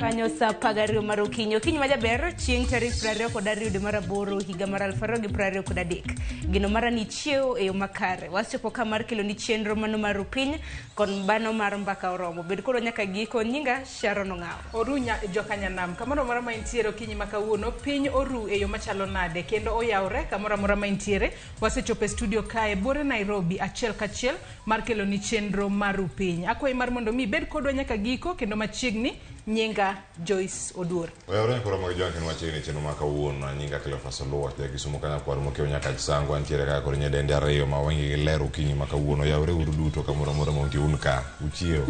Kanyo sa pagario marukinyo kinyo majaber chieng tarik 20 kod 2 dwe mar 8 higa mar 2023 gino mara ni chieo e yo makare wasepo ka mar kelo ni chenro mano mar piny kon bano mar mbaka oromo bed koro nyaka giko nyinga Sharon Ngao orunya jokanya nam kamoro mara maintiere kinyi makawuono piny oru e yo machalo nade kendo oyawre kamoro mara maintiere wasechope studio kae bore Nairobi achiel kachiel mar kelo ni chenro mar piny akwai mar mondo mi bed kodwa nyaka giko kendo machiegni nyinga Joyce Odur. Ora koro mag jonke no machiegni cheno makawuono nyinga Cleophas Oluoch ja kisumo kana kwar mokeo nyaka chisango antiere ka koro nyedende ariyo ma wangi lero kinyi makawuono yawre uru duto kamoro mora monti unka uchio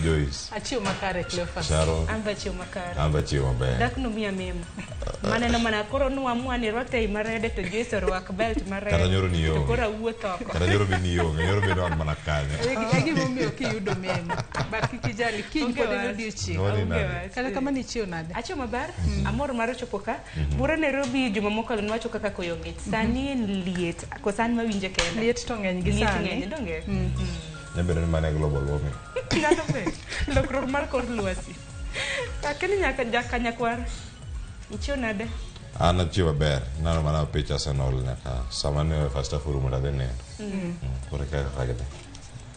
Joyce achio makare Cleophas Sharon amba chio makare amba chio maber dak no mia memo maneno mana koro no amwani rote marede to Joyce orwak belt marede kata nyoro ni yo to koro wuotho kata nyoro bi ni yo nyoro bi don mana kanya egi momio kiyudo memo but kikijali kinyi pod odiochieng kala kama ni chio nade achio maber amor mar chopo ka bura Nairobi juma mokalo nwacho kaka koyo ngit sani en liet ko san mawinje kende liet to ngeny gi sani donge nyabere mane global warming ngato be lokro mar kor lwasi akeni nyaka jakanya kwar ichio nade ana chio maber nano mana picha sanol naka samane first of all mara dene kore ka ragade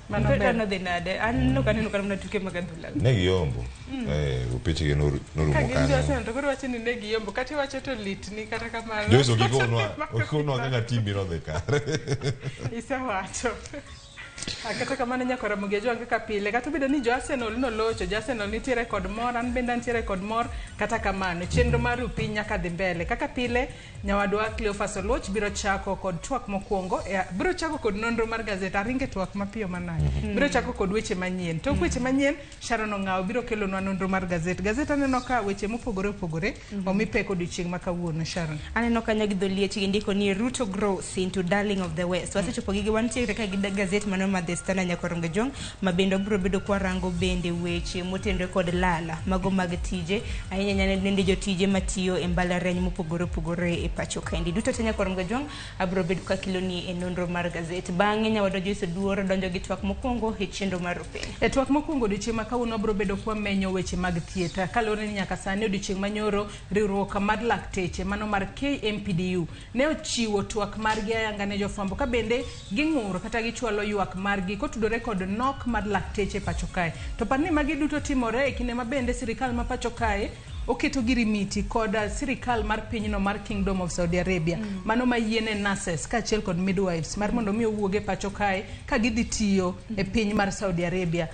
Mana no de nade an no kaneno kana tuke magadula negi yombo upiche ge noru mokana kagin to koro wacho ni negi yombo kati wacho to litni kata kamano Joyce okikonwa kaka timi no de kare isa wacho akata kamano nyaka Ramogi jonge ka pile kata bedo ni jo Arsenal no locho jo Arsenal nitiere kod mor an bende nitiere kod mor kata kamano chenro mar piny nyaka dhi mbele kaka pile nyawadwa Cleophas Oluoch biro chako kod twak mokwongo biro chako kod nonro mar gazeta aringe twak mapiyo manade biro chako kod weche manyien to weche manyien Sharon Ngao biro kelo nwa nonro mar gazeta neno ka weche mopogore omi peko odiochieng' makawuono Sharon aneno kanya gi dholiech indiko ni Ruto grows into darling of the west wasechopo gi wantiere ka gi gazet mano madestana nyakoronge jong mabendo bro bedo kwa rango bende weche motendre kod lala mago mag tije ahinya nyane nende jotije matiyo e mbalariany mopogore e pacho kaendi duto tenya koronge jong abro bedo ka kiloni e nonro mar gazet bang'e nyawado Joyce Odur donjo gi twak mokwongo e chenro mar piny e twak mokwongo odiochieng' makawuono bro bedo kwa menyo weche mag thieth kalore ni nyaka sani odiochieng' manyoro riwruok mar lakteche mano mar KMPDU ne ochiwo twak margi ayanga ne jofwambo ka bende ging'ur kata gichwalo ywak margi kotudore kod nok mar lakteche pacho kae to parni magi duto timore e kinde mabende sirikal ma pacho kae oketo girimiti kod sirikal mar pinyno mar Kingdom of Saudi Arabia mano mayiene nurses kaachiel kod midwives mar mondo mi owuoge pacho kae ka gidhi tiyo e piny mar Saudi Arabia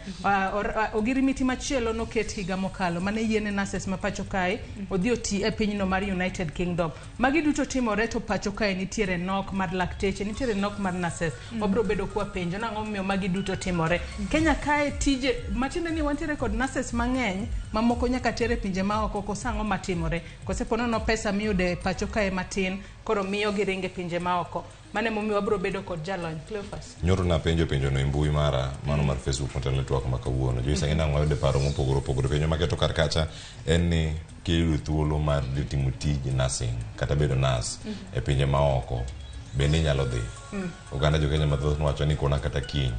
ogirimiti machielo noket higa mokalo mane yiene nurses ma pacho kae odhi oti e pinyno mar United Kingdom magi duto timore to pacho kae nitiere nok mar lakteche nitiere nok mar nurses obro bedo kwa penjo nang'o miyo magi duto timore Kenya kae tije matinde ni wantiere kod nurses mang'eny mamoko nyaka tere pinje maoko kosango matimore kosepono no pesa miyude pacho kae matin koro miyo giringe pinje maoko mane momi wabro bedo kod jalony Cleophas nyoro na penjo no imbui mara mano mar Facebook motel twak makawuono Joyce ina ng'ayo de paro mopogore penjo maketo kar kacha en ni kiyudo thuolo mar timo tij nursing kata bedo nurse e pinje maoko bende nyalo dhi oganda jo Kenya mathoth wacho ni kona kata kiny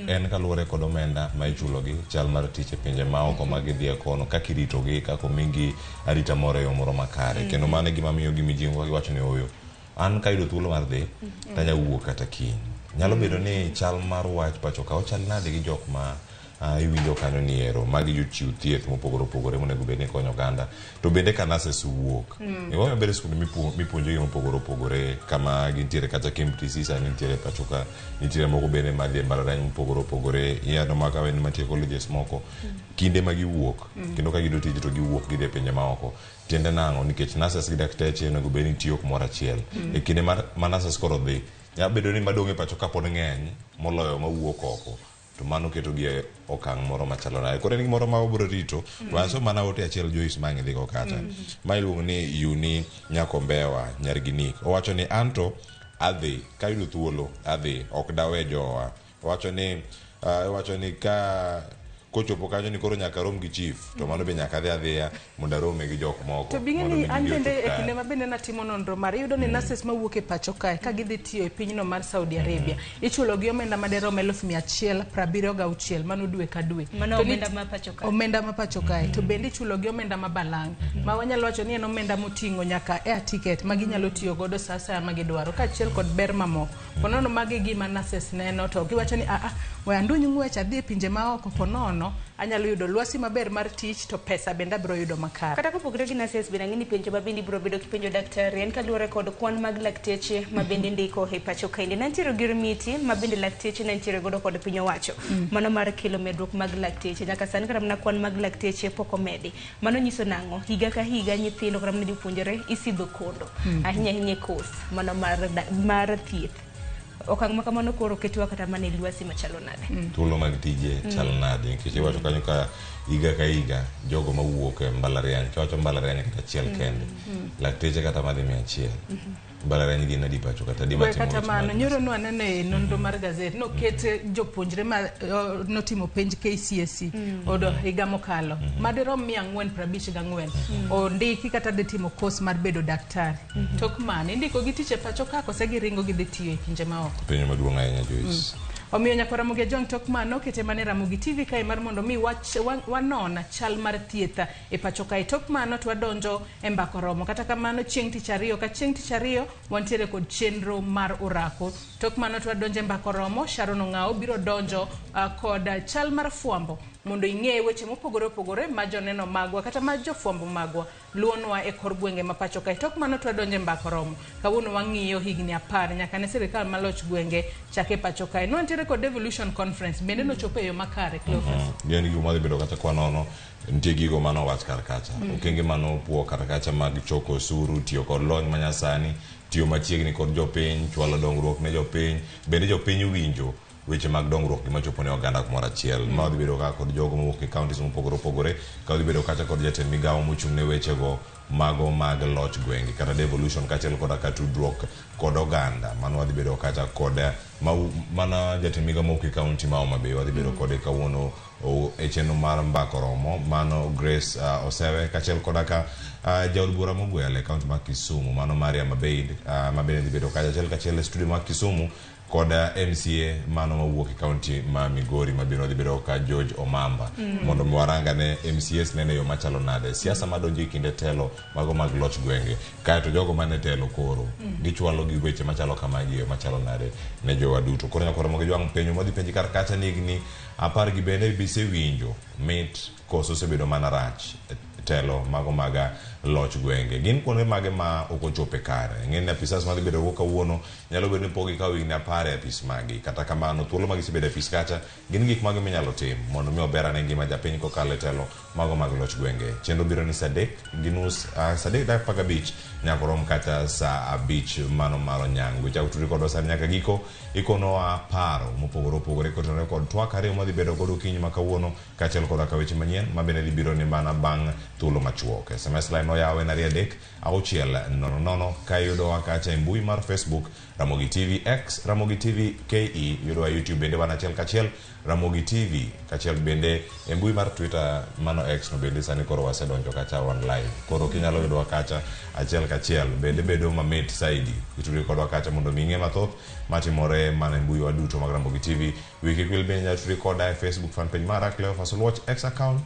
en kaluwore kod omenda ma ichulogi chal mar tich e pinje maoko magidhi kono kaka iritogi kaka omingi arita moro yo moro makare kendo mano gima miyo gimijingo giwacho ni oyo an ka yudo thuolo mar dhi tanya wuok kata kiny nyalo bedo ni chal mar wach pacho ka ochal nade gi jok ma iwinjo kanyo ni ero magi jochiw thieth mopogore monego bed ni konyo oganda to bende ka nurses wuok iwacho bende skunde mipuonjo gi mopogore kama gintiere kata KMTC sani nitiere pacho ka nitiere moko bende madhi e mbalariany mopogore yano maka wen mantie colleges moko kinde ma giwuok kendo ka gido tije to giwuok gidhi e pinje maoko tiende nang'o nikech nurses gi dakteche onego bed ni tiyo kumoro achiel e kinde ma nurses koro dhi nyalo bedo ni madong' e pacho ka pod ng'eny moloyo mawuok oko to mano keto gi okang' moro machalo nade koro en gimoro ma obro rito wanso mana ote achiel Joyce mang'e dhiko kata ma iluongo ni Uni Nyakombewa Nyarginik owacho ni anto adhi ka yudo thuolo adhi ok dawe jowa owacho ni ka kochopo kanyo ni koro nyaka rom gi chief to mano be nyaka dhi adhiya mondo rome gi jok moko to bingeni an bende e kinde mabende natimo nonro mar iyudo ni nurses mawuok e pacho kae ka gidhi tiyo e pinyno mar Saudi Arabia ichulo gi omenda maderom 176,000 mano dwe ka dwe mano omenda ma pacho kae to bende ichulo gi omenda mabalang ma wanyalo wacho ni en omenda moting'o nyaka air ticket ma ginyalo tiyo godo saa asaya ma gidwaro kaachiel kod ber mamoko ponono magi gima nurses neno to giwacho ni we anduny ng'wech adhi e pinje maoko ponono anyalo yudo lwasi maber mar tich to pesa bende abiro yudo makare. Kata kopogore gi nurses bende ng'ini penjo mabende ibiro bedo kipenjo daktari en kaluwore kod kwan mag lakteche mabende ndiko e pacho kae. Nantiere gi miti mabende lakteche nantiere godo kod piny owacho. Mano mar kelo medruok mag lakteche nyaka sani kata mana kwan mag lakteche pok omedi. Mano nyiso nang'o higa ka higa nyithindo kata mana jopuonjre isidho kondo ahinya ahinya course mano mar thieth. Okang' ma kamano koro ketwa kata mane lwasi machalo nade thuolo mag tije chalo nade nikech iwacho kanyo ka higa ka higa jogo mawuok e mbalariany chawacho mbalariany kata achiel kende lakteche kata madhi 100 mbalariany gin adi pacho kata di matimo kata mano nyoro no aneno e nonro mar gazet no ket jopuonjre ma notimo penj KCSE odo higa mokalo madirom 454 ondiki kata de timo course mar bedo daktari tok mane indiko gi tich e pacho ka kose giringo gi dhi tiyo e pinje maoko penjo maduong' ahinya Joyce omiyo nyaka Ramogi Jong tok mano kete mane Ramogi TV kae mar mondo mi wanona chal mar thietha e pacho kae tok mano to wadonjo e mbako romo kata kamano chieng' tich ariyo wantiere kod chenro mar orako tok mano to wadonjo e mbako romo Sharon Ong'ao biro donjo kod chal mar fuambo mondo ing'e weche mopogore ma joneno magwa kata ma jofuambo magwa luonwa e kor gwenge ma pacho kae tok mano to wadonjo e mbako romo kawuono wang'iyo higni 10 nyaka ne sirikal maloch gwenge chake pacho kae no ntiere kod devolution conference bende no chopo e yo makare Cleophas gin gigo madhi bedo kata kwanono nitie gigo mano wach kar kacha okenge mano puo kar kacha mag choko osuru tiyo kod lony manyasani tiyo machiegni kod jopiny chwalo dongruok ne jopiny bende jopiny winjo weche mag dongruok gima chopo ne oganda kumoro achiel ma dhi bedo ka kod jogo mowuok e counties mopogore ka dhi bedo kacha kod jatend migawo mochung' ne wechego mago mag loch gwenge kata devolution kachiel kod ka tudruok kod oganda mano wadhi bedo kacha kod mana jatend migawo mowuok e county ma Homa Bay wadhi bedo kode kawuono e chenro mar mbako romo mano Grace Osewe kachiel kod ka jaod bura mogwele kaunti mar Kisumu mano Mariam Abeid mabende dhi bedo kacha kachiel e studio mar Kisumu kod MCA mano mawuok e county ma Migori mabiro dhi bedo ka George Omamba mondo waranga ne MCAs nene yo machalo nade siasa madonjo e kinde telo mago mag loch gwenge kae to jogo mane telo koro gichwalo gi weche machalo kamagi machalo nade ne jowa duto koro nyakoro mogo jwang' penjo modhi penji kar kacha nigni apar gi bende bise winjo mit koso sebedo mana rach telo mago maga loch gwenge gin kuonde mage ma ok ochope kare ng'eny apisas madhi bedo go kawuono nyalo bedo ni pogi ka wigni 10 e apis magi kata kamano thuolo magi sebedo e apis kacha gin gik mage minyalo tim mondo mi ober ane ngima japiny kokalo e telo mago mag loch gwenge chenro biro ni Sadek dak 15 nyaka rom kata saa 5 mano mar onyango chak turi kod sani nyaka giko ikonowa paro mopogore kotenore kod twak ariyo madhi bedo godo kiny ma kawuono kachiel kod weche manyien mabende dhi biro ni mana bang' thuolo machuok SMS line oyawe na 3 ka yudowa kacha e mbui mar Facebook Ramogi TV X Ramogi TV KE yudowa YouTube bende wan achiel kachiel Ramogi TV kachiel bende e mbui mar Twitter mano X no bende sani koro wasedonjo kacha online koro kinyalo yudowa kacha achiel kachiel bende bedo mamit saidi ituri kodwa kacha mondo ming'e mathoth matimore mana e mbui waduto mag Ramogi TV wiki kwil bende nyaturi koda e Facebook fan page mara Cleophas Watch X account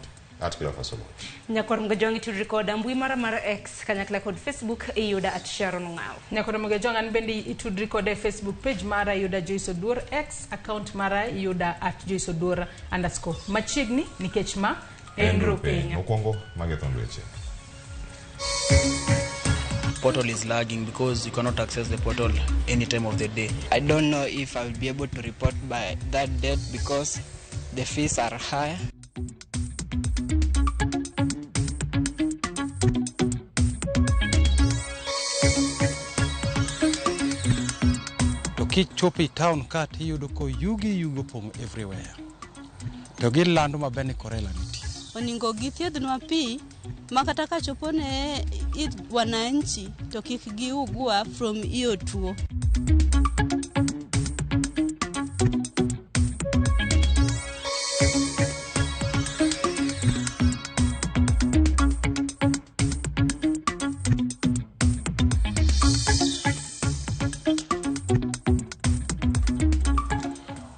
Nyakor Jong itudri koda mbui mara X kanyakla kod Facebook iyuda @Sharon Ong'ao. Nyakor Jong an bende itudri koda e Facebook page mara iyuda Joyce Oduor X account mara iyuda @Joyce Oduor _ machiegni nikech ma enro penya okongo magethon weche. Portal is lagging because you cannot access the portal any time of the day. I don't know if I will be able to report by that date because the fees are high. Kichopi town ka tiyudo ko yugo pong everywhere. To gilando mabeni korela niti. Oningo githiedhnwa pi makata ka chopone wananchi to kik giugwa from iyo tuo.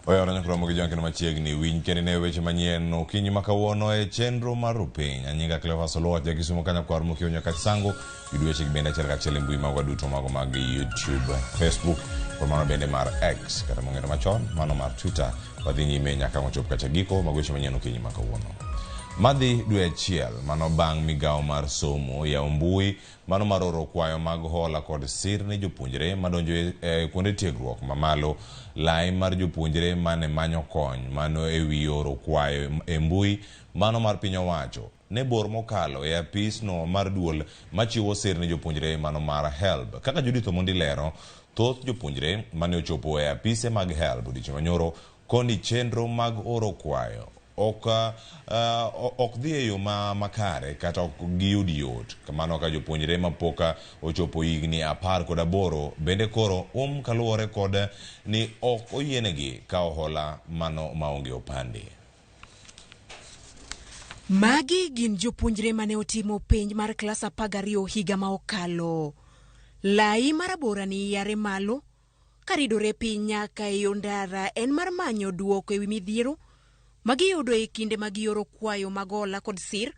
Oya na nyakura mogi jonke na machiegni winy kene ne weche manyien okinyi makawuono e chenro mar rupiny anyinga Clever Solo ja Kisumu kanya kwar mokio nyaka sango idweche bende achiel kachiel mbui mago duto mago mag YouTube, Facebook kod mano bende mar X kata mong'ere machon mano mar Twitter wadhi nyime nyaka mochop kacha giko mag weche manyien okinyi makawuono. Madhi dwe achiel mano bang' migawo mar somo ya mbui mano mar oro kwayo mag hola kod sir ne jopuonjre madonjo kuonde tiegruok mamalo lai mar jopuonjre mane manyo kony mano wi oro kwayo e mbui mano mar piny owacho ne bor mokalo e apis no mar duol machiwo sir ne jopuonjre mano mar HELB. Kaka Judith Omondi lero, thoth jopuonjre mane ochopo e apise mag HELB odiochieng' manyoro koni chenro mag oro kwayo ok dhi e yo makare kata ok giyud yot kamano ka jopuonjre mapoka ochopo higni 18 bende koro kaluwore kod ni ok oyienegi kawo hola mano maonge opande. Magi gin jopuonjre mane otimo penj mar klas 12 higa ma okalo. Lai marabora ni yare malo karidore piny nyaka e ndara en mar manyo duoko ewi midhiero magiyudo e kinde magioro kwayo mag hola kod sir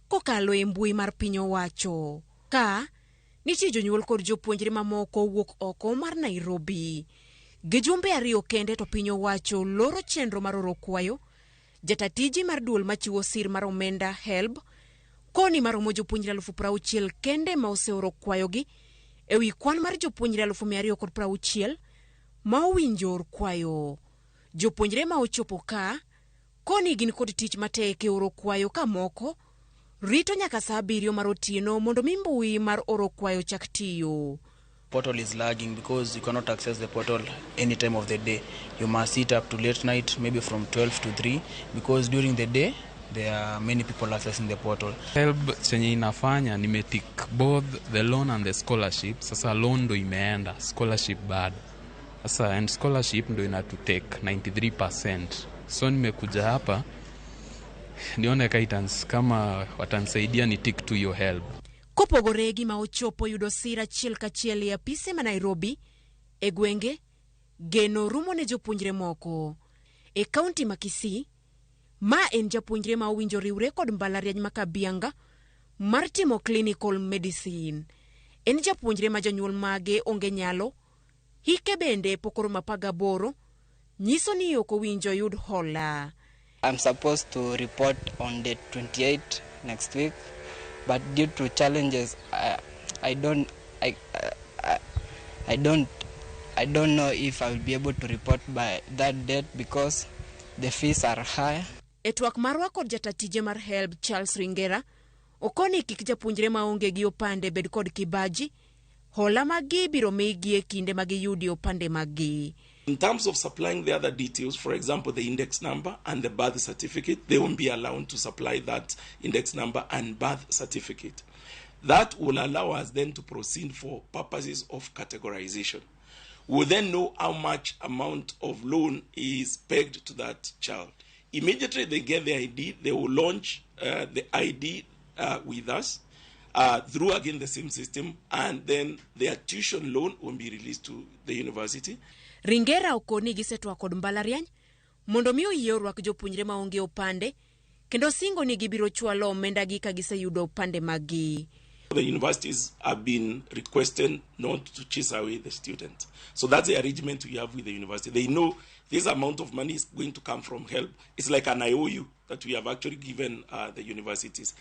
kokalo e mbui mar piny owacho. Ka nitie jonyuol kod jopuonjre mamoko wuok oko mar Nairobi. Gi jumbe 2 kende to piny owacho loro chenro mar oro kwayo. Jatatiji mar duol machiwo sir mar omenda HELB koni maromo jopuonjre 60,000 kende ma oseoro kwayogi ewi kwan mar jopuonjre 260,000 ma owinjo or kwayo. Jopuonjre ma ochopo ka koni gin kod tich matek e oro kwayo ka moko rito nyaka saa 7 mar otieno mondo mbui mar oro kwayo chak tiyo. Portal is lagging because you cannot access the portal any time of the day. You must sit up to late night, maybe from 12 to 3, because during the day there are many people accessing the portal. HELB chenye inafanya nimetik both the loan and the scholarship. Sasa loan ndo imeenda, scholarship bado. Sasa and scholarship ndo ina to take 93%. So nimekuja hapa nione guidance kama watanisaidia ni tick to your HELB. Kopogore gi ma ochopo yudo sira chiel kachiel e apise ma Nairobi e gwenge geno rumo ne jopuonjre moko e kaunti ma Kisii. Ma en japuonjre ma owinjo riwre kod mbalariany ma Kabianga mar timo clinical medicine. En japuonjre ma janyuol mage onge nyalo hike bende pokoro mapaga boro nyiso ni ok owinjo yud hola. I'm supposed to report on date 28 next week, but due to challenges I don't know if I will be able to report by that date because the fees are high. E twak marwa kod jatatije mar HELB Charles Ringera okoni kik japuonjre ma onge gi opande bed kod kibaji hola magi biro migi e kinde magi yudi opande magi. In terms of supplying the other details, for example, the index number and the birth certificate, they won't be allowed to supply that index number and birth certificate. That will allow us then to proceed for purposes of categorization. We'll then know how much amount of loan is pegged to that child. Immediately they get the ID, they will launch the ID with us through again the same system, and then their tuition loan will be released to the university. Ringera okoni gisetwa kod mbalariany mondo miyo yiorwak jopuonjre ma onge opande kendo singo ni gibiro chwalo omenda gi ka giseyudo opande magi. The universities have been requested not to chase away the student. So that's the arrangement we have with the university. They know this amount of money is going to come from HELB. It's like an IOU that we have actually given the universities.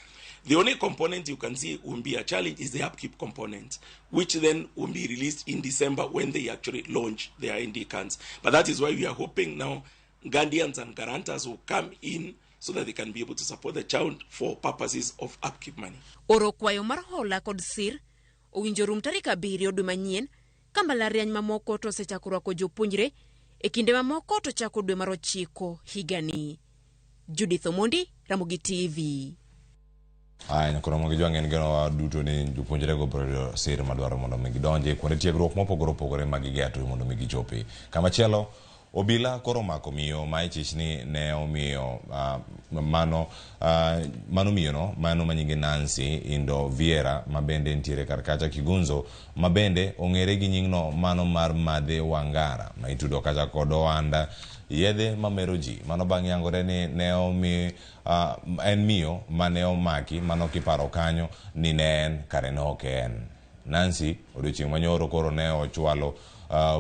The only component you can see will be a challenge is the upkeep component, which then will be released in December when they actually launch their ND cards. But that is why we are hoping now guardians and guarantors will come in so that they can be able to support the child for purposes of upkeep money. Oro kwayo mar hola kod sir owinjo rum tarik 7 dwe manyien ka mbalariany mamoko to osechako rwako jopuonjre e kinde mamoko to chako dwe mar 9 higani. Judith Omondi, Ramogi TV. Nyakura mogi jonge ngeno wa duto ni jopuonjre go bro sir madwaro mondo mi gidonje kuonde tiegruok mopogore opogore mag gigeto mondo mi gichopi. Kamachielo obila koro mako miyo ma ichich ni ne omiyo mano miyo no mano manyinge Nancy Indo Viera mabende ntiere karkacha Kigunzo mabende ong'ere gi nying no mano mar Madhe Wangara ma itudo kacha kod ohanda yedhe mamero ji mano bang' yangore ni ne omi en miyo mane omaki mano kiparo kanyo ni ne en kare no ok en. Nancy odiochieng' manyoro koro ne ochwalo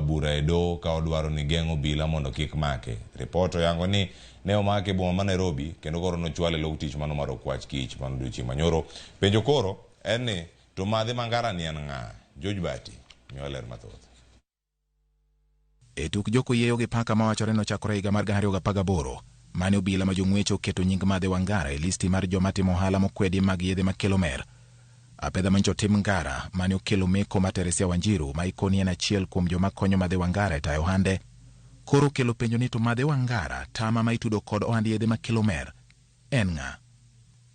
bura e doho ka odwaro ni geng'o obila mondo kik make. Ripot oyango ni ne omake boma ma Nairobi kendo koro nochwale log tich mano mar okwach kich mano odiochieng' manyoro. Penjo koro en ni to Madhe Wangara ni en ng'a? George Bati miyo ler mathoth. E tuk joko yeyo gi paka mawachore nochakore higa mar 2018 mane obila ma jong'wecho keto nying Madhe Wangara e listi mar joma timo ohala mokwedi mag yedhe makelo mer. Apedha mancho Tim Ngara mane okelo meko ma Teresia Wanjiru ma ikoni en achiel kuom joma konyo Madhe Wangara e tayo ohande koro kelo penjo ni to Madhe Wangara tama ma itudo kod ohand yedhe makelo mer en ng'a?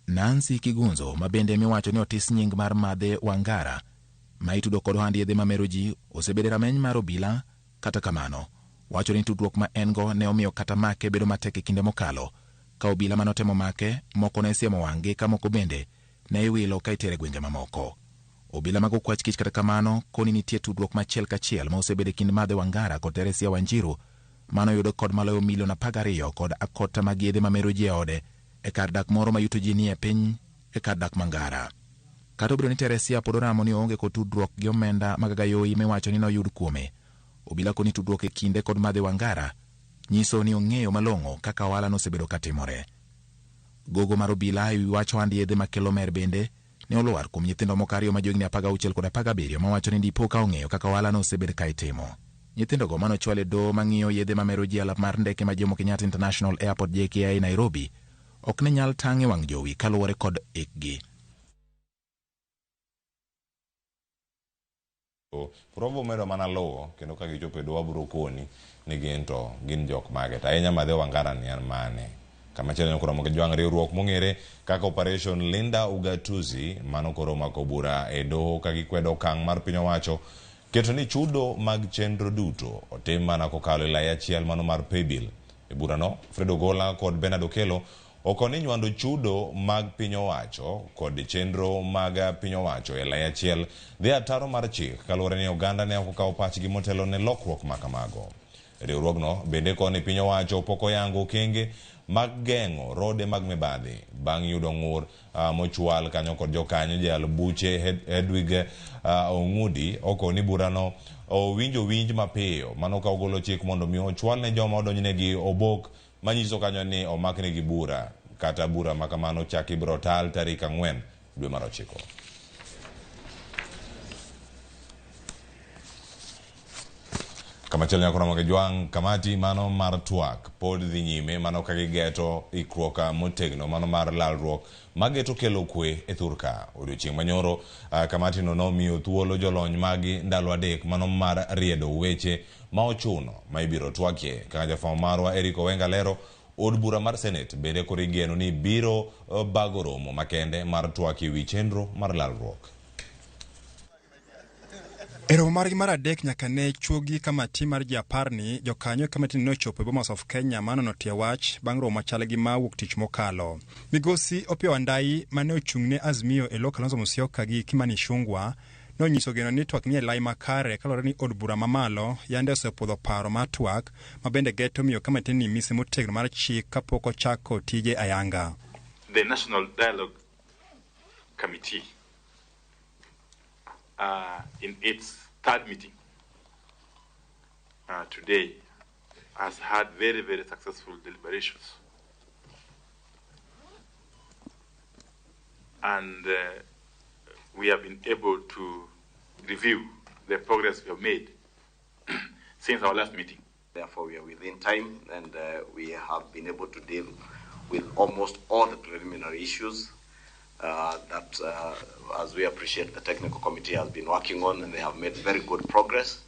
Nancy Kigunzo ma bende miwacho ni otis nying mar Madhe Wangara ma itudo kod ohand yedhe mamero ji osebedo rameny mar obila. Kata kamano wacho ni tudruok ma en go ne omiyo kata make bedo matek e kinde mokalo ka obila manotemo make moko ne siemo wang'e ka moko bende ne iwilo ka itere gwenge mamoko. Obila mag okwach kich kata kamano koni nitie tudruok machiel kachiel ma osebedo e kind Madhe Wangara kod Teresia Wanjiru mano yudo kod maloyo milion 12 kod akota mag yedhe mamero ji e ode e kar dak moro ma yuto ji ni e piny e kar dak Mangara. Kata obedo ni Teresia pod oramo ni oonge kod tudruok gi omenda mag gayoyi miwacho ni noyud kuome, obila koni tudruok e kinde kod Madhe Wangara nyiso ni ong'eyo malong'o kaka ohala nosebedo katimore. Gogo mar obila e wi wacho ohand yedhe makelo mer bende ne olwar kuom nyithindo moko ariyo ma johigni 16 kod 17 ma wacho ni dipo ka ong'eyo kaka ohala nosebedo ka itimo. Nyithindogo manochwal e doho mang'iyo yedhe mamero ji alap mar ndeke ma Jomo Kenyatta International Airport JKIA Nairobi ok ne nyal tang' e wang' jowi kaluwore kod ikgi. Probo medo mana luwo kendo ka gichopo e doho wabiro koni ni gin jok mage to ahinya Madhe Wangara ni en mane. Kamachielo koro moke jwang' riwruok mong'ere kaka Operation Linda Ugatuzi mano koro mako bura e doho ka gikwedo okang' mar piny owacho keto ni chudo mag chenro duto otim mana kokalo e lai achiel mano mar paybill. E bura no Fredo Gola kod Bernard Okelo okoni nywando chudo mag piny owacho kod chenro mag piny owacho e lai achiel dhi ataro mar chik kaluwore ni oganda ne okawo pachgi motelo ne lokruok ma kamago. Riwruogno bende koni piny owacho pok oyango okenge mag geng'o rode mag mibadhi bang' yudo ng'ur mochwal kanyo kod jokanyo jal buche Hedwig Ong'udi okoni burano owinjo winj mapiyo mano ka ogolo chik mondo mi ochwal ne joma odonjnegi obok manyiso kanyo ni omaknegi bura kata bura makamano chak ibiro tal tarik 4 dwe mar 9. Kamachielo nyakoro moke jwang' kamati mano mar twak pod dhi nyime mano ka gigeto ikruok motegno mano mar lalruok mageto kelo kwe e thurka. Odiochieng' manyoro kamati no nomiyo thuolo jolony magi ndalo 3 mano mar riedo weche ma ochuno ma ibiro twakie. Kaka jafwambo marwa Eric Owenga lero, od bura mar Senate bende koro igeno ni biro bago romo makende mar twak e wi chenro mar lalruok. E romo margi mar adek nyaka ne chuogi kamati mar J10 jokanyo kamati nochopo e Bomas of Kenya manono tie wach bang' romo machal gi ma wuok tich mokalo. Migosi Opiyo Wandayi mane ochung'ne Azimio e lo Kalonzo Musyoka gi Kimani Ichung'wah nonyiso geno ni twak nie lai makare kaluwore ni od bura mamalo yande osepodho paro mar twak ma bende geto miyo kamati ni mise motegno mar chik kapok ochako tije ayanga. The National Dialogue Committee in its third meeting today has had very, very successful deliberations. And we have been able to review the progress we have made since our last meeting. Therefore, we are within time and we have been able to deal with almost all the preliminary issues that, as we appreciate, the technical committee has been working on, and they have made very good progress.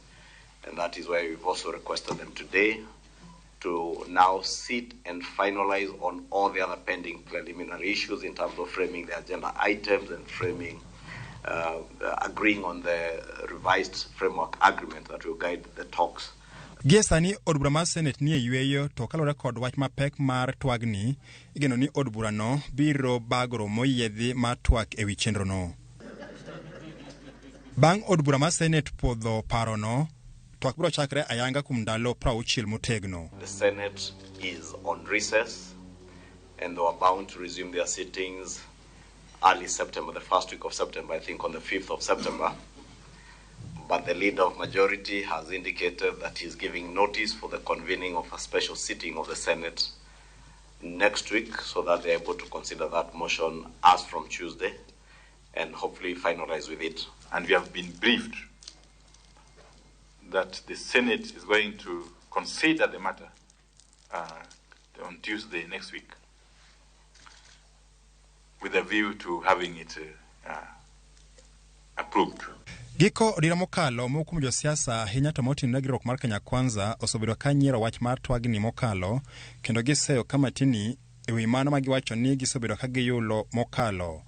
And that is why we've also requested them today to now sit and finalize on all the other pending preliminary issues in terms of framing the agenda items and framing, agreeing on the revised framework agreement that will guide the talks Gie sani od bura mar Senate ni e yweyo to kalore kod wach mapek mar twagni, igeno ni od burano biro bagro moyiedhi mar twak ewi chenrono. Bang' od bura mar Senate podho parono, twak biro chakre ayanga kuom ndalo 60 motegno. The Senate is on recess and they were bound to resume their sittings early September, the first week of September, I think on the 5th of September. But the leader of majority has indicated that he's giving notice for the convening of a special sitting of the Senate next week so that they're able to consider that motion as from Tuesday and hopefully finalize with it. And we have been briefed that the Senate is going to consider the matter on Tuesday next week with a view to having it approved. Giko odira mokalo mokum josiasa ahinya to motinore gi riwruok mar Kenya Kwanza osebedo ka nyiero wach mar twagni mokalo kendo giseyo kamatini ewi mano ma giwacho ni gisebedo ka giyulo mokalo.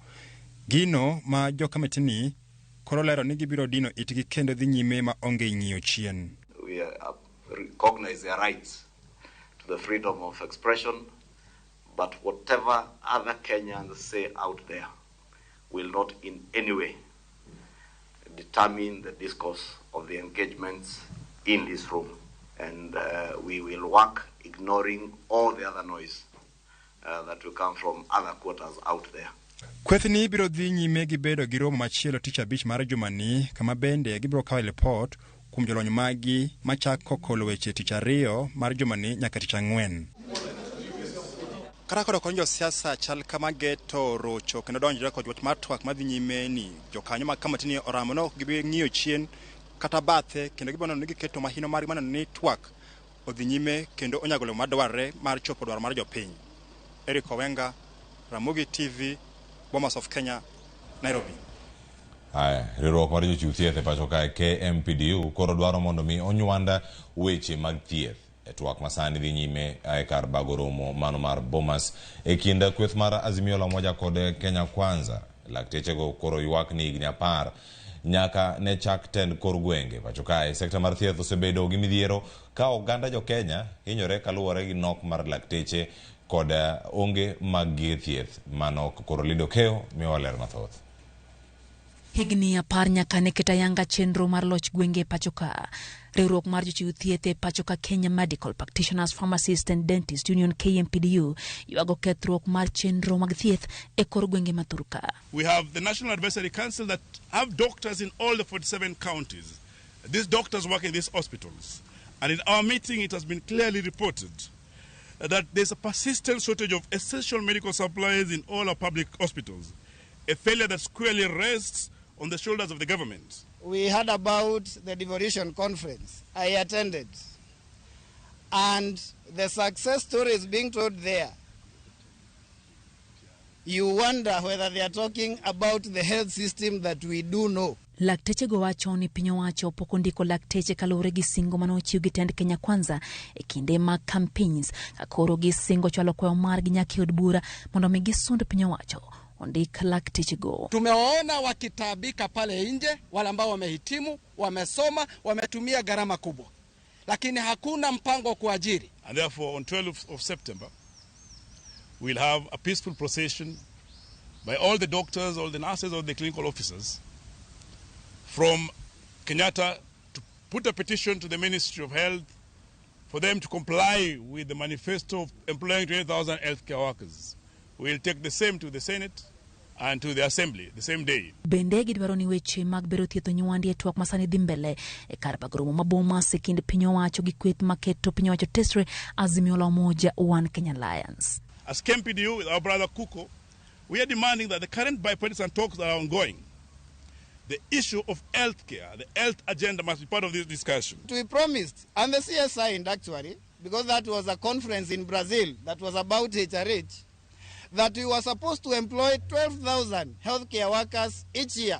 Gino ma jo kamatini koro lero ni gibiro dino itgi kendo dhi nyime ma onge ng'iyo chien. We recognize their rights to the freedom of expression, but whatever other Kenyans say out there will not in any way determine the discourse of the engagements in this room. And we will work ignoring all the other noise that will come from other quarters out there. Kwethni biro dhi nyime gi bedo gi romo machielo tich abich mar jumani, kama bende gibiro kawo report kuom jolony magi machako kolo weche tich ariyo mar jumani nyaka tich ang'wen. Kata kod konjo siasa chal kama geto rocho kendo donjore kod wach mar twak madhi nyime ni jokanyo mag kamatini oramo no gibi ng'iyo chien kata bathe kendo gibono ni giketo mahino mar maneno ni twak odhi nyime kendo onyagolo madwarre mar chopo dwaro mar jopiny. Eric Owenga, Ramogi Tv, Bomas of Kenya, Nairobi. Riwruok mar jochiw thieth e pacho kae KMPDU koro dwaro mondo mi onywanda weche mag thieth e twak masani dhi nyime e kar bago romo mano mar Bomas e kind kweth mar Azimio la Umoja kod Kenya Kwanza. Lakteche go koro ywak ni higni 10 nyaka ne chak tend kor gwenge pacho kae. Sekta mar thieth osebedo gi midhiero ka oganda jo Kenya hinyore kaluwore gi nok mar lakteche kod onge mag thieth mano koro Lido Keo miwaler mathoth. Higni 10 nyaka ne ketayanga chenro mar loch gwenge pachoka. Riwruok mar jochiw thieth e pachoka Kenya Medical Practitioners Pharmacists and Dentists Union KMPDU yuago kethruok mar chenro mag thieth e kor gwenge maturuka. We have the National Advisory Council that have doctors in all the 47 counties. These doctors work in these hospitals. And in our meeting it has been clearly reported that there's a persistent shortage of essential medical supplies in all our public hospitals. A failure that squarely rests on the shoulders of the government. We heard about the devolution conference. I attended. And the success story is being told there. You wonder whether they are talking about the health system that we do know. Lakteche go wacho ni piny owacho pok ondiko lakteche kaluwore gi singo mane ochiw gi tend Kenya Kwanza e kinde mag campaigns ka koro gi singo chwalo kwayo margi nyaka e od bura mondo mi gisund piny owacho ondik lakteche go. Tumewaona wakitabika pale nje, wale ambao wamehitimu, wamesoma, wametumia gharama kubwa, lakini hakuna mpango wa kuajiri. And therefore on 12th of September we'll have a peaceful procession by all the doctors, all the nurses, all the clinical officers from Kenyatta to put a petition to the Ministry of Health for them to comply with the manifesto of employing 20,000 healthcare workers. We'll take the same to the Senate and to the Assembly the same day. Bende gidwaro ni weche mag bero thietho nywandi e twak masani dhi mbele e kar bagromo ma Bomas e kind piny owacho gi kweth maketo piny owacho tesre Azimio la Umoja One Kenya Alliance. As KMPDU with our brother Kuko, we are demanding that the current bipartisan talks that are ongoing, the issue of healthcare, the health agenda must be part of this discussion. We promised, and the CS signed actually, because that was a conference in Brazil that was about HRH, that we were supposed to employ 12,000 healthcare workers each year.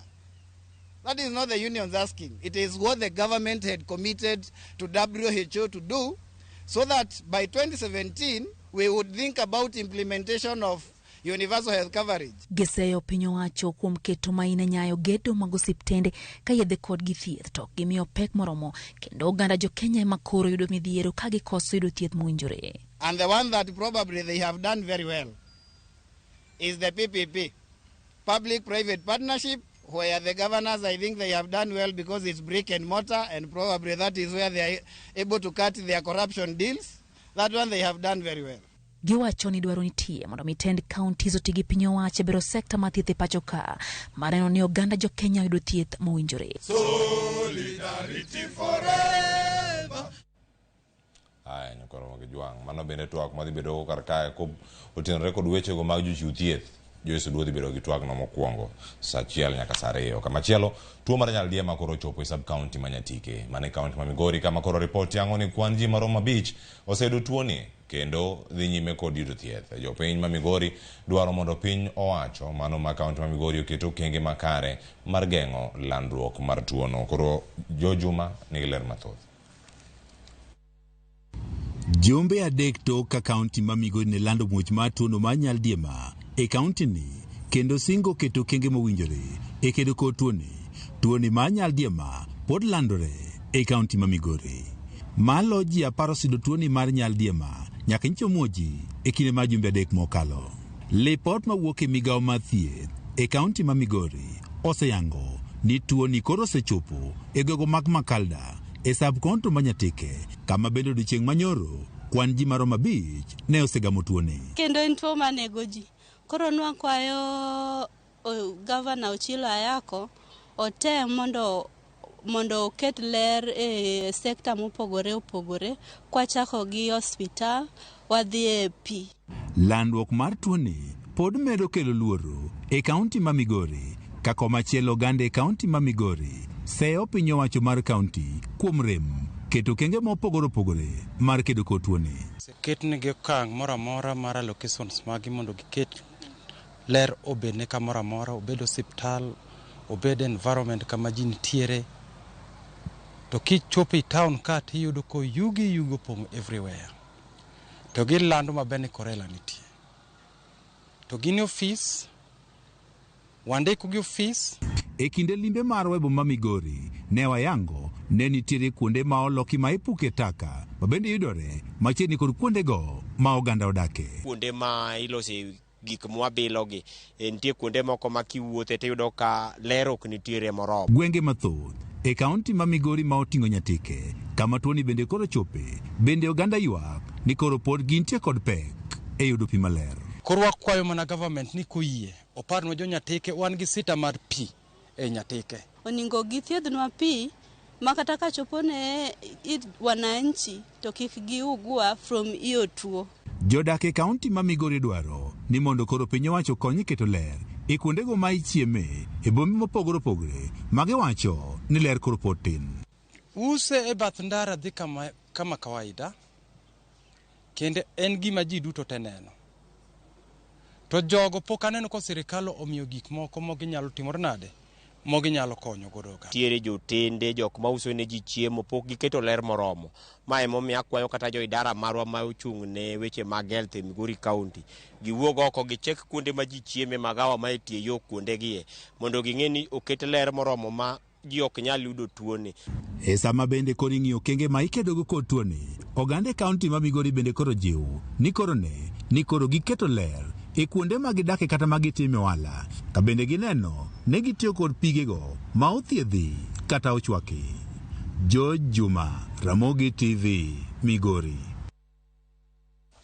That is not the unions asking. It is what the government had committed to WHO to do, so that by 2017, we would think about implementation of universal health coverage. Giseyo piny owacho kuom keto maine nyayo gedo mag osiptende ka yedhe kod gi thieth to gimiyo pek moromo kendo oganda jo Kenya ema koro yudo midhiero ka gikoso yudo thieth mowinjore. And the one that probably they have done very well is the PPP, public-private partnership, where the governors, I think they have done well because it's brick and mortar, and probably that is where they are able to cut their corruption deals. That one they have done very well. Giwacho ni dwaro nitie mondo mitend counties otigi piny owacho bero sekta ma thieth e pacho ka mareno ni oganda jo Kenya yudo thieth mowinjore. Solidarity forever. Ai nyakoro mag jwang mano bende twak madhi bedo kar kae ko otenore kod weche go mag jochiw thieth. Joyce duodhi bedo gi twak no mokwongo saa achiel nyaka saa ariyo. Kamachielo tuo mar nyaldiema koro chopo e sub county Manyatike mane county ma Migori kama koro report yango ni kwan ji maromo 5 oseyudo tuoni kendo dhi nyime kod yudo thieth. Jopiny ma Migori dwaro mondo piny owacho mano ma county ma Migori oketo okenge makare mar geng'o landruok mar tuono. Koro Jojuma nigi ler mathoth. Jumbe adek to ka county ma Migori ne lando muoch mar tuono mar nyaldiema e county ni kendo singo keto okenge mowinjore e kedo kod tuoni mar nyaldiema pod landore e county ma Migori. Malo ji 10 sido tuoni mar nyaldiema nyaka nyicho muoji e kinde mar jumbe adek mokalo. Lipot mawuok e migawo mar thieth e county ma Migori oseyango ni tuoni koro osechopo e gwego mag Makalda e sub county Manyatike kama bende odiochieng' manyoro kwan ji maromo 5 ne osegamo tuoni. Kendo en tuo manego ji. Koro nwakwayo Governor Ochilo Ayako otem mondo oket ler e sekta mopogore opogore kwachako gi hospital wadhi e pi. Landruok mar tuoni pod medo kelo luoro e county ma Migori kako machielo gande e county ma Migori seyo piny owacho mar county kuom rem keto okenge mopogore opogore mar kedo kod tuoni. Ket nigi okang' moro amora mar allocations magi mondo giket ler obedne kamoro amora, obed osiptal, obed environment kama ji nitiere. To kichopo e town ka tiyudo ko yugi pong' everywhere. To gilando maber ni korela nitie. To gini ofis, wandiko gi ofis. E kinde limbe mar webo ma Migori ne wayango ne nitiere kuonde ma oloki ma ipuke taka mabende yudore machiegni kod kuonde go ma oganda odake. Kuonde ma ilose gik mwabilogi nitie kuonde moko ma kiwuothe tiyudo ka ler ok nitiere moromo. Gwenge mathoth e kaunti ma Migori ma oting'o Nyatike kama tuoni bende koro chope bende oganda ywak ni koro pod gintie kod pek e yudo pi maler. Koro wakwayo mana government ni koyie oparnwa jo Nyatike wan gi sita mar pi e Nyatike. Oningo githiedhnwa pi makata ka chopone wananchi to kik giugua from iyo tuo. Jodak e kaunti ma Migori dwaro ni mondo koro piny owacho konyi keto ler e kuondego ma ichieme e bombe mopogore opogore magiwacho ni ler koro pod tin. Use e bath ndara dhi kama kawaida kendo en gima ji duto te neno. To jogo pok aneno ko sirikal omiyo gik moko moginyalo timore nade moginyalo konyo godo ka. Tiere jotende jok ma uso ne ji chiemo pok giketo ler moromo. Ma emomiyo akwayo kata jo idara marwa ma ochung' ne weche mag health e Migori County giwuog oko gichek kuonde ma ji chieme magawa ma itie yo kuonde gie mondo ging'e ni oket ler moromo ma ji ok nyal yudo tuoni. E sama bende koro ing'iyo okenge ma ikedogo kod tuoni, oganda kaunti ma Migori bende koro jiw ni koro giketo ler e kuonde ma gidake kata ma gitime ohala ka bende gineno ne gitiyo kod pigego ma othiedhi kata ochwaki. Jojuma, Ramogi TV, Migori.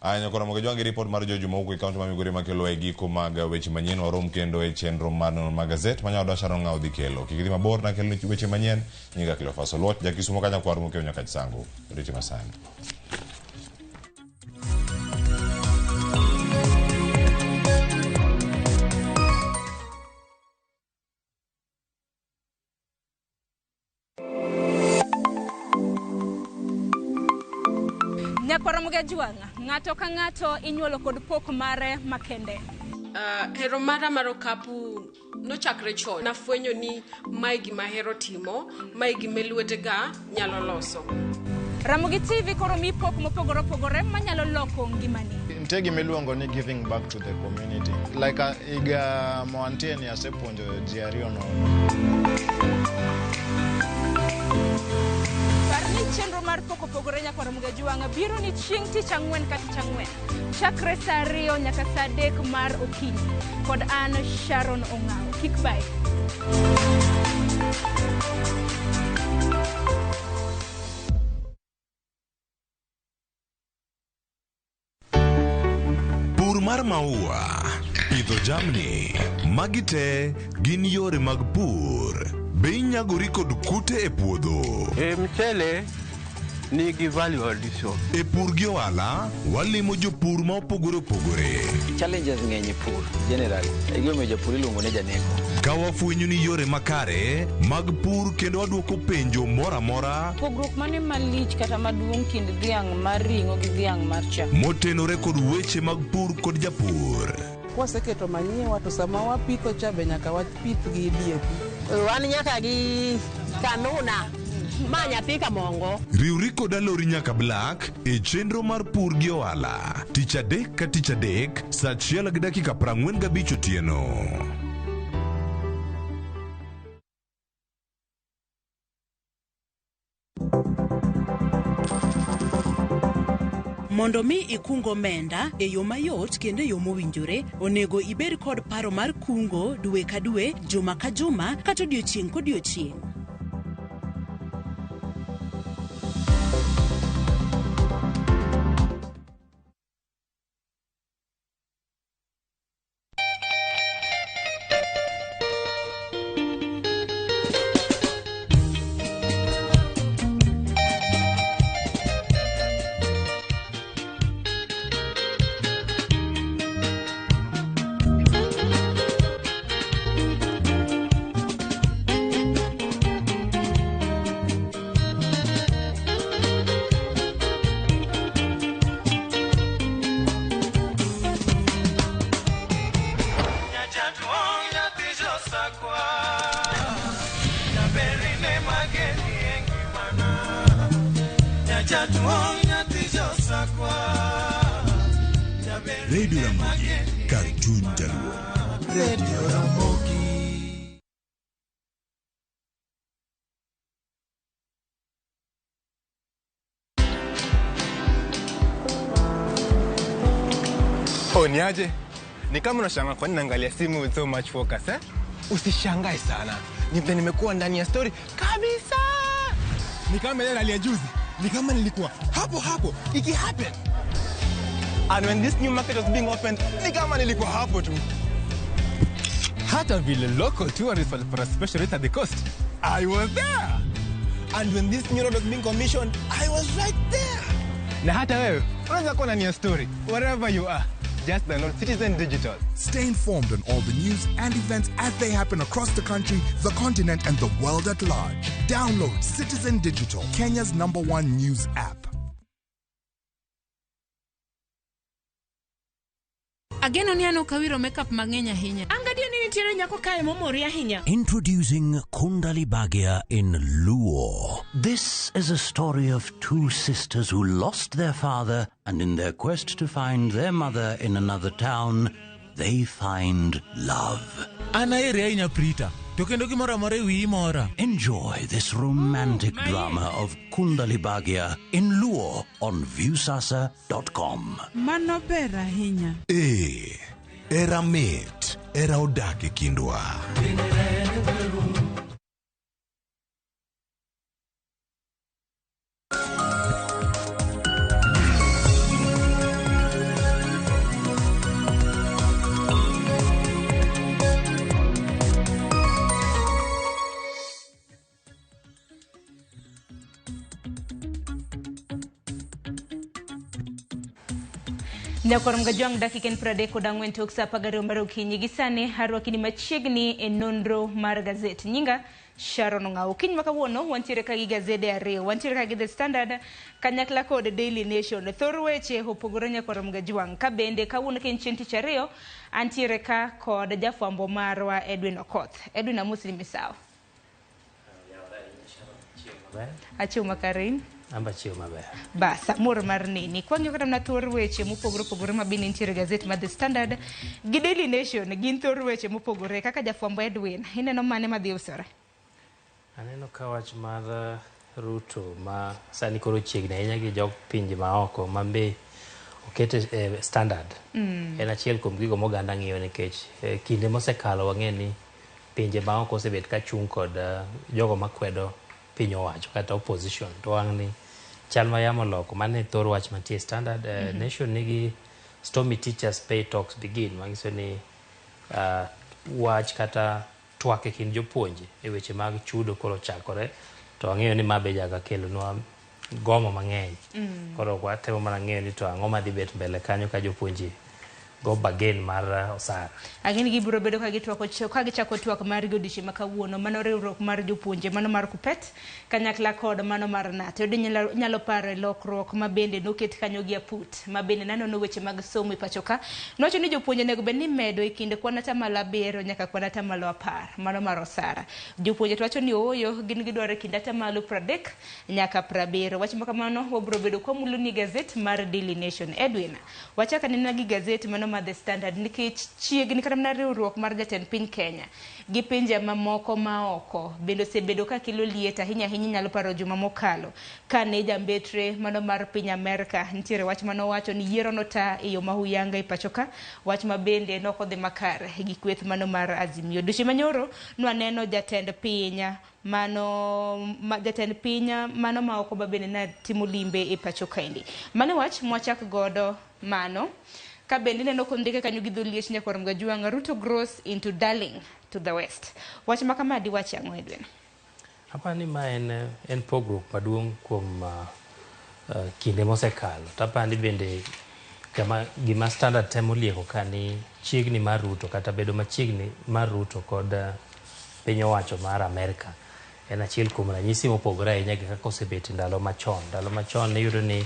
Anya kora moge jwangi report mar Jojuma huko e kaunti ma Migori makelo e giko mag weche manyien warom kendo e chenro mar magazet manya oda sharo ng'aw dhi kelo. Kikidhi mabor na kelo weche manyien nyinga kilo faso lot jakisumo kanya kwar mo nyaka chisango. Riti masani. Ramogi Juanga, ng'ato ka ng'ato inyuolo kod pok mare makende. Hero mara mar okapu nochakre chon. Nafwenyo ni mae gima hero timo, mae gima lwetega nyalo loso. Ramogi TV koro mi pok mopogore opogore manyalo loko ngimani. nitie gima iluongo ni giving back to the community. Like iga moantie ni asepuonjo ji ariyo no. Parni chenro mar pogore nyaka Ramogi Tv biro ni chieng' tich ang'wen ka tich ang'wen. Chakre saa 2 nyaka saa 3 mar okinyi. Kod an Sharon Ong'ao. Kik bai. Pur mar maua, pidho jamni, magi te gin yore mag pur. Be inyagori kod kute e puodho? Mchele nigi value addition. E pur gi ohala, walimo jopur ma opogore opogore. Challenges ng'eny e pur generally. E gima jopur iluongo ne janeko. Ka wafwenyo ni yore makare mag pur kendo waduoko penjo mora mora. Pogruok mane malich kata maduong' kind dhiang' mar ring'o gi dhiang' mar chak. Motenore kod weche mag pur kod japur. Kwaseketo manyiwa to sama wapitho cha be nyaka wapith gi DAP. Wan nyaka gi kanuna. Ma nyathi kamongo. Riwri kod alori nyaka Black e chenro mar pur gi ohala. Tich adek ka tich adek, saa 1 gi dakika 45 otieno. Mondo mi ikungo omenda e yo mayot kendo e yo mowinjore, onego ibed kod paro mar kungo dwe ka dwe, juma ka juma, kata odiochieng' kodiochieng'. Radio Ramogi, Cartoon Jaluo. Radio Ramogi. Niaje? Ni kama unashangaa kwa nini naangalia simu with so much focus eh? Usishangae sana. Nimekuwa ndani ya story kabisa. Ni kama ile hali ya juzi. Ni kama nilikuwa hapo iki happen. And when this new market was being opened, ni kama nilikuwa hapo tu. Hata vile local tourists for a special rate at the coast, I was there. And when this new road was being commissioned, I was right there. Na hata wewe, unaweza kuwa ndani ya story wherever you are. Just download Citizen Digital. Stay informed on all the news and events as they happen across the country, the continent, and the world at large. Download Citizen Digital, Kenya's #1 news app. Ageno ni ano kawiro makeup mang'eny ahinya. Angadio ni nitiere nyako kae momori ahinya. Introducing Kundali Bhagia in Luo. This is a story of two sisters who lost their father, and in their quest to find their mother in another town, they find love. Anaere ahinya Prita. To kendo gimoro amora ewi mora. Enjoy this romantic drama of Kundali Bhagia in Luo on viewsasa.com. Mano ber ahinya. Era mit, era odak e kindwa. Nyakor mgajwang dakika 34 tok sa pagaro marokinyi gisane harwakini machiegni e nonro mar gazet. Nyinga Sharon Ong'ao. Kiny makawuono wantiere ka gi gazede ariyo. Wantiere ka gi The Standard kanyakla kod Daily Nation. Thor weche opogore nyakor mgajwang. Ka bende kawuono ke nchienti chariyo antiere ka kod jafwambo marwa Edwin Okoth. Edwin amusi ni misao. Achuma Karin. amba chiwo maber. Bas, amor mar nini. Kwang'yo kata na thor weche mopogore opogore ma bende nitiere gazet ma The Standard gi Daily Nation gin thor weche mopogore kaka jafwambo Edwin. Ineno mane madhi usore? Aneno ka wach mar Ruto ma sani koro chiegni ahinya gi jog pinje maoko ma be okete Standard. En achiel kuom gigo moganda ng'iyo nikech kinde mosekalo wang'e ni pinje maoko osebet ka chung' kod jogo makwedo piny owacho kata opposition. To wang' ni chal ma yamo loko mane thor wach mantie Standard. Nation nigi Stormy Teachers Pay Talks Begin. Mangiso ni wach kata twak e kind jopuonje e weche mag chudo koro chakore. To ang'eyo ni mabe jaga kelonwa gomo mang'eny. Koro watemo mana ng'eyo ni to ang'o madhi bet mbele kanyo ka jopuonje go bagen mar osara. Agini gibiro bedo ka gichako twak mar godishe makawuono mano riwruok mar jopuonje mano mar Kupet kanyakla kod mano mar Nat. Yodi nyalo paro lokruok ma bende noket kanyo gi aput ma bende nanono weche mag somo e pachoka. Nowacho ni jopuonje nego bed ni medo e kinde kwan atamalo 7 nyaka kwan atamalo 10 mano mar osara. Jopuonje to wacho ni ooyo gin gidwaro kinde atamalo 30 nyaka 70. Wach makamano wabiro bedo kwa mulo ni gazet mar Daily Nation. Edwin, wachaka nina gi gazet mano The Standard nikech chiegni kata na riwruok mar jatend piny Kenya gi pinje mamoko maoko bendo sebedo ka kilo lieta ahinya nyalo paro juma mokalo kane jambetre mano mar piny Amerika nitiere wach mano wacho ni yiero nota e yo mahuyanga e pachoka. Wach mabende nokodhi makare gi kweth mano mar Azimio. Dushi manyoro nwaneno jatend pinya mano maoko babende na timo limbe e pachoka indi. Mane wach mwachak godo mano ka bende neno kondike kanyo gi dholiech nyakwarom gajuanga Ruto grows into darling to the west. Wach makamadi wach ang'o Edwin? Hapa ni ma en pogruok maduong' kuom kinde mosekalo. Tapani bende gima Standard temo lieko kani chiegni mar Ruto kata bedo machiegni mar Ruto kod piny owacho mar Amerika. En achiel kuom ranyisi mopogore ahinya gi kaka osebet ndalo machon. Ndalo machon ne yudo ni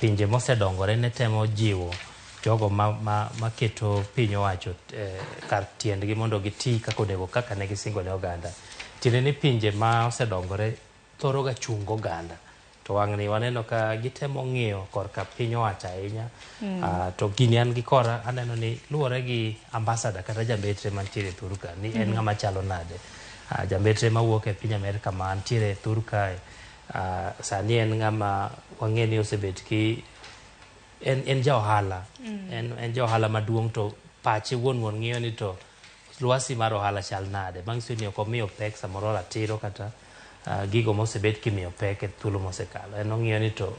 pinje mosedongore ne temo jiwo jogo maketo piny owacho kar tiendgi mondo giti kaka ne gisingo ne oganda. Tiende ni pinje ma osedongore thoro ga chungo oganda. To wang' ni waneno ka gitemo ng'iyo korka piny owacho ahinya. To gini an gi kora aneno ni luwore gi ambassador kata jambetre mantiere thuru ka ni en ng'ama chalo nade. Jambetre mawuok e piny Amerika mantiere thuru ka sani en ng'ama wang'e ni osebet ki en ja ohala. En ja ohala maduong' to pache wuon ng'iyo ni to lwasi mar ohala chal nade. Bang'e ni ok omiyo pek samoro ratiro kata gigo mosebet kimiyo pek e thuolo mosekalo. En ong'iyo ni to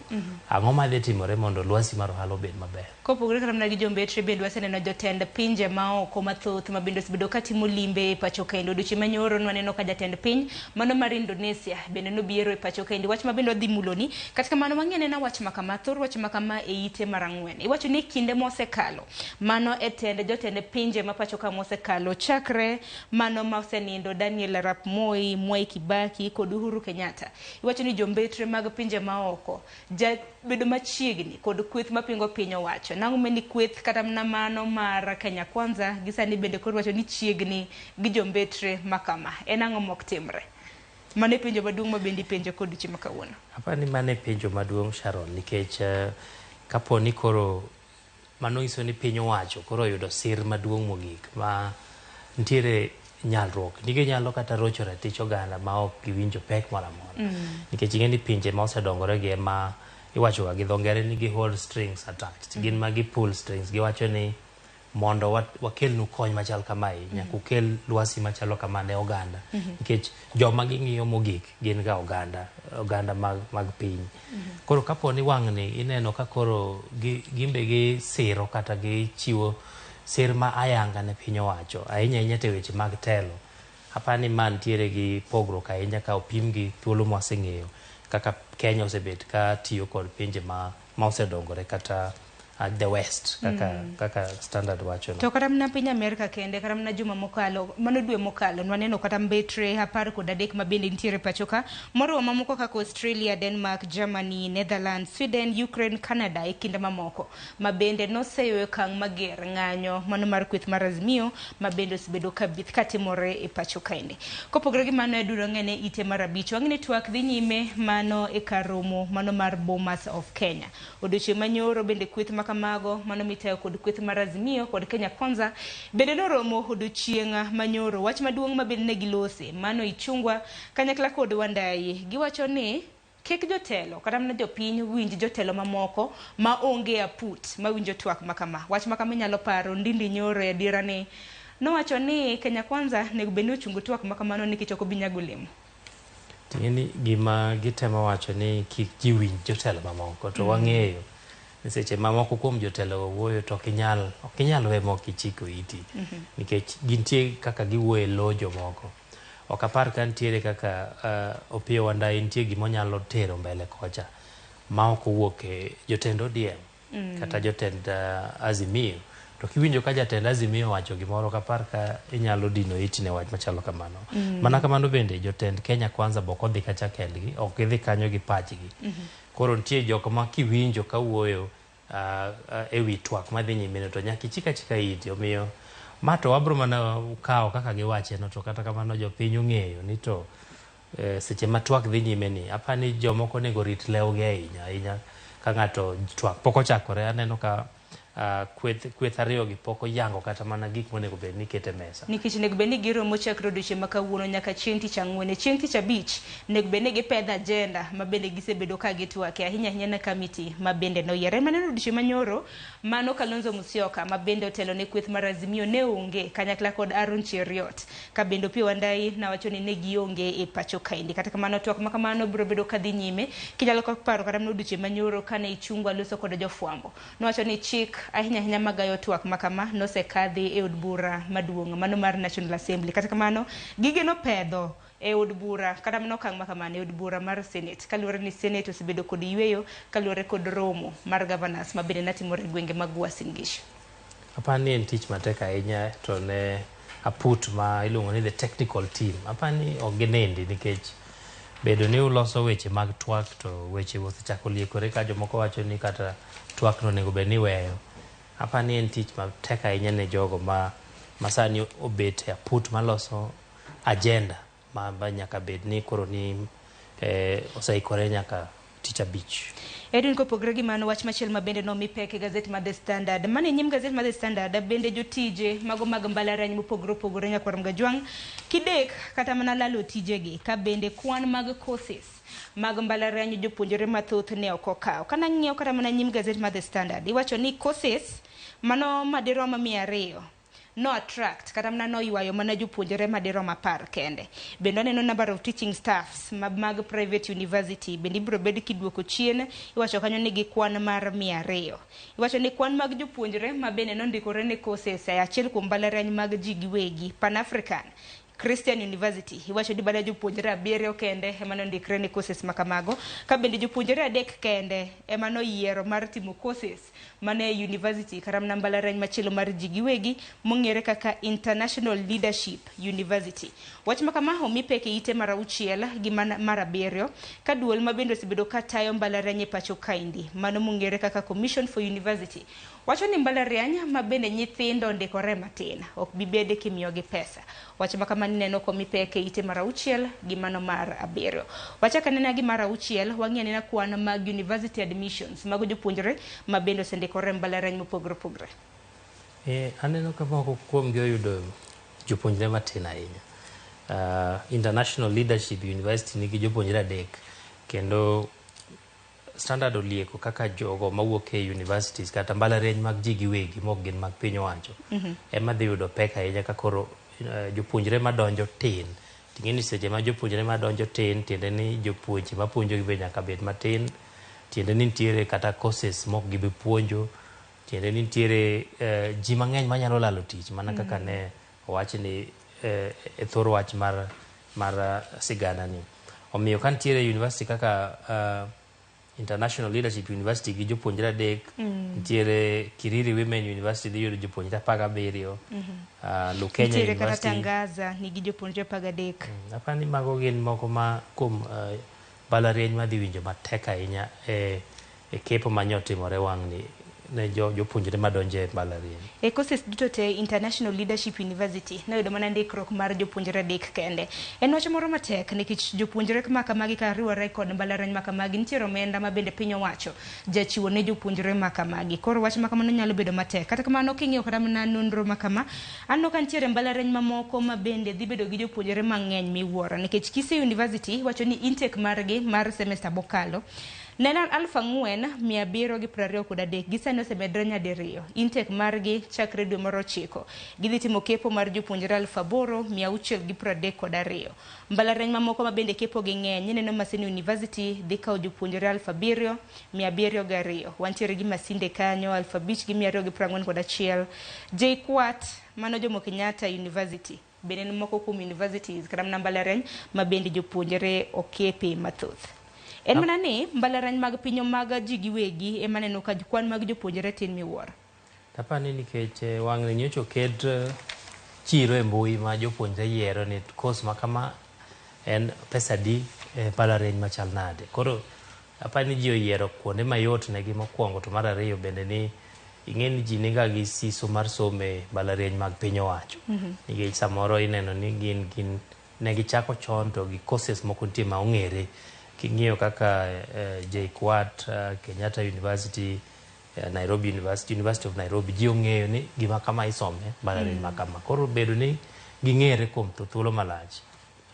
ang'o madhi timore mondo lwasi mar ohala obed maber. Kopogore kata mana gi jombetre bende waseneno jotend pinje maoko mathoth ma bende osebedo ka timo limbe e pacho kendo. Odiochieng' manyoro nwaneno ka jatend piny mano mar Indonesia bende nobiero e pacho kendo. Wach ma bende wadhi muloni kata kamano wang'ene na wach makama thor wach makama e ite mar ang'wen. Iwacho ni kinde mosekalo mano e jotend pinje ma pacho ka mosekalo chakre mano ma osenindo Daniel Arap Moi, Mwai Kibaki kod Uhuru Kenyatta. Iwacho ni jombetre mag pinje maoko bedo machiegni kod kweth mapingo piny owacho. Nang'o meni kweth kata mano mar Kenya Kwanza gisani bende koro wacho ni chiegni gi jombetre makama. En ang'o mok timre? Mane penjo maduong' ma bende penjo kod chi makawuono. Hapa ni mane penjo maduong' Sharon nikech kapo ni koro mano iso ni piny owacho koro yudo sir maduong' mogik ma ntiere nyalruok nige nyalo kata rocho ratich oganda ma ok giwinjo pek moro amora. Nikech ing'e ni pinje ma osedongore gi ma iwacho ga gi dho ngere ni gi hold strings attached. Gin ma gi pull strings. Giwacho ni mondo wakelnu kony machal kamae nyaka ukel lwasi machalo kama ne oganda. Nikech joma ging'iyo mogik gin ga oganda mag piny. Koro kapo ni wang' ni ineno ka koro gimbe gi siro kata gi chiwo sir ma ayanga ne piny owacho ahinya te weche mag telo. Apani mantiere gi pogruok ahinya ka opim gi thuolo mwaseng'eyo kaka Kenya osebet ka tiyo kod pinje ma osedongore kata the west kaka standard wacho to kata mna piny Amerika kende kata mna juma mokalo mano dwe mokalo nwaneno kata mbetre 13 mabende nitiere pachoka moro mamoko kaka Australia, Denmark, Germany, Netherlands, Sweden, Ukraine, Canada kinde mamoko mabende noseyo kang mager ng'anyo mano mar kweth mar Azimio mabende osebedo kabith katimore e pachoka ende kopogore gi mano eduro ng'ene ite mar abich wang'ne twak dhi nyime mano e karomo mano mar Bomas of Kenya odiochieng' manyoro bende kweth makamago mano mitayo kod kweth mar Azimio kod Kenya Kwanza bende noromo odiochieng' manyoro wach maduong' mabende ne gilose mano ichungwa kanyakla kod Wandai giwacho ni kik jotelo kata mna jopiny winj jotelo mamoko ma onge aput ma winjo twak makama wach makama nyalo paro Ndindi Nyoro e dira ni nowacho ni Kenya Kwanza nego bende ochungo twak makamano nikech ok binyago lemo tini gima gitemo wacho ni kik ji winj jotelo mamoko to wang'eyo ni seche mamoko kuom jotelo wuoyo to ok inyal we moko ichiko iti nikech gintie kaka giwuoyo lo jomoko ok apar ka nitiere kaka Opiyo Wandayi nitie gima onyalo tero mbele kocha ma ok owuok e jotend ODM kata jotend Azimio to kiwinjo ka jatend Azimio wacho gimoro kapar ka inyalo dino iti ne wach machalo kamano mana kamano bende jotend Kenya Kwanza boko dhi kacha kendgi ok gidhi kanyo gi pachgi koro nitie jok ma kiwinjo ka wuoyo e wi twak madhi nyime to nyaka chika iti omiyo mato wabro mana ukawo kaka giwache no to kata kamano jopiny ong'eyo ni to seche ma twak dhi nyime ni apani jomoko nego rit lewgi ahinya ka ng'ato twak pok ochakore aneno ka kweth ariyo gi pok oyango kata mana gik monego bed ni kete mesa nikech nego bed ni giromo chakre odiochieng' ma kawuono nyaka chieng' tich ang'wen chieng' tich abich nego bed ni gipedho agenda ma bende gisebedo ka gitwake ahinya na kamiti ma bende noyiere maneno odiochieng' manyoro mano Kalonzo Musyoka ma bende otelo ne kweth mar Azimio ne onge kanyakla kod Aaron Cheriot ka bende Opiyo Wandayi nawacho ni ne gionge e pacho kaindi kata kamano twak makamano biro bedo kadhi nyime kinyalo paro kata odiochieng' manyoro kane ichungwa loso kod jofwambo nowacho ni chik ahinya magayo twak makama nosekadhi e od bura maduong' mano mar National Assembly kata kamano gige no pedho e od bura kata mano kang makamano e od bura mar Senate kaluwore ni Senate osebedo kod yweyo kaluwore kod romo mar governors mabende natimore gwenge mag Uasin Gishu apani en tich matek ahinya to ne aput ma iluongo ni the technical team apani oginendi nikech bedo ni uloso weche mag twak to weche osechako liekore ka jomoko wacho ni kata twak no nego bed ni weyo apani en tich matek ahinya ne jogo ma sani obet aput maloso agenda ma nyaka bed ni koro ni oseikore nyaka tich abich Edwin kopogre gi mano wach machiel ma bende nomi pek e gazet mar The Standard mane nyim gazet mar The Standard bende jotije mago mag mbalariany mopogore nyakwar Mgajwang' kidek kata mana lalo tijegi ka bende kwan mag courses mag mbalariany jopuonjore mathoth ne ok okaw kana ng'iyo kata mana nyim gazet mar The Standard iwacho ni courses mano madirom 200 no attract kata mana no ywayo mana jopuonjore madirom 10 kende bende aneno number of teaching staffs mag private university bende ibro bed kiduoko chien iwacho kanyo ni gi kwan mar 200 iwacho ni kwan mag jopuonjore ma bende nondikore ne courses achiel kuom mbalariany mag ji giwegi Pan African Christian University iwacho ni bada jopuonjore 7 kende ema nondikre ne courses makamago ka bende jopuonjore 3 kende ema noyiero mar timo courses mane university karamna mbalariany machielo mar ji giwegi mong'ere kaka International Leadership University wach makama omi peke ite mar 6 gi mar 7 ka duol ma bende osebedo ka tayo mbalariany e pacho kaindi mano mong'ere kaka Commission for University wacho ni mbalariany ma bende nyithindo ndikore matin ok bibede kimiyogi pesa wach makama neno komi peke ite mar 6 gi mano mar 7 wacha kanena gi mar 6 wang'e na kwan mag university admissions mago jopuonjore ma bende osendikore mbalariany mopogore aneno ka moko kuom gi oyudo jopuonjre matin ahinya International Leadership University nigi jopuonjre 3 kendo Standard olieko kaka jogo mawuok e universities kata mbalariany mag ji giwegi mok gin mag piny owacho ema dhi yudo pek ahinya ka koro jopuonjre madonjo tin ting'eni seche ma jopuonjre madonjo tin tiende ni jopuonje mapuonjo gi be nyaka bed matin tiende ni nitiere kata courses mok gibi puonjo tiende ni nitiere ji mang'eny manyalo lalo tich mana kaka ne owach ni e thor wach mar sigana ni omiyo ka nitiere university kaka International Leadership University gi jopuonjre adek, nitiere Kiriri Women University dhi yudo jopuonjre 17, Lukenya nitiere kata University Tangaza nigi jopuonjre 13. apani mago gin moko ma kuom mbalariany madhi winjo matek ahinya e kepo manyotimore wang'ni ne jopuonjre madonjo e mbalariany. E courses duto te International Leadership University noyudo mana ndikruok mar jopuonjre 3 kende. En wach moro matek nikech jopuonjre makamagi ka riwore kod mbalariany makamagi nitiere omenda ma bende piny owacho jachiwo ne jopuonjre makamagi. Koro wach makamano nyalo bedo matek. Kata kamano king'iyo kata mana nonro makama, anno ka nitiere mbalariany mamoko ma bende dhi bedo gi jopuonjre mang'eny miwuoro nikech Kisii University wacho ni intake margi mar semester bokalo Nena 4,723 gisani osemedre nyadiriyo. Intake margi chakre dwe mar 9. Gidhi timo kepo mar jopuonjre 8,632. Mbalariany mamoko ma bende kepo gi ng'eny neno Maseno University dhi kawo jopuonjre 7,702. Wantiere gi Masinde kanyo 5,241. JKUAT mano Jomo Kenyatta University bende moko kuom universities kata mbalariany ma bende jopuonjre okepe mathoth. En mana ni mbalariany mag pinyo mag ji giwegi ema neno ka kwan mag jopuonjre tin miwuoro. Tapani nikech wang'ni nyocha oket chiro e mbui ma jopuonjre yiero ni course ma kama en pesa di mbalariany machal nade. Koro apani ji oyiero kuonde mayot negi mokwongo, to mar ariyo bende ni ing'eni ji niga gi siso mar some mbalariany mag piny owacho. Nikech samoro ineno ni gin negi chako chon to gi courses moko nitie ma ong'ere. King'iyo kaka JKUAT, Kenyatta University, Nairobi University, University of Nairobi, ji ong'eyo ni gima kama isome mbalariany ma kama. Koro bedo ni ging'ere kuom thuolo malach.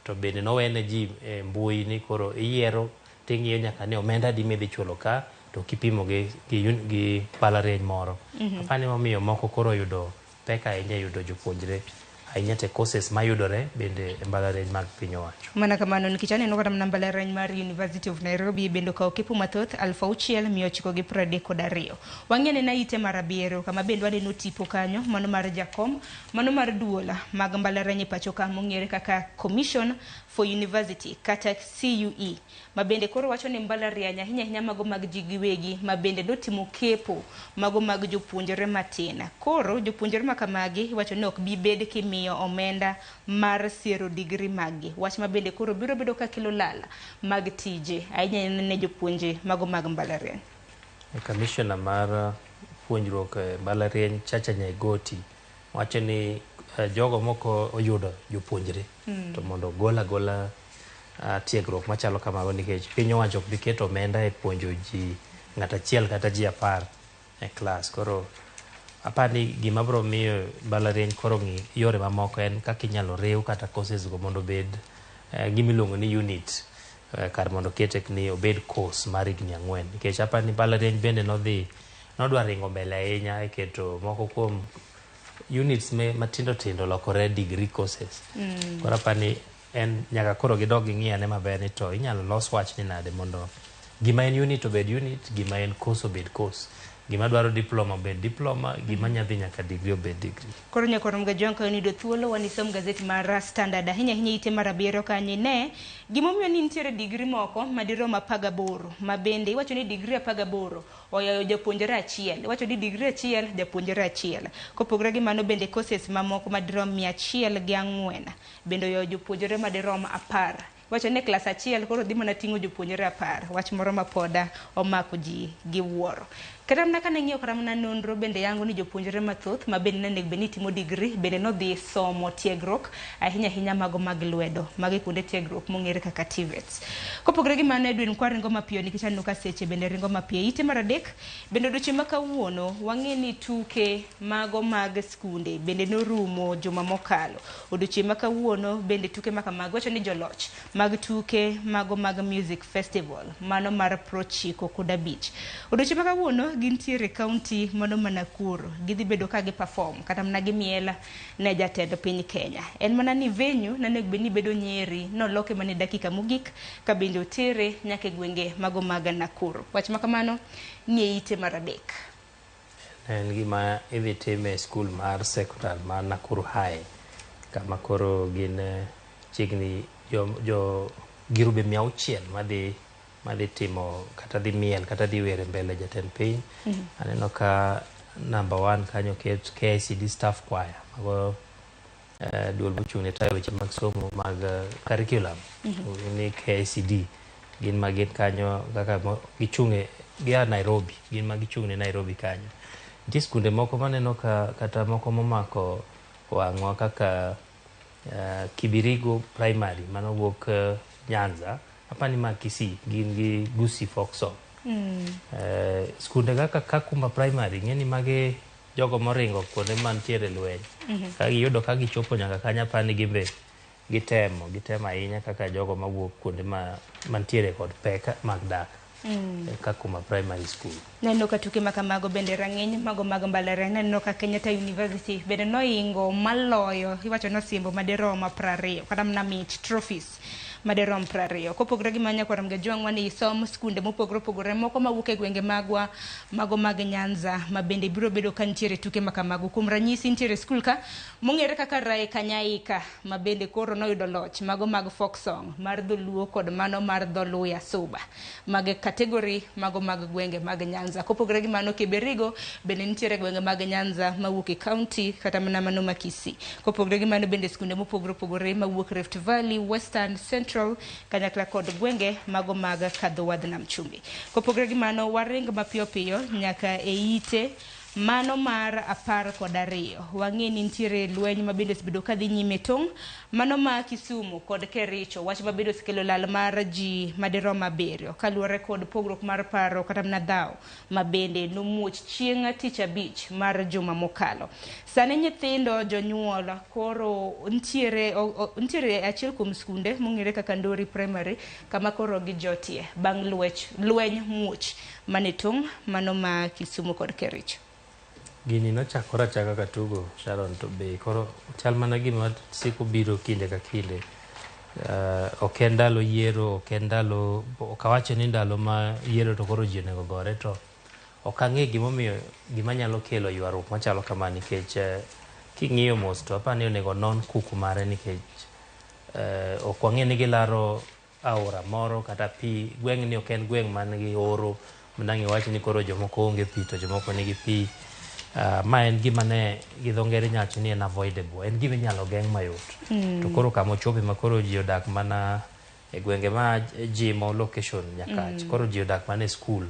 To bende nowene ji mbui ni koro iyiero ting'iyo nyaka ni omenda di midhi chulo ka to kipimo gi mbalariany moro. Apani momiyo moko koro yudo peka ahinya yudo jopuonjre ahinya te courses mayudore bende mbalariany mag piny owacho. Mana kamano nikech aneno kata mana mbalariany mar University of Nairobi bende okawo kepo mathoth 6,932. Wang'e na ite mar 7 kama bende waneno tipo kanyo, mano mar jakom, mano mar duola mag mbalariany pacho ka mong'ere kaka Commission for University kata CUE. Ma bende koro wacho ni mbalariany ahinya mago mag ji giwegi ma bende dotimo kepo mago mag jopuonjre matin. Koro jopuonjre makamagi wacho ni ok bi bed kimiyo omenda mar siero degree magi. Wach ma bende koro biro bedo ka kelo lala mag tije ahinya ne jopuonje mago mag mbalariany. Commissioner mar puonjruok mbalariany Chacha Nyaigoti wacho ni jogo moko oyudo jopuonjre to mondo gola tiegruok machalo kamago nikech piny owacho ok bi keto omenda e puonjo ji ng'at achiel kata ji 10 e klas. Koro apani gima biro miyo mbalariany koro ng'i yore mamoko en kaka inyalo riw kata courses go mondo bed gimiluongo ni unit kar mondo kete ni obed course mar higni 4 nikech apani mbalariany bende nodwa ringo mbele ahinya e keto moko kuom units matindo tindo lokore degree courses. Koro apani en nyaka koro gidog ging'iyane maber ni to inyalo los wach ni nade mondo gima en unit obed unit, gima en course obed course, gima dwaro diploma obed diploma, gima nyadhi nyaka degree obed degree. Koro nyaka romga jonka unido thuolo wanisom gazeti mar Standard ahinya ite mar 7 kanyi ne gimomiyo ni nitiere degree moko madirom 18 ma bende iwacho ni degree 18 oyayo japuonjre achiel. Iwacho ni degree achiel japuonjre achiel. Kopogre gi mano bende courses mamoko madirom 104 bende oyayo jopuonjre madirom 10. Wacho ne klas achiel koro dhi mana ting'o jopuonjre 10. Wach moro ma poda omako ji gi wuoro. Kata mna ka nang'iyo kata mna nonro bende yango ni jopuonjre mathoth ma bende nene bende timo degree bende no dhi somo tiegruok ahinya mago mag lwedo magi kuonde tiegruok mong'ere kaka TVETs. Kopogre gi mano Edwin kwa ringo mapiyo nikech aneno ka seche bende ringo mapiyo. Ite mar 3 bende odiochieng' ma kawuono wang'e ni tuke mago mag skunde bende norumo juma mokalo. Odiochieng' ma kawuono bende tuke makamago wacho ni joloch mag tuke mago mag music festival mano mar Prochiko Kuda Beach. Odiochieng' ma kawuono gintiere county mano Nakuru gidhi bedo ka gi perform kata mna gi miela ne jatend piny Kenya. En mana ni venue nane beni bedo Nyeri no loke mane dakika mogik ka bende otere nyaka gwenge mago mag Nakuru. Wach makamano ni ite mar 3. En gima idhi time school mar secondary mar Nakuru High kama koro gin chigni jo girube 600 madhi madhi timo kata dhi miel kata dhi were mbele jatend piny. Aneno ka number 1 kanyo ket KICD staff choir mago duol mochung' ne tayo weche mag somo mag curriculum ni KICD gin magin kanyo kaka gichung'e gia Nairobi, gin magichung' ne Nairobi kanyo. Nitie skunde moko maneno ka kata moko momako wang'wa kaka Kibirigo Primary mano wuok Nyanza, apani ma Kisii gin gi Gusii folk song. Skunde kaka Kakuma Primary ng'eni mage jogo moringo kuonde mantiere lweny. Ka giyudo ka gichopo nyaka kanya pani gimbe gitemo ahinya kaka jogo mawuok kuonde mantiere kod pek mag dak. Kakuma Primary School. Neno ka tuke makamago bende rang'iny mago mag mbalariany. Neno ka Kenyatta University bende noingo maloyo iwacho nosimbo madirom 20 kata mna mit trophies madirom 20 kopogore gi manya kwa Ramgajwang wani isom skunde mopogore opogore moko mawuok e gwenge magwa mago mag Nyanza ma bende biro bedo ka ntiere tuke makamago. Kuom ranyisi ntiere skul ka mong'ere kaka Rai Kanyaika ma bende koro noyudo loch mago mag folk song mar dholuo kod mano mar dholuya suba mag kategori mago mag gwenge mag Nyanza. Kopogore gi mano Kibirigo bende ntiere gwenge mag Nyanza mawuok e county kata mana mano ma Kisii. Kopogore gi mano bende skunde mopogore opogore mawuok Rift Valley, Western, Central kanyakla kod gwenge mago mag kadho wadh nam chumbi. Kopogore gi mano waring mapiyo piyo nyaka e ite mano mar 12 wang'e ni ntiere lweny mabende osebedo kadhi nyime tong' mano ma Kisumu kod Kericho, wach mabende osekelo lal mar ji madirom 7 kaluwore kod pogruok mar paro kata mna dhaw mabende nomuoch chieng' tich abich mar juma mokalo. Sani nyithindo jonyuol koro ntiere achiel kuom skunde mong'ere kaka Ndori Primary kama koro gijotie bang' lweny muoch mane tong' mano ma Kisumu kod Kericho. Gini nochakore achaka katugo Sharon, to be koro chal mana gima siko biro kinde ka kinde. Ok en ndalo yiero, ok en ndalo, ok awacho ni ndalo ma yiero to koro ji onego gore, to ok ang'e gimomiyo gima nyalo kelo ywaruok machalo kama, nikech king'iyo mos to apani onego non kuku mare, nikech ok wang'e ni gilaro aora moro kata pi. Gweng' ni ok en gweng' man gi oro mnang'i wach ni koro jomoko onge pi to jomoko nigi pi. Ma en gima ne gidho ngere nyacho ni en avoidable, en gima inyalo geng' mayot. To koro kama ochope ma koro ji odak mana e gwenge ma jimo location Nyakach, koro ji odak mana e skul.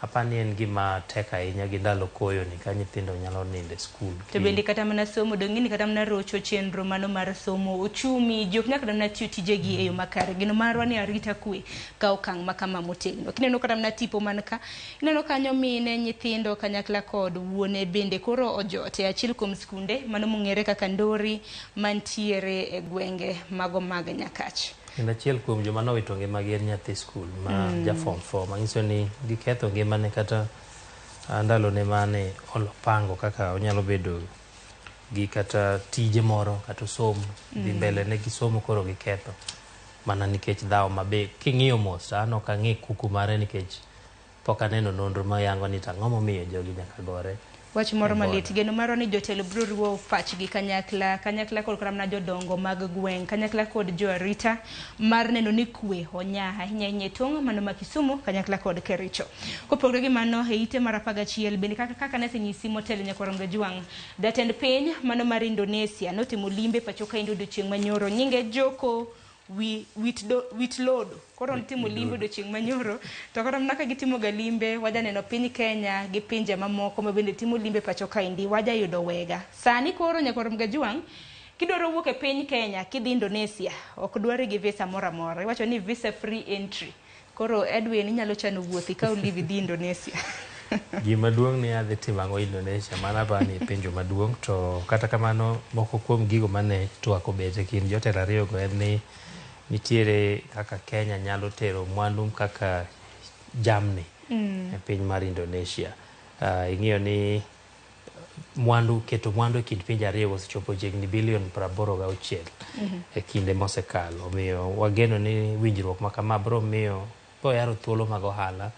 Apani en gima tek ahinya gi ndalo koyo ni ka nyithindo nyalo nindo e skul. To bende kata mana somo dong'ini kata mana rocho chenro mano mar somo ochumi jok nyaka mana tiyo tijegi e yo makare. Gino marwa ni arita kwe ka okang' makama motegno. Kineno kata mana tipo man ka ineno kanyo mine nyithindo kanyakla kod wuone bende koro ojote achiel kuom skunde mano mong'ere kaka Ndori mantiere e gwenge mago mag Nyakach. Kendo achiel kuom joma nowito ngimagi en nyathi skul ma ja form 4, manyiso ni giketho ngimane kata ndalone mane olopango kaka onyalo bedo gi kata tije moro kata somo dhi mbele ne gi somo, koro giketho mana nikech dhaw mabe. King'iyo mos an ok ang'e kuku mare, nikech pok aneno nonro mayango ni tang'o momiyo jogi nyaka gore. Wach moro malit, geno maro ni jotelo biro riwo pachgi kanyakla kod kramna jodongo mag gweng', kanyakla kod joarita mar neno ni kwe onya ahinya e tong' mano ma Kisumu kanyakla kod Kericho. Kopogore gi mano e ite mar 11 bende kaka nesenyisi motelo nyakwa Ramgajwang, jatend piny mano mar Indonesia notimo limbe pacho ka odiochieng' manyoro, nyinge Joko Widodo koro nitimo limbe odiochieng' manyoro. To koro mnaka gitimo ga limbe waja neno piny Kenya gi pinje mamoko ma bende timo limbe pacho kaindi waja yudo wega. Sani koro nyakwa Ramgajwang kidwaro wuok e piny Kenya kidhi Indonesia ok dwari gi visa mora mora, iwacho ni visa free entry. Koro Edwin inyalo chano wuothi ka ulivi dhi Indonesia. Gima duong' ni adhi timango Indonesia, mana bani pinjo maduong'. To kata kamano moko kuom gigo mane twako bete kind jotelo ariyo go en ni nitiere kaka Kenya nyalo tero mwandu kaka jamni e piny mar Indonesia. Ing'iyo ni keto mwandu e kind pinje ariyo osechopo chiegni bilion 86 e kinde mosekalo. Omiyo wageno ni winjruok ma kama biro miyo yaro thuolo mag ohala,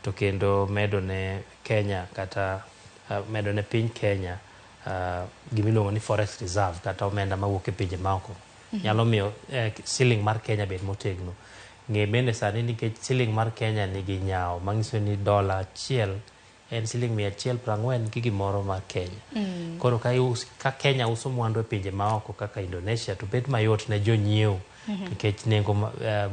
to kendo medo ne Kenya kata medo ne piny Kenya gimiluongo ni forest reserve kata omenda mawuok e pinje maoko. Nyalo miyo siling mar Kenya bed motegno. ng'e bende sani nikech siling mar Kenya nigi nyao manyiso ni dola achiel en siling 140 gi gimoro mar Kenya. Koro ka Kenya uso mwandu e pinje maoko kaka Indonesia to bet mayot ne jonyiewo nikech nengo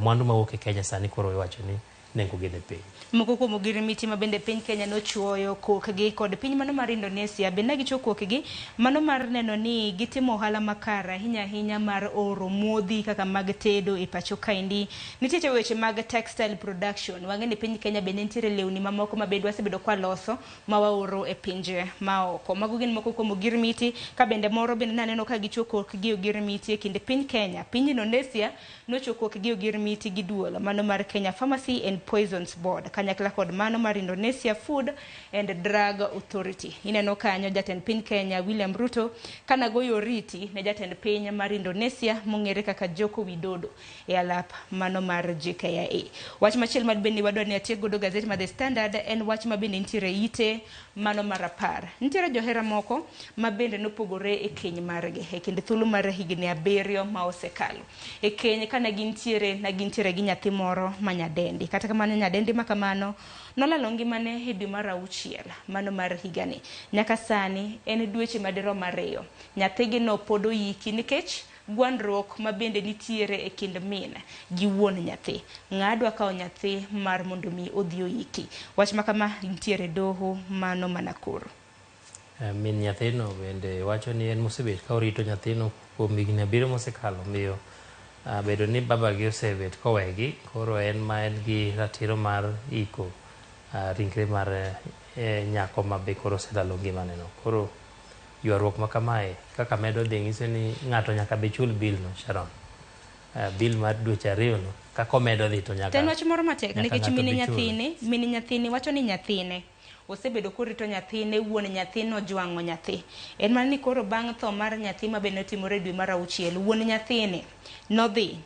mwandu mawuok e Kenya sani koro iwacho ni nengo gi ne piny. Moko kuom ogirimiti ma bende piny Kenya nochuoyo kokgi kod piny mano mar Indonesia bende gichoko kokgi mano mar neno ni gitimo ohala makara ahinya mar oro modhi kaka mag tedo e pacho kaendi. Nitie weche mag textile production. Wang'eni piny Kenya bende nitiere lewni mamoko ma bedwa sebedo kwa loso ma waoro e pinje maoko. Mago gin moko kuom ogirimiti ka bende moro bende naneno ka gichoko kokgi ogirimiti e kinde piny Kenya. Piny Indonesia nochoko kokgi ogirimiti gi duol mano mar Kenya Pharmacy and Poisons Board kanyakla kod mano mar Indonesia Food and Drug Authority. Ineno kanyo jatend piny Kenya William Ruto kana goyo riti ne jatend piny mar Indonesia mong'ere kaka Joko Widodo e alap mano mar JKIA. Wach machiel ma bende wadwani atiek godo gazeti mar The Standard en wach ma bende nitiere ite mano mar 10. Nitiere johera moko ma bende nopogore e keny margi e kinde thuolo mar higni 7 ma osekalo. E keny kana gintiere gi nyathi moro ma nyadendi. Kata kamano nyadendi ma kamano nolalo ngimane e dwe mar 6 mano mar higani. Nyaka sani en dweche madirom 2. Nyathigi no pod oyiki nikech gwandruok ma bende nitiere e kind min gi wuon nyathi. Ng'adwa kao nyathi mar mondo mi odhi oyiki. Wach makama nitiere doho mano Nakuru. Min nyathino bende wacho ni en mosebet ka orito nyathino kuom higni 7 mosekalo miyo bedo ni baba gi osebet kowegi koro en ma en gi ratiro mar iko ringre mar nyako ma be koro oselalo ngimane no. Koro ywaruok ma kamae kaka medo dhi nyiso ni ng'ato nyaka be chul bill no Sharon. Bill mar dweche 2 no kako medo dhi to nyaka. Ten wach moro matek nikech mini nyathini wacho ni nyathine osebedo korito nyathine wuon nyathino jwang'o nyathi. En man ni koro bang' tho mar nyathi ma bende otimore dwe mar 6 wuon nyathine nodhi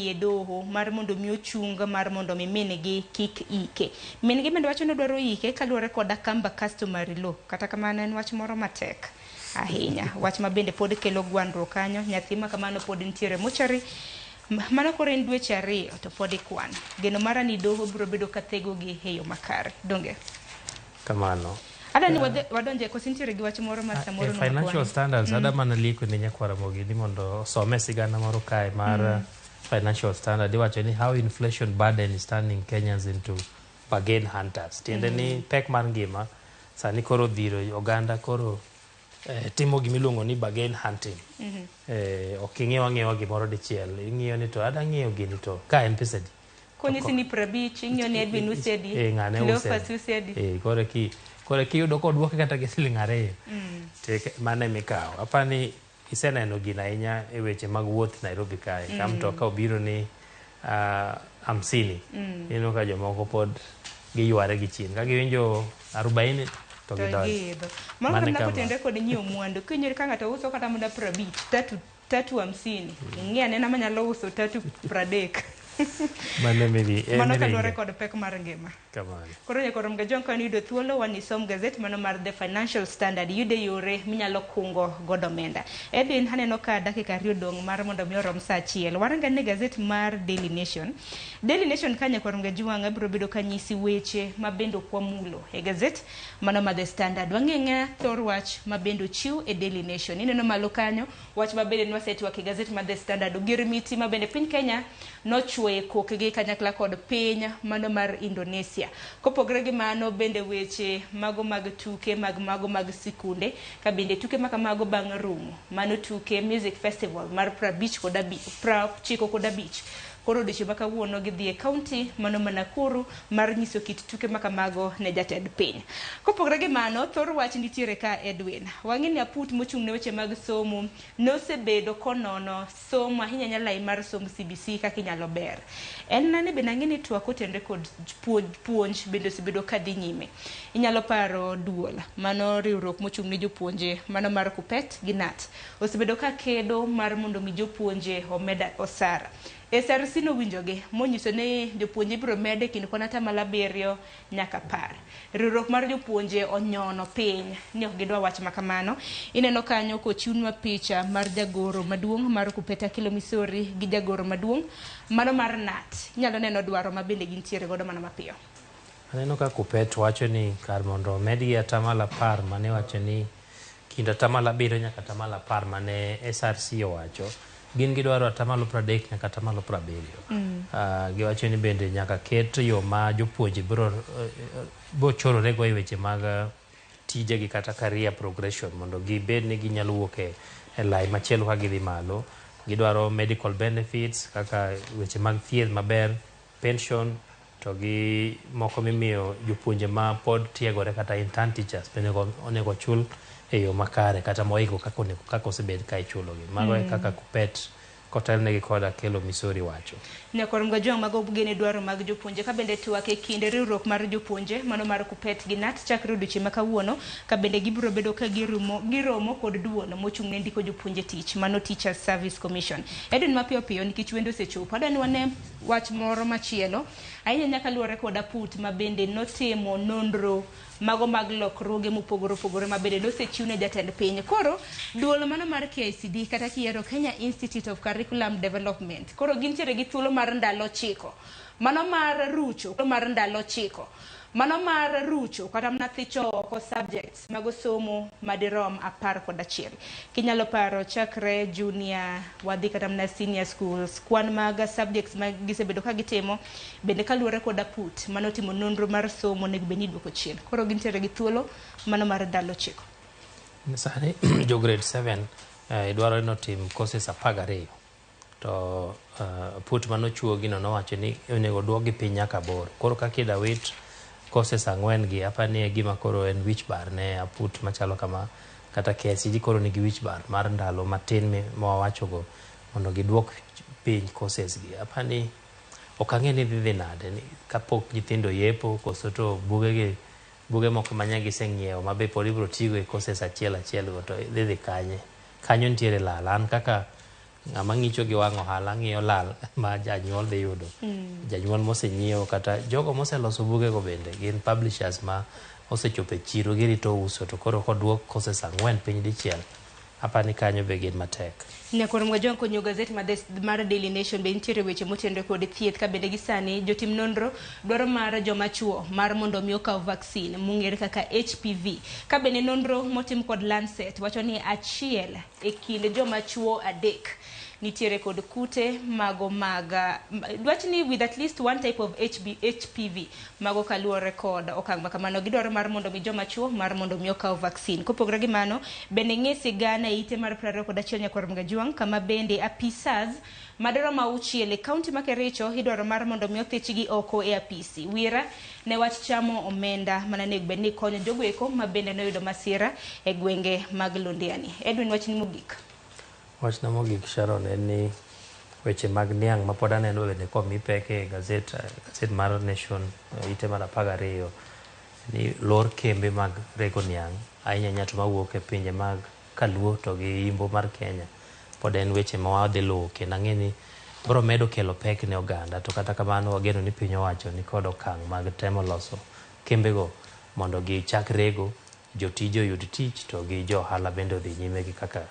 e doho mar mondo mi ochunga mar mondo mi mingi kik ike. Mingi bende wacho ni dwaro ike kaluwore kod akamba customary law. Kata kamano en wach moro matek ahinya. Wach ma bende pod kelo gwandruok kanyo. Nyathi ma kamano pod nitiere mochari. Mano koro en dweche 2 to pod ikwan. Geno mara ni doho biro bedo ka thego gi e yo makare. Donge kamano. Ada ni wadonje ko sintiere gi wach moro mar samoro no. Financial standards ada mana liko ne nyakwara mogi ni mondo some sigana moro kae mar financial standard iwacho ni how inflation burden is turning Kenyans into bargain hunters. Tiende ni pek mar ngima sani koro dhiro oganda koro timo gimiluongo ni bargain hunting. Ok ing'iewa gimoro dichiel. Ing'iyo ni to ada ng'iyo gini to ka en pesa di. Konyisi ni 50 ing'iyo ni Edwin usedi. Cleophas usedi. Kore kiyudo kodwoke kata gi siling 2. Mane mikao. Apani iseneno gina ahinya e weche mag wuoth Nairobi kae. Ka mtoka obiro ni 50. Ino ka jomoko pod giyware gi chien. Ka giwinjo 40 to gidonjo. Mano kama kotende kod nyiewo mwandu. Kinyeri ka ng'ato uso kata muda 50, 350. Ing'e nena manyalo uso 330. Mano kaluwore kod pek mar ngima. Koro nyaka rom ga jonka ni yudo thuolo wanisom gazet mano mar The Financial Standard yude yore minyalo kungo godo omenda. Edwin haneno ka dakika 2 dong' mar mondo mi orom saa 1. Waranga ne gazet mar Daily Nation. Daily Nation kanya kwa rom ga juwanga biro bedo kanyisi weche mabendo kwa mulo e gazet mano mar The Standard. Wang'eng'a thor wach mabendo chiw e Daily Nation. Ineno malo kanyo wach mabende nwasetwa ke gazet mar The Standard. Ogirimiti mabende piny Kenya nochwoye kokgi kanyakla kod piny mano mar Indonesia. Kopogre gi mano bende weche mago mag tuke mago mag sikunde ka bende tuke mago bang' rumo. Mano tuke music festival mar 95 kod 5. Koro diche maka wuono gidhi e county mano Nakuru mar nyiso kit tuke mago ne jatend piny. Kopogre gi mano thor wach nitiere ka Edwin. Wang'eni aput mochung' ne weche mag somo nosebedo konono somo ahinya nyalai mar somo CBC kaka inyalo ber. En nane be nang'eni twak otende kod puonj bende osebedo kadhi nyime. Inyalo paro duol mano riwruok mochung' ne jopuonje mano mar Kupet gi Nat osebedo ka kedo mar mondo mi jopuonje omeda osara. SRC nowinjogi monyiso ni jopuonje biro mede kind kwan 7 nyaka 10. Riwruok mar jopuonje onyono piny ni ok gidwa wach makamano. Ineno kanyo kochiwnwa picha mar jagoro maduong' mar Kupeta Kilo Misori gi jagoro maduong' mano mar NAT. Inyalo neno dwaro ma bende gintiere godo mana mapiyo. Aneno ka Kupet wacho ni kar mondo medgi 10 mane wacho ni kind 7 nyaka 10 mane SRC owacho. Gin gidwaro 30 nyaka 70. Giwacho ni bende nyaka ket yo ma jopuonje biro chorore go e weche mag tijegi kata career progression mondo gibed ni ginyalo wuok e lai machielo ka gidhi malo. Gidwaro medical benefits kaka weche mag thieth maber, pension, to gi moko mimiyo jopuonje ma pod tiegore kata intern teachers bende onego chul e yo makare kata moiko kaka osebed ka ichulogi. Mago e kaka Kupet kotelnegi koda Kilo Misori wacho. Nyakorom Gajwang' mago gene dwaro mag jopuonje ka bende twak e kinde riwruok mar jopuonje mano mar Kupet gi NAT chakre odiochieng' ma kawuono ka bende gibiro bedo ka giromo kod duol mochung' ne ndiko jopuonje tich mano Teachers Service Commission. Edwin mapiyo piyo nikech wendo osechopo adwani wane wach moro machielo ahinya nyaka luwore kod aput ma bende notimo nonro mago mag lokruoge mopogore opogore ma bende nosechiwne jatend piny. Koro duol mano mar KICD kata kiero Kenya Institute of Curriculum Development koro gintiere gi thuolo mar ndalo 9 mano mar rucho kata mana thicho oko subjects mago somo madirom 11. Kinyalo paro chakre junior wadhi kata mana senior schools kwan mag subjects ma gisebedo ka gitimo bende kaluwore kod aput manotimo nonro mar somo nego beni duoko chien. Koro gintiere gi thuolo mano mar ndalo 9. Sani jo grade 7 idwaro ni otim courses 12 to put manochuo gino nowacho ni onego duogi piny nyaka 8. Koro kaka idawit courses 4 gi apani e gima koro en wich bar ne aput machalo kama kata KICD koro nigi wich bar mar ndalo matin mawawachogo mondo giduok piny courses gi. Apani ok ang'e ni dhi nade kapok nyithindo yepo koso to buge moko manya giseng'iewo mabe pod ibiro tigo e courses achiel go to dhi kanyo nitiere lal. An kaka ng'ama ng'icho gi wang' ohala ng'iyo lal ma janyuol dhi yudo. Janyuol mosenyiewo kata jogo moseloso bugego bende gin publishers ma osechopo e chiro girito uso to koro koduok courses 4 piny dichiel apani kanyo be gin matek. Nyakorom Gajwang' konyo gazet mar Daily Nation be nitiere weche motenore kod thieth ka bende gisani jotim nonro dwaro mar joma chuo mar mondo mi okaw vaccine mung'ere kaka HPV ka bende nonro motim kod Lancet wacho ni achiel e kind joma chuo 3 nitiere kod kute mago maga dwachni with at least one type of HPV mago kaluwore kod okang' makamano gidwaro mar mondo mi joma chuo mar mondo mi okaw vaccine. Kopogore gi mano bende ng'e sigana ite mar 21 Nyakorom Gajwang' kama bende apisas madaro mauchiel e kaunti ma Kericho idwaro mar mondo mi othechgi oko e apisi wira ne wach chamo omenda mananego bed ni konyo jogoeko ma bende noyudo masira e gwenge mag Londiani. Edwin wach ni mogik. Wachna mogik Sharon en ni weche mag niang' ma pod aneno bende komi peke gazet mar Nation ite mar 12 ni lor kembe mag rego niang' ahinya nyato mawuok e pinje mag Kaluo to gi Imbo mar Kenya pod en weche ma wadhi luwo kendo ang'e ni biro medo kelo pek ne oganda to kata kamano wageno ni piny owacho ni kod okang' mag temo loso kembego mondo gichak rego jotije oyud tich to gi johala bende odhi nyime gi kaka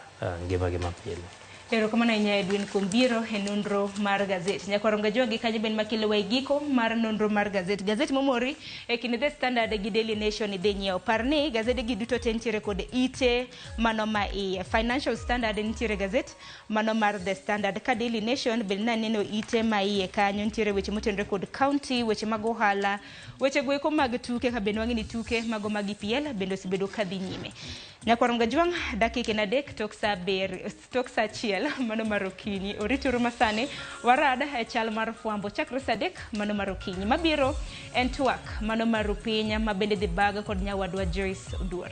ngimagi mapile. Erokamano ahinya Edwin kuom biro e nonro mar gazet. Nyakorom Gajwang' gi kanyo ben makelo wa giko mar nonro mar gazet. Gazet momori e kind The Standard gi Daily Nation idhi nyiewo. Parni gazet gi duto te nitiere kod ite mano ma iye. Financial Standard nitiere gazet mano mar The Standard ka Daily Nation ben naneno ite ma iye kanyo nitiere weche motenore kod county, weche mag ohala, weche goeko mag tuke ka ben wang'ini tuke mago mag EPL bende osebedo ka dhi nyime. Nyakorom Gajwang' dakika 3 tok sa achiel mano mar okinyi orituru masane warad e chal mar fwambo chakre sa 3 mano mar okinyi mabiro en twak mano mar piny ma bende dhi baga kod nyawadwa Joyce Oduor.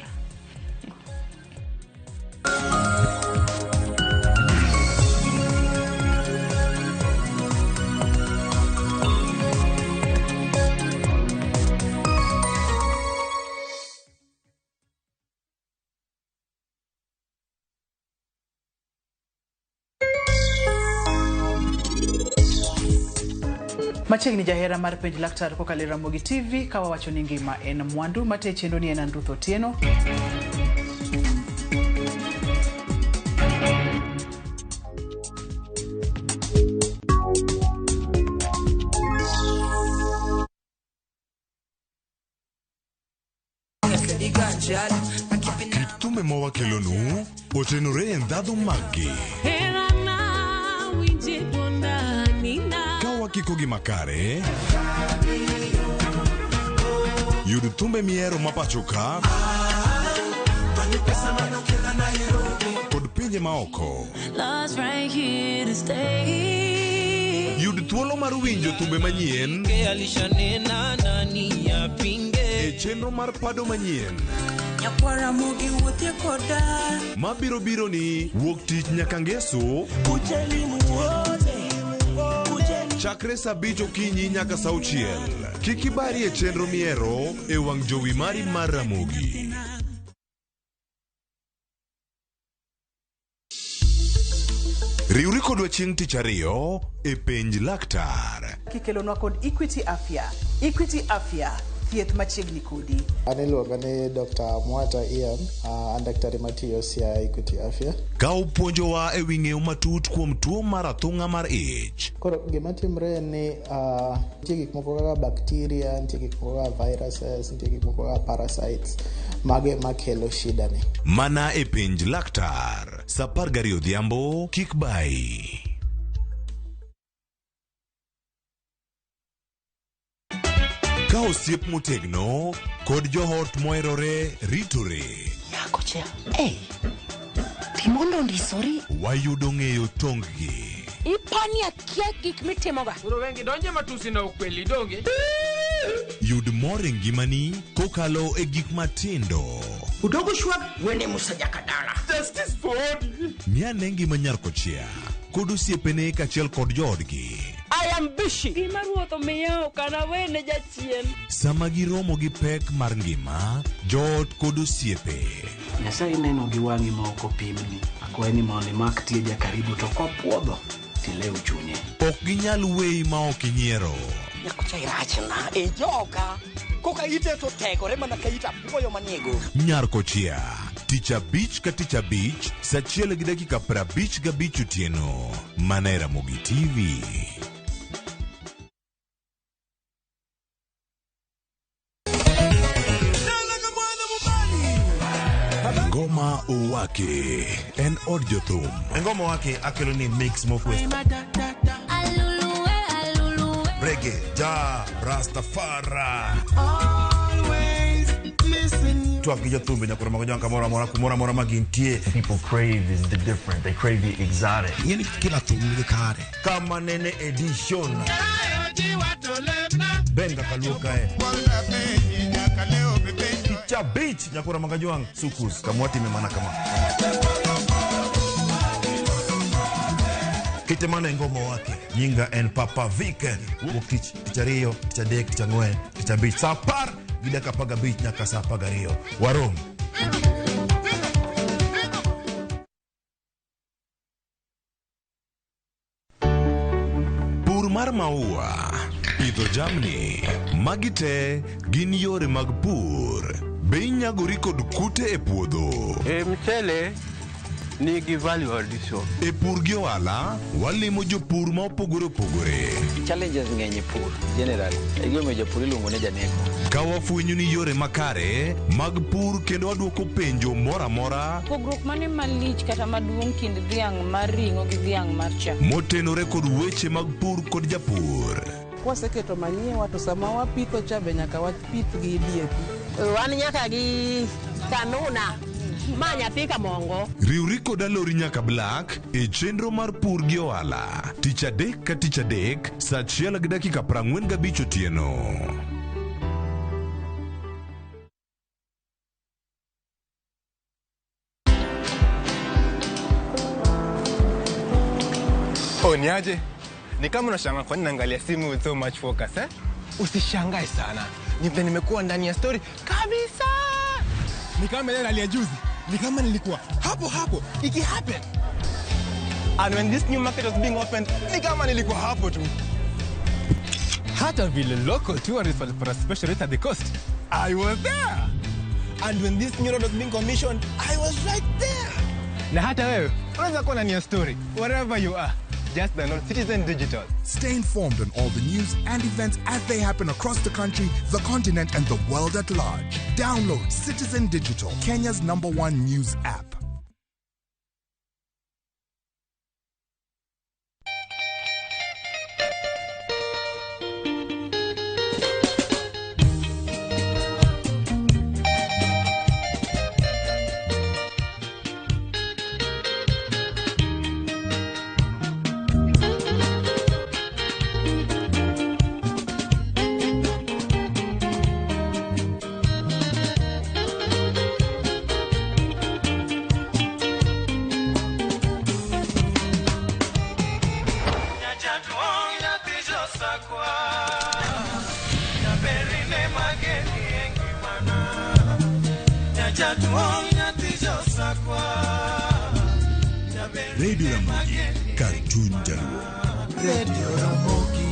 Machiegni jahera mar penj laktar kokalo Ramogi TV kawa wacho ni ngima en mwandu mate chendo ni en Ruth Otieno. Thumbe mawakelonu otenore e ndhadhu maggi. Ka wakiko gi makare, yud thumbe miero mapacho ka kod pinje maoko. Yud thuolo mar winjo thumbe manyien e chenro mar pado manyien mabiro biro ni wuok tich nyaka ngeso chakre saa 5 okinyi nyaka saa 6. Kik ibari e chenro miero e wang' jowi mari mar Ramogi. Riwri kodwa chieng' tich ariyo e penj laktar. Kikelonwa kod Equity Afya. Equity Afya, thieth machiegni kodi. Aniluonga ni Dr. Mwata Ian, an daktari matiyo sia Equity Afya. Ka upuonjowa e wi ng'eyo matut kuom tuo mar athung'a mar ich. Koro gima timre ni nitie gik moko kaka bacteria, nitie gik moko kaka viruses, nitie gik moko kaka parasites mage makelo shida ni. Mana e penj laktar, saa 12 odhiambo, kik bai. Ka osiep motegno kod johot moherore ritore. Nyako chia. Timondo ndisori. Wayudo ng'eyo tonggi. Ipani akia gik mitimoga. Uro wengi donje matusi na ukweli donge. Yud mor e ngimani kokalo e gik matindo. Udogo shwag wene musajakadala. Justice for all. Miane ngima nyarko chia kod osiepene kachiel kod joodgi. I am busy. Gima ruotho miyo kana wene jachien. Sama giromo gi pek mar ngima, joot kod osiepe. Nyasaye neno gi wang'i ma ok opimni. Akwaye ni mondo imak tie jakaribu to kopuodho tilew chunye. Ok ginyal weyi ma ok inyiero. Nyakucha irachna e joga. Koka ite to tegore mana ka ita puoyo maniego. Nyarko chia. Tich abich ka tich abich, saa 1:55 otieno. Mana e Ramogi TV. Ngoma Owake en od jothum. Ngoma Owake akelo ni mix mokwe. Reggae, ja, Rastafari. Tuaf gi jothumbe nyakoro mago jonka mora magintie. People crave is the different. They crave the exotic. Yeni kila thum ni kare. Kama nene edition. Benga kaluka Cha beach nyakura magajuang sukus kamwati memana kama Kitemana ngoma wake nyinga en Papa Viken wukich tichario tichadek tichangwen tichabich sapar gidaka paga beach nyaka sapaga rio warom Pur mar maua, pidho jamni, magi te gin yore mag pur. Be inyagori kod kute e puodho. Mchele nigi value addition. E pur gi ohala, walimo jopur ma opogore opogore. Challenges ng'eny e pur generally. Egime jopur iluongo ne janeko. Ka wafwenyo ni yore makare mag pur kendo waduoko penjo mora mora. Pogruok mane malich kata maduong' kind dhiang' mar ring'o gi dhiang' mar chak. Motenore kod weche mag pur kod japur. Kwaseketo manyiwa to sama wapitho cha be nyaka wapith gi DAP. Wan nyaka gi kanuna. Ma nyathi kamongo. Riwri kod alori nyaka Black e chenro mar pur gi ohala. Tich adek ka tich adek, saa 1:45 otieno. Niaje? Ni kama unashangaa kwa nini naangalia simu with so much focus Usishangae sana. Nimekuwa ndani ya story kabisa. Ni kama ile alia juzi. Ni kama nilikuwa hapo iki happen. And when this new market was being opened, ni kama nilikuwa hapo tu. hata vile local tourists walipata special rate at the coast, I was there. And when this new road was being commissioned, I was right there. Na hata wewe, unaweza kuwa na nia story, wherever you are. Just download Citizen Digital. Stay informed on all the news and events as they happen across the country, the continent, and the world at large. Download Citizen Digital, Kenya's #1 news app. Radio Ramogi, Cartoon Jaluo. Radio Ramogi.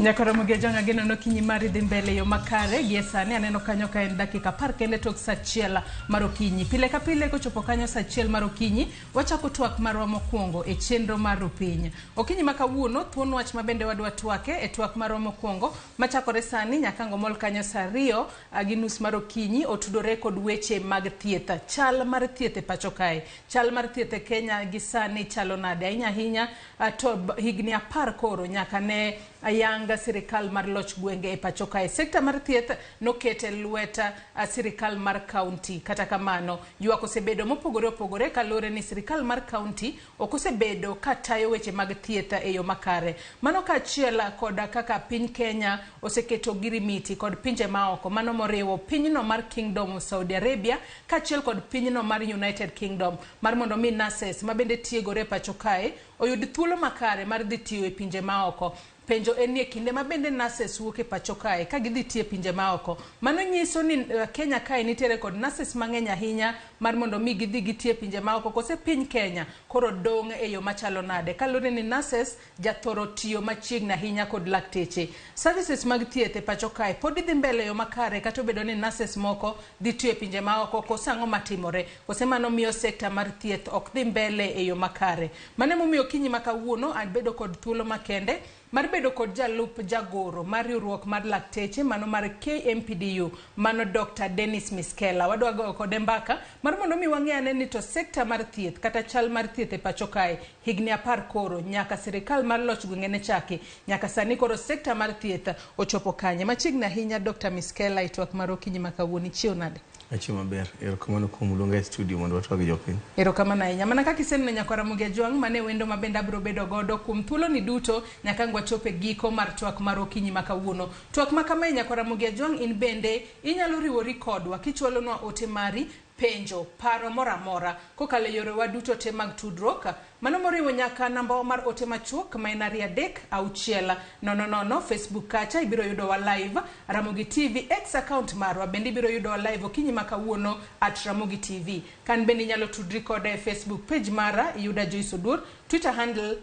Nyakaramogi jonga geno no kinyi mari dhi mbele yo makare gie sani aneno kanyo ka en dakika par kende tok saa achiel mar okinyi. Pile ka pile kochopo kanyo saa achiel mar okinyi wachako twak marwa mokwongo e chenro mar piny. Okinyi ma kawuono thuon wach ma bende wadwa twake e twak marwa mokwongo machakore sani nyaka ngomol kanyo saa 2:30 mar okinyi otudore kod weche mag thieth. Chal mar thieth e pacho kae. Chal mar thieth e Kenya gi sani chalo nade ahinya to higni 10 koro nyaka ne ayanga sirikal mar loch gwenge e pacho kae. Sekta mar thieth nokete lweta sirikal mar county. Kata kamano ywak osebedo mopogore opogore kalore ni sirikal mar county okosebedo katayo weche mag thieth e yo makare. Mano ka achiel koda kaka piny Kenya oseketo girimiti kod pinje maoko, mano moriwo pinyno mar Kingdom Saudi Arabia ka achiel kod pinyno mar United Kingdom mar mondo mi nurses ma bende tiegore e pacho kae oyud thuolo makare mar dhi tiyo e pinje maoko. Penjo en ni kinde ma bende nurses wuok e pacho kae ka gidhi tie pinje maoko. Mano nyiso ni Kenya kae nitiere kod nurses mang'eny ahinya mar mondo mi gidhi gitie pinje maoko kose piny Kenya koro dong' e yo machalo nade. Kalore ni nurses jathoro tiyo machiegni ahinya kod lakteche. Services mag thieth e pacho kae pod dhi mbele yo makare kata obedo ni nurses moko dhi tiyo e pinje maoko kose ang'o matimore. Kose mano miyo sekta mar thieth ok dhi mbele e yo makare. Mane momiyo kinyi ma kawuono abedo kod thuolo makende mar bedo kod jalup jagoro mar riwruok mar lakteche mano mar KMPDU mano Dr. Dennis Miskela. Wadwa go kod mbaka mar mondo mi wang'e ni to sekta mar thieth kata chal mar thieth e pacho kae higni 10 koro nyaka sirikal mar loch gwenge ne chaki nyaka sani koro sekta mar thieth ochopo kanye. Machiegni ahinya Dr. Miskela itwak mar okinyi ma kawuono chiwo nade? Achi maber. Erokamano kuom luonga e studio mondo watwag jopiny. Erokamano ahinya. Mana kaka iseneno Nyakaramogi Jwang' mane wendo mabende abiro bedo godo kuom thuolo ni duto nyaka ngwachope giko mar twak mar okinyi ma kawuono. Twak ma kama Nyakaramogi Jwang' in bende inyalo riwori kodwa kichwalonwa ote mari penjo paro moramora kokalo yore waduto te mag tudruok mano moriwo nyaka namba mar ote machuok ma en 360 Facebook kacha ibiro yudo wa live Ramogi TV X account marwa bende ibiro yudo wa live okinyi ma kawuono @Ramogi TV. Kan bende nyalo tudri koda e Facebook page mara Yuda Joyce Odur, Twitter handle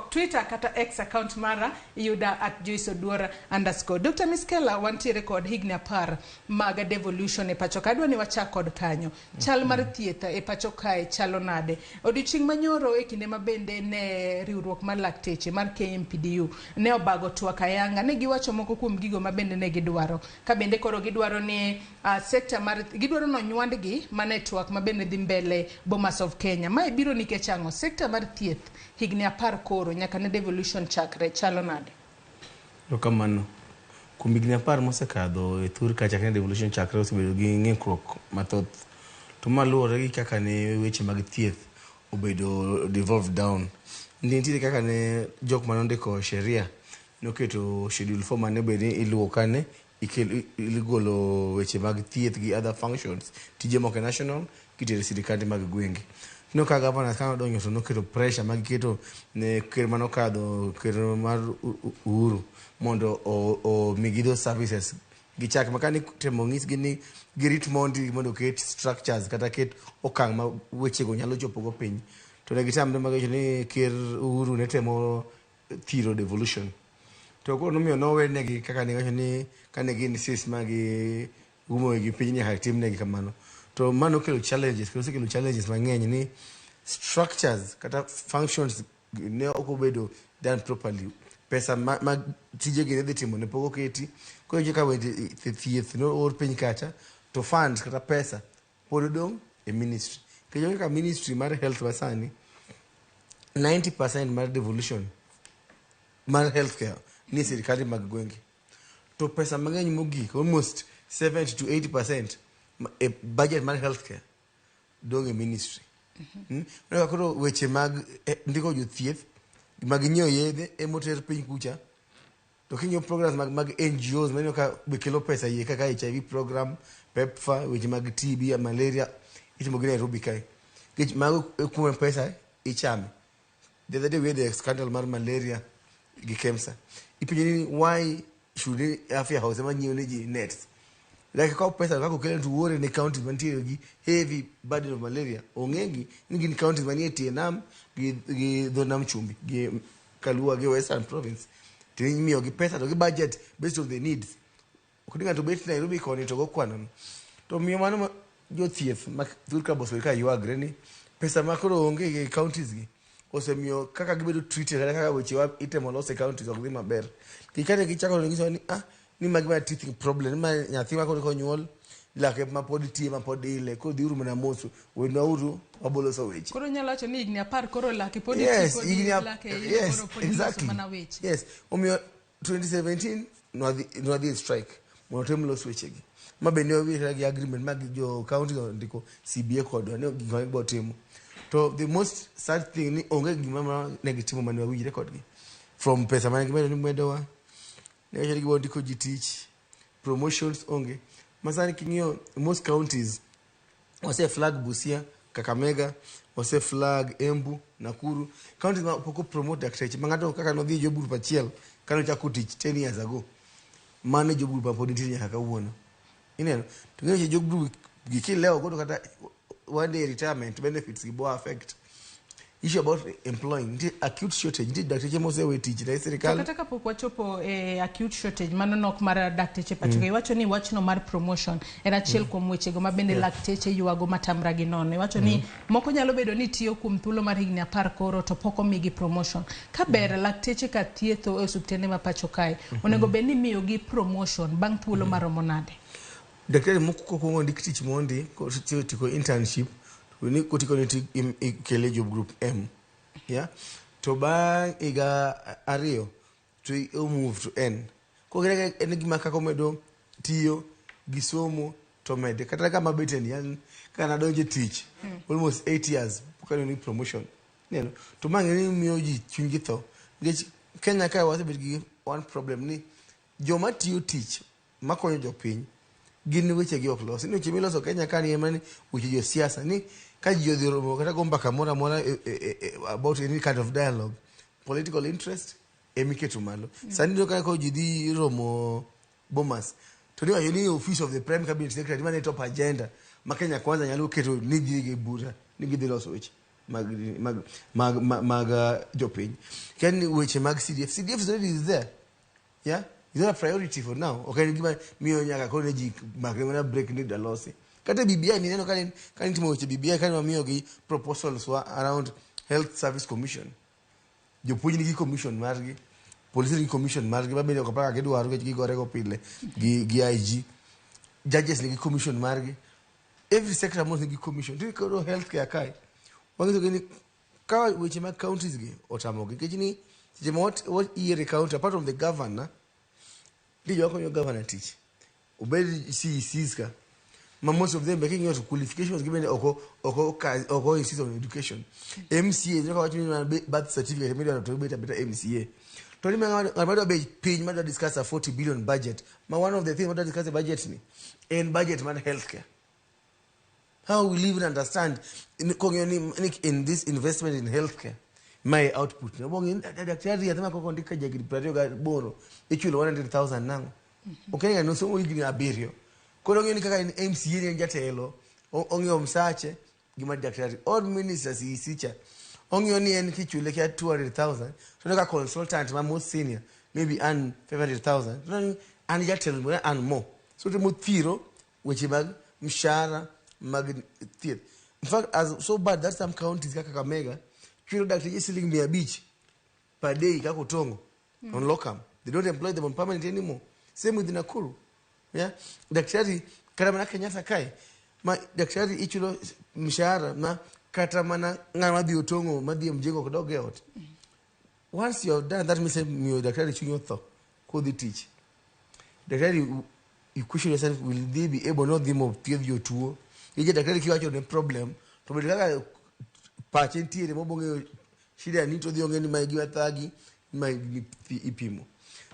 Twitter kata X account mara Yuda @JoyceOdur_. Dr. Miskela wantiere kod higni 10 mag devolution e pacho kae. Adwa ni wachak kod kanyo. Chal mar thieth e pacho kae chalo nade? Odiochieng' manyoro e kinde mabende ne riwruok mar lakteche mar KMPDU ne obago twak ayanga ne giwacho moko kuom gigo mabende ne gidwaro. Ka bende koro gidwaro ni sekta mar gidwaro no nywandgi mane twak mabende dhi mbele Bomas of Kenya. Mae biro nikech ang'o? Sekta mar thieth higni 10 koro nyaka ne devolution chakre chalo nade? Erokamano. Kuom higni 10 mosekadho e thur kacha ne devolution chakre osebedo gi ng'ikruok mathoth. To maluwore gi kaka ne weche mag thieth obedo devolved down. Nitiere kaka ne jok manondiko sheria noketo schedule 4 mane bede iluwo kane iligolo weche mag thieth gi other functions tije moko national kitero sirikande mag gwenge. No ka governor kana donyo to noketo pressure mag keto ne ker manokadho ker mar Uhuru mondo o migido services gichak makani temo ng'is gi ni girit mondo ket structures kata ket okang' ma weche go nyalo chopo go piny to ne gitamre mag ni ker Uhuru ne temo thiro devolution to ko nomiyo nowenegi kaka ne wacho ni kane gin sis magi umo gi piny ni hatimnegi kamano to mano kelo challenges mang'eny ni structures kata functions ne okobedo done properly pesa ma tije gi ne dhi timo ne pogo keti ko je ka wende thieth no or piny kacha to funds kata pesa pod dong e ministry kejo ka ministry mar health wasani 90% mar devolution mar healthcare ni sirikali mag gwenge to pesa mang'eny mogik almost 70 to 80% e budget mar healthcare dong e ministry koro weche mag ndiko jothieth mag nyiewo yedhe emoter piny kucha to kinyo programs mag NGOs manyo ka bekelo pesa yie kaka HIV program PEPFAR weche mag TB malaria itimo gi Nairobi kai kech mag kuom pesa ichame the other day we had the scandal mar malaria gi KEMSA ipinjini why should afya house manyo ne ji nets like ka pesa kako kele to worry ne county mantiere gi heavy burden of malaria ong'egi ni gin counties manie Tienam gi Dhonam Chumbi gi Kalua gi Western Province tinimiyo gi pesa to gi budget based on the needs kudinga to bet Nairobi koni to go kwano to miyo mano jothieth ma thulka boso ka yuagre ni pesa makoro onge gi counties gi osemiyo kaka gibedo treated kaka weche wa itemo lose counties ok dhi maber kikane gichako ngiso ni ni magma teething problem ma nyathi ma ko nyuol lake ma pod tie ma pod ile ko dhiuru mana moso wendo uru wabolo so weche koro nyalo acho ni igni 10 koro lake pod yes, tie kod lake yes, koro exactly. mana weche Yes omio 2017 no the strike mono tem los weche gi ma bende wi gi agreement mag jo county ndiko CBA kod ne gi go timo to the most sad thing ni onge gima negative mane wawire kod gi from pesa mane gimedo ni medowa ne jeri go ndiko jitich promotions onge masani kinyo most counties wase flag Busia Kakamega wase flag Embu Nakuru counties ma poko promote activity mangato kaka no dhi joburu pachiel kano cha kutich 10 years ago mane joburu pa poditi nyaka kawuono ineno to ng'e joburu giki leo godo kata one day retirement benefits gi bo affect issue about employing the acute shortage the dakteche mose we tich na sirikal kata kapok wachopo acute shortage mano nok mar dakteche pacho iwacho ni wachno mar promotion en achiel kuom wechego ma bende lakteche yuago matamra gi nono iwacho ni moko nyalo bedo ni tiyo kuom thuolo mar higni 10 koro to poko migi promotion ka ber lakteche ka thietho e osuptende ma pacho kae onego bed ni miyo gi promotion bang' thuolo maromo nade daktari moko ko ndik tich mondi ko tiko internship we kotiko ni kele job group M yeah to ba iga ario to move to N ko gere en gima ka komedo tiyo gisomo to mede kata kama beten yan kana donje tich almost 8 years pokano ni promotion neno to mangeni miyo ji chungi tho ngech Kenya ka wasebet gi one problem ni joma tiyo tich makonyo jopiny gin weche gi ok los ni weche miloso Kenya ka ni emani weche jo siasa ni ka ji odhiromo kata gomba kamora mora about any kind of dialogue political interest emiketo malo sani ndo ka ko ji dhi romo Bomas to ni wacho ni office of the prime cabinet secretary mane top agenda ma Kenya kwanza nyalo keto ni gi bura ni gi loso weche mag jopiny ken weche mag CDF is there yeah is a priority for now okay give me nyaka ko ne ji magna break ni dalose kata BBI ni neno kan timo weche BBI kan mamiyo gi proposals wa around health service commission jopuonj ni gi commission margi police ni commission margi ba bende ko paka ke dwaro gi gore go pile gi IG judges ni gi commission margi every sector must gi commission to ko healthcare kai wangizo gini ka weche mag counties gi otamogi kechini je what year county apart from the governor dijo ko yo governor teach obedi CECs ka most of them making your qualifications given oko institute of education MCA you know what you mean birth certificate maybe to better MCA to ni ngado be piny ma discuss a 40 billion budget. Ma one of the things we discuss the budget ni en budget man healthcare. How we live and understand in this investment in healthcare. My output. Daktari yatama ko kondika jagiri prario ga boro. Ichulo 100,000 nango. Okay, no so we give abirio. Kono ngeni kaka in MCA ni jatelo. Onge omsache gima daktari all ministers isicha. Onge oni en kichule kia 200,000. So neka consultant ma most senior maybe earn 500,000. So and jatelo and more. So the mutiro which bag mshara mag thieth. In fact, as so bad that some counties kaka Kakamega kilo daktari selling me a beach per day kako tongo on locum. They don't employ them on permanent anymore. Same with Nakuru. Yeah, daktari karamana Kenyatta kai ma daktari ichulo mshahara na katamana ngama bi otongo madhi mjengo kidogo yote. Once you're done, that means you daktari chunyo tho could they teach daktari. You question yourself, will they be able not them of pay your tour? You get daktari kiwacho the problem to be like patient the mobonge shida ni to the ongeni maigiwa thagi my ipimo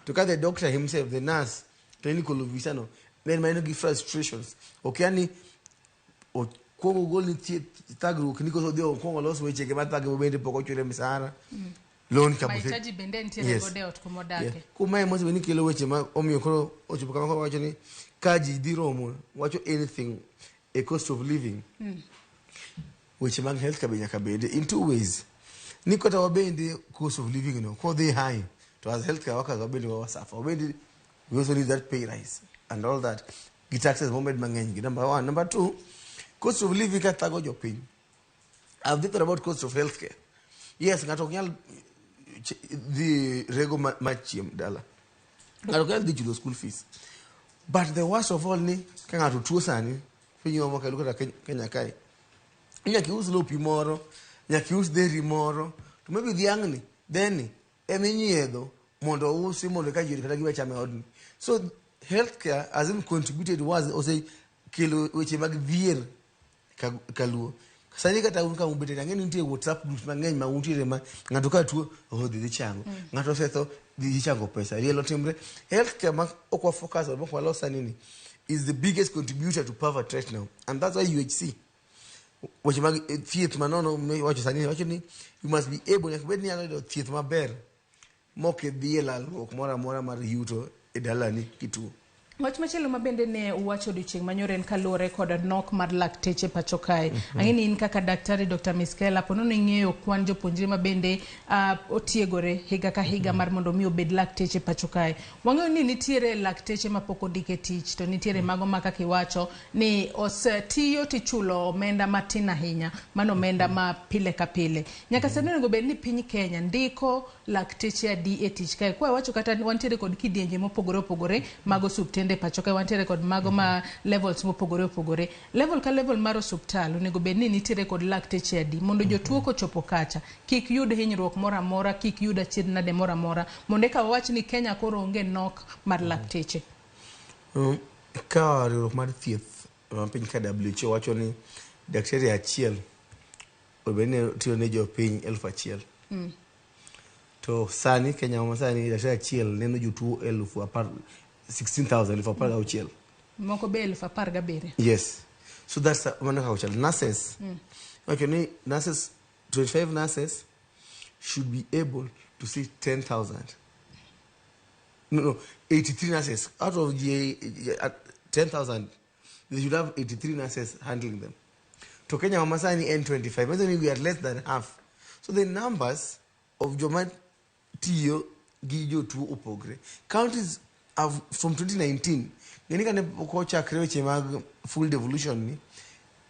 to cut the doctor himself, the nurse, clinical officer, no, then might not give frustrations. Okay, ani o Kongo goal ni tagru clinical so dio Kongo lost we check mata ke bende poko chule msara. Loan kabisa. Mahitaji bende ntire gode out komodake. Kuma mmoja wini kile weche ma omio koro ochupuka kwa wacho ni kaji diromo wacho anything a cost of living. Which man health kabenya kabende in two ways. Nikota wabende cost of living no ko they high. To as healthcare workers wabende wa suffer. Wabende we also need that pay rise and all that. Get taxes moment mangenyi. Number one. Number two, cost of living ka tago jo pay. I've thought about cost of healthcare. Yes, ngatokyal the rego machiem dala. Ngatokyal the judo school fees. But the worst of all ni kanga to tuo sani finyo omoka luko Kenya kai. Nyaki use lopi moro, nyaki use deri moro. To maybe the angni then eminyedo mondo usi mondo ka yiri kata giba chame odni. So healthcare has contributed was also kilo weche mag vier kaluo. Sani kata unka ubete ngeni ntie WhatsApp groups mangeny ma untire ma ngato ka tuo dhi chango. Ngato setho dhi chango pesa. Rielo timbre healthcare ma okwa focus on kwa losa nini is the biggest contributor to poverty right now. And that's why UHC which mag theater manono wacho sani wacho ni you must be able to when you theater maber moke dhiela lok mora mar yuto edalani kitu. Wach machielo mabende ne uwacho odiochieng' manyoro en kaluwore kod nok mar lakteche pacho kae. Ang'eni in kaka daktari Dr. Miskela pono ne ng'eyo kwan jopuonjre mabende otiegore higa ka higa mar mondo mi obed lakteche pacho kae. Wang'eyo ni nitiere lakteche mapok ondike tich to nitiere mago ma kaka iwacho ni osetiyo tichulo omenda matin ahinya, mano omenda ma pile ka pile. Nyaka sani onego bed ni piny Kenya ndiko lakteche adi e tich kae. Kwa wacho kata wantiere kod kidienje mopogore opogore mago subtende pachoka wantiere kod mago ma levels mopogore opogore. Level ka level mar osuptal onego bed ni nitiere kod lakteche adi mondo jotuo kochopo kacha kik yud hinyruok mora mora, kik yud achiedh nade mora mora, mondo ka wawach ni Kenya koro onge nok mar lakteche. Ka riwruok mar thieth piny ka WHO wacho ni daktari achiel obene tiyo ne jopiny 1,000. To sani Kenya ma sani daktari achiel neno jotuo 16,000 for per auchiel. Moko be 17,000. Yes. So that's one auchiel. Nurses. Okay, nurses, 25 nurses should be able to see 10,000. No, 83 nurses. Out of the 10,000, they should have 83 nurses handling them. To Kenya Mamasani N25, maybe we are less than half. So the numbers of Jomat Tiyo Gijo to Upogre. Counties from 2019, full devolution,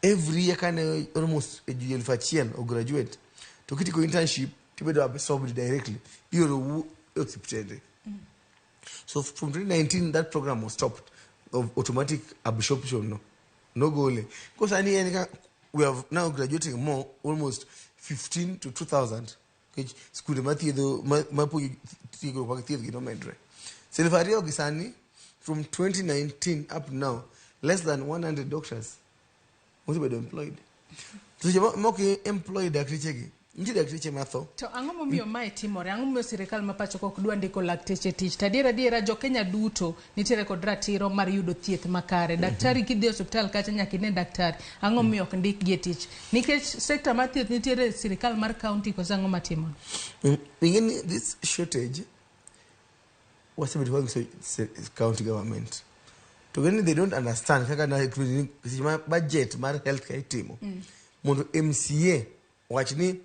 every year can almost a fachian or graduate to critical internship to be absorbed directly. You're accepted. So from 2019, that program was stopped of automatic absorption. No goal. Because we have now graduating more, almost 15 to 2,000. School from 2019 up now, less than 100 doctors were employed. So you employed nitie dakteche matho. To ang'o momiyo mae timore? Ang'o momiyo sirikal ma pacho ok dwa ndiko lakteche tich? Tadiera jo Kenya duto nitiere kod ratiro mar yudo thieth makare. Daktari kidhi osiptal kacha nyaka ine daktari. Ang'o momiyo ok ndik gi tich? Nikech sekta mar thieth nitiere sirikal mar county kosa ang'o matimo? Begin this shortage was a bit of county government. To when they don't understand kaka budget mar healthcare itimo. Mondo MCA watch ni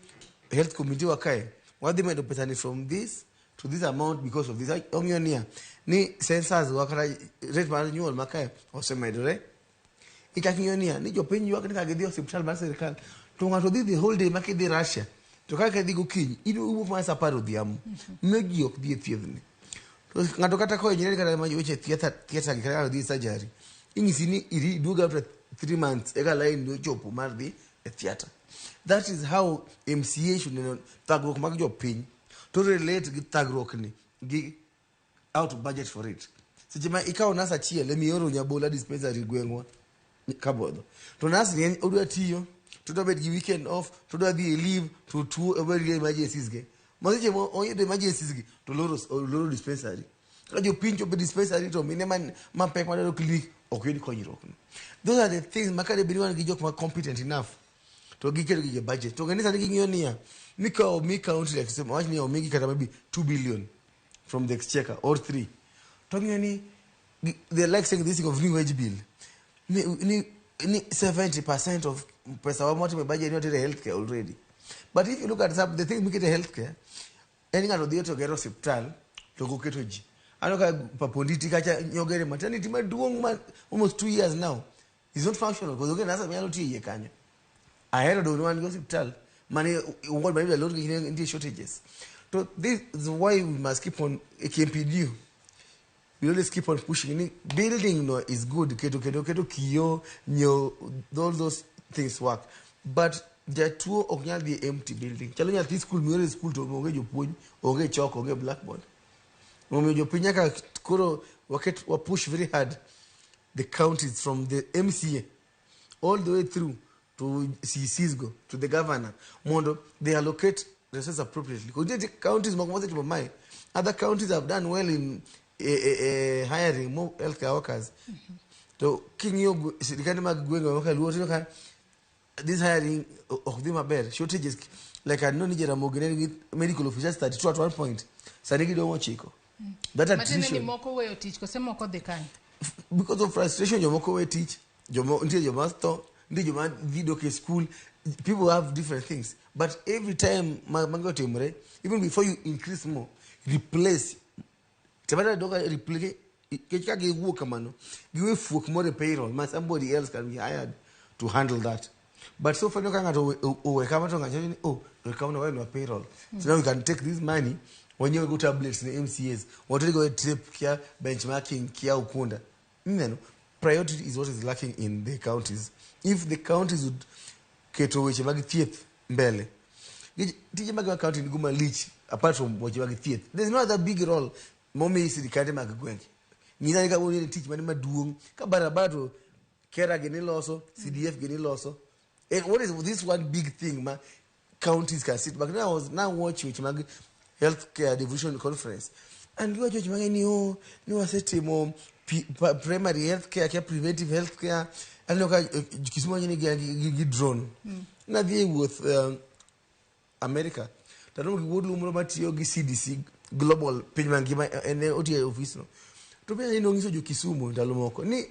health committee wakae what they made of petani from this to this amount because of this onyonia ni census wakara rate mar nyuol makae osemedore ikakinyonia ni jopiny ywak ni kagidhi hospital mar sirikal to ng'ato dhi the whole day makidhi Russia to kaka dhi gokinyi iwuok mar sapar odhiambo megi ok dhi thiedhni to ng'ato kata konyre kata ma weche theater gi kata dhi surgery ing'isi ni iri duoga after 3 months eka line no chopo mar dhi e theater. That is how MCA should know thagruok mag jopiny to relate gi thagruok ni gi how to budget for it. Seche ma ikawo nas achiel emioro nyabola dispensary gweng'wa kabodho to nas ni odwa tiyo to dwa bet gi weekend off to dwa dhi leave to tuo every emergencies ge maseche mo oyudo emergencies gi to loro dispensary ka jopiny chopo dispensary to mine man pek madwaro clinic ok yud konyruok. Those are the things makade biriwan gi jok ma competent enough to giketo gi budget to kanisa ng'iyo niya mikawo mi county like say watch ni omigi kata maybe 2 billion from the exchequer or 3 to ng'iyo ni they like saying this thing of new wage bill ni 70% of pesa wa moto me budget not in healthcare already. But if you look at the thing make it healthcare any ng'ato dhi to gero hospital to go keto ji anoka paponditi kacha nyogere maternity maduong' man almost 2 years now is not functional because okay nasa nyalo tiye kanyo ahero do one hospital money what by the lot into shortages. So this is why we must keep on KMPDU. We always keep on pushing. Building no is good. Keto kiyo nyo all those things work. But there are two oknyal the empty building. Chalo nya school miore school to onge jopuonj, onge chalk, onge blackboard. Momo jopunya ka koro wa push very hard the counties from the MCA all the way through to CCSGO, to the governor, mondo they allocate resources appropriately. Because the counties, other counties have done well in hiring more healthcare workers. So, this hiring of them are bad. Shortages, like I know Ramogi medical officers 32 at one point. Sariki don't want Chico. That attrition. Because of frustration, you moko teach. You master. Video school, people have different things, but every time even before you increase more, replace replace give folk more payroll, somebody else can be hired to handle that. But so far no payroll. So now we can take this money when you go tablets in the MCAs, what you go trip here, benchmarking kia ukunda. Priority is what is lacking in the counties. If the counties would keto weche mag thieth mbele, tije mag county nguma lich apart from weche mag thieth, there's no other big role momi sirikande mag gwenge. Ngina ka woni tich mani maduong ka barabara to kera geni loso, CDF geni loso. And what is this one big thing ma counties can sit back? Now I was watching weche mag healthcare division conference and you watch mag ni wasetimo primary healthcare, preventive healthcare. And look at Kismo drone. Now they with America. That don't go to CDC global payment and OTA office. To be no Kisumu, Dalomoko. Ni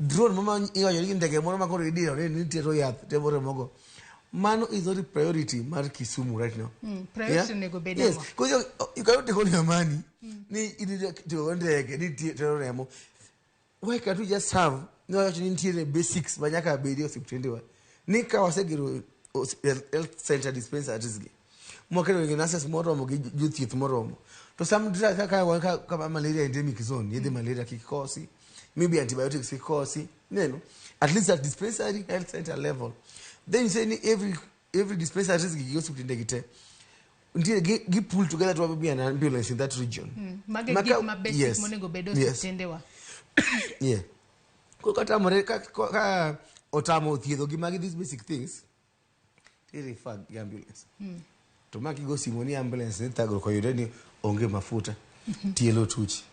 drone mama you in the game, Mama Corridor, and Teroyat, Deborah. Mano is not a priority, Mar Kisumu right now. Priority yes, because you cannot take all your money. Ni to one day, Terroramo. Why can't we just have no actually basics banyaka bedio siptendewa nika wasegiro health center dispensaries gi mokero ngi nurses moromo gi youth moromo to some kama malaria endemic zone yedhe malaria kikosi maybe antibiotics kikosi at least at dispensary health center level then you say every dispensaries gi hospital gite until get pull together to be an ambulance in that region basic monego bedo siptendewa yeah. Otamo thiedho gi magi these basic things. They refer the ambulance. to maki go simoni ambulance ni tagro ko yude ni onge mafuta tielo tuchi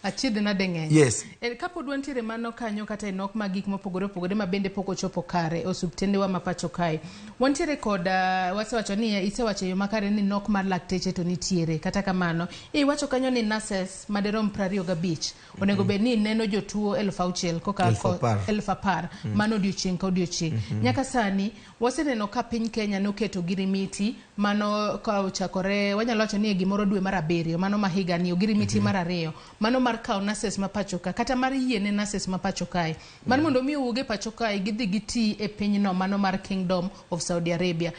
achidh na deng'eny. Yes. Kapod wantiere mano kanyo kata enok mag gik mopogore opogore ma bende pok ochopo kare osuptendewa ma pacho kae. Wantiere kod wasewacho ni isewacho yo makare ni nok mar lakteche to nitiere. Kata kamano, iwacho kanyo ni nurses maderom 25 onego bed ni neno jotuo 6,000 koka 10,000 mano odiochieng' ka odiochieng'. Nyaka sani waseneno ka piny Kenya noketo girimiti mano ka ochakore wanyalo wacho ni gimoro dwe mar 7 mano ma higa ni girimiti mar 2 mano mar kao nurses ma pacho ka kata mar yiene nurses ma pacho kae mar mondo mi uge pacho kae gidhi giti e pinyno mano mar Kingdom of Saudi Arabia.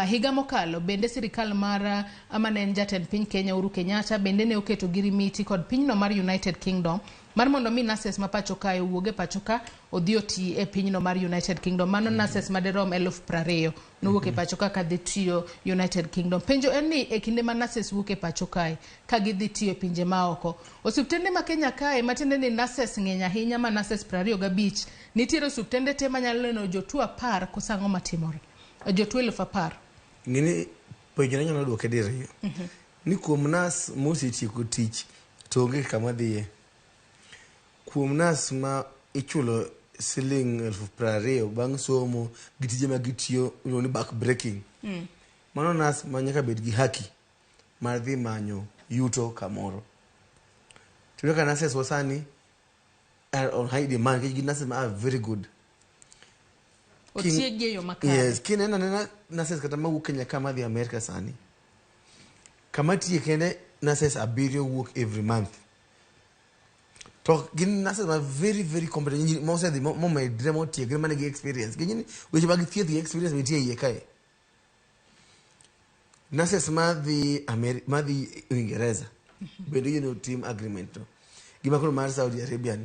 Higa mokalo bende sirikal mar amanen jatend piny Kenya Uhuru Kenyatta bende ne oketo girimiti kod pinyno mar United Kingdom mar mondo mi nurses ma pacho kae uge pacho ka odhi oti e pinyno mar United Kingdom mano nurses maderom 20,000 nowuok e pacho ka kadhi tiyo United Kingdom. Penjo en ni e kinde ma nurses wuok e pacho kae ka gidhi tiyo e pinje maoko osuptende ma Kenya kae matende ni nurses ng'eny ahinya ma nurses 25 nitiere osuptende te manyalo neno jotuo 10 kosango matimore jotuo 10,000 ngini penjo nyalo duoke dire ni kuom nas mosetieko tich to onge kama dhiye kuom nas ma ichulo siling 20,000 bang' somo gitije ma gitiyo ni back breaking mano nas ma nyaka bed gi haki mar dhi manyo yuto kamoro to ka nurses wasani are on high demand ke nurses are very good. Otiege yo makare. Yes, kinena nurses kata ma wuok Kenya kama dhi America sani kama tiye kende nurses 7 wuok every month. To gin nurses are very very competent. Most of the my demo tie gin manage experience. Gin which bag the experience with ye kai. Nurses ma the Uingereza. But you know team agreement. Gima kono mar Saudi Arabia.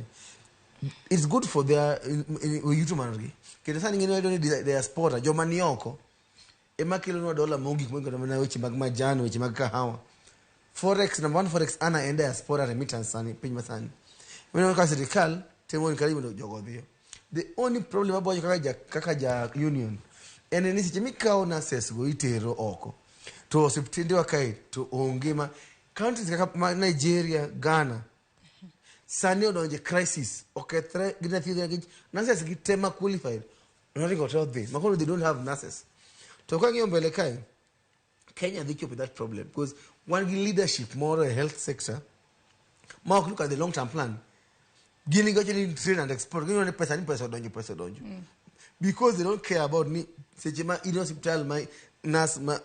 It's good for their yuto mangi. Kende sani ngene wedo ni diaspora joma ni oko. Ema kelo no dola mongi kwa na weche mag majano weche mag kahawa. Forex number 1 forex ana enda diaspora remittance sani piny masani. When I was serikal temo ni karibu ndo jogo dhio. The only problem about kaka ja union ene ni sichemi kao nurses go itero oko to osiptende wakai to ongema countries kaka Nigeria, Ghana sani odonje crisis okethre gina thiedho gi nurses gitema qualified not got out there makolo they don't have nurses to kwa ngio mbele kai Kenya they cope with that problem because one leadership more health sector more look at the long term plan gini go to train and export gini ne pesa donjo because they don't care about ni sejema in hospital my nurse ma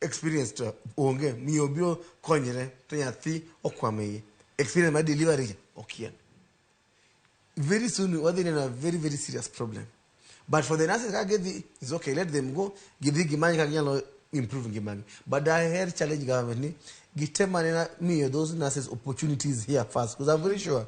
experience to onge mi obio konyere to nyathi okwame experience my delivery okay very soon what they in a very very serious problem but for the nurses it's okay let them go give the gimani ka nyalo improve gimani but I heard challenge government ni gitemana me those nurses opportunities here first because I'm very sure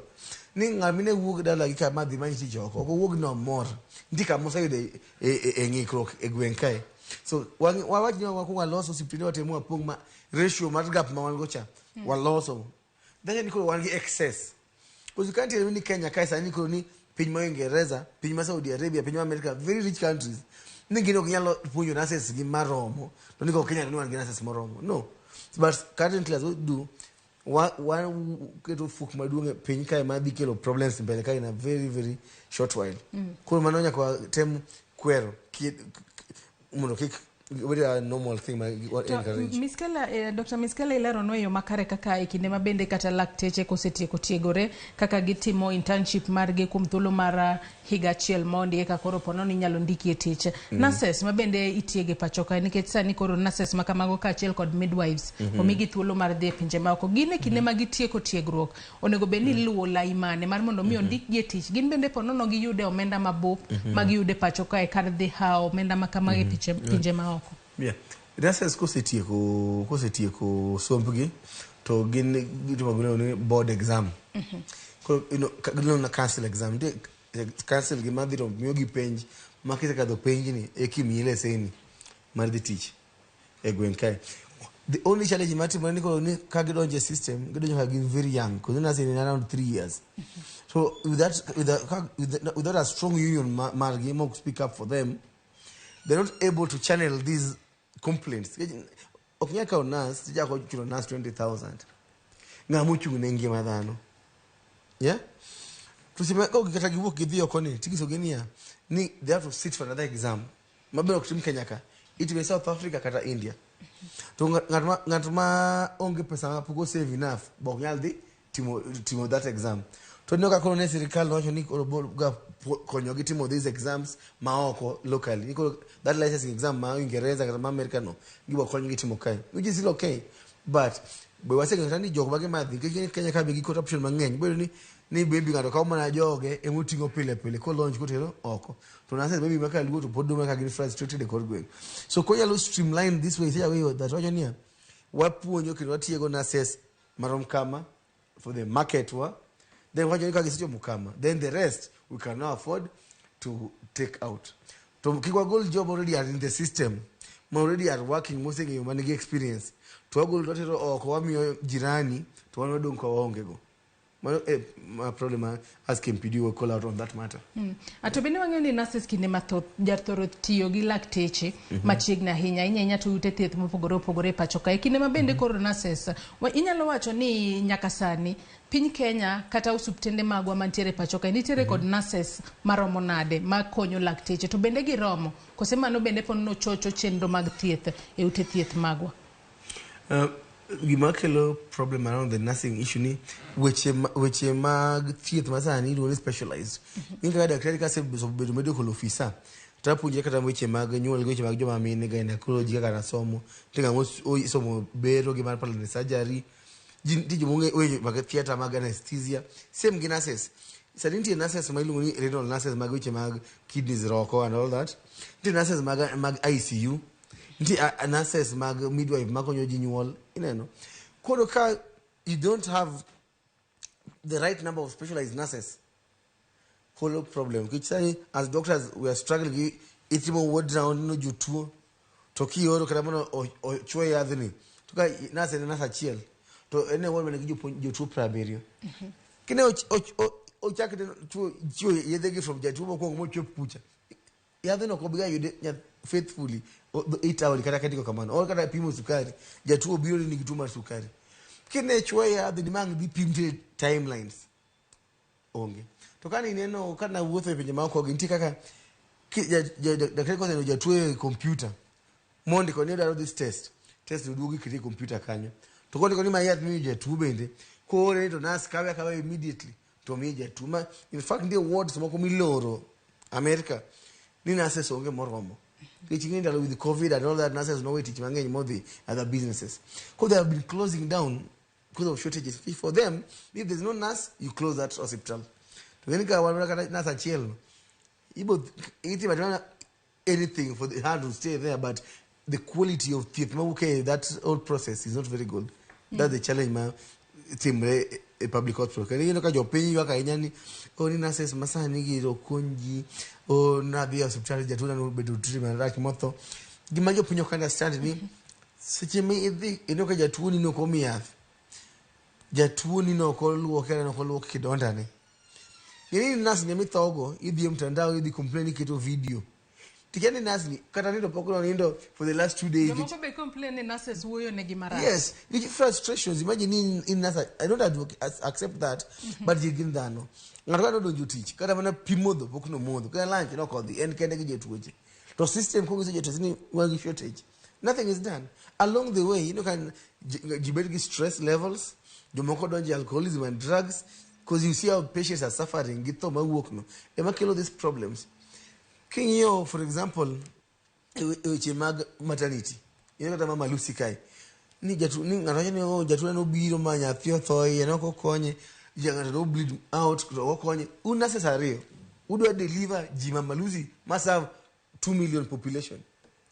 ni ngamine wuog dala gika madhi manyi joko go wuog no more ndika mosa yude ngikro egwenkai so wawajno wakuwa loso siptini watemu apong ma ratio mar gap ma wango cha waloso then niko wangi excess because you can't tell me Kenya kai sani ko ni piny ma Uingereza piny ma Saudi Arabia piny ma America very rich countries ningino nyalo punyo nurses gi maromo to niko Kenya ni wan gi nurses maromo no but currently as we do one keto fuk maduong piny kae ma dhi kelo problems mbele kae na very very short while kwa manonya kwa tem kwero muno kik with a normal thing my encourage Miskela Dr. Miskela ilero no yo makare kaka ikinde mabende kata lakteche kosetieko tiegore kaka gitimo internship margi kuom thuolo mar higa achiel mondi eka koro pono ni nyalo ndiki e tich nurses mabende itiege pachoka nikech sani koro nurses makamago ka achiel kod midwives omigi thuolo mar dhi e pinje maoko gine kinde magitieko tiegruok onego be ni luwo laimane mar mondo mi ondik gi e tich gin bende pono no giyude omenda mabup magiyude pachoka e kar dhi hao omenda makamage pinje maoko. Yeah, nurses kosetieko sombgi to gin gitimo board exam ko na cancel exam de cancel gi madhiro miyo gi penj makise kadho penj ni ekimile seni mar dhi tich e gwenkai. The only challenge matimo ni ko ni ka gidonje system gidonjo ka gin very young because nurses in around 3 years so without a strong union margi mo speak up for them they're not able to channel these complaints ok nyaka kao nas tichako chulo nas 20,000 ng'ama chung ne ngima dhano yeah to sima ka kata giwuok gidhi oko ni tigisoge niya ni they have to sit for another exam mabiro kutim Kenya ka itime South Africa kata India to ng'at ma onge pesa ma pok save enough bok nyal dhi timo that exam to ndio ka kono ne sirikal wacho ni ga konyo gi timo these exams maoko locally that licensing exam ma Uingereza kata ma America no gibo konyo gi timo kai which is okay but be waseng'ata ni jok mage madhi Kenya ka be gi corruption mang'eny bedo ni baby ng'ato kawo mana joge emoting'o pile ko launch kotero oko to nasa baby maka luo to pod maka gin frustrated e kor gweng so konyalo streamline this way say way that wacho niya wapuonjo kendo watiego nurses marom kama for the market wa then wacho ni ka gisechomo kama then the rest we can now afford to take out to kikwa gold job already are in the system ma already are working moseng'eyo manigi experience to wagol to watero oko wamiyo jirani to wan wadong' kwa waonge go my problem as KMPD will call out on that matter. Atobeni wang'eyo ni nurses kinde mathoth jathoro tiyo gi lakteche machiegni ahinya inya to ute thieth mopogore opogore pacho kae kinde mabende koro nurses inyalo wacho ni nyaka sani piny Kenya kata osuptende magwa mantiere pacho kae nitiere kod nurses maromo nade makonyo lakteche to bende giromo kose mano bende pon no chocho chenro mag thieth e ute thieth magwa. Gima kelo problem around the nursing issue ni weche mag thieth masani iluongo ni specialized. Inka daktari ka bedo medical officer tapuonjre kata weche mag nyuol weche mag joma mine gynecology kaka nasomo tinga somo bero gi mar palatal surgery tije monge weche mag theater mag anesthesia same gi nurses sani nitie nurses ma iluongo ni renal nurses mag weche mag kidneys roko and all that nitie nurses mag ICU nurses mag midwife makonyo ji nyuol ineno koro ka you don't have the right number of specialized nurses follow problem which say as doctors we are struggling itimo ward round no jotuo to kioro kata mono chwe yadhni to ka nurse achiel to ene won mane jotuo praberio kine o chakde chuo yedhe gi from jatuo mokwongo mochop pucha yadhno ko biga yude faithfully 8 hours kata katiko kamano or kata pimo sukari jatuo biro ni gitu mar sukari kine chwe yadhni mang dhi pimte timelines onge to kani neno kana wuotho e pinje maoko ginti kaka daktari kose no jatuo computer mondi ko ne daro this test duogi kiti computer kanyo to kondi koni mayat mi jatuo bende kore to nas kawe immediately to mi jatuo in fact the wards moko miloro America ni nurses onge moromo teaching with COVID and all that nurses no way teach mang'eny more the other businesses because they have been closing down because of shortages for them if there's no nurse you close that hospital to any guy one nurse achiel anything for the hand to stay there but the quality of treatment okay that whole process is not very good that's the challenge ma timre a public hospital kani no ka jopiny waka inyani oni nurses masani giro konji o na bi hospital jatuna no bedo treatment rach motho gima jopiny ok understand ni seche me idhi ino ka jatuoni no komi yath jatuoni no ko luoke no ko luoke kidonda ne yini nurse ne mithogo idhi mtandao idhi complain kito video tikeni nurse ni kata nindo pokno nindo for the last 2 days Moko be complain nurses woyo ne gimara yes which frustrations imagine in nurse I don't accept that but you give that no ng'ato no donjo tich kata mana pimodho pokno modho kata lunch no kodhi en kende gi jetuoche to system ko gisejo tesni wagi shortage nothing is done along the way can jibet gi stress levels jomoko donjo alcoholism and drugs because you see how patients are suffering githo mawuok no ema kelo these problems kinyo for example weche mag maternity kata mama Lucy kai ni ng'ato jatuo no biro ma nyathi othoye no kokonye jang'ato no bleed out to okonye unnecessary udwa deliver ji mama Lucy must have 2 million population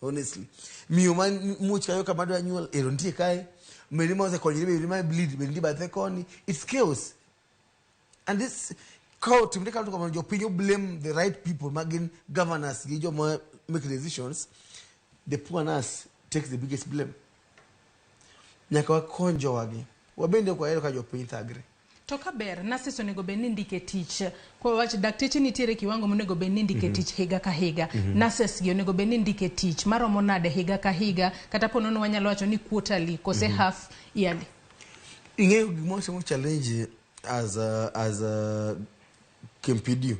honestly miyo man much kayo kama dwa nyuol ero ntie kai merima ose konyre be ma bleed be ndi bathe koni it's chaos and this how to make out your opinion blame the right people magin governors gi jomo make decisions the poor nurse takes the biggest blame nyaka wakonjo wagi wabende kwa ero ka jopiny thagre To kaber nurses onego bed ni ndike tich. Kwa wach dakteche nitiere kiwango monego bed ni ndike tich higa ka higa. Nurses gi onego bed ni ndike tich maromo nade higa ka higa kata ponono wanyalo wacho ni quarterly kose half yearly. Ing'eyo gimo challenge as a KMPDU.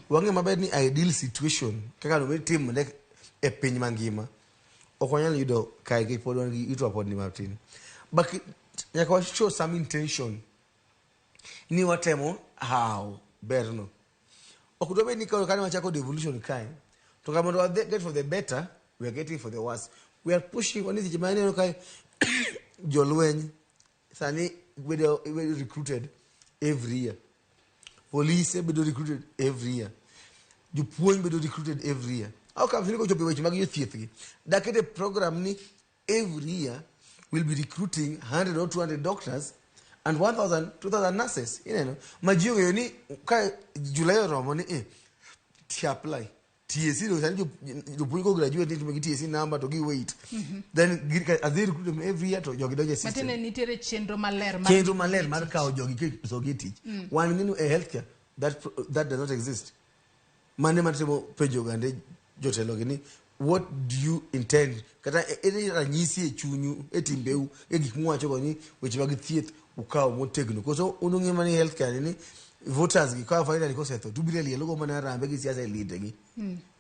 Wange maber ni ideal situation kaka no team ne e piny mangima. Ok wanyalo yudo kai gi pod wan gi itwa pod ni Martin. But nyaka wa show some intention. Ni watemo how berno. Okudobe ni kwa kani wachako devolution kai. To kama ndo get for the better, we are getting for the worse. We are pushing on this jimani no kai jolwenye. Sani we recruited every year. Police be recruited every year. You point be recruited every year. How come you go to be magi theatre? That kind of program ni every year will be recruiting 100 or 200 doctors and 1,000, 2,000 nurses. You know, majio yoni kai July romo ni ti apply. TSC do sani you go graduate to make TSC number to give weight. Then as they recruit them every year to jogi doje system. Matene nitere chendro maler mar kao jogi so giti. One in a healthcare that does not exist. Mane matemo pejo gande jotelo gini, what do you intend? Kata eni ranyisi e chunyu etimbeu gik mwacho goni weche mag thieth ukaw motegno. Koso unungi mani healthcare ni voters gi ka faida liko setho tu bile logo mana rambe gi siasa elite gi.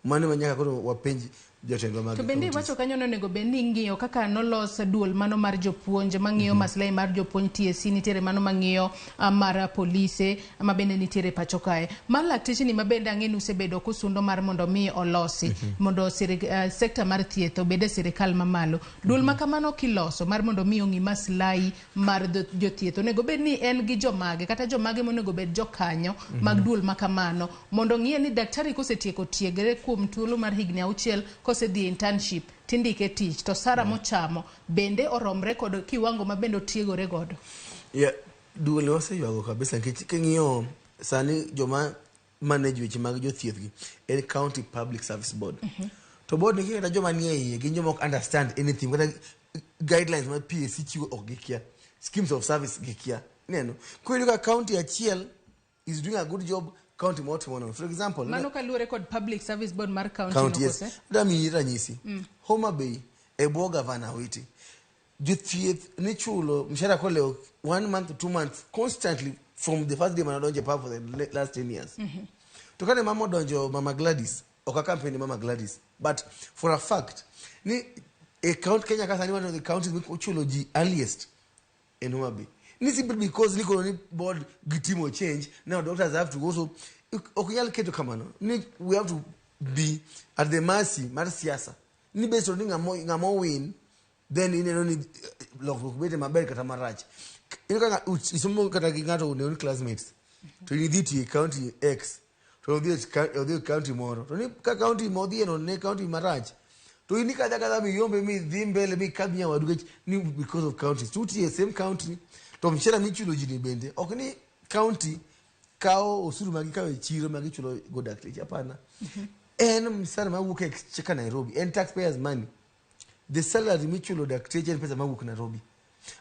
Mane manyaka kono wapenji jotelo mag. To bende wacho kanyo nego bendi ng'iyo kaka nolos duol mano mar jopuonje mang'iyo maslahi mar jopuonj TSC nitiere mano mang'iyo mar police ama bende nitiere pacho kae. Mar lakteche ni mabende ang'eni usebedo kusundo mar mondo mi olosi mondo sekta mar thieth obede sirikal mamalo. Duol makamano kiloso mar mondo mi ong'i maslahi mar jothieth onego bed ni en gi jomage kata jomage monego bed jokanyo mag duol makamano mondo ng'iye ni daktari kosetieko tiegre kuom thuolo mar higni 6 kose dhi internship tindike tich to sara mochamo bende oromre kod kiwango mabendo tiegore godo. Yeah, duole wase yuago kabisa king'iyo sani joma manage weche mag jothieth gi en county public service board. To board ni kata joma nie iye gin joma ok understand anything kata guidelines ma PSC chiwo ok gikia, schemes of service gikia. Neno ko yuka county achiel is doing a good job. County moto for example mano kalure kod public service board mar county no kose dami ranyisi Homa Bay e bo governor witi jothieth ni chulo mshahara ko leo 1 month 2 months constantly from the first day manadonje pa for the last 10 years. To kane mama donjo Mama Gladys oka campaign Mama Gladys, but for a fact ni a count Kenya kasani one of the counties which chulo ji earliest in Homa Bay. Ni simply because ni koloni board gitimo change, now doctors have to go so okunyal keto kamano ni we have to be at the mercy mar siasa ni based on ngamo win then ineno ni lokruok bete maber kata marach inka isomo kata ngato ne classmates to ni dhiti county X to the county moro to ni ka county modhi no ne county marach to ini kada mi yombe mi dhimbele mi kabnya waduke ni because of counties to the same country to mshera michulo jini bende ok ni county kao osuru magi kawe chiro magi chulo go dakteche hapana. En msana mawuok exchequer Nairobi and taxpayers money. The salary michulo dakteche en pesa mawuok Nairobi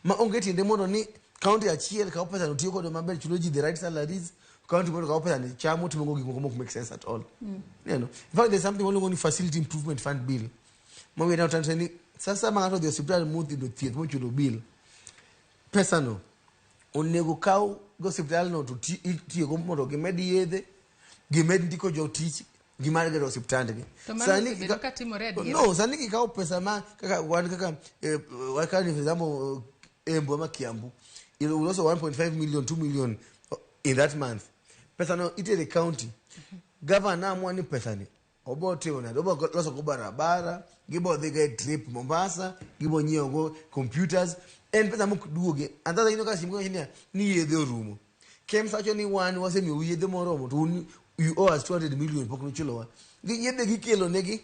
ma onge tiende mondo ni county achiel kao pesa no tiyo kod maber chulo ji the right salaries, county mondo kao pesa ni chamo timo gik moko make sense at all. You know, in fact there's something only facility improvement fund bill ma we now tantani sasa mangato the hospital muthi do thieth mo chulo bill pesa no onego kaw go hospital no to tiyo go mondo gimedi yedhe gimedi ndiko jotich gimar gero hospital gi sani kikaw pesa ma kaka wan kaka wakani for example Embu ama Kiambu you will also 1.5 million 2 million in that month pesa no ite the county governor amwani pesa ni obote ona obo loso go barabara gibo the get trip Mombasa gibo nyiewo computers en pesa mukduoge andaza ino kasi mko ni yedhe orumo kem sacho ni one wase mi yedhe moromo to you owe us 200 million pokno chulowa gi yedhe gikelo negi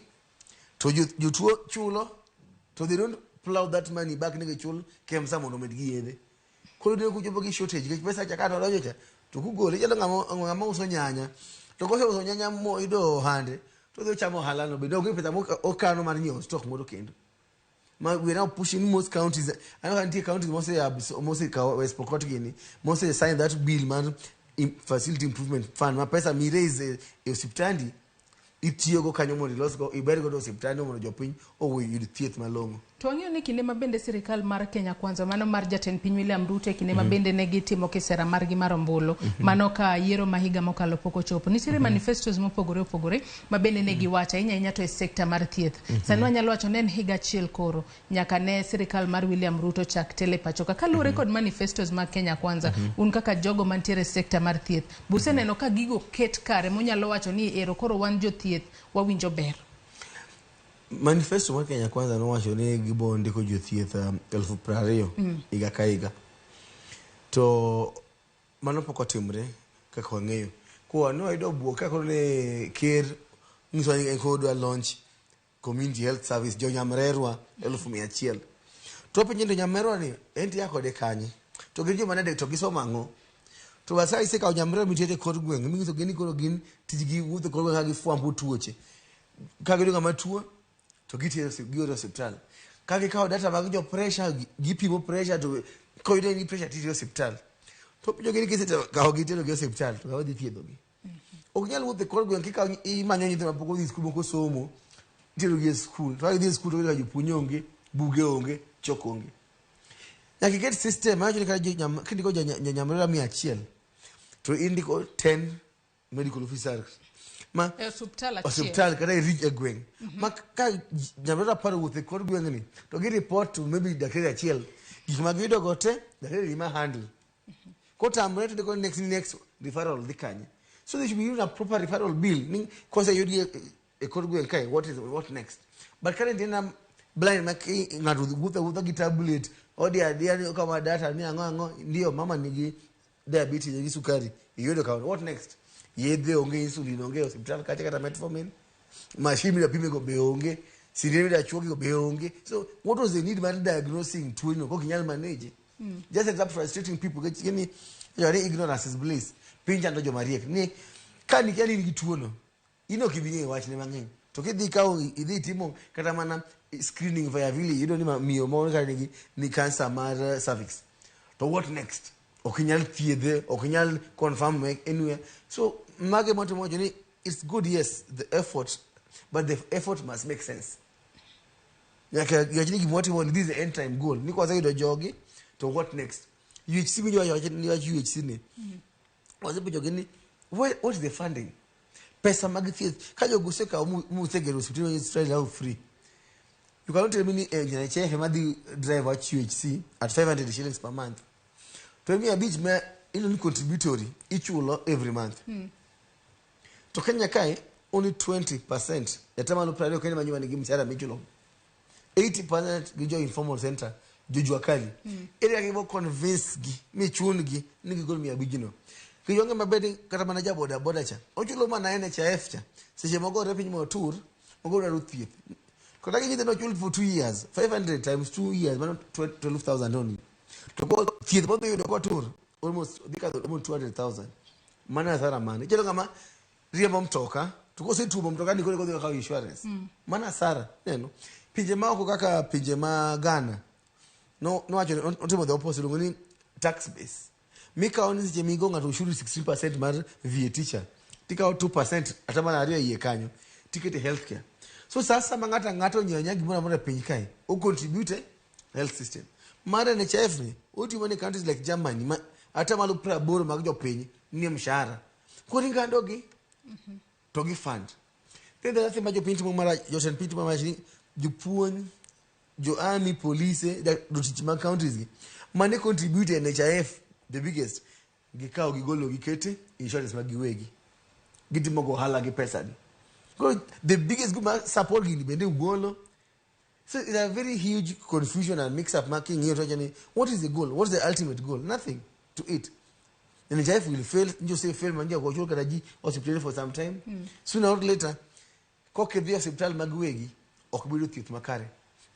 to you chulo to they don't plow that money back negi chul kem sa mondo med gi yedhe ko ne ku jobo gi shortage gi pesa cha ka donjo cha to ku gole jalo ngama uso nyanya to ko uso nyanya mo ido hande to do chamo halano bedo gi pesa mo okano mar nyiewo stock modo kendo We're now pushing most counties. I know until counties mostly West Pokot again. Mostly sign that bill, man. Facility improvement fund. My pesa mi raise hospitali. Itiyogo kanyo mondo losgo iberi go hospitali mondo jopiny oyud thieth malong'o. To wang'eyo ni kinde mabende sirikal mar Kenya Kwanza mano mar jatend piny William Ruto kinde mabende ne gitimo kisera margi mar ombulu mano ka yiero mahiga mokalo pok ochopo. Nitiere manifestos mopogore opogore mabende ne giwacho ahinya to e sekta mar thieth. Sani wanyalo wacho ne en higa achiel koro nyaka ne sirikal mar William Ruto chak tele pachoka kaluwore kod manifestos mag Kenya Kwanza un kaka jogo mantiere sekta mar thieth. Buse neno ka gigo ket kare monyalo wacho ni ero koro wan jothieth wawinjo ber. Manifesto mar Kenya Kwanza nowacho ni gibo ndiko jothieth 20,000 higa ka higa. To mano pok otimre kaka wang'eyo. Kwa no ido buok kaka ne ker nyiso ni en dwa launch community health service jo nyamrerwa 100,000. To pinyindo nyamrerwa ni enti yako de kanye. To gin joma ne to gisomo ang'o. To wasai se ka nyamrerwa mitiere kod gweng' minyiso gini koro gin tijgi wuotho kod gweng' gi fwambo tuoche. Ka gido kama tuo to gitiyo hospital. Kagi kao data mag jo pressure gipimo pressure to koyudo ni pressure titiyo hospital. To pinyo gini kise kao gitiyo hospital to gawadi thiedho gi. Oknyal wuotho kod gweng' kika imanyo nyithindo mapok odhi skul moko somo. Tiro gi skul. To idhi skul to jopuonj onge, buge onge, chok onge. Nyaka get system ajo ni kindiko nyamrera 100 to indiko 10 medical officers. Ma hospital kada reach a gweng. Ma ka nyamrera paro wuothe kod gweng ni to gi report to maybe daktari achiel. Gik mag yudo gote daktari ma handle. Ko tamre to next referral dhi kanye. So there should be a proper referral bill. Ni cause yodi e kod gweng kai what next. But currently na blind maki ngado wuothe gi tablet odia ni kama data ni ango ndio mama nigi diabetes ni sukari. Yodo ka what next? Yedhe onge insulin onge hospital kata metformin machine ya pime go be onge sirene da chuoki go be onge. So what was the need man diagnosing tuo no ko kinyal manage? Just ends up frustrating people get ni your ignorance is bliss. Pinja ndo jo mariek ni kani kali ni tuo no ino kibinye wach ne mang'eny to kidhi kawo idhi timo kata mana screening via vile yido ni miyo mo kani ni cancer mar cervix. To what next? Okinyal thiedhe, okinyal confirm anywhere. So mage moto mojo ni it's good, yes, the effort, but the effort must make sense. Yachini kimotimo ni this is the end time goal. Ni kwa zaidi jogi to what next? UHC mi ni UHC ni. Wazipo jogi ni what is the funding? Pesa magi thieth kajo guseka musegero hospital is free. You cannot tell me NHF madi drive at UHC at 500 shillings per month. To me a bit me in contributory each will every month. To Kenya kai only 20%. Yatama no prado Kenya manyuma ni gimshara michulo. 80% gijo informal center jojo akali. Area kibo convince gi michun gi nigi gol mi abijino. Kiyonge mabedi kata manager boda cha. Ochulo mana NHF cha. Seje mogo repinyi mo tour mogo na ruthieth. Kota kinyi no chul for 2 years. 500 times 2 years man 12,000 only. To go thieth bodo yudo kwa tour almost 200,000. Mana sara mani. Chelo kama riembo mtoka tuko se tumo mtoka ni kole kwa insurance. Mana sara neno. Pinje mako kaka pinje ma Ghana. No actually ontimo the opposite ngoni tax base. Mika oni je migonga to ushuru 16% mar VAT cha. Tika 2% atamana aria yekanyo. Ticket healthcare. So sasa mangata ngato nyanyagi mona pinyi kai. O contribute health system. Mara NHF ni oti many countries like Germany atamalu pra boro magjo pinyi ni mshahara. Kuringa ndogi togi fund. Then the other major pinti mara Josen pinti mara jupuon jo army police that do countries money contribute NHIF the biggest gikao gigolo gikete insurance magiwegi gitimo go hala gi pesa ni the biggest good support gi bende ugolo. So it's a very huge confusion and mix up marking here. What is the goal? What's the ultimate goal? Nothing to it. NHIF will fail. You say fail manja kwa chuo karaji hospital for some time. Sooner or later koke via hospital magwegi okubiru thieth makare.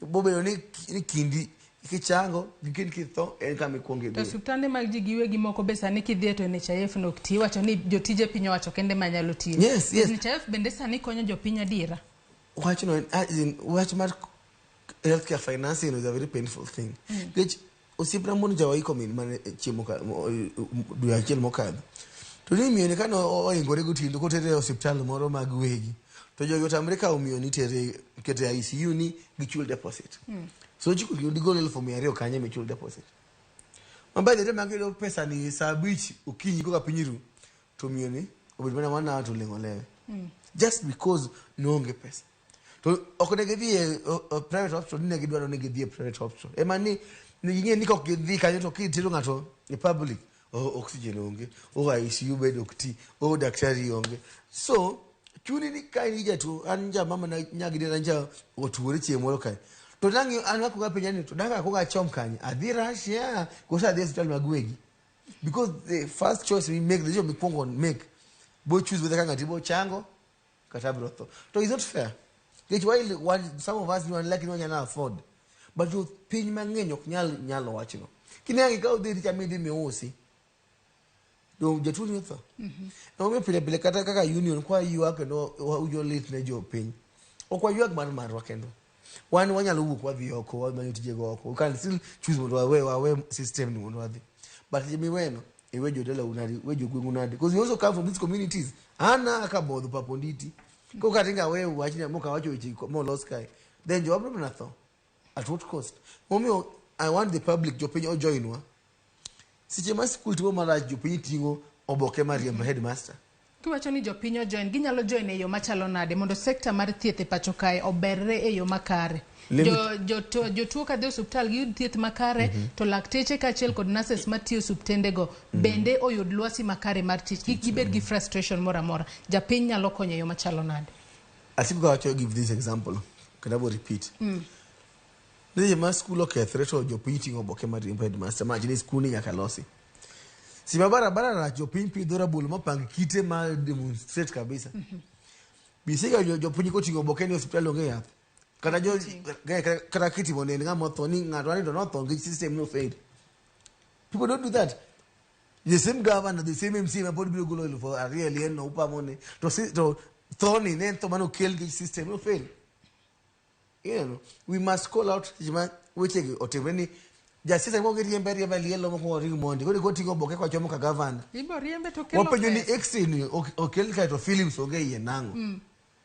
Bobe yoni kindi ikichango gikini kitho kama kuonge. To hospitali magji giwegi moko besa ni kidhie to NHIF no kiti wacho ni jotije piny wacho kende manyalo tiyo. Yes. NHIF bende sani konyo jopiny adira. Wacho no watch mar healthcare financing is a very painful thing. Which osipna mon jawa iko min mane chiemo ka dwe achiel mokadho. To ni miyo ne kano oingore gotindo kotere hospital moro mag wegi. To jogo tamre ka omiyo ni tere kete ICU ni gichul deposit. So chiko gigo lelo for me kanye michul deposit. Mamba de magelo pesa ni sabich ukinyi ko kapinyiru to miyo ni obibana wana to lengolewe. Just because no onge pesa. To okonege vie private hospital ni gidwaro ne gidie private hospital. Emani ni niko kidhi kanyo to kitiro ngato ni public oxygen onge o ICU bed okti o daktari onge. So chuni ni kai ni jatu anja mama na nyagide nanja otuore chiemo kai. To nangi anako gapenya ni to danga ko ga chomkanye adhi Russia ko sa adhi hospital magwegi. Because the first choice we make the job we pongo make bo choose whether kanga tibo chango katabroto. So it's not fair. Which while some of us you like no nyana afford. But you pin mang'eny ok nyalo wachno. Kinyangi ka udhi chamidi meosi. Do jetuni yotho. No me pile kata kaka union kwa yuak no ujo lit ne jo piny. Okwa yuak mar wakendo. Wan wanyalo wuok wadhi oko wamanyo tije go oko. You can still choose mondo wawe system ni mondo wadhi. But jimi weno ewe jodela unadi we jogwengu unadi because you also come from these communities. Ana akabodho paponditi. Ko katinga we wachina moka wacho ichi mo lost sky. Then job no natho. At what cost? Mommy, I want the public to pay or join one. Siche ma school to mara jopiny tingo oboke mariembo headmaster. Kiwacho ni jopiny join, ginyalo join e yo machalo nade mondo sector mar thieth e pacho kae oberre e yo makare. Jotuo kadhi hospital giyud thieth makare to lakteche kaachiel kod nurses matiyo osuptende go bende oyud lwasi makare mar tich kik gibed gi frustration moro amora. Japiny nyalo konyo e yo machalo nade. Asiko wacho give this example. Can I repeat? Nje ma school okethre to jopiny tingo oboke mariembo headmaster majini school ni nyaka losi. Si barabara na jopiny pidhora bul mapang kite ma demonstrate kabisa. Bisiga jopiny ko tingo oboke ni hospital onge yath. Kata kiti mone nga motho ni ngato ani to not on system no failed. People don't do that. The same governor, the same MC ma pod biro golo for really no upa mone to thoni ne to mano kel the system no fail. You know, we must call out which otemeni justice mo giri mberi lielo mo ring mondi go tingo boke kwa chomo ka governor ibo riembe to kelo openyo ni extreme okel ka to Philips oge ye nango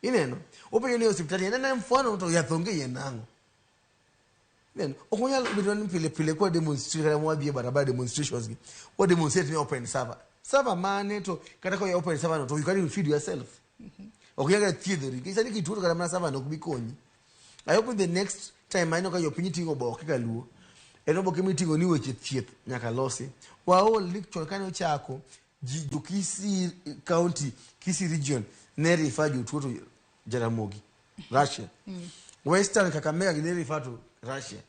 ineno openyo ni hospitali nena mfano to yathonge ye nango then okunya bidon pile kwa demonstration mo bie barabara demonstrations gi o demonstrate ni open server mane to kata ko open server no to you can feed yourself okunya theory kisa ni kitu kala na server no kubikonyi. I hope in the next time I know ka jopiny tingo boke kaluo eno boke mitingo ni weche thieth nyaka losi waol lecture kane ochako Kisi county Kisi region ne refer jotuo to Jaramogi Russia Western Kakamega ne refer to Russia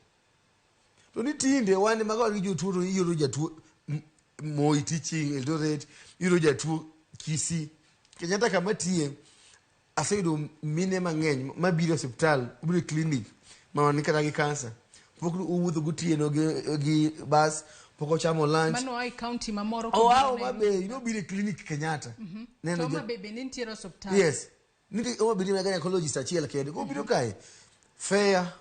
to ni tinde wane magawal gi jotuo to iyoro jatuo Moi teaching Eldoret iyoro jatuo Kisi Kenyatta kamatie aseyudo mine mang'eny mabiro hospital ubiro clinic ma ni kata gi cancer pok uwuotho gotieno gi bus pok ochamo lunch mano ai county mamoro ko mabe ino biro clinic Kenyatta neno to mabe ni ntiere hospital yes niti o biro na gynecologist achiel kende ko biro kae fair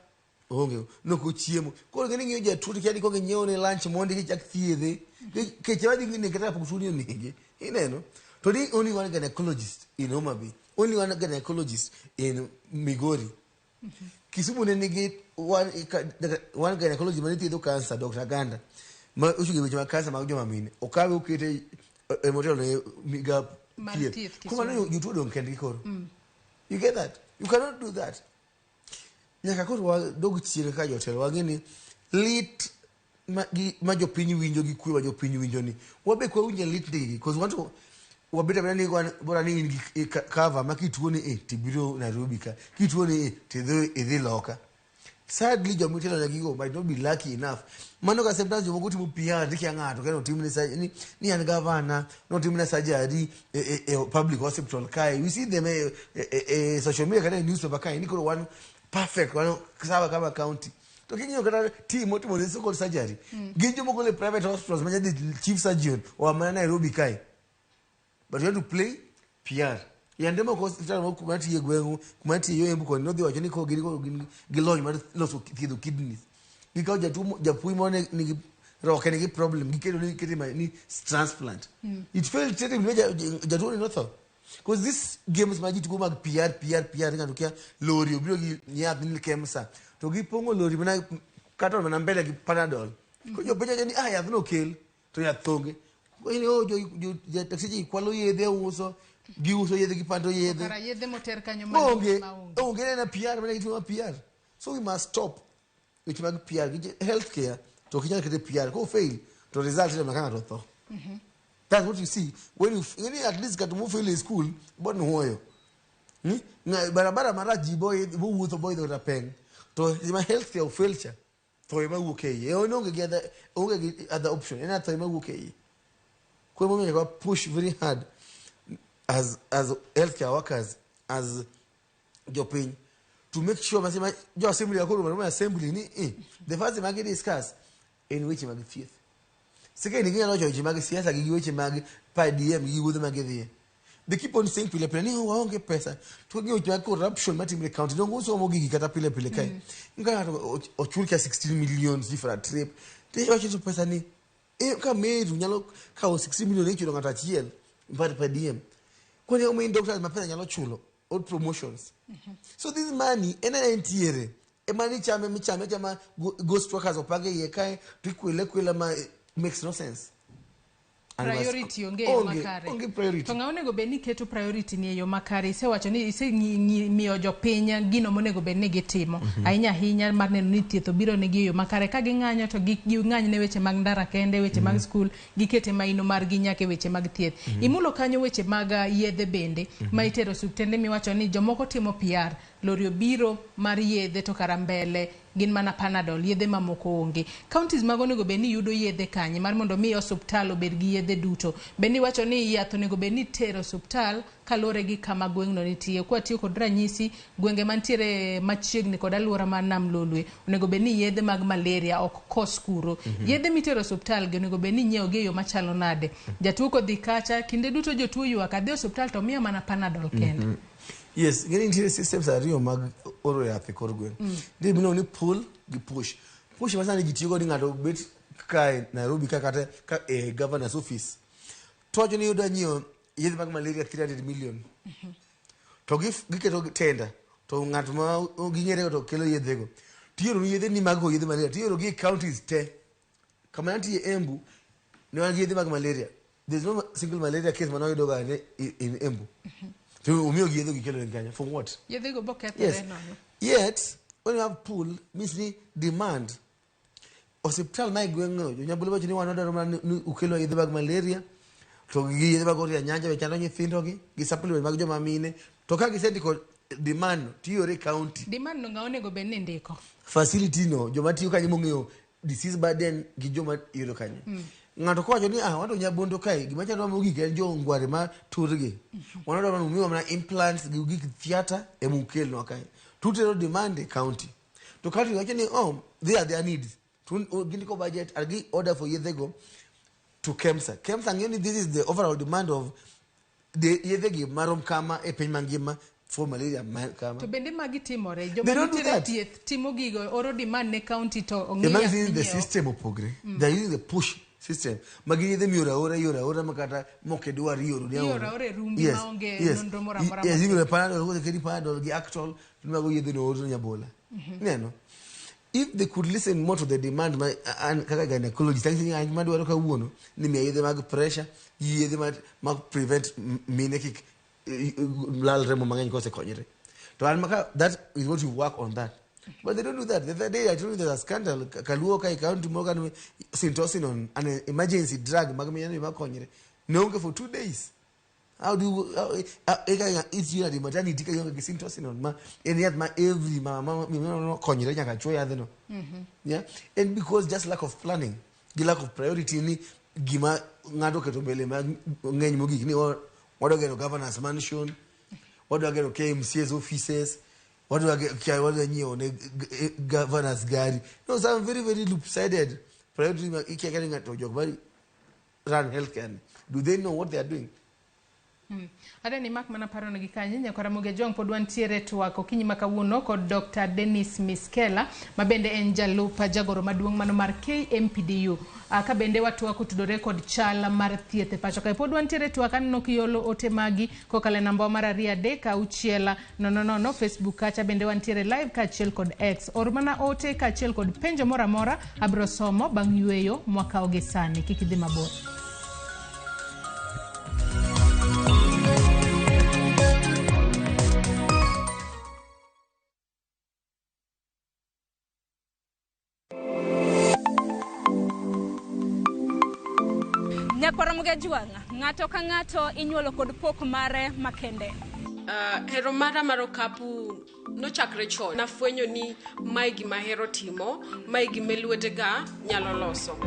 onge no ko chiemo ko ngeni ngiyo jatuo kadi ko nyewo ne lunch mondi gi chak thiedhe ke chawadi ngini kata pok suni onige ineno to ni only one gynecologist in Homa Bay. Only one gynecologist in Migori. Kisumu nigi one gynecologist maniti do cancer Dr. Ganda. Ma ushuge bichama cancer ma ujoma mine. Okawe ukete motel no miga thieth. Kuma no you don't can record. You get that? You cannot do that. Nyaka ko wa dogu chire ka hotel wagini lit ma jopiny winjo gi kwe wa jopiny winjo ni. Wabe ko winjo lit digi because want to wabita bani bora ni cover makituo ni tibiro Nairobi ka kituo ni tidhi loka. Sadly jomitelo na gigo might not be lucky enough. Mano ka sometimes you go to PR diki ngato kano team ni an governor no team na surgery public hospital kai we see them social media kana newspaper kai niko one perfect one sawa kama county to kinyo kana team otu mo so surgery ginjo mo le private hospitals manya chief surgeon wa Nairobi kai. But you have to play PR. Yande moko hospital moko kumati ye gwengu, kumati yo embu ko no dhi wacho ni ko gilony mar loso thiedho kidneys. Gikaw japui mone ni roke ni problem gikedo ni kete ni transplant. It failed terribly jatuo ni no tho. Because this games maji to go mag PR ngado kia lori obiro gi nyath ni kemsa. To gipongo lori mana kata mana mbele gi Panadol. Ko jo beja ni yath no kel to yath thonge. Ko ni jo taxi ji kwalo yedhe uso giuso yedhe gipando yedhe. Kara yedhe moter kanyo onge na PR mana gitu PR. So we must stop. Which mag PR healthcare to kinyal kete PR ko fail to result ile makanga to tho. That's what you see when you at least got to move in school but no hoyo. Barabara maraji boy bu wuto boy do rapeng to my healthcare failure to ema okay. You no get other option and to ema okay. Ko mo me push very hard as healthcare workers as jopin to make sure masema jo assembly yakuru ma assembly ni the first thing discuss in which mag faith. Sike ni ngalo jo mag siasa gi weche mag PDM gi wuodhe mag dhie. They keep on saying pile ni waonge pesa. To gi weche corruption matimre county no nguso mo gi kata pile kai. Ngalo ochulka 16 million different trip. Te wacho to pesa ni ka meru nyalo ka 16 million echo ngata chiel but PDM. Kwani o main doctors mapesa nyalo chulo all promotions. So this money entiere e mani chame chama ghost workers opage ye kai tukwele ma makes no sense. Priority onge makare. Onge priority. To ngaonego be ni keto priority ni yo makare ise wacho ni ise miyo jopiny gino monego be ni gitimo. Ahinya hinya mar neno ni thietho biro ne gi yo makare ka ging'anyo to ging'any ne weche mag ndara kende weche mag school gikete maino mar gi nyake weche mag thieth. Imulo kanyo weche mag yedhe bende ma itero subtende mi wacho ni jomoko timo PR lorio biro mar yedhe to karambele gin mana Panadol yedhe mamoko onge. Counties magonego be ni yudo yedhe kanye mar mondo mi hospital obed gi yedhe duto. Beni wacho ni yath onego be ni tero hospital kalore gi kama gweng'no nitie. Kwa tiyo kod ranyisi gwenge mantiere machiegni kod alwora mar Nam Lolwe onego be ni yedhe mag malaria ok kos kuro. Yedhe mitero hospital ge onego be ni nyiewo gi yo machalo nade. Jatuo kodhi kacha kinde duto jotuo ywak adhi hospital to miya mana Panadol kende. Yes, getting into the systems are real mag oro ya kor gwen. They be no ni pull gi push. Push masana gitigo ni ngado bet kai Nairobi ka kata ka governor's office. Tojo ni yoda nyo yedhe mag malaria 300 million. To giketo tender to ng'at ma ging'ere to kelo yedhe go. Tiyo ni yedhe ni mag yedhe malaria. Tiyo gi counties te. Kama nanti Embu ni yedhe mag malaria. There's no single malaria case manoyo doga in Embu. For what? Yes. Yet, when you have pull, means the demand. Hospital my going on. You believe you want another man ukelo yedhe bag malaria. To gi yedhe bag ori nyanja be chalo nyithindo gi. Gi supplement mag joma mine. To ka gi sendi ko demand tiyo county. Demand no ngaone go benne ndiko. Facility no joma tiyo kanyo mongeyo disease burden gi joma yudo kanyo. Ngato ko wacho ni wato nyabondo kai gima chano mo gike jo ngware ma turgi wanodo man umiwa na implants gi gik theater e mukel no kai tutero demand county to county wacho ni they are their needs to gindiko budget agi order for yedhe go to KEMSA ngeni this is the overall demand of the yedhe gi marom kama e piny mangima for malaria kama to bende magi timore joma nitere thieth timo gigo oro demand ne county to ongiya the system opogre they are using the push system magini the miora ora makata moke dwar yoro ni ora rumbi maonge nonro mora mora yes you Panadol go kedi Panadol gi actual mago yedhe no oro nyabola neno if they could listen more to the demand and kaka gynecology thinking and madwaro ka wuono ni mi yedhe mag pressure yedhe mag prevent menekik lal remo mang'eny kose konyre to an maka that is what you work on that. But they don't do that. The other day I told you there's a scandal. Kaluo kai county Morgan Syntocinon, an emergency drug. No for 2 days. How do you? It's you at the maternity. Syntocinon. Ma and yet my every mama yeah. And because just lack of planning, the lack of priority ni gima ngado ketobele ma ngeny mogi ni what do get governor's mansion, what do I get KMC's offices. What do I get? What do I need? Governor's gari. No, some very, very loop-sided. Priority, getting at Tojok, run healthcare. Do they know what they are doing? Ade ni mak mana paro gi kanyi nyakora Ramogi Jwang pod wantiere twak okinyi makawuono kod Dr. Dennis Miskela mabende en jalup jagoro maduong' mano mar KMPDU. Ka bende watwak kutudore kod chal mar thieth e pacho kae pod wantiere twak aneno kiolo ote magi kokale namba mar 3 Facebook kacha bende wantiere live kaachiel kod X or mana ote kaachiel kod penjo moramora abro somo bang' yweyo mwaka ogesani kik idhi mabor. Ramogi Jwang, ng'ato ka ng'ato inyuolo kod pok mare makende. Hero mara marokapu nochakre chon. Nafwenyo ni mae gima hero timo, mae gima lwetega nyalo loso.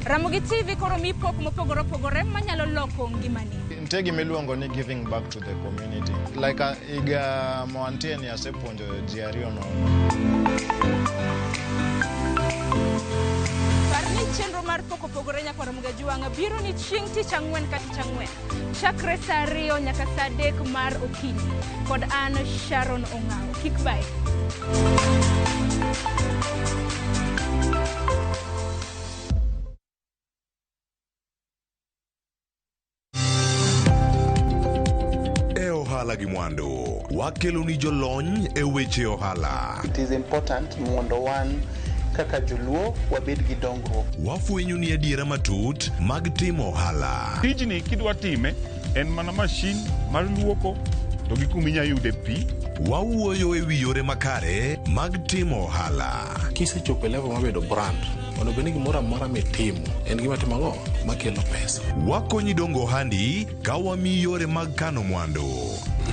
Ramogi TV koro mi pok mopogore opogore manyalo loko ngimani. Nitie gima iluongo ni giving back to the community. Like iga moantie ni asepuonjo ji ariyo no. Chenro mar poko pogore nyaka Ramogi Jwang biro ni chieng' tich ang'wen ka tich ang'wen chakre saa 2 nyaka saa 3 mar okinyi kod an Sharon Ong'ao. Kik bai. E ohala gi mwandu wakelo ni jolony e weche ohala. It is important mondo wan kaka joluo wabed gi dongruok. Wafwenyo ni adiera matut mag timo ohala. Tijni kidwa time en mana mashin mar luoko to gi kuma inyalo yude pi. Wawuoyo e wi yore makare mag timo ohala. Kisechopo level mabedo brand, onego bed ni gimoro amora mitimo en gima timo ang'o makelo pesa. Wakonyi dongo ohandi ka wamiyi yore mag kano mwandu.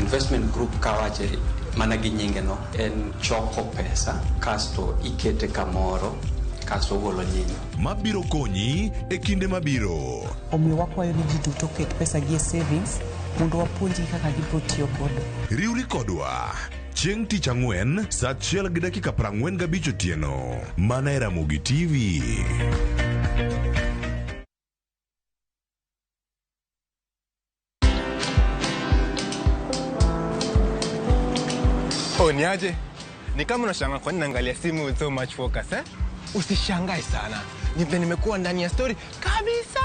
Investment group kawache mana gi nyinge no en choko pesa kasto ikete kamoro kasto golo nyinge mabiro konyi e kinde mabiro. Omiyo wakwayo ni ji duto ket pesa gi e savings mondo wapuonji kaka gibiro tiyo godo. Riwri kodwa chieng' tich ang'wen saa 1:45 otieno mana e Ramogi TV. Niaje? Ni kama unashangaa kwa nini naangalia simu with so much focus eh? Usishangae sana. Nimekuwa ndani ya story kabisa.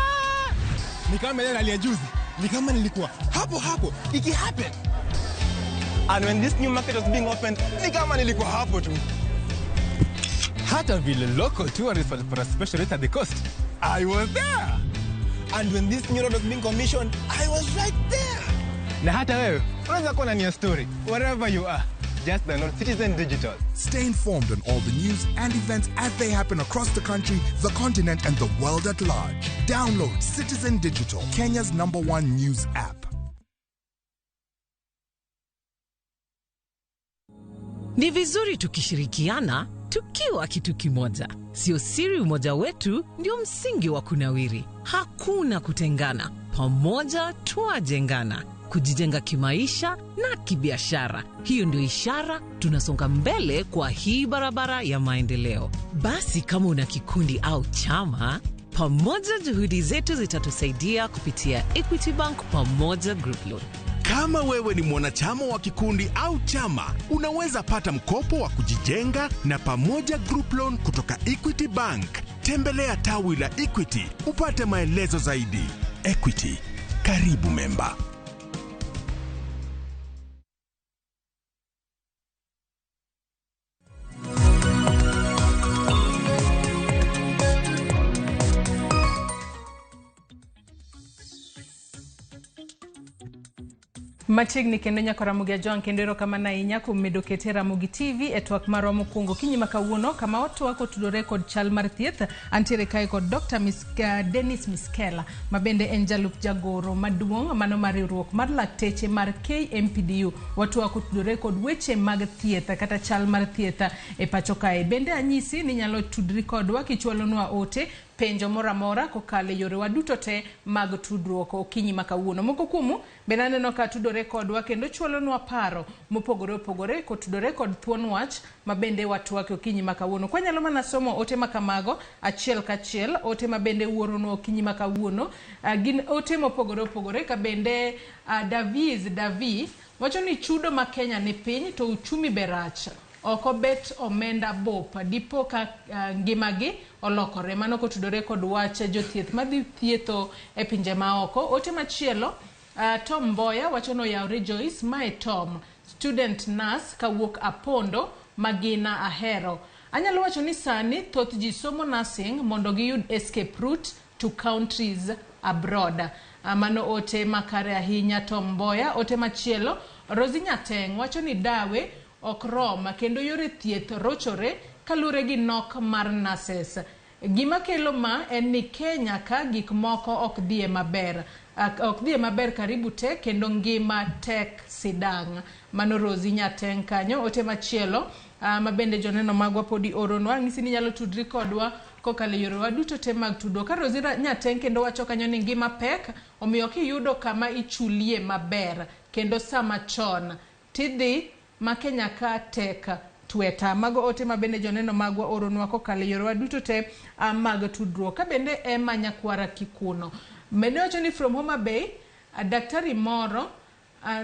Ni kama ile hali ya juzi. Ni kama nilikuwa hapo iki happen. And when this new market was being opened, ni kama nilikuwa hapo tu. Hata vile local tourists for a special rate at the coast, I was there. And when this new road was being commissioned, I was right there. Na hata wewe unaweza kuwa ndani ya story wherever you are. Just download Citizen Digital. Stay informed on all the news and events as they happen across the country, the continent, and the world at large. Download Citizen Digital, Kenya's #1 news app. Ni vizuri tukishirikiana, tukiwa kitu kimoja. Sio siri, umoja wetu ndio msingi wa kunawiri. Hakuna kutengana. Pamoja twajengana. Kujijenga kimaisha na kibiashara. Hiyo ndio ishara tunasonga mbele kwa hii barabara ya maendeleo. Basi kama una kikundi au chama, pamoja juhudi zetu zitatusaidia kupitia Equity Bank Pamoja Group Loan. Kama wewe ni mwanachama wa kikundi au chama, unaweza pata mkopo wa kujijenga na Pamoja Group Loan kutoka Equity Bank. Tembelea tawi la Equity upate maelezo zaidi. Equity, karibu memba. Machiegni kendo nyaka Ramogi Jwang kendo erokamano ahinya kuom medo kete Ramogi TV e twak marwa mokwongo kinyi makawuono kama watwak otudore kod chal mar thieth. Antiere kae kod Dr. Dennis Miskela mabende en jalup jagoro maduong' mano mar riwruok mar lakteche mar KMPDU. Watwak otudore kod weche mag thieth kata chal mar thieth e pacho kae. Bende anyisi ni nyalo tudri kodwa kichwalonwa ote penjo moramora kokale yore waduto te mag tudruok okinyi makawuono. Moko kuomu benaneno ka tudore kodwa kendo chwalonwa paro mopogore opogore kotudore kod thuon wach mabende watwak okinyi makawuono. Kwa nyalo mana somo ote makamago achiel kachiel, ote mabende wuoronwa okinyi makawuono, gin ote mopogore opogore ka bende Davi wacho ni chudo ma Kenya ni piny to uchumi berach. Oko bet omenda bopa dipo ka ngimagi olokore. Mano kotudore kod wach jothieth madhi thietho e pinje maoko. Ote machielo, Tom Mboya wacho no yaure Joyce mae Tom, student nurse kawuok Apondo magina ahero. Anyalo wacho ni sani thoth ji somo nursing mondo giyud escape route to countries abroad. Mano ote makare ahinya Tom Mboya. Ote machielo, Rosi Nyateng wacho ni dawe ok rom kendo yore thieth rochore kalure gi nok mar nurses. Gima kelo ma en ni Kenya ka gik moko ok dhie maber karibu te kendo ngima tek sidang. Mano Rosi Nyateng kanyo. Ote machielo mabende joneno magwa podi oronwa ngisi ni nyalo tudri kodwa kokale yorewa duto te mag tudo. Ka Rosi Nyateng kendo wacho kanyo ni ngima pek omiyo kiyudo kama ichulie maber kendo sama chon tidhi ma Kenya ka tek tweta. Mago ote mabende joneno magwa oronwa kokale yorewa duto te mag tudruok. Ka bende Emma Nyakwara Kikuno mene wacho ni from Homa Bay daktari moro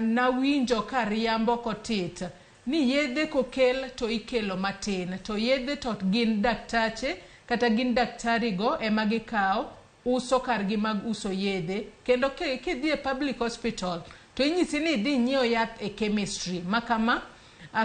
nawinjo ka riambo kotit ni yedhe kokel to ikelo matin, to yedhe to gin daktache kata gin daktari go ema gikawo uso kargi mag uso yedhe, kendo kidhi e public hospital to inyisi ni idhi nyiewo yath e chemistry makama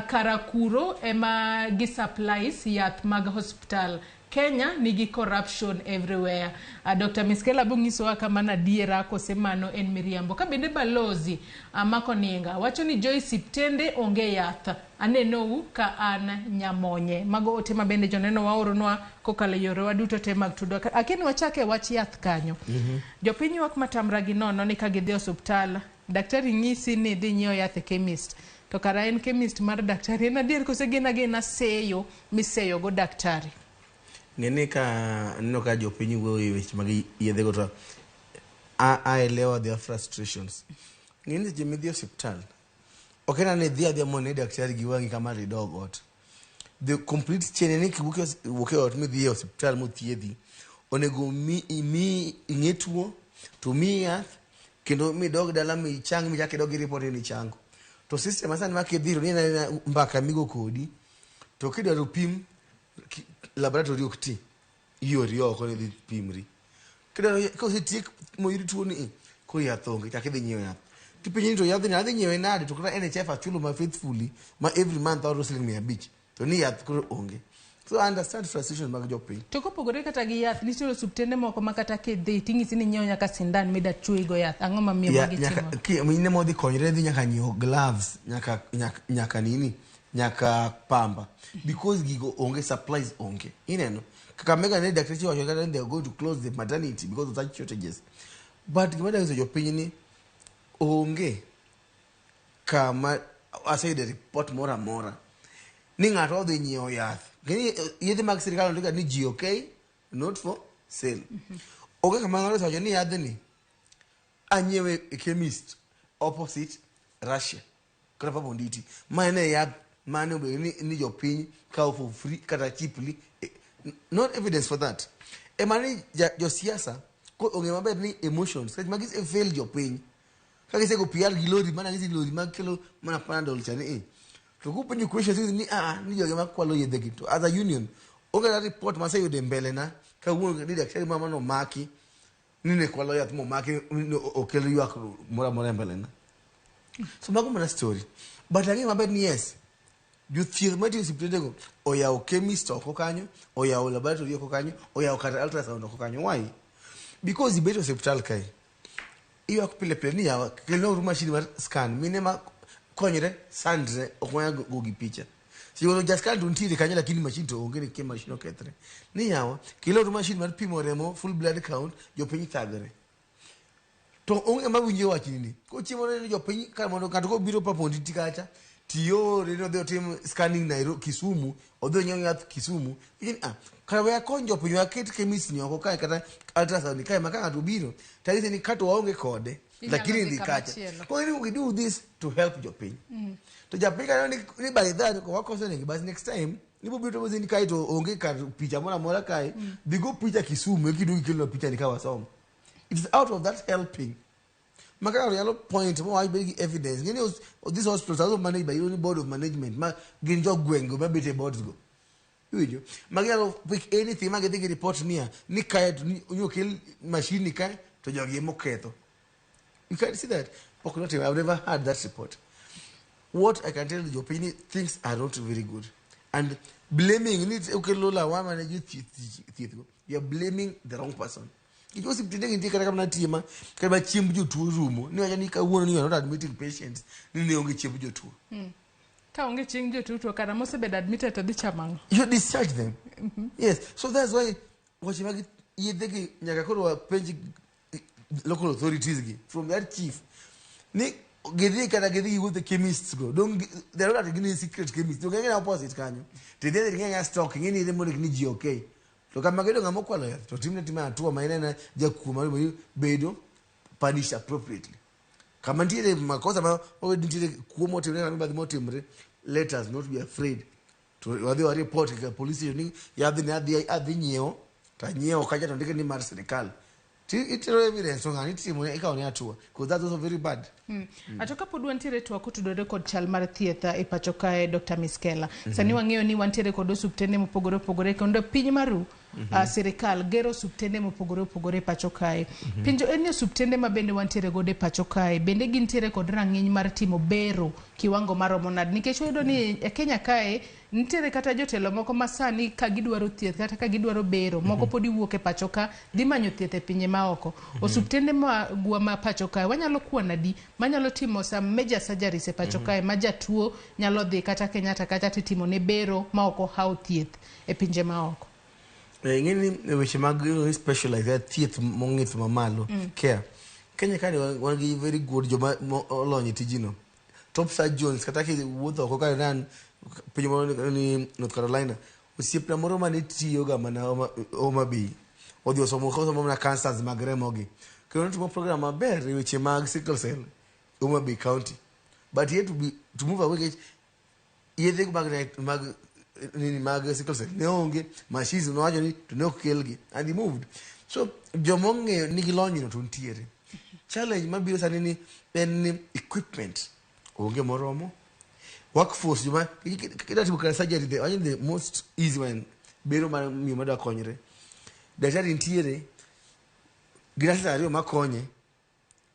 karakuro ema gi supplies yath mag hospital. Kenya nigi corruption everywhere. Dr. Miskela bungisowa kama na diera kosemano en miriambo. Ka bende Balozi Makoninga wacho ni Joy siptende onge yath anenou ka an nyamonye. Mago ote mabende joneno waoronwa kokale yorewa duto te mag tudo. Akini wachake wach yath kanyo. Jopiny wak matamra gi nono ni ka gidhi hospital daktari ngisi ni dhi nyiewo yath e chemist. To kara en chemist mar daktari en adier kose gina seyo miseyo go daktari. Ngene ka nino ka jopiny wuoyo weche mag yedhe go to aelewa their frustrations. Ngene je midhi hospital okena ne dhia mone daktari giwangi kama ridog ot. The complete chain ni kibuke ot midhi hospital mothiedhi onego mi ingetuo to mi yath kendo mi dog dala mi chang mi jake dog report ni chango. To system asani makidhiro ni na mbaka migo kodi to kidaro pim laboratory okti yori oko ne dhi pimri kidaro ko sitik moyiri tuo ni ko yathonge chake dhi nyiewo yath tipinyi to yath ni adhi nyiewe nade to kata NHF achulo ma faithfully ma every month out siling 500 to ni yath koro onge. So I understand frustration mag jopiny. To kopogore kata gi yath nitiere subtende moko makata kidhi tingisi ni nyiewo nyaka sindan mida chuo go yath ang'o ma miyo magi timo. Ki mine modhi konyre dhi nyaka nyiewo gloves nyaka nini nyaka pamba because gigo onge supplies onge. Ineno kaka mega ne daktari wacho kata they are going to close the maternity because of such shortages. But gimada hizo jopiny ni onge kama asayude report mora ni ng'ato odhi nyiewo yath. Yedhe mag sirikal ndika ni GOK not for sale. Okay kama ng'ato wacho ni yadh ni anyiewe e chemist opposite Russia kata pa bonditi mane yadh mane obe ni jopiny kawo for free kata cheaply. Not evidence for that. Mani jo siasa ko onge maber ni emotions kati magis e fail jopiny kaka se go PR gi lori mana ngisi lori mag kelo mana panadol chani to ku penyo questions ni ni joge makwalo yedhe gi to as a union onge na report ma se yude mbele na ka wuon ni daktari mama no maki ni ne kwalo yath mo maki okelo ywak mora mbele na. So mago mana story but again maber ni yes you thieth mati siptende go oyawo chemist oko kanyo oyawo laboratory oko kanyo oyawo kata ultrasound oko kanyo. Why? Because the better hospital kai iyo akupile ni yawa kelo machine mar scan minema konyre sandre okwanya go gi picha si wono just can't untiri kanyo lakini machine to onge ke machine oketre ni yawa kilo machine mar pimo remo full blood count jopiny thagre to onge mawinje wachini ko chiemo ne jopiny ka mondo kato ko biro papondi tikacha tiyo reno de tim scanning Nairobi Kisumu odho nyath Kisumu kara ya konjo pinyo aket chemist ni oko kai kata ultrasound kai makanga to biro tagise ni kato waonge kode lakini ndi kacha ko we do this to help your pain to japika ni by that ko wako sene basi next time ni bobi to bozini kai to onge ka picha mona kai bigo picha Kisumu kidu kilo picha nikawa song. It is out of that helping makara yellow point mo I bring evidence ngini this hospital also managed by only board of management ma ginjo gwengo maybe the boards go you magalo pick anything magete report near ni kai you kill machine kai to jogi moketo. You can see that. Okay, I've never had that report. What I can tell you, opinion, things are not very good. And blaming it, okay, Lola, why manage you're blaming the wrong person. It was pretending in the team, can I chimp you to a room? No, I need a woman, you are not admitting patients. Then only chimp you to. Kaunge chinjo tu to kana mose bed admitted to the chamang. You discharge them. Yes. So that's why what you make yedeki nyakakoro penji local authorities from that chief. Ni gedi kana gedi with the chemists go. Don't they're not getting secret chemists. Don't get opposite kanyo. Today they get stocking any the money ni okay. Look at Magedo ngamokwala to timna atua maina ja kuma bedo punish appropriately. Kama ndile makosa ma wewe ndile kuomo tena by the motive let us not be afraid to whether report the police ni ya the nyeo ta nyeo kaja tondike ni mar serikali. It's evidence on it because that's also very bad. Atoka podwa ntire to akutudore kod chal mar thietha e pachoka Dr. Miskela. Sani wang'eyo ni wantiere kod subtende mopogore opogore kendo piny maru serikal gero subtende mopogore opogore pachoka. Pinjo enyo subtende mabende wantiere gode pachoka bende gintiere kod rang'iny mar timo bero kiwango maromo nade nikech oyudo ni e Kenya kae nitiere kata jotelo moko masani ka gidwaro thieth kata ka gidwaro bero moko podi wuok e pachoka dhi manyo thieth e pinye maoko. Osubtende ma pachoka wanyalo kuona di manyalo timo some major surgeries e pachoka ma jatuo nyalo dhi kata Kenyatta kata timo ne bero maoko how thieth e pinje maoko. Ngini weche mag specialized thieth mong'ith mamalo care. Kenya kani wangi very good joma olony tijino. Top surgeons kata ki wuotho ko ka ran piny ni North Carolina osiepna moro mane tiyo ga mana Homa Bay odhi osomo koso mana cancers mag remogi kendo timo program maber e weche mag sickle cell Homa Bay County but yet to move away yedhe mag sickle cell ne onge machines no wacho ni to ne okelgi and he moved so jomonge nigi lony no to ntiere challenge mabiro sani ni en equipment onge moromo workforce juma kida timu kana surgery the most easy one bero mar mi mada konyre daktari ntiere grasa ario makonye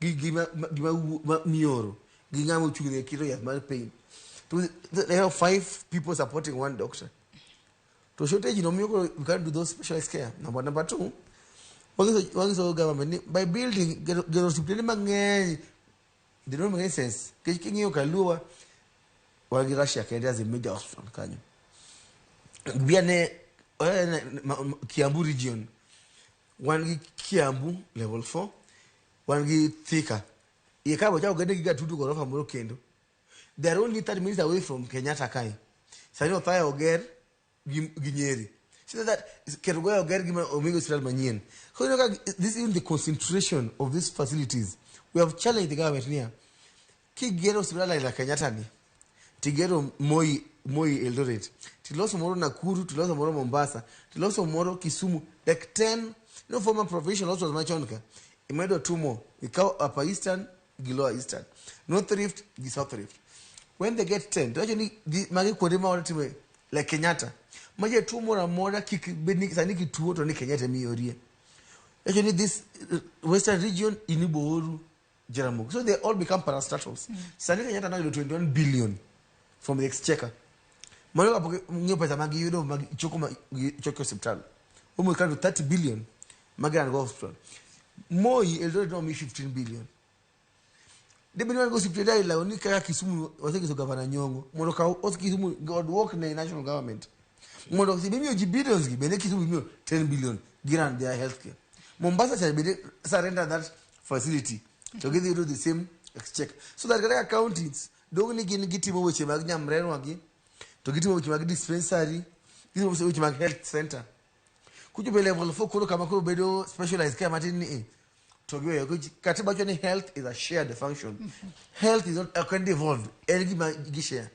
gima mioro gingamo chugre kiro ya mar pain they have 5 people supporting one doctor to shortage no miyo you can't do those specialized care number 2 so government by building get hospital mang'eny they don't make sense kinyo kalua wagi Russia kende as a major hospital kanyo biane Kiambu region wangi Kiambu level 4 wangi Thika yekabo cha ugende giga tutu gorofa moro kendo they are only 30 minutes away from Kenyatta kai sani othaya oger ginyeri so that Kerugoya oger gima omigo hospital manyien so you know this is the concentration of these facilities we have challenged the government here kigero hospital like Kenyatta ni tigero Moi Eldoret tiloso moro Nakuru tiloso moro Mombasa tiloso moro Kisumu like 10 no former professional hospitals machonka imedo 2 more ikao Upper Eastern Lower Eastern North Rift South Rift when they get 10 actually magi kodema ora time like Kenyatta maje 2 more moda kik saniki tuo to ni Kenyatta miyorie actually this western region iniboru Jaramogi so they all become parastatals saniki Kenyatta now 21 billion from the exchequer mara apo nyo pesa magi yudo magi choko hospital umo kandu 30 billion magi and go hospital Moi Eldoret no me 15 billion de bino go hospital la oni kaka Kisumu waseke so governor Nyongo mondo ka Kisumu god work na national government mondo sibimio billions gi bene Kisumu bimio 10 billion giran their healthcare Mombasa shall be surrender that facility to give you the same exchequer so that kaka counties dogni gin gitimo weche mag nyamreno gi to gitimo weche mag dispensary gitimo weche mag health center kujo be level 4 koro kama koro bedo specialized care matin ni to go katiba choni health is a shared function. Health is not can evolve any share.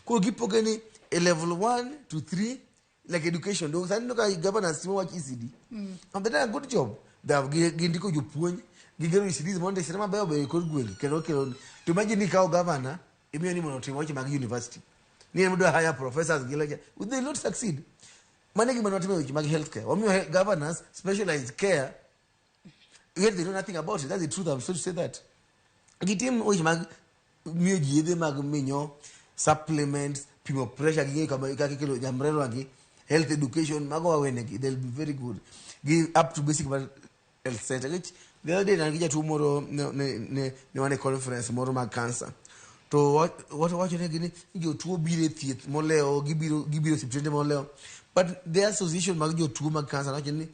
Ko gipogeni a level 1 to 3 like education. Those I know governors so much ECD. And they done a good job. They have gindiko jupuonj gigero ECD monde sema bayo be ko gwel kero to imagine how governor imioni monotimo wachi mag university. Ni mudo hire professors gileke would they not succeed? Manegi monotimo wachi mag healthcare. Wami governors specialized care. Yet they know nothing about it. That's the truth. I'm sorry to say that. Gitim wachi mag mioji yede mag minyo supplements pimo pressure gige kama kilo jamrelo agi health education mago wenegi they'll be very good. Give up to basic health center. The other day nangija tomorrow ne one conference moro mag cancer. To what you gini jo tuo bire thieth moleo gibiro siptende moleo. But the association mag jo tuo mag cancer actually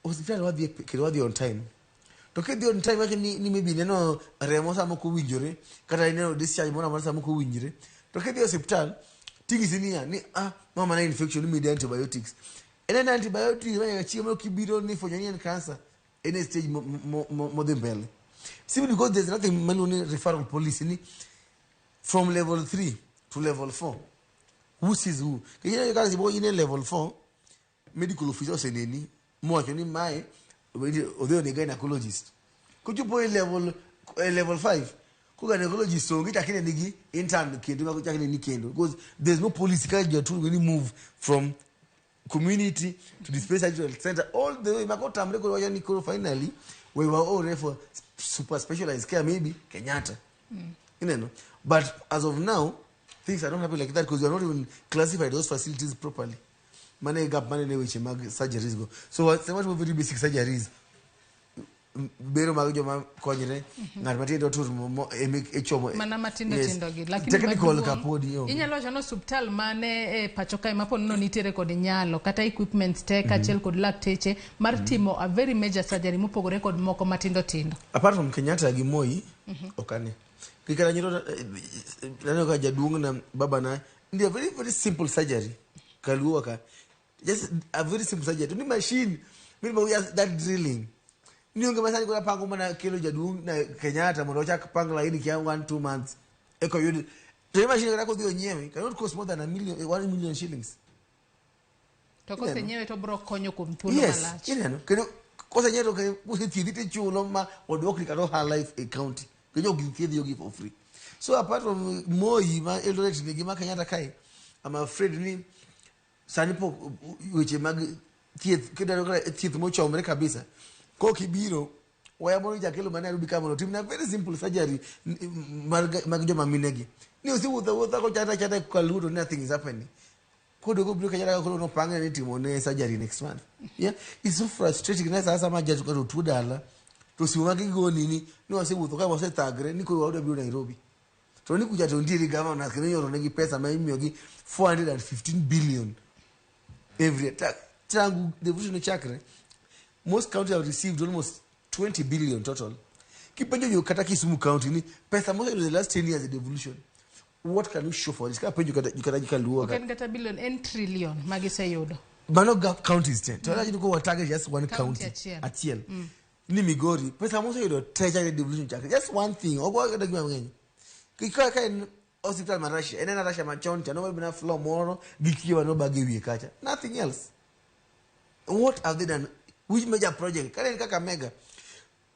hospital wadhi on time. To kedhi on time actually ni maybe neno remo samo ko winjore kata neno discharge mona samo ko winjore. To kedhi hospital tigi sinia ni mama na infection ni media antibiotics. And then antibiotics when you chiemo kibiro ni for any cancer any stage more than belly. Simply because there's nothing manually referral policy from level 3 to level 4. Who sees who? You guys in level 4 medical officer say neni mo ni mai although the gynecologist. Could you boy level 5? Could gynecologist so get akine nigi intern kendo ko akine ni kendo because there's no policy ka you to really move from community to dispensary center all the way makota mreko wa yani finally we were all ready for super specialized care maybe Kenyatta. You know, but as of now things are not happening like that because we are not even classified those facilities properly. Money gap money which mag surgeries go. So what very basic surgeries bero mago ma konyre ngar matindo tur mo echomo mana matindo tindo gi lakini technical kapodi yo inyalo chano hospital mane pachoka mapo no nitere kod nyalo kata equipment tech achel kod lakteche mar timo a very major surgery mopogore kod moko matindo tindo apart from Kenyatta gi Moi okane kikara nyiro nano ka jaduong na baba na ndio very very simple surgery kaluo ka just a very simple surgery ni machine mimi that drilling Nyonge masani kuna pango mana kilo jaduong na Kenyatta mondo chak pang laini kia 1-2 months eko yudi to machine kana kodhi onyewe cannot cost more than 1 million shillings to kose nyewe to bro konyo kum thuolo malach yes kendo kose nyewe to usithidite chulo ma odwok ni karo her life a county kejo githidhi yogi for free so apart from Moi ma Eldoret ni gima Kenyatta kai I'm afraid ni sanipo weche mag thieth kedaro thieth mochomre kabisa ko kibiro waya mono jakelo mane arubi kama timna very simple surgery mag joma minegi ni usiwuotha ko chata kwa ludo nothing is happening ko dogo biro kanyara ko no panga ni timo ne surgery next month yeah it's so frustrating na sasa ma jatu ko tudala to si umagi go nini ni usiwuotha ka wase tagre ni ko wauda biro Nairobi to ni kuja to ndiri governor kene yoro negi pesa ma imiogi 415 billion every tangu devolution chakre. Most counties have received almost 20 billion total. Kipenjo yo kata Kisumu county ni pesa most in the last 10 years of devolution. What can you show for this? Kipenjo kata luo. Okay, kata billion and trillion magise yodo. Mano counties 10. To you go target just one county. Atiel. Ni Migori pesa most yodo treasury devolution chakre. Just one thing. Ogo kata gima mwenye. Kika kan hospital Marasha. Ena Marasha machonta no bina floor moro gikiwa no bagi wiye kacha. Nothing else. What have they done? Which major project? Karen kaka mega.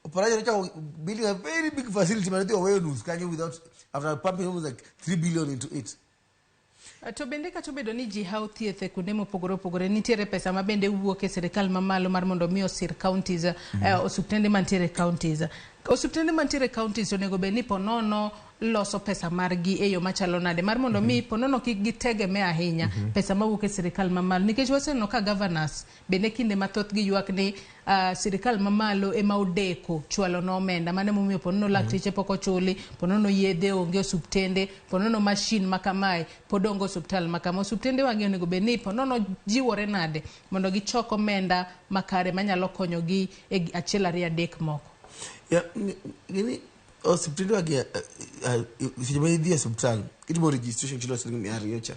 Operation building a very big facility manati away news can you without after pumping almost like 3 billion into it. To bende ka to bedo ni ji how thieth kuonde mopogore nitiere pesa ma bende wuok e sirkal mamalo mar mondo mi osir counties osuptende mantiere counties. Osuptende mantiere counties onego be ni ponono loso pesa margi e yo machalo nade mar mondo mi ponono kik gitegemea ahinya pesa mawuok e sirkal mamalo nikech waseno ka governors bende kinde mathoth gi ywak ni sirkal mamalo ema odeko chwalo no omenda mane momiyo ponono lakteche pok ochuli ponono yedhe onge osuptende ponono machine makamae podongo hospital makamo osuptende wangi onego be ni ponono jiwore nade mondo gichok omenda makare manyalo konyogi e achiel ariyo adek moko. Yeah, gini hospital wagi sijamai dhia hospital kitimo registration chilo silingi ariyocha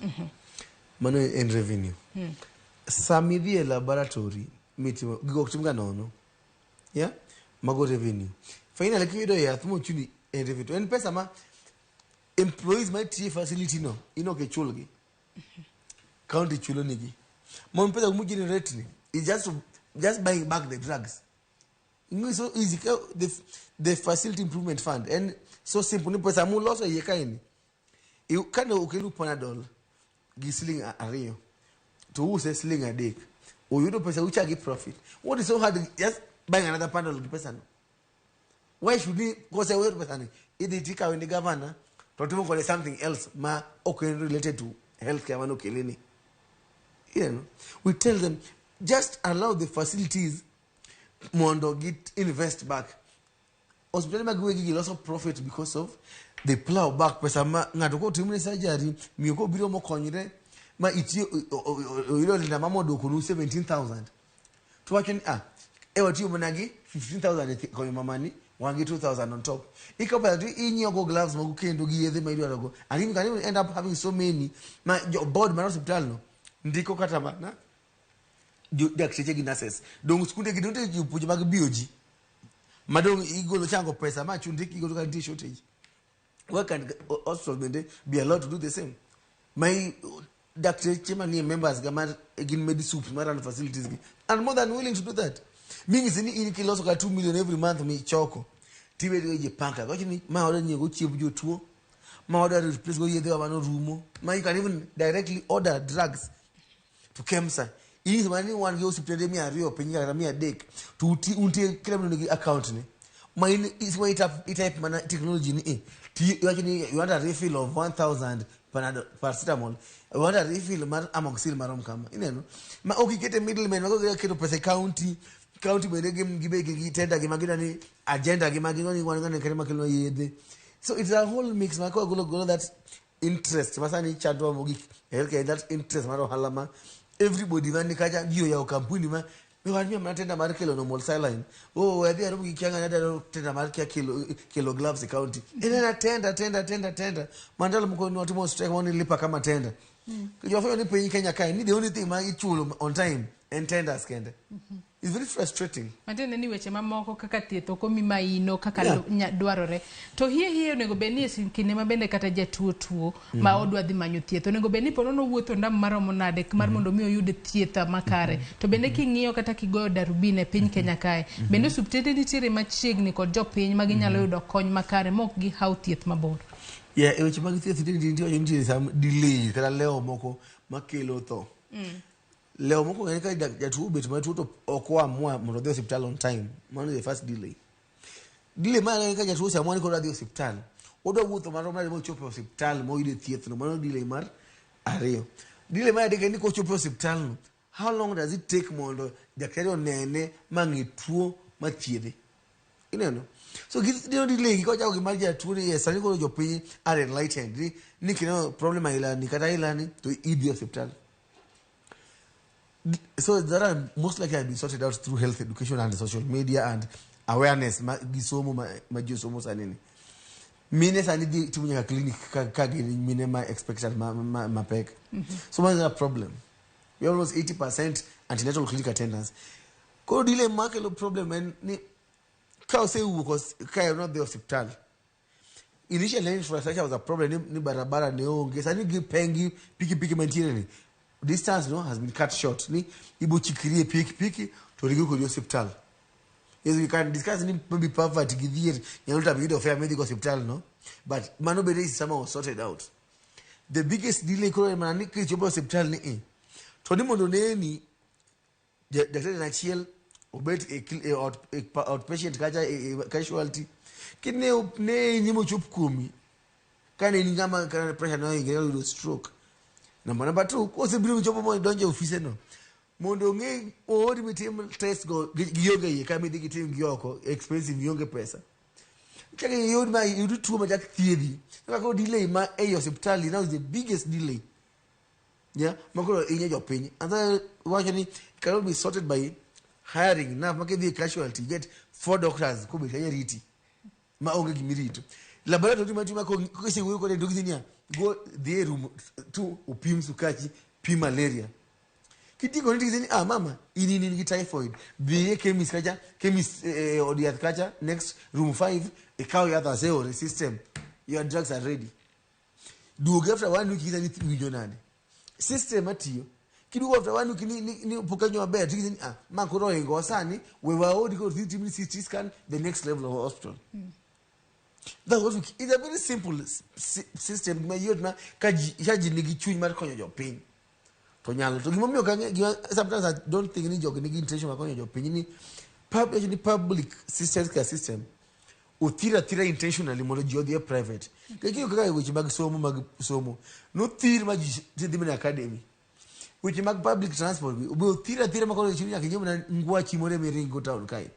mano en revenue sami dhia laboratory mitimo gigo kutimga nono yeah mago revenue finally kido ya thumo chuni revenue en pesa ma employees my tea facility no ino ke chulgi county chulo nigi mon pesa mu generate ni is just buying back the drugs. So easy the facility improvement fund and so simple ni pesa mu loso ye kaini you can ukelu panadol gisling ariyo to use sling a dick or you don't pesa ucha give profit. What is so hard just buying another panadol pesa no? Why should we go say where pesa ni idi tika when the governor to call something else ma okay related to healthcare mano keleni. You know, we tell them just allow the facilities mondo get invest back. Hospital magwegi lots of profit because of they plow back pesa ma ngato ko timune surgery mi ko biro mo konyre ma itio ilo linda mamodo kunu 17,000 to watching ewati umonagi 15,000 ko mamani wangi 2,000 on top ikopa tu inyogo gloves magukendo giyedhe maido ago and you can even end up having so many ma board man hospital no ndiko kata na dakteche ginases donc skunde gidonte jupuji mag bioji madong igolo chango pesa ma chundiki igolo kan shortage. Why can hospital bende be allowed to do the same? My dakteche mani members gamar egin medisup maran facilities and more than willing to do that. Mingi sini in kiloso ka 2 million every month mi choko tiwe je panka ko chini ma order nyego chibu jo tuo ma order replace go yedhe wa no rumo ma you can even directly order drugs to KEMSA. Is money one goes to play me a real opinion, me a dick to until criminal account. Mine is way up type technology. You want a refill of 1,000 paracetamol. You want a refill of amoxil marom come. You know, ma okay, get a middleman, go get up as a county when they give tender, give agenda, give only one gun and carry. So it's a whole mix. My go that interest. Masani chadwa mogi. Okay, that interest, Maro Halama. Everybody when they catch you your company man we want me mnatenda markelo no saline oh we there rugi kyanga nada tenda markia kilo gloves county ina tenda mandalo mko ni watu mo strike woni lipa kama tenda kijofanya ni penyi Kenya kai ni the only thing ma ichulo on time and tenders kende. It's very frustrating. Matene ni weche mamoko kaka tietho ko mimaino kaka dwarore. To hie onego beni kinde mabende kata jatuo ma odwa dhi manyo thieth. Onego beni ponono wuotho ndam maromo nade mar mondo mi oyud thieth makare. To bende king'iyo kata kigoyo darubine piny Kenya kae. Bende subtende nitiere machiegni kod jopiny ma ginyalo yudo kony makare mok gi haw thieth mabor. Yeah, weche mag thieth nitiere some delay kata leo moko makelo tho. Leo moko ngani ka jatuo bet ma tuo to okwa mwa mondo dhi hospital on time. Mano the first delay. Delay ma ngani ka jatuo samwani ko dhi hospital. Odo wuotho maromo nade mo chopo hospital mo yude thieth no mano delay mar ariyo. Delay ma de ni ko chopo hospital no. How long does it take mondo daktari onene mangi tuo machiedhe? You know. So this delay ko jago mar jatuo ni sani ko jopiny are enlightened ni kino problem ila ni kata ila ni to idhi hospital. So there are most likely have been sorted out through health education and social media and awareness. Gisomo majusomo sanini. Mine sanidi tumunya clinic kagi mine ma expected ma pek. So what's the problem? We almost 80% antenatal clinic attendance. Ko dile makelo problem and ni ka say because ka not the hospital. Initially infrastructure was a problem ni barabara ni onge sani pengi piki maintain distance has been cut short. Ni ibu chikirie piki to rigi ko hospital. Yes, we can discuss ni maybe poverty gidhier nyaluta bido fair medical hospital no, but manobere is somehow sorted out. The biggest delay ko manani ki chopo hospital ni to ni mondo neni daktari na chiel obet outpatient kaja casualty kine ne nyimo chup kumi kane ni ngama kana pressure no ingero stroke. Number 2, ko se biru chopo mo donje office no. Mondo nge ori mitim test go giyoge ye kama digi tim giyoko expensive yonge pesa. Chake yodi ma yudu tuo ma jak thiedhi. Ko delay ma hospital now is the biggest delay. Yeah, makoro inye jopiny. And then watch ni cannot be sorted by hiring na make the casualty get 4 doctors ko be riti. Ma onge gimirito. Laboratory matima ko se wuyo ko doginia go the room to upim sukachi pi malaria. kitiko ni mama ini ni typhoid be chemist kaja chemist odiath kaja next room 5 ikaw ya the zero system your drugs are ready do after 1 week is anything we don't system atiyo kidu after 1 week ni pukanyo maber tikizini makoro engo sani we were already go 30 minutes CT scan the next level of hospital. That was it's a very simple system ma yotna kaji nigi chuny mar konyo jopiny to nyalo to gimomiyo kange sometimes I don't think ni jogi nigi intention mar konyo jopiny ni public system uthira intentionally mondo ji odhi private kaki kaka weche mag somo no thir ma ji dhi mana academy weche mag public transport ube uthira ma kono chinya kinyo na ngwachi more miringo town kai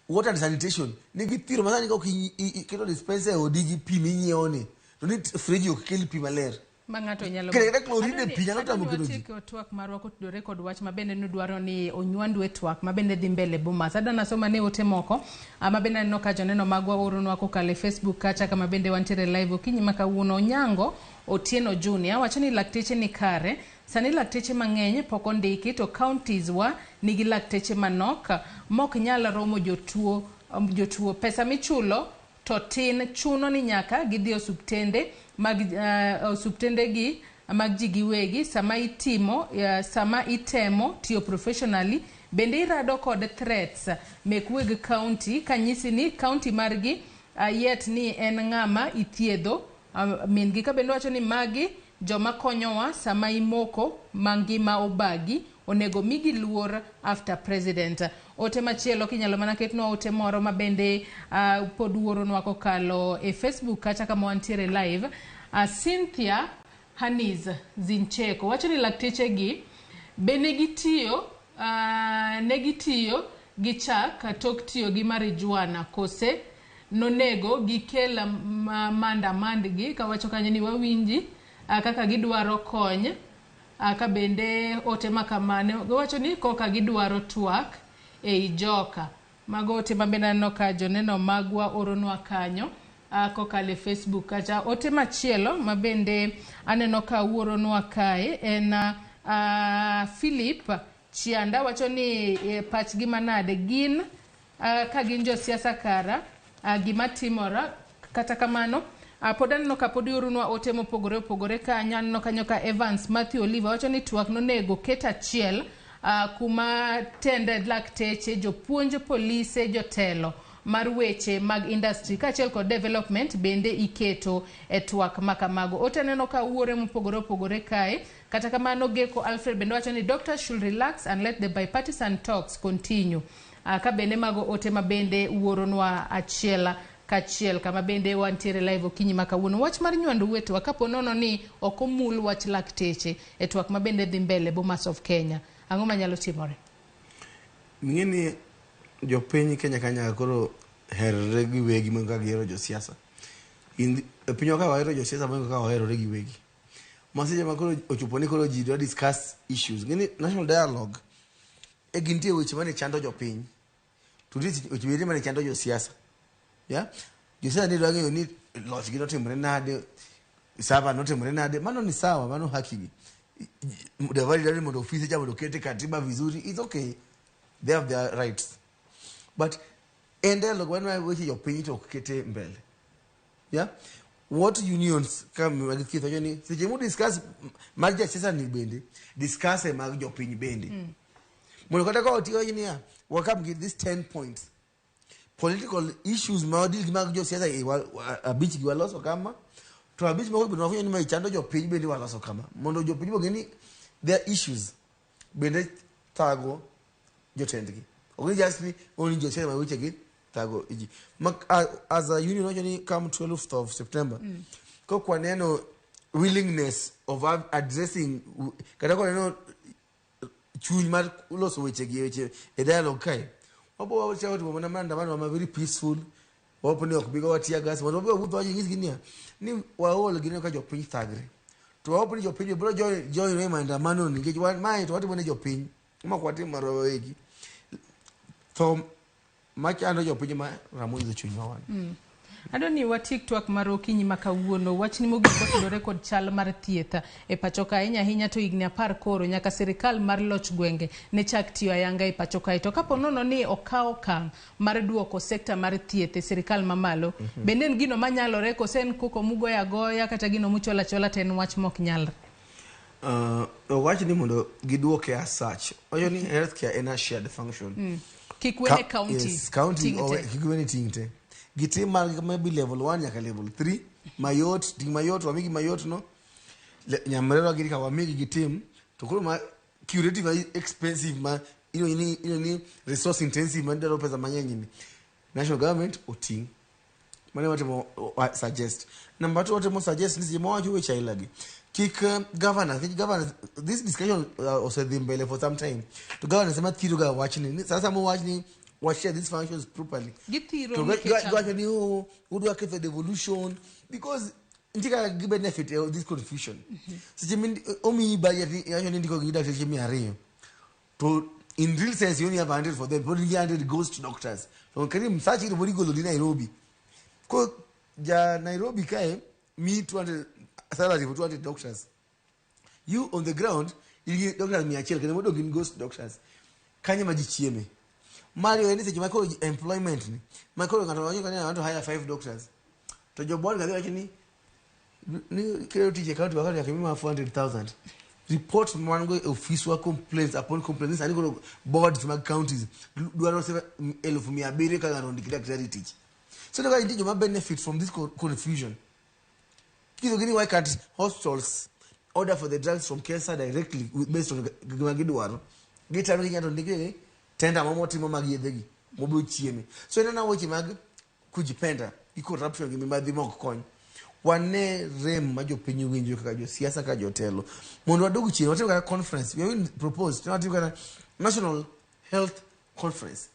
water and sanitation nigi thiro masani ka kito dispenser odigi pi minyione to ni fridge okkel pi maler mangato nyalo kare chlorine pi nyalo tamo kendo ji twak marwa kotudore kod wach mabende nudwaro ni onywandu e twak mabende dhi mbele Bomas adana soma ne ote moko mabende no ka joneno magwa oronwa ko kale Facebook kacha kama bende wantiere live okinyi makawuono Nyango Otieno Junior wacho ni lakteche ni kare sani lakteche mang'eny pok ondiki to counties wa nigi lakteche manok mok nyalo romo jotuo pesa michulo to tin chuno ni nyaka gidhi osuptende mag osuptende gi mag ji giwegi sama itemo tiyo professionally bende irado kod threats mek weg county kanyisi ni county margi yet ni en ng'ama ithiedho min gi ka bende wacho ni magi joma konyowa sama imoko mangima obagi onego migi luor after president ote machielo kinyalo mana ketno ote moro mabende pod wuoronwa kokalo e Facebook kacha kama wantiere live Cynthia Haniz Zincheko wacho ni lakteche gi bende negitiyo gi chak tok tiyo gi marijuana kose nonego gikela mandgi kawacho kanyo ni wawinji kaka gidwaro kony ka bende ote makamane wacho ni koka gidwaro twak e joka mago ote mabende no ka joneno magwa oronwa kanyo kokale Facebook kacha ote machielo mabende aneno ka wuoronwa kae en Philip Chianda wacho ni pachgi manade gin ka gin jo siasa kara gima timora kata kamano pod aneno ka pod yorunwa ote mopogore ka anyanno kanyo ka Evans Matthew Oliver wacho ni twak nonego ket achiel kuma tende lakteche jopuonj polise jotelo mar weche mag industry kachiel kod development bende iketo e twak makamago ote neno ka wuore mopogore kae kata kamano Geko Alfred bende wacho ni doctors should relax and let the bipartisan talks continue ka bende mago ote mabende wuoronwa kachiel kama bende wantiere live okinyi makawuono wach mar nywandu wetu kapo nono ni okomul wach lakteche e twak mabende dhi mbele Bomas of Kenya ang'o manyalo timore ng'eni jopiny Kenya kanya koro herre gi wegi mon ka gihero josiasa piny ka wahero josiasa mon ka waherore gi wegi maseche ma koro ochopo ni koro ji do discuss issues ng'eni national dialogue gintie weche mane chando jopiny to weche mane chando josiasa josiasa ni dwang'eyo ni loch gi notimore nade saba notimore nade mano ni sawa mano hakigi mudavadi mondo ofisi cha mondo kete katiba vizuri it's okay they have their rights but dialogue when we your pay to kete mbele what unions come magikitho joni seche mu discuss marja sasa ni bende discuss mag jopiny bende mondo kata ka otiyo ni welcome give this 10 points political issues maodil mag josiasa abich gi waloso kama to abich moko bino afanya ni ma chando jopiny bende waloso kama mondo jopiny bogeni their issues bende tago jotendgi okay just me only josiasa maweche gi tago iji as a union actually come 12th of September kwa neno willingness of addressing kada kwa neno chuny mar loso weche gi weche e dialogue kai obo wacha watu mwana maandamano wa very peaceful wapo ni okubiga watia gas watu wabudho waji ngisi ginia ni waolo gine ka jopiny thagre to wapo ni jopiny bro join maandamano ni ngeji mai to watu bone jopiny ma kwati maro wegi to machando jopiny ma Ramogi chuny wan Adoni wa TikTok mar okinyi makawuono wach ni mogik otudore kod chal mar thietha e pacho ka hinya to igni 10 koro nyaka sirikal mar loch gwenge ne chak tiyo ayanga e pacho ka to kapo nono ni okao kang mar duoko sekta mar thieth e sirikal mamalo bende en gino manyalore kosen koko mugo ya goya kata gino muchola chola ten wach mok nyalre. Wach ni mondo giduoke as such. Oyo ni healthcare in a shared function. Kikwene county. Yes, county kikwene tingte. Gitim mar maybe level 1 nyaka level 3. Mayot, ting mayot, wamigi mayot no. Nyamrero giri ka wamigi gitim. To kuro ma curative expensive ma ni resource intensive man dero pesa mang'eny ni. National government oting. Mane watemo suggest. Number 2 watemo suggest ni mo wacho weche ilagi. Kick governor, this discussion also the mbele for some time. To governor sema thiru ga watching. Sasa mo watching what share these functions properly. Gitiro to ni who do for the devolution because ndika give benefit this confusion. So mean omi budget actually ndiko gida chemi areyo. To in real sense you only have 100 for them. But 100 goes to doctors. So can you search it body go to Nairobi. Ko ja Nairobi kae me 200 salary for 200 doctors. You on the ground, you get doctors miachel kene modo gin ghost doctors. Kanye majichieme. Mario eni seje mako employment ni. Mako ngato want to hire 5 doctors. To job board gathi achini ni kile tije account wakati yakimima 400,000. Report mwango office wa complaints upon complaints ani go boards mag counties. Duaro 7,700 ka ngarondi kila teach. So the guy did you benefit from this confusion. Why can't hospitals order for the drugs from cancer directly based on Gidwaro? Get everything out on the tender Momoti Momagi, Mobu Chiemi. So then now what you mag could depend corruption give me the mock coin. One rem majo pinu win you siasa kajotelo. Monwaduchi, whatever conference, we will propose not even national health conference.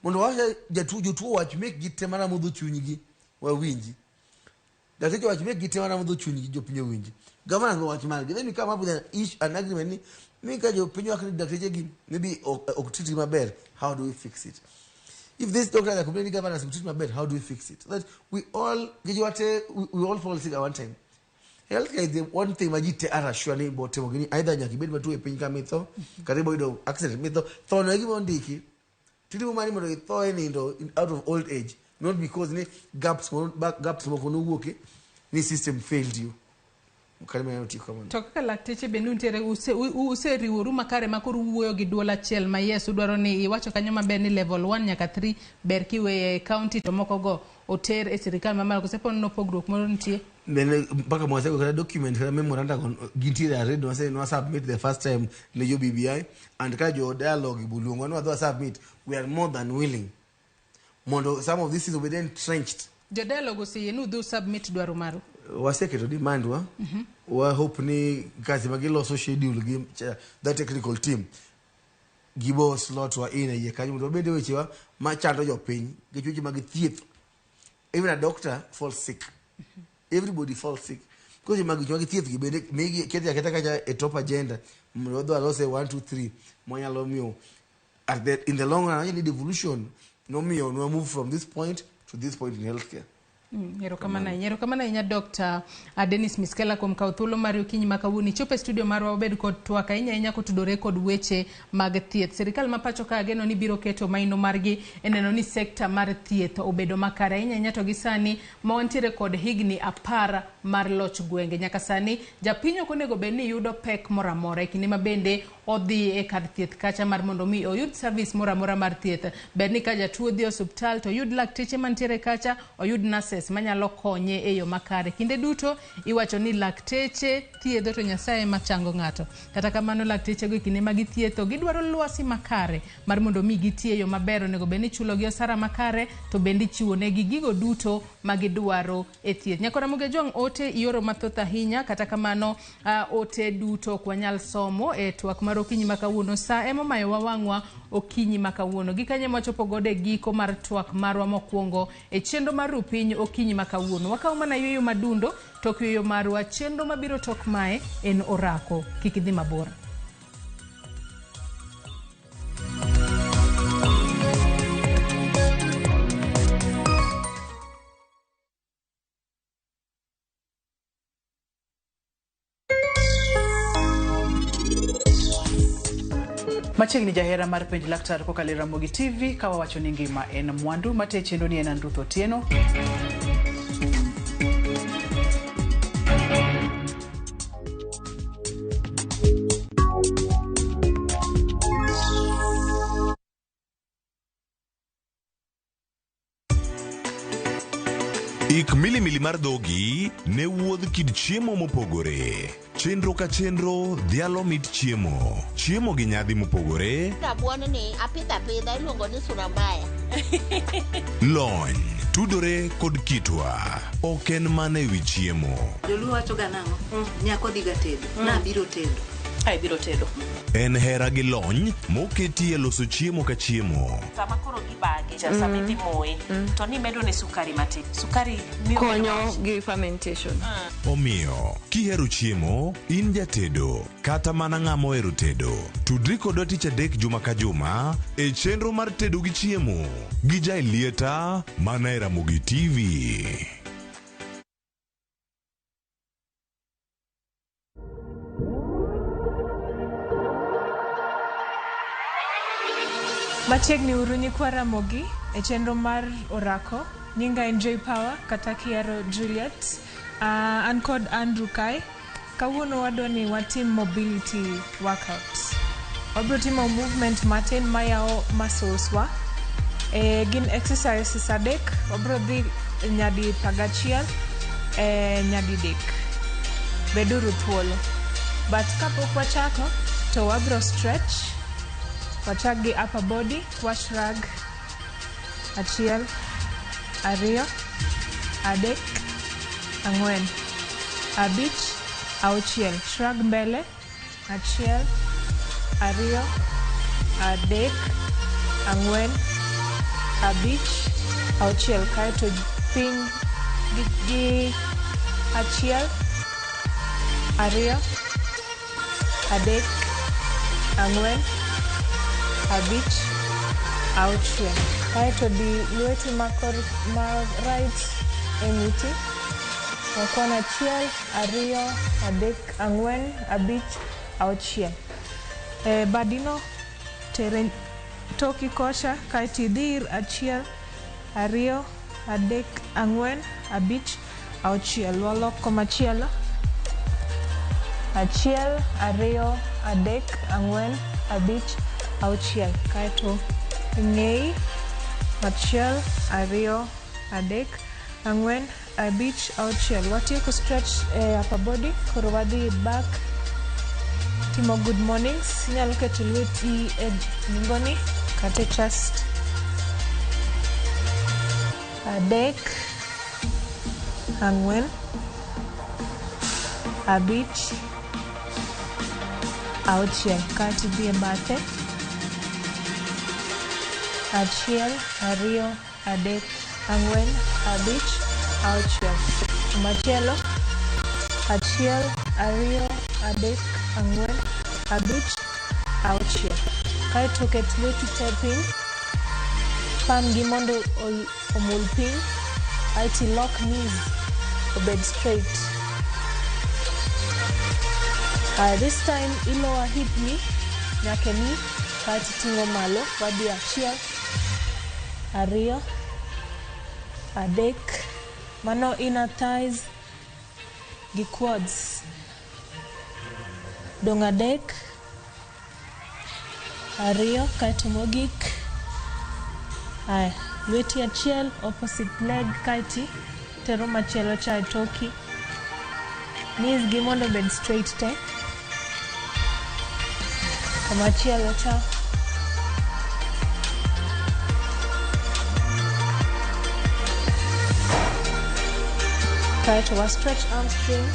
Monwaja Jatu what you make Gitemara Mudu Chunigi or Winji. That's it. What you make it one of the tuning your opinion windy. Governors watch man. Then you come up with an agreement. Make your opinion that maybe treat my bed. How do we fix it? If this doctor that complaining governors will treat my bed, how do we fix it? That we all we all fall sick at one time. Healthcare is the one thing majite ara shwani bote mogini either nyakibedi matu epinyika mitho karibu ido accident mitho thono egi mondiki tidi mani modo itho enindo out of old age. Not because ni gaps mo kono wuoke ni system failed you. Kalima yoti kama. To kaka lakteche bende untere use riworu makare makoro wuoyo gi duol achiel ma yes udwaro ni iwacho kanyo maber ni level 1 nyaka 3 ber kiwe county to moko go oter e sirikal mamalo kosepo no pogruok moro nitie. Bene mpaka mwaseko kada document kada memorandum gintire read no say no submit the first time le BBI and kajo dialogue bulungu no submit we are more than willing. Mondo some of this is already entrenched. The dialogue say you do submit dwaro maru. Waseke to demand wa hope ni kazi magilo so schedule game that technical team gibo slot wa ina ye kanyo mondo bende weche wa machando jo piny gichuji mag thieth. Even a doctor falls sick. Everybody falls sick because mag thieth gi bende megi keti aketa kaja a top agenda mondo alo say 1 2 3 monyalo mio in the long run you need evolution. No move from this point to this point in healthcare. Yero kamana inya Dr. Dennis Miskela kom kauthulo Mario Kinyi makawuni chope studio marwa obed kod twaka inya kotudore kod weche mag thieth. Sirikal mapacho ka ageno ni biro keto maino margi eneno ni sekta mar thieth obedo makare inya to gisani mawantiere kod higni 10 mar loch gwenge nyaka sani japinyo konego beni yudo pek moramora kinde mabende odhi e kar thieth kacha mar mondo mi oyud service moramora mar thieth beni ka jatuo dhi osuptal to yud lakteche mantiere kacha oyud nurses manyalo konye e yo makare kinde duto iwacho ni lakteche thiedho to Nyasaye machango ngato kata kamano lakteche go kinde magi thietho gidwaro lwasi makare mar mondo mi gitie e yo maber onego beni chulo gi osara makare to bendi chiwo negi gigo duto magidwaro e thieth nyakora muge jong ote ioro mathoth ahinya kata kamano ote duto kwa nyal somo e twak mar okinyi makawuono sa emo mayo wawangwa okinyi makawuono gikanye machopo gode giko mar twak marwa mokwongo e chendo mar rupiny okinyi makawuono wakaw mana yoyo madundo tok yoyo marwa chendo mabiro tok mae en orako kikidhi mabor. Machiegni jahera mar penj laktar kokalo Ramogi TV kawa wacho ni ngima en mwandu mate chendo ni en Ruth Otieno. Ik milimili mar dhogi ne wuodh kid chiemo mopogore. Chenro ka chenro dhialo mit chiemo. Chiemo gi nyadhi mopogore. Rabuon ni apidha iluongo ni suramaya. Lony tudore kod kitwa. Ok en mana ewi chiemo. Joluo wacho ga nang'o? Nyako dhiga tedo. Na biro tedo. Ai biro tedo. En hera gi lony moketi e loso chiemo ka chiemo. Sama koro gibage, sama imoye, to ni medo ne sukari matin. Sukari konyo gi fermentation. Omiyo, kihero chiemo, in jatedo, kata mana ng'ama ohero tedo. Tudri kodwa tich adek juma ka juma e chenro mar tedo gi chiemo. Gi Jailieta mana e Ramogi TV. Machiegni urunyi kwa Ramogi e chenro mar orako nyinga Enjoy Power kata kiero Juliet an kod Andrew Kai kawuono wadwani watim mobility workout. Wabro timo movement matin mayao muscles wa gin exercises adek wabro dhi nyadi pagachiel nyadi dek. Beduru thuolo. But kapok wachako to wabro stretch. Wachak gi upper body, washrag, achiel, ariyo, adek, ang'wen, abich, auchiel. Shrug mbele, achiel, ariyo, adek, ang'wen, abich, auchiel. Kaeto piny gi achiel, ariyo, adek, ang'wen, abich, auchiel. Kaeto di lweti ma right e ng'uti. Okon achiel, ariyo, adek, ang'wen, abich, auchiel. Badino tere toki kocha kaeto idhir achiel, ariyo, adek, ang'wen, abich, auchiel. Waloko machielo. Achiel, ariyo, adek, ang'wen, abich, auchiel. Kaeto ng'ei achiel, ariyo, adek, ang'wen, abich, auchiel. Watieko stretch upper body, koro wadhi back timo good mornings. Inyalo keto lweti e nungoni kata chest. Adek, ang'wen, abich, auchiel. Kaeto dhi e bathe. Achiel, ariyo, adek, ang'wen, abich, auchiel. Machielo. Achiel, ariyo, adek, ang'wen, abich, auchiel. Kaeto ket lweti te piny. Pam gi mondo omul piny. Aeto lock knees obed straight. This time ilower hip ni nyaka ni kaeto ting'o malo. Wadhi achiel, ariyo, adek. Mano inner thighs gi quads. Dong adek, ariyo, kaeto mogik. Lweti achiel opposite leg kaeto tero machielo cha toki. Knees gi mondo bed straight te. Machielo cha. Kaeto wa stretch hamstring.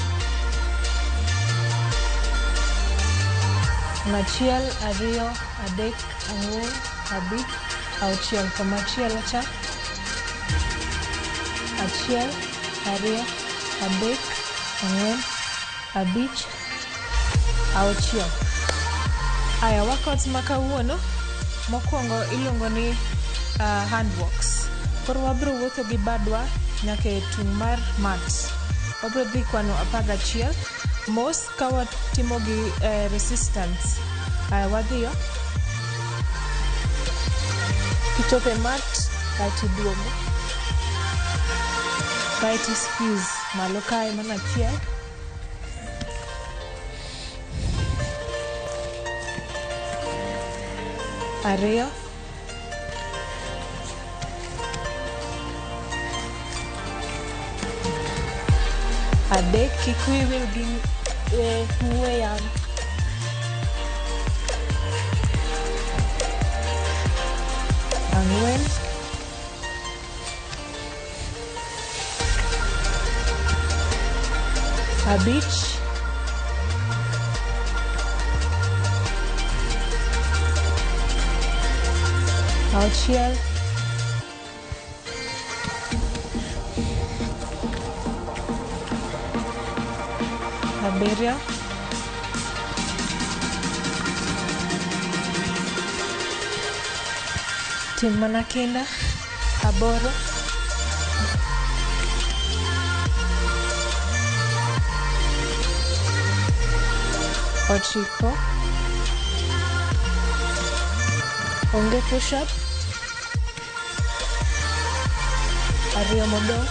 Machiel, ariyo, adek, ang'wen, abich, auchiel. Machielo cha. Achiel, ariyo, adek, ang'wen, abich, auchiel. Aya, workouts makawuono mokwongo iluongo ni hand walks. Koro wabro wuotho gi badwa nyaka e tung' mar mat. Wabro dhi kwano 11 mos ka watimo gi resistance. Aya, wadhiyo Kichope mat, kaiti duogo. Kaiti squeeze malo kae mana chiel. Ariyo. Adek, kik wiyi gi ng'we yamo. Ang'wen. Abich. Auchiel. Abiriyo. Tim mana kinda. Aboro. Ochiko. Onge push up. Ariyo modong'.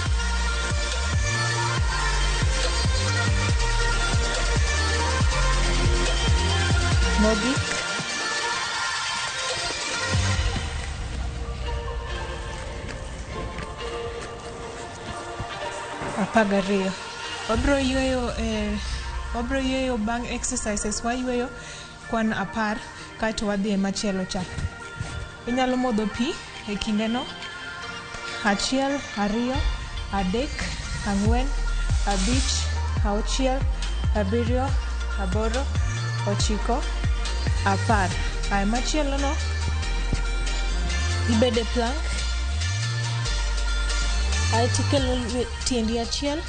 Mogik. Apagariyo. Wabro yueyo bang' exercises wayueyo kwan 10 kaeto wadhi e machielo cha. Inyalo modho pi e kindeno. 1, 2, 3, 4, 5, 6, 7, 8, 9, 10. Ae machielo no ibede plank. Ae tikelo tiendi achiel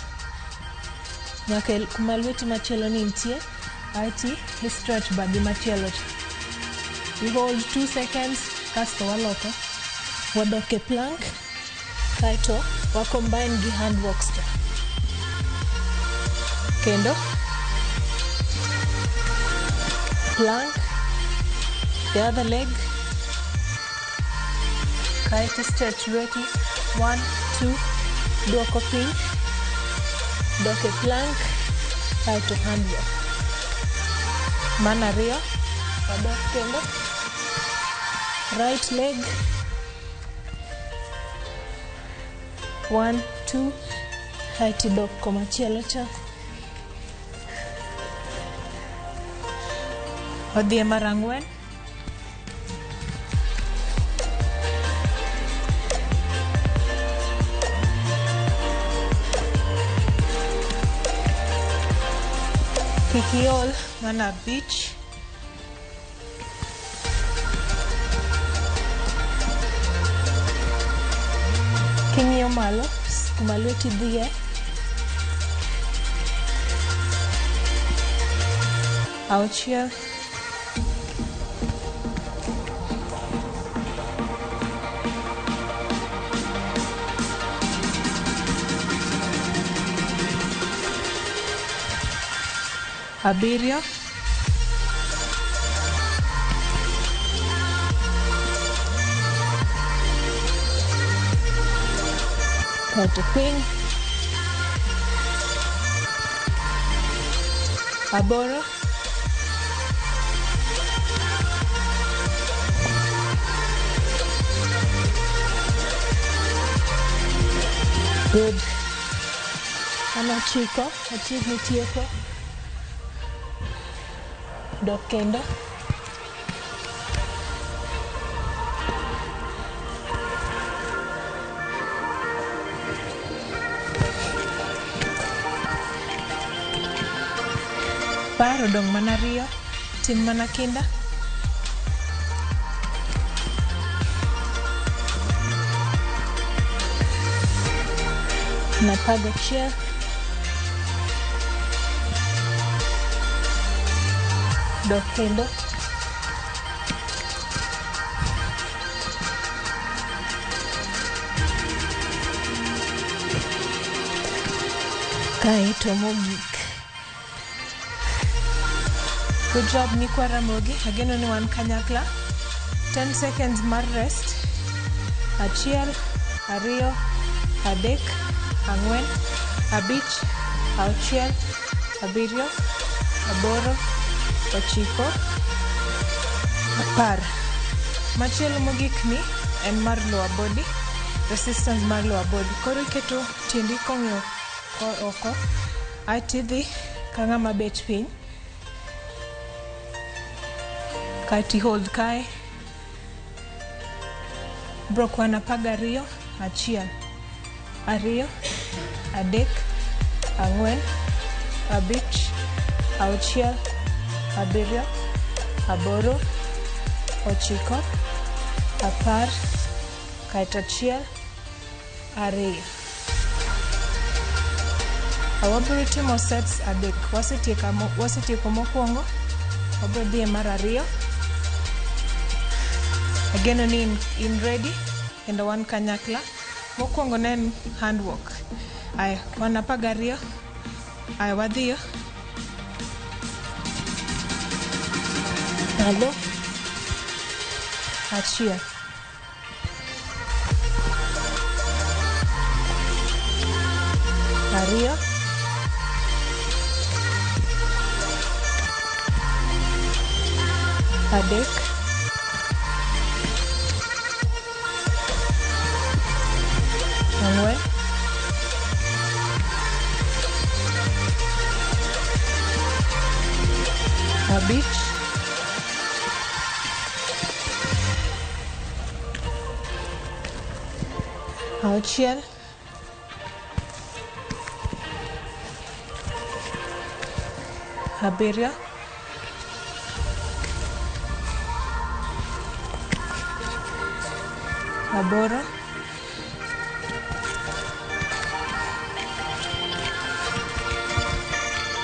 nyaka kuma lweti machielo ni nitie. Ae i stretch badi machielo cha. We hold 2 seconds kasto waloko. Wadok e plank kaeto wa combine gi hand walks cha. Kendo plank, the other leg, kaeto stretch lweti 1, 2, duoko piny, dok e plank, kaeto hand walk. Mana ariyo, wadok kendo, right leg, 1, 2, kaeto dok komachielo cha. Wadhi e mar ang'wen. Kik iol, mana abich. King'iyo malo, kuma lweti dhiye. Auchiel. Abiriyo. Kaeto piny. Aboro. Good. Ano chiko, achiegni tieko. Dok kendo. Paro dong mana ariyo, tim mana kinda. Napaga chiel. Dok kendo. Kaeto mogik. Good job Nikwa Ramogi. Ageno ni wan kanyakla. 10 seconds mar rest. achiel, ariyo, adek, ang'wen, abich, auchiel, abiriyo, aboro, ochiko, apar. Machielo mogik ni en mar lower body, resistance mar lower body. Koro iketo tiendi kong'yo oko, aeto idhi ka ng'ama bet piny, kaeto hold kae, bro kwana 12, achiel, ariyo, adek, ang'wen, abich, auchiel, abiriyo, aboro, ochiko, apar, kaeto achiel, ariyo. Wabiro timo sets adek. Wasetieko mokwongo, wabiro dhi e mar ariyo. Ageno ni in ready kendo wan kanyakla. Mokwongo ne en handwork. Aya, wan 12. Aya, wadhiyo. Alo. Achiel. Ariyo. Adek. Ang'wen. Abich. Auchiel. Abiriyo. Aboro.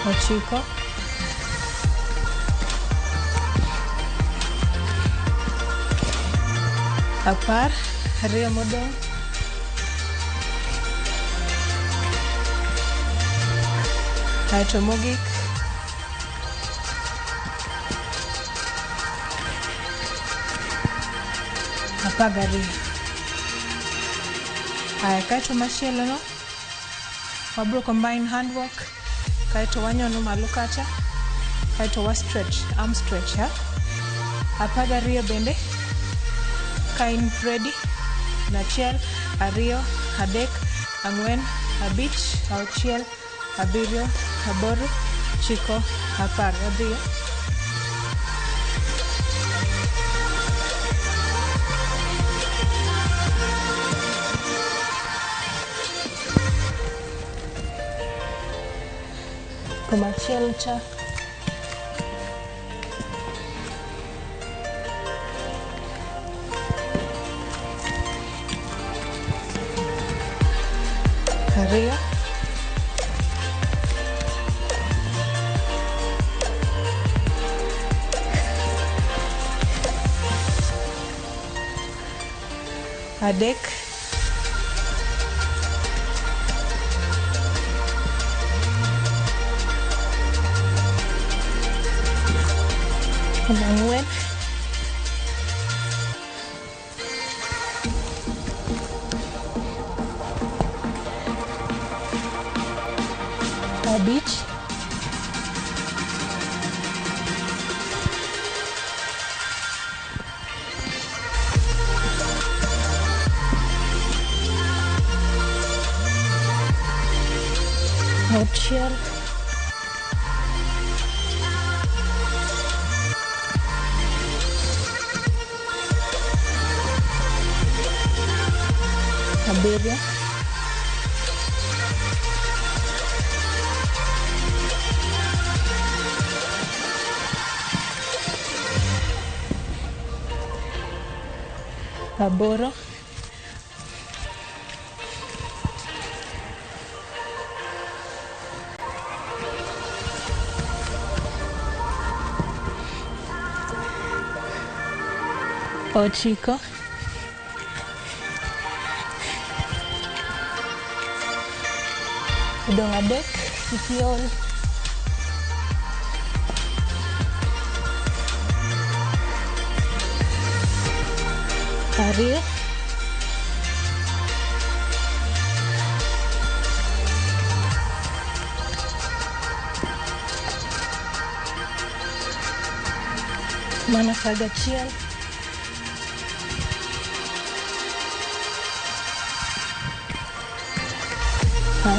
Ochiko. Apar. Ariyo modong'. Aeto mogik. Apagariyo. Aya, kaeto machielo no, wabiro combine handwork, kaeto wanyono malo kacha, kaeto wa stretch, arm stretch, ha? Apagariyo bende, ka in ready, nachiel, ariyo, adek, ang'wen, abich, auchiel, abiriyo, aboro, chiko, apar. Wadhiyo. Kumachielo cha. Ariyo. Adek. Ang'wen. Abich. Auchiel. Abiriyo. Aboro. Ochiko. Odong' adek, ikiol. Ariyo. Mana saga chiel.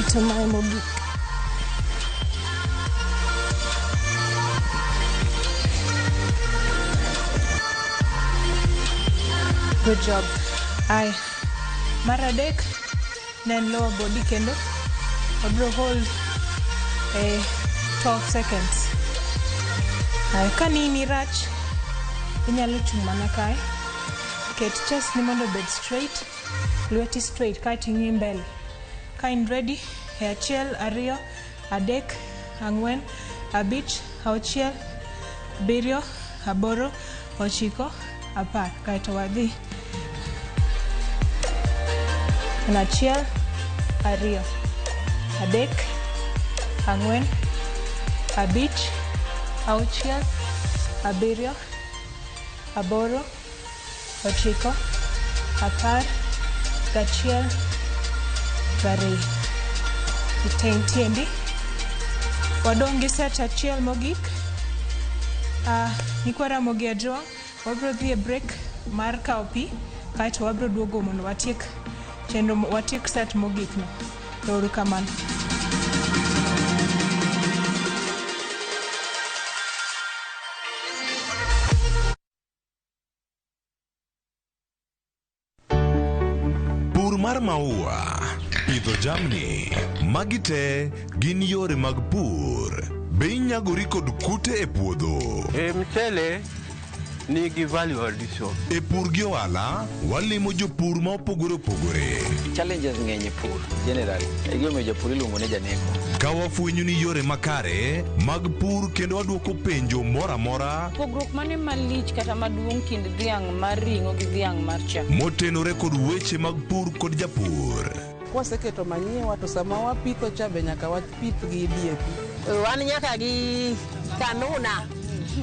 To my mogik. Good job. Maradek, then lower body kendo. Obro hold 12 seconds. Kani ni rach, inyalo chung mana kae. Ket chest ni mondo bed straight, lweti straight, kae ting'i mbele. Kain ready, achiel, ariyo, adek, ang'wen, abich, auchiel, abiriyo, aboro, ochiko, apar. Kaeto wadhi. Achiel, ariyo, adek, ang'wen, abich, auchiel, abiriyo, aboro, ochiko, apar, gachiel, gariyo. Iteng' tiendi. Wadong' gi set achiel mogik. Nyikwa Ramogi ajwang'. Wabro dhi e break mar kao pi. Kaeto wabro duogo mondo watiek chendo, watiek set mogik no. Ero kamano. Pur mar maua, pidho jamni, magi te gin yore mag pur. Be inyagori kod kute e puodho? Mchele nigi value addition. E pur gi ohala, walimo jopur ma opogore opogore. Challenges ng'eny e pur, generally. Egime jopur iluongo ne janeko. Ka wafwenyo ni yore makare mag pur kendo waduoko penjo mora mora. Pogruok mane malich kata maduong' kind dhiang' mar ring'o gi dhiang' mar chak. Motenore kod weche mag pur kod japur. Kwaseketo manyiwa to sama wapitho cha be nyaka wapith gi DAP. Wan nyaka gi kanuna.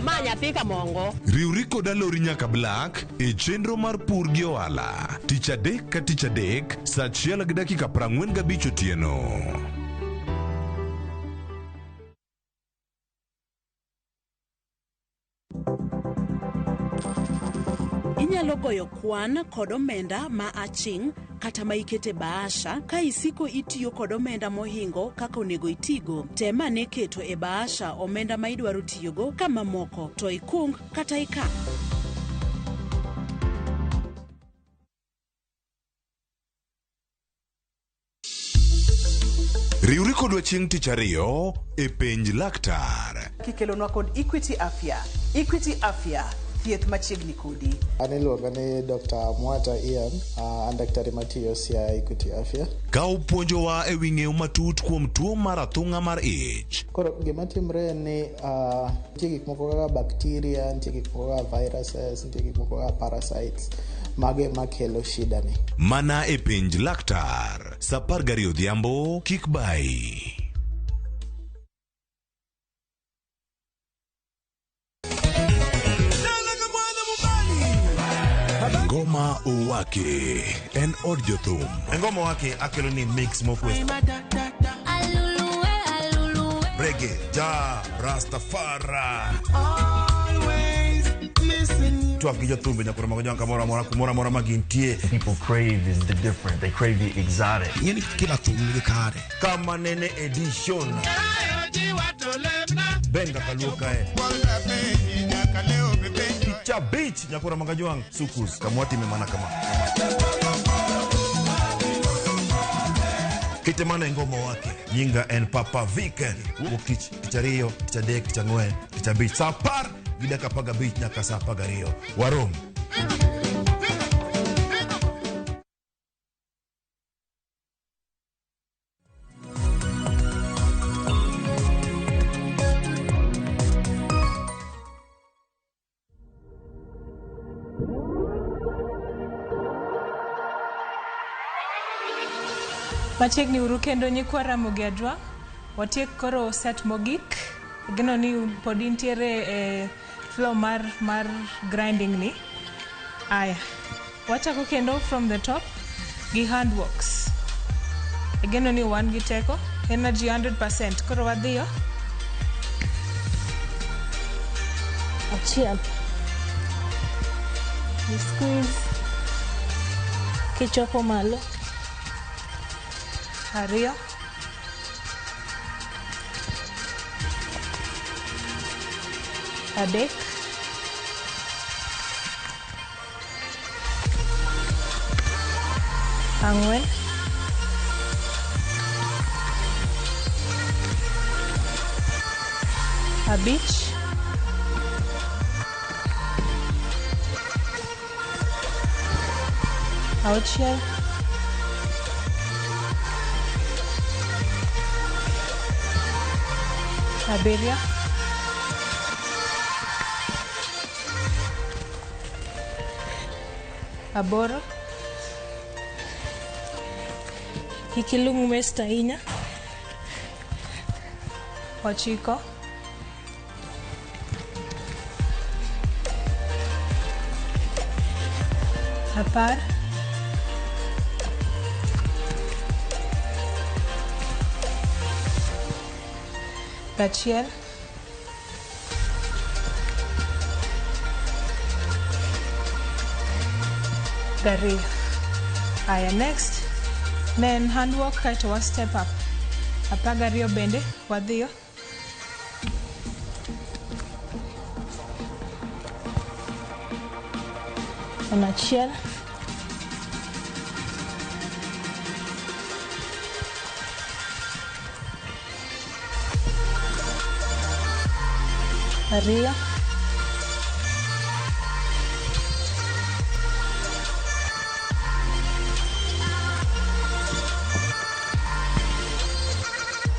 Ma nyathi kamongo. Riwri kod alori nyaka Black e chenro mar pur gi ohala. Tich adek ka tich adek, saa 1:45 otieno. Inyalo goyo kwan kod omenda ma aching' kata ma ikete bahasha ka isiko itiyo kod omenda mohingo kaka onego itigo. Tema ne keto e bahasha omenda ma idwaro tiyogo kama moko to ikung kata ikan. Riwri kodwa chieng' tich ariyo e penj laktar. Kikelonwa kod Equity Afya. Equity Afya, thieth machiegni kodi. An iluonga ni Dr. Mwata Ian, an daktari matiyo sia Equity Afya. Ka upuonjowa e wi ng'eyo matut kuom tuo mar athung'a mar ich. Koro gima timre ni nitie gik moko kaka bacteria, nitie gik moko kaka viruses, nitie gik moko kaka parasites. Mage makelo shida ni. Mana e penj laktar. Saa 12 odhiambo, kik bai. Ngoma Owake en od jothum. Ngoma Owake akelo ni mix mofwes. Reggae, ja, Rastafari. Always listen. Twak gi jothumbe nyakoro mago janka mora magintie. People crave is the different. They crave the exotic. Yeni kila thum ni kare. Kama nene edition. Benga kaluka Cha beach nyakora magajwang sukus kamwati memana kama kite mana ngoma wake nyinga en Papa Weekend wokich tichario tichadek tichangwen tichabich sapar gidaka paga beach nyaka saa pagario warom. Machiegni uru kendo nyikwa Ramogi ajwang'. Watiek koro set mogik. Gino ni pod intiere e flow mar grinding ni. Aya. Wachako kendo from the top gi handworks. Gino ni wan gi teko. Energy 100%. Koro wadhiyo. Achiel. squeeze kichopo malo. Ariyo. Adek. Ang'wen. Abich. Auchiel. Abiriyo. Aboro. Kik ilung' waste ahinya. 9. 10. 11. 2. Aya, next nen handwork kaito wa step up. 12 bende wadhiyo. Achiel. Ariyo.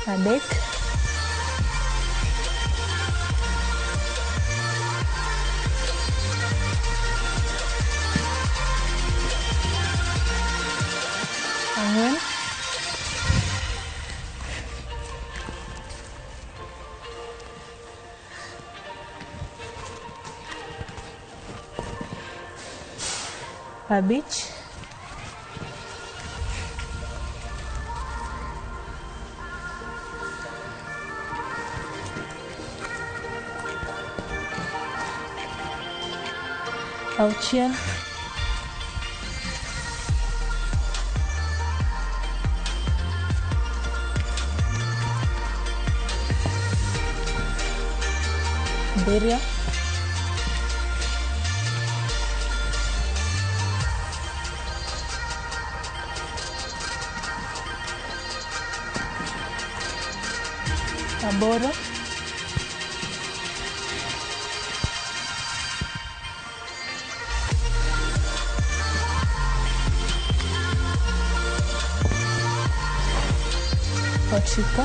Adek. Ang'wen. Abich. Auchiel. Abiriyo. Aboro. Ochiko.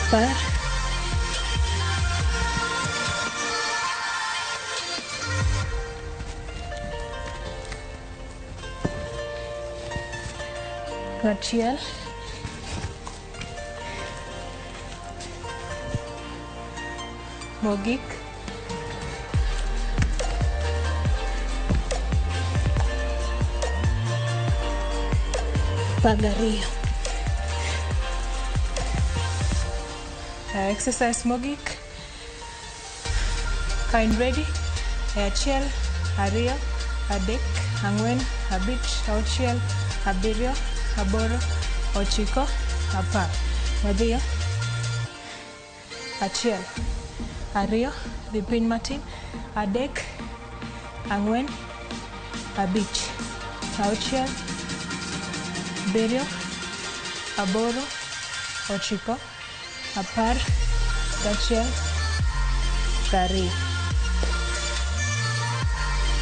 Apar. Achiel. Mogik. Pagariyo. Exercise mogik. Kind ready. Achiel, ariyo, adek, ang'wen, abich, auchiel, abiriyo, aboro, ochiko, apar. Wadhiyo. Achiel, ariyo, dhi piny matin, adek, ang'wen, abich, auchiel, abiriyo, aboro, ochiko, apar, gachiel, gariyo.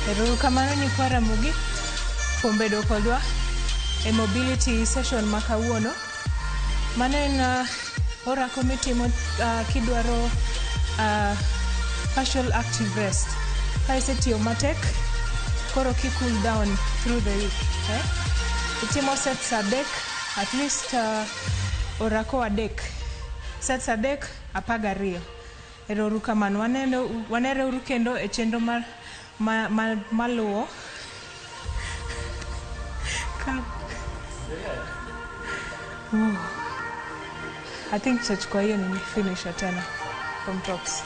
Erokamano ni kwa Ramogi kuom bedo kodwa e mobility session ma kawuono. Mano en orako mitimo kidwaro partial active rest. Ka isetiyo matek, koro ki cool down through the week. Itimo sets adek, at least orako adek. Sets adek, 12. Erokamano. Wanere uru kendo e chenro maluwo Come. I think tutachukua hiyo ni finisher tena from tops.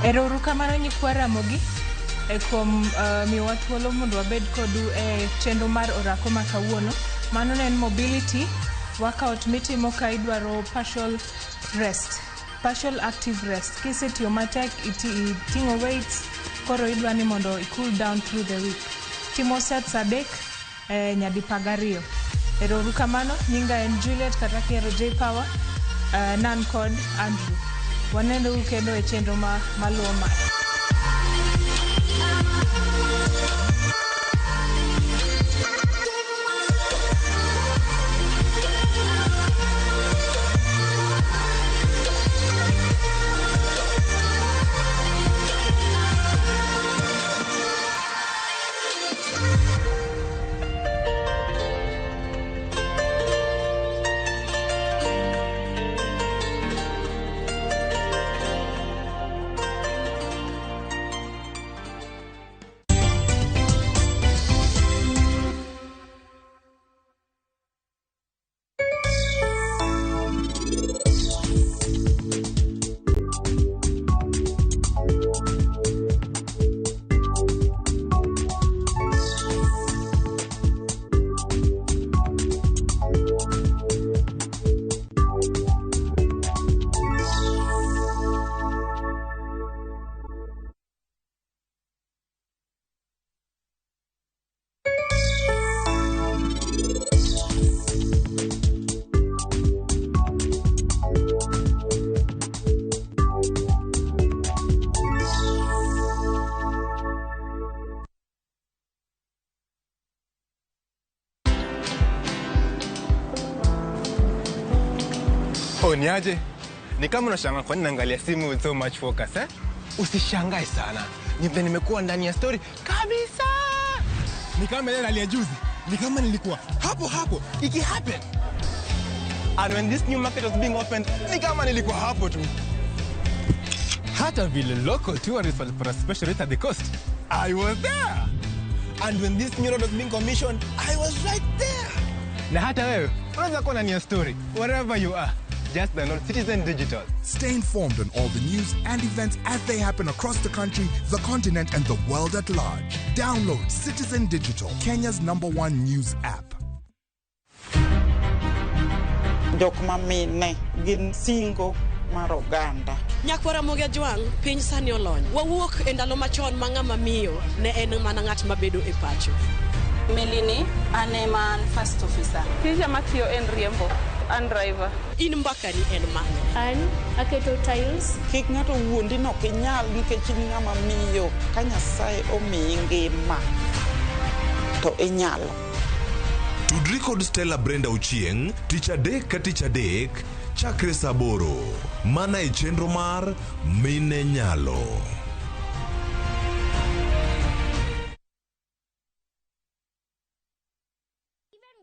Ero kamano nyikwa Ramogi kuom miwa thuolo mondo wabed kodu chenro mar orako ma kawuono. Mano ne en mobility workout mitimo ka idwaro partial rest, partial active rest. Kisetiyo matek iting'o weights, koro idwani mondo cool down through the week. Timo sets 3 nyadi 12. Ero kamano, nyinga en Juliet kata kero J Power, nan kod Andrew. Wanendo kendo e chenro maluwo ma. Niaje? Ni kama unashangaa kwa nini naangalia simu with so much focus, Usishangae sana. Nimekuwa ndani ya story kabisa. Ni kama ile hali ya juzi. Ni kama nilikuwa hapo iki happen. And when this new market was being opened, ni kama nilikuwa hapo tu. Hata vile local tourists for a special rate at the coast, I was there. And when this new road was being commissioned, I was right there. Na hata wewe, unaweza kuwa ndani ya story wherever you are. Just download Citizen Digital. Stay informed on all the news and events as they happen across the country, the continent, and the world at large. Download Citizen Digital, Kenya's #1 news app. Jokmamine gin singo mar oganda. Nyakwa Ramogi Tv piny sani olony. Wawuok e ndalo machon ma ng'ama miyo ne en mana ng'at mabedo e pacho. Melini aneman first officer. Tija matiyo en riembo. An driver. In mbakani en mane? An aketo tiles. Kik ng'ato wuondi no kinyal nikech in ng'ama miyo ka Nyasaye omiyi ngima to inyalo. Tudri kod Stella Brenda Ochieng, tich adek ka tich adek, chakre saa 8, mana e chenro mar Mine Nyalo.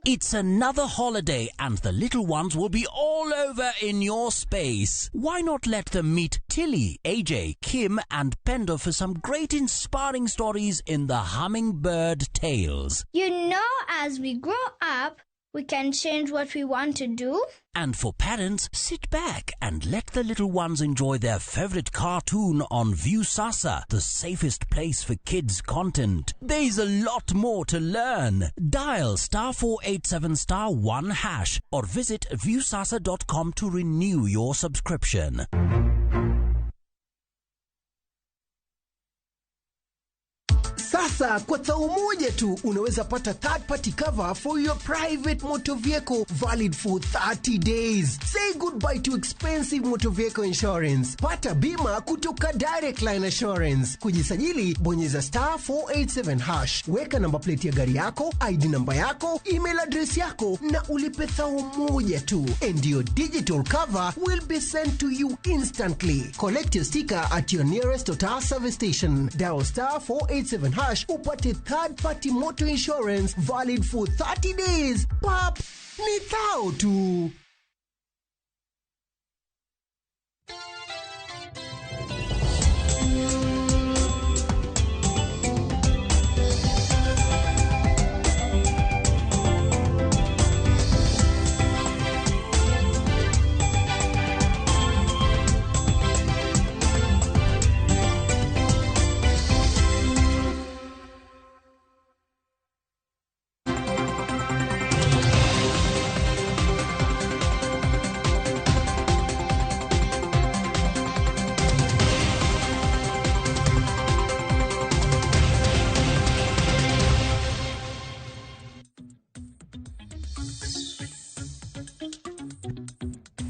It's another holiday and the little ones will be all over in your space. Why not let them meet Tilly, AJ, Kim and Pendo for some great inspiring stories in the Hummingbird Tales. You know, as we grow up, we can change what we want to do. And for parents, sit back and let the little ones enjoy their favorite cartoon on Viewsasa, the safest place for kids' content. There's a lot more to learn. Dial *487*1# or visit viewsasa.com to renew your subscription. Sasa kwa tao moja tu unaweza pata third party cover for your private motor vehicle valid for 30 days. Say goodbye to expensive motor vehicle insurance. Pata bima kutoka Direct Line Assurance. Kujisajili bonyeza *487#. Weka namba plate ya gari yako, ID namba yako, email address yako na ulipe thao moja tu. And your digital cover will be sent to you instantly. Collect your sticker at your nearest Total service station. Dial *487# upate third party motor insurance valid for 30 days. Pap, ni thao tu.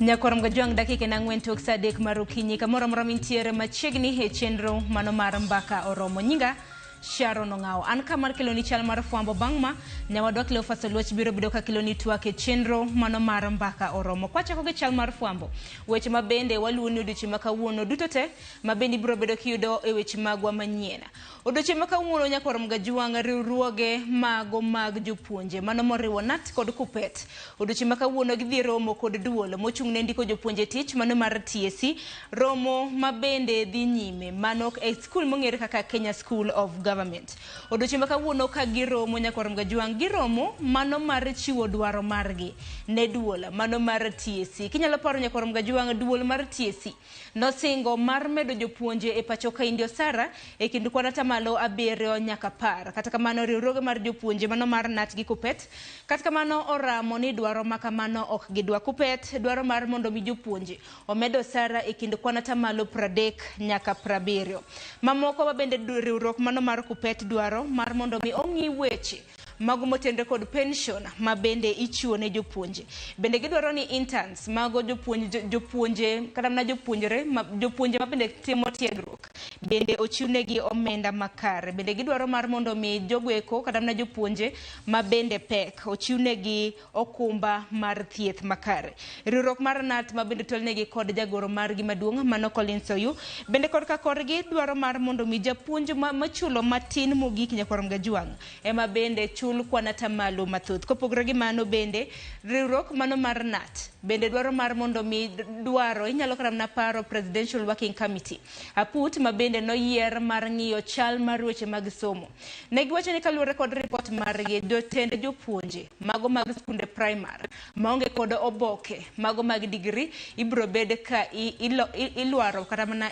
Nyakorom gajwang dakika na ngwen tok sadek marukinyi kamoro moro mintiere machiegni he chenro mano mar mbaka oromo nyinga Sharon Ongao. An kamar kiloni chal mar fwambo bangma nyawadwa kilo fasoluoch biro bido ka kiloni tuake chenro mano mar mbaka oromo. Kwa chako ge chal mar fwambo weche mabende waluoni oduchi makawuono duto te mabende biro bido kiyudo e weche magwa manyiena. Oduchi makawuono nyakorom gajwang riwruoge mago mag jopuonje mano moriwo nat kod kupet. Oduchi makawuono gidhi romo kod duol mochung'ne ndiko jopuonje tich mano mar TSC romo mabende dhi nyime mano e skul mong'ere kaka Kenya School of Government. Oduchi makawuono ka giromo nyakorom gajwang giromo mano mar chiwo dwaro margi ne duol mano mar TSC. Kinyalo paro nyakorom gajwang duol mar TSC nosingo mar medo jopuonje e pacho ka Indio Sara e kindu kwana tamalo abiriyo nyaka par. Kata kamano riwruoge mar jopuonje mano mar nat gi kupet kata kamano oramo ni dwaro makamano ok gidwa kupet dwaro mar mondo mi jopuonje omedo Sara e kindu kwana tamalo 30 nyaka 70. Mamoko mabende riwruok mano mar kupet dwaro mar mondo mi ong'i weche mago motende kod pension mabende ichiwo ne jopuonje. Bende gidwaro ni interns mago jopuonje kata na jopuonjre jopuonje mabende timo tiegruok bende ochiwnegi omenda makare. Bende gidwaro mar mondo mi jogweko kata na jopuonje mabende pek ochiwnegi okumba mar thieth makare. Riwruok mar nat mabende tolnegi kod jagoro margi maduong' mano Collins Oyu bende kod ka korgi dwaro mar mondo mi japuonj machulo matin mogik nyakorom gajwang ema bende chul kwana tamalo mathoth. Kopogore gi mano bende riwruok mano mar nat bende dwaro mar mondo mi dwaro inyalo karam na paro Presidential Working Committee aput mabende noyier mar ng'iyo chal mar weche mag somo. Ne giwacho ni kaluwore kod report margi jotend jopuonje mago mag skunde primary maonge kod oboke mago mag degree ibro bed ka ilwaro kata mana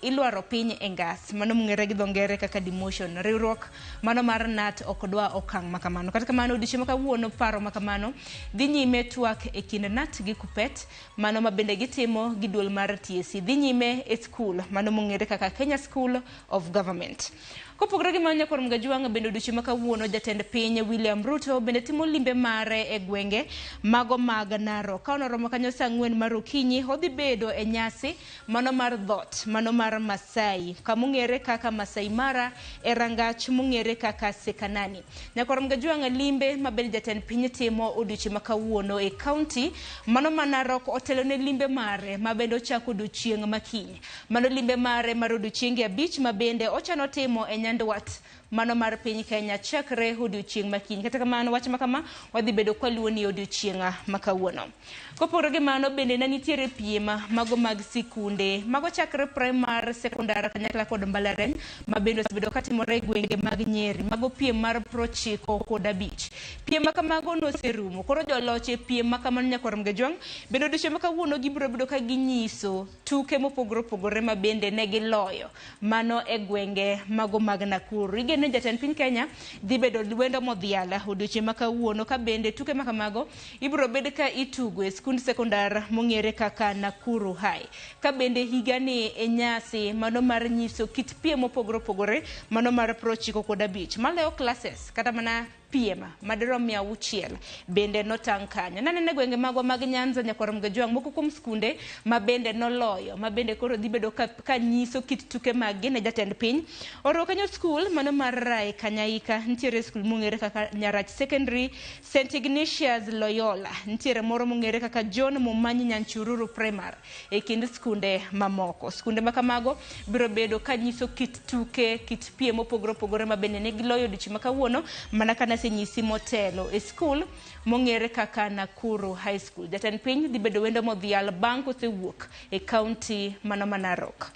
ilwaro piny e ngas mano mung'ere gi dho ngere kaka demotion. Riwruok mano mar nat okdwa okang' makamano. Kata kamano odiochieng' makawuono paro makamano dhi nyime twak e kind nat gi kupet mano mabende gitimo gi duol mar TSC dhi nyime e skul mano mong'ere kaka Kenya School of Government. Kopogore gi mano nyakorom gajwang bende odiochieng' makawuono jatend piny William Ruto bende timo limbe mare e gwenge mago mag Narok. Ka onoromo kanyo saa 4 mar okinyi odhi bedo e nyasi mano mar dhot mano mar Masai kamong'ere kaka Masai Mara e rangach mong'ere kaka Sekanani. Nyakorom gajwang limbe mabende jatend piny timo odiochieng' makawuono e county mano ma Narok otelo ne limbe mare mabende ochako odiochieng' makiny mano limbe mare mar odiochienge 5 mabende ochano timo e Nyandwat mano mar piny Kenya chakre odiochieng' makiny. Kata kamano wach makama wadhi bedo kwaluoni odiochieng' makawuono. Kopogore gi mano bende ne nitiere piem mago mag sikunde mago chakre primary sekondar kanyakla kod mbalariany mabende osebedo katimore e gwenge mag Nyeri mago piem mar 95. Piem makamago noserumo koro joloch e piem makamano nyakorom gajwang bende odiochieng' makawuono gibiro bedo ka ginyiso tuke mopogore opogore mabende ne giloyo mano e gwenge mago mag Nakuru. Ne jatend piny Kenya dhi bedo wendo modhiala odiochieng' makawuono ka bende tuke makamago ibiro bed ka itugo e skund sekondar mong'ere kaka Nakuru High. Ka bende higani e nyasi mano mar nyiso kit piem mopogore opogore mano mar 95 maleyo classes kata mana piem madirom 600 bende notang' kanyo. Nanene gwenge magwa mag Nyanza nyakorom gajwang moko kuom skunde mabende noloyo mabende koro dhi bedo ka nyiso kit tuke maggi ne jatend piny. Oro kanyo skul mano mar Rai Kanyaika nitiere skul mong'ere kaka Nyarach Secondary, St. Ignatius Loyola nitiere moro mong'ere kaka John Mumanyi Nyanchururu Primary e kind skunde mamoko. Skunde makamago biro bedo ka nyiso kit tuke kit piem mopogore opogore mabende ne giloyo odiochieng' makawuono mana kana senyisi motelo e skul mong'ere kaka Nakuru High School. Jatend piny dhi bedo wendo modhial bang' kosewuok e county mano ma Narok.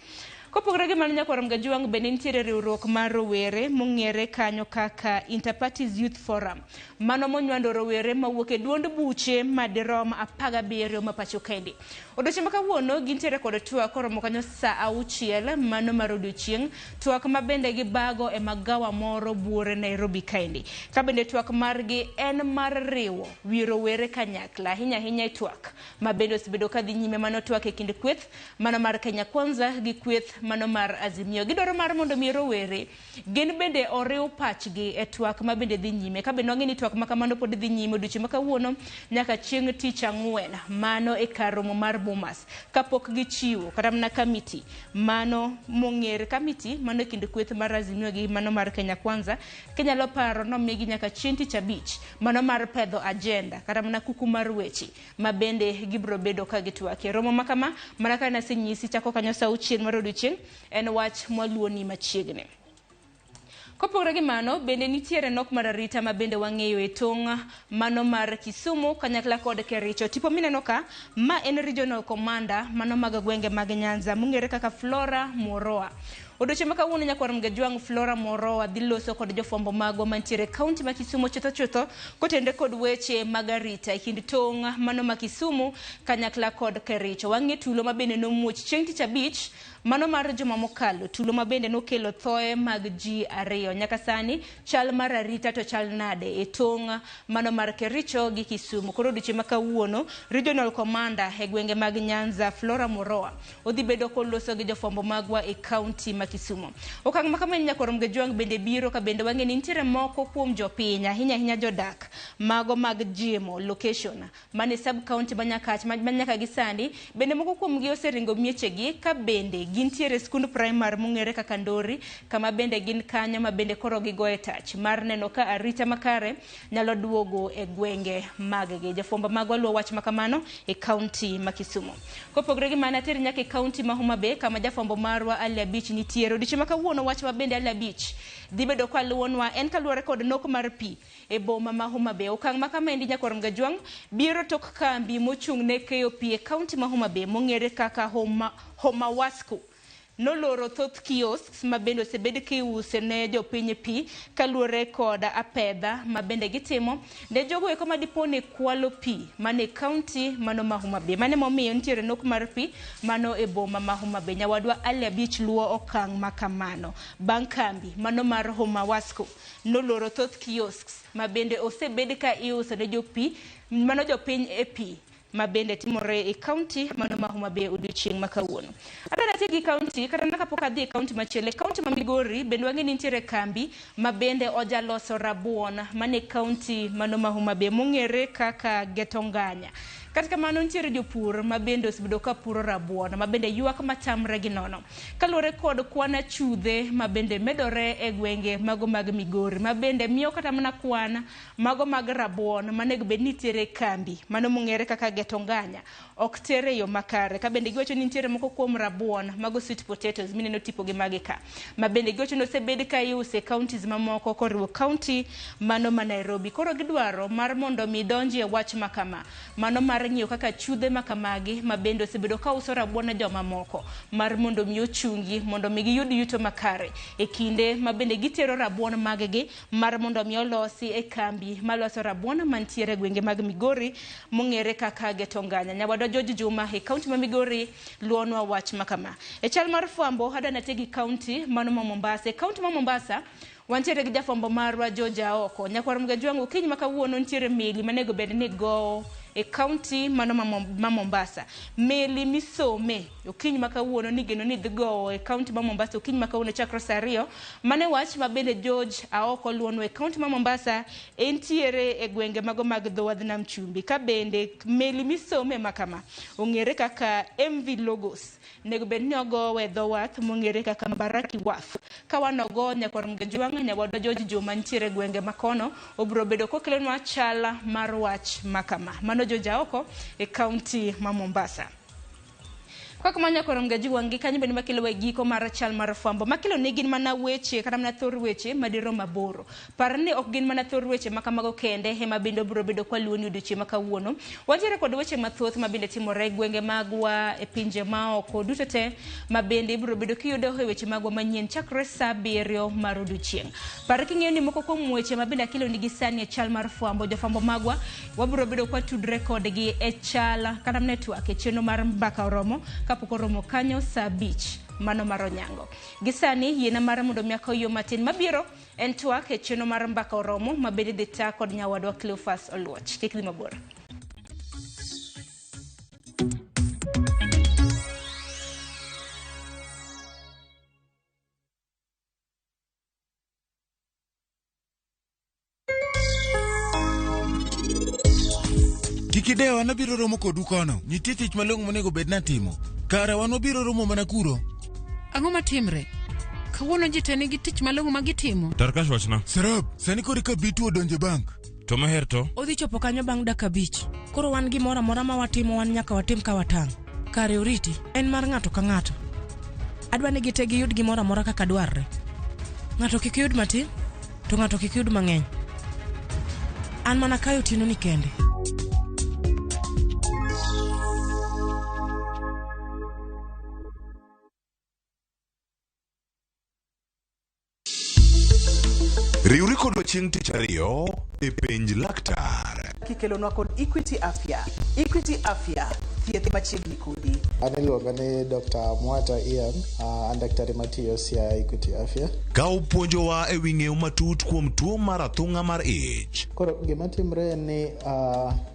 Kopogore gi mano nyakorom gajwang bende nitiere riwruok mar rowere mong'ere kanyo kaka Interparties Youth Forum mano monywando rowere mawuok e duond buche madirom 17 ma pacho kendi. Odiochieng' makawuono gintiere kod twak koromo kanyo saa 6 mano mar odiochieng' twak mabende gibago e magawa moro buore Nairobi kaendi. Ka bende twak margi en mar riwo wi rowere kanyakla ahinya twak mabende osebedo ka dhi nyime mano twak e kind kweth mano mar Kenya Kwanza gi kweth mano mar Azimio. Gidwaro mar mondo mi rowere gin bende oriw pachgi e twak ma bende dhi nyime. Ka bende wang'eni twak ma kamano pod dhi nyime odiochieng' ma kawuono nyaka chieng' tich ang'wen, mano e kar romo mar Bomas, kapok gichiwo kata mana kamiti mano mong'ere, kamiti mano e kind kweth mar Azimio gi mano mar Kenya Kwanza, kenyalo paro nomigi nyaka chieng' tich abich, mano mar pedho agenda kata mana kuku mar weche ma bende gibro bedo ka gitwake. Romo makama mana ka nasenyisi chako kanyo sa 6 mar odiochieng' en wach mwaluoni machiegni. Kopogore gi mano, bende nitiere nok mar arita ma bende wang'eyo e tong' mano mar Kisumu kanyakla kod Kericho. Tipo mineno ka, ma en regional commander mano mag gwenge mag Nyanza mong'ere kaka Flora Moroa. Odiochieng' ma kawuono nyakwarom Gajwang' Flora Moroa dhi loso kod jofwambo magwa mantiere kaunti ma Kisumu chutho kotende kod weche mag arita e kind tong' mano ma Kisumu kanyakla kod Kericho. Wang'e tulo ma bende nomuoch chieng' tich abich mano mar juma mokalo, tulo ma bende nokelo thoe mag ji 2. Nyaka sani chal mar arita to chal nade e tong' mano mar Kericho gi Kisumu. Koro odiochieng' ma kawuono regional commander e gwenge mag Nyanza Flora Moroa odhi bedo koloso gi jofwambo magwa e kaunti ma Kisumu. Okang' ma kama nyakwarom Gajwang' bende biro ka bende wang'e ni nitiere moko kuom jopiny ahinya jodak mago mag Jimo location mane sub county Manyakach manyaka gi sandi bende moko kuom gi oseringo miechegi ka bende gintiere skund primary mong'ere kaka Ndori, kama bende gin kanyo ma bende koro gigoe tach mar neno ka arita makare nyalo duogo e gwenge maggi. Jafwambo magwa luwo wach makamano e kaunti ma Kisumu. Kopogore gi mano atere nyaka e kaunti ma Homa Bay kama jafwambo marwa Ali Abich nitiere. Odiochieng' ma kawuono wach ma bende Ali Abich dhi bedo ka luwonwa en kaluwore kod nok mar pi e boma ma Homa Bay. Okang' ma kamendi nyakwarom Gajwang' biro tok kambi mochung' ne keyo pi e kaunti ma Homa Bay mong'ere kaka Homa Wasco. Noloro thoth kiosks ma bende osebed kiuse ne jopiny pi kaluwore kod apedha ma bende gitimo ne jogo eko madipone kwalo pi mane kaunti mano ma Homa Bay. Mane momiyo nitiere nok mar pi mano e boma ma Homa Bay. Nyawadwa Ali Abich luwo okang' ma kamano bang' kambi mano mar Homa Wasco noloro thoth kiosks ma bende osebed ka iuso ne jopi mano jopiny e pi ma bende timore e kaunti mano ma Homa Bay odiochieng' ma kawuono. Adana tigi kaunti kata naka pok adhi kaunti machielo, kaunti ma Migori bende wang'e ni nitiere kambi ma bende ojaloso rabuon mane kaunti mano ma Homa Bay mong'ere kaka Getonganya. Katika mano nitiere jopur ma bende osebedo ka puro rabuon ma bende ywak matamre gi nono kaluwore kod kwan achudhe ma bende medore e gwenge mago mag Migori ma bende miyo kata mana kwan mago mag rabuon manego bed nitiere kambi mano mong'ere kaka Getonganya ok tere yo makare. Ka bende giwacho ni nitiere moko kuom rabuon mago sweet potatoes mineno tipo gi magi ka ma bende giwacho ni osebed ka iuse counties mamoko koriwo county mano ma Nairobi. Koro gidwaro mar mondo mi donji e wach makama mano mar ng'iyo kaka chudhe makamagi ma bende osebedo ka uso rabuon ne joma moko mar mondo mi ochungi mondo mi giyud yuto makare e kinde ma bende gitero rabuon maggi mar mondo mi olosi e kambi maloso rabuon mantiere gwenge mag Migori mong'ere kaka Getonganya. Nyawadwa George Juma e kaunti ma Migori luonwa wach makama. E chal mar fwambo adana tegi kaunti mano ma Mombasa. E kaunti ma Mombasa wantiere gi jafwambo marwa George Aoko. Nyakwarom Gajwang' okinyi ma kawuono nitiere meli manego bed ni go e kaunti mano ma Mombasa. Meli misome okinyi ma kawuono ni geno ni dhigo e kaunti ma Mombasa okinyi ma kawuono chakro saa 2 mane wach ma bende George Aoko luonwa e kaunti ma Mombasa entiere e gwenge mago mag dho wadh nam chumbi. Ka bende meli misome makama ong'ere kaka MV Logos nego bed ni ogo e dho wath mong'ere kaka Mbaraki Wharf. Ka wanogo nyakwarom Gajwang' nyawadwa George Juma nitiere gwenge makono obro bedo kokelonwa chala mar wach makama. Mano George Aoko e kaunti ma Mombasa. Kwa kama nyakwarom Gajwang' kanyo bende makelo we giko mar chal mar fwambo makelo ne gin mana weche kata mana thor weche madiro maboro. Par ni ok gin mana thor weche makamago kende ema bende biro bedo kwa luoni odiochieng' ma kawuono. Wantiere kod weche mathoth ma bende timore e gwenge magwa e pinje maoko duto te ma bende biro bedo kiyudo e weche magwa manyien chakre saa 7 mar odiochieng'. Par king'eyo ni moko kuom weche ma bende akelo nigi sani e chal mar fwambo jofwambo magwa wabiro bedo kwa tudre kodgi e chal kata network e chenro mar mbaka oromo kapok oromo kanyo saa 5 mano mar onyango. Gisani yiena mar mondo miako yo matin mabiro en twak e chenro mar mbaka oromo ma bende dhi ta kod nyawadwa Cleophas Oluoch. Kik dhi mabor. Kidewa nabiro romo kodu kono. Nitie tich malong'o monego bed natimo. Kara wan wabiro romo mana kuro. Ang'o matimre? Kawuono ji te nigi tich malong'o ma gitimo. Tarkash wachna. Sarab, sani kori ka bitu odonje bank. To maher to? Odhi chopo kanyo bang' dakika 5. Koro wan gimoro amora ma watimo wan nyaka watim ka watang'. Kare oriti en mar ng'ato ka ng'ato. Adwa ni gite giyud gimoro amora kaka dwarre. Ng'ato kik yud matin, to ng'ato kik yud mang'eny. An mana kayo tino ni kende. Riuri kodwa chieng' tich ariyo e penj laktar. Kikelonwa kod Equity Afya. Equity Afya, thieth machiegni kodi. An iluonga ni Dr. Mwata Ian, an daktari matiyo sia Equity Afya. Ka upuonjowa e wi ng'eyo matut kuom tuo mar athung'a mar ich. Koro gima timre en ni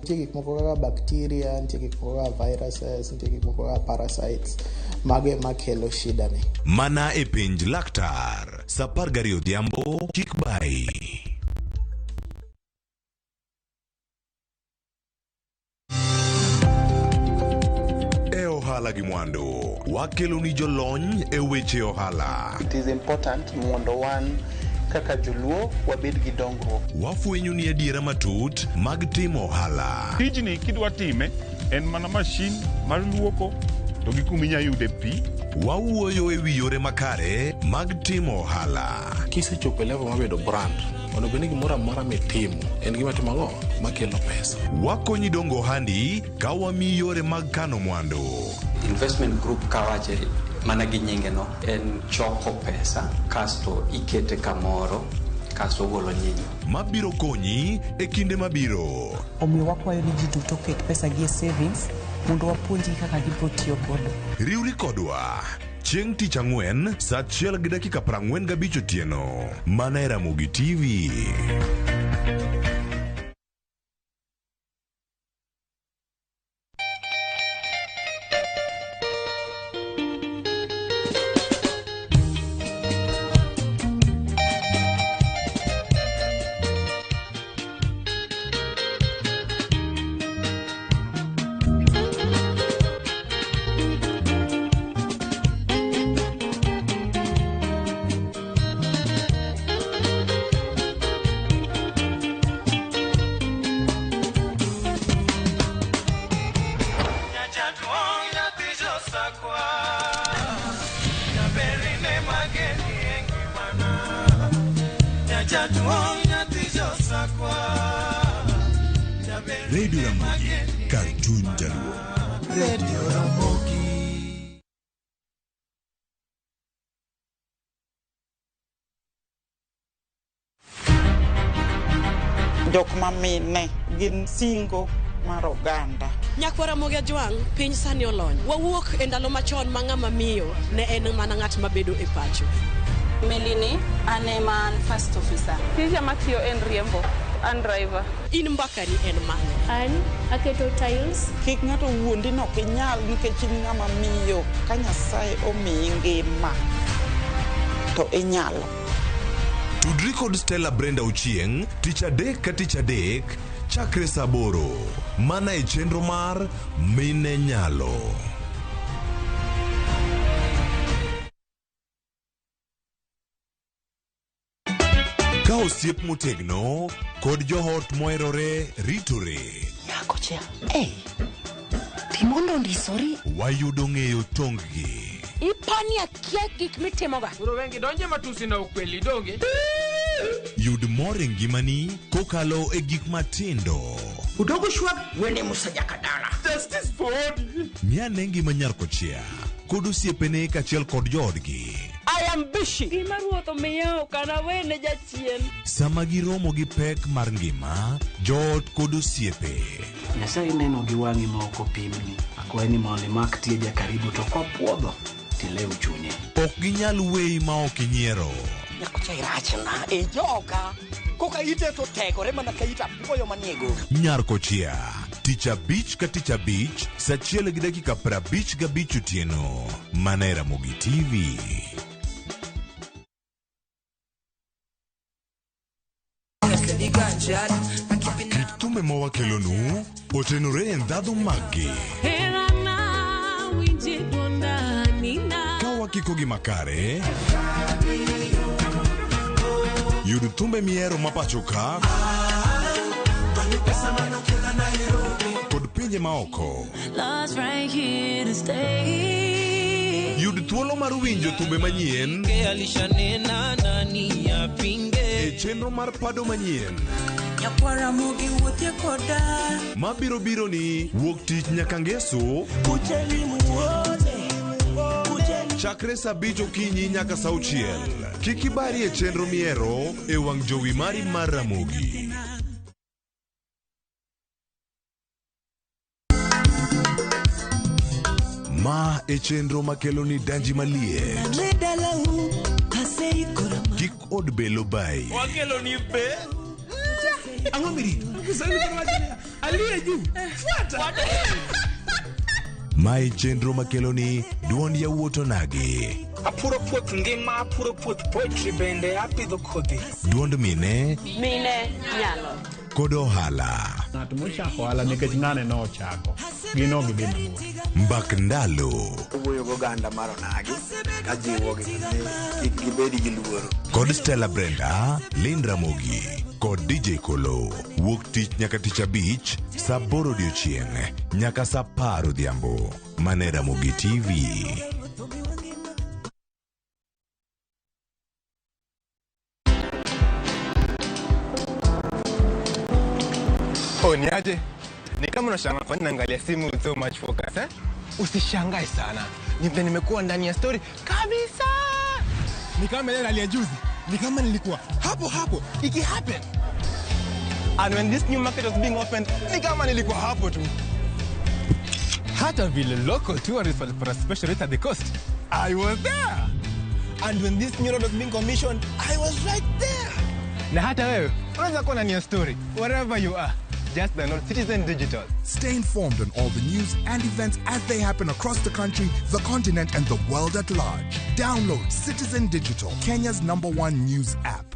nitie gik moko kaka bacteria, nitie gik moko kaka viruses, nitie gik moko kaka parasites mage makelo shida ni. Mana e penj laktar. Sa 12 odhiambo kik bai. Ohala gi mwandu wakelo ni jolony e weche ohala. It is important mondo wan kaka joluo wabed gi dongruok. Wafwenyo ni adiera matut mag timo ohala. Tijni kidwa time en mana mashin mar luoko to gi kuminya yude pi. Wawuoyo e wi yore makare mag timo ohala. Kisechopo e level mabedo brand, ono bende gimoro amora mitimo en gima timo ang'o makelo pesa. Wakonyi dongo ohandi ka wamiyi yore mag kano mwandu. Investment group kawache mana gi nyinge no en choko pesa kasto ikete kamoro kasto golo nyinyo. Mabiro konyi e kinde mabiro. Omiyo wakwayo ni ji duto ket pesa gi e savings mondo wapuonji kaka gibiro tiyo godo. Riuri kodwa chieng' tich ang'wen saa 1:45 otieno. Mana e Ramogi TV. Radio Ramogi, Cartoon Jaluo. Radio Ramogi. Jok mamine gin singo mar oganda. Nyakwara Mogi Ajwang, piny sani olony. Wawuok e ndalo machon ma ng'ama miyo ne en mana ng'at mabedo e pacho. Melini, ane man first officer. Tija matiyo en riembo, an driver. In mbaka ni en mane? An aketo tiles. Kik ng'ato wuondi no kinyal nikech in ng'ama miyo. Ka Nyasaye omiyi ngima to inyalo. Tudri kod Stella Brenda Ochieng' tich adek ka tich adek chakre saa 8 mana e chenro mar Mine Nyalo. Ka osiep motegno kod johot moherore ritore. Nyako chia, timondo ndisori. Wayudo ng'eyo tonggi. Ipani akia gik mitimoga. Uro wengi donje matusi na ukweli donge. Yud mor e ngimani kokalo e gik matindo. Udogo shwag wene musajaka dala. Justice for all. Miane ngima Nyarkochia kod osiepene kachiel kod joodgi. I am busy. Gima ruoth omiyo kana wene jachien. Sama giromo gi pek mar ngima, joot kod osiepe. Nyasaye neno gi wang'i ma ok opimni. Akwaye ni mondo imak tieja karibu to kopuodho tilew chunye. Ok ginyal weyi ma ok inyiero. Nyakocha irachna e joga. Koka ite to tegore mana ka ita puoyo maniego. Nyarkochia, tich abich ka tich abich, saa 1:55 otieno. Mana e Ramogi TV. Ket thum thumbe mawakelonu otenore en dhadho magi. Kawa kikogi makare, yud thumbe miero mapachoka kod pinje maoko. Yud thuolo mar winjo thumbe manyien e chenro mar pado manyien mabiro biro ni wuok tich nyaka ngeso chakre saa 5 okinyi nyaka saa 6. Kik ibari e chenro miero e wang' jowi mari mar Ramogi. Ma e chenro makelo ni danji malie. Kik od belo bai. Wakelo ni be. Ang'o mirito? Aliye juu. Fuata. Ma e chenro makelo ni duond yawuoto nagi. Apuro puoth ngima, apuro puoth poetry bende apidho kodhi. Duond mine nyalo. kod ohala. Ng'at mochako ohala nikech ng'ane no ochako. Gino gidhi mabuo. Mbak ndalo. Wuoyo goganda mar onagi. Kajiwo gi kik gibedi gi luoro. Kod Stella Brenda, Lynn Ramogi, kod DJ Kolo. Wuok tich nyaka tich 5, saa 8 odiochieng' nyaka saa 10 odhiambo. Mane Ramogi TV. Niaje? Ni kama unashangaa kwa nini naangalia simu with so much focus, eh? Usishangae sana. Nimekuwa ndani ya story kabisa. Ni kama ile hali ya juzi. Ni kama nilikuwa hapo iki happen. And when this new market was being opened, ni kama nilikuwa hapo tu. Hata vile local tourists for a special rate at the coast, I was there. And when this new road was being commissioned, I was right there. Na hata wewe, unaweza kuwa ndani ya story wherever you are. Just download Citizen Digital. Stay informed on all the news and events as they happen across the country, the continent, and the world at large. Download Citizen Digital, Kenya's #1 news app.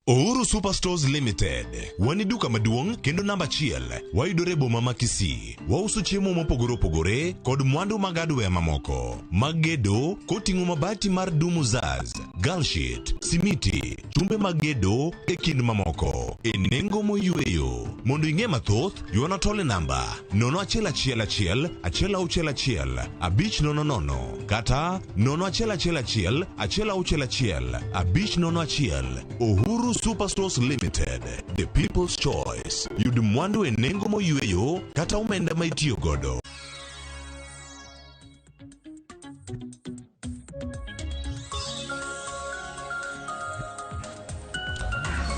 Uhuru Superstores Limited. Wani duka maduong' kendo namba 1. Wayudore boma ma Kisii. Wauso chiemo mopogore opogore kod mwandu mag hardware mamoko. Magedo koting'o mabati mar Dumu Zaz, Galshit, Simiti, chumbe magedo e kind mamoko. E nengo moyueyo. Mondo ing'e mathoth, yuana tole namba 0111 161 500 kata 0111 161 501. Uhuru Superstores Limited, the people's choice. Yud mwandu e nengo moyueyo kata umenda maitiyo godo.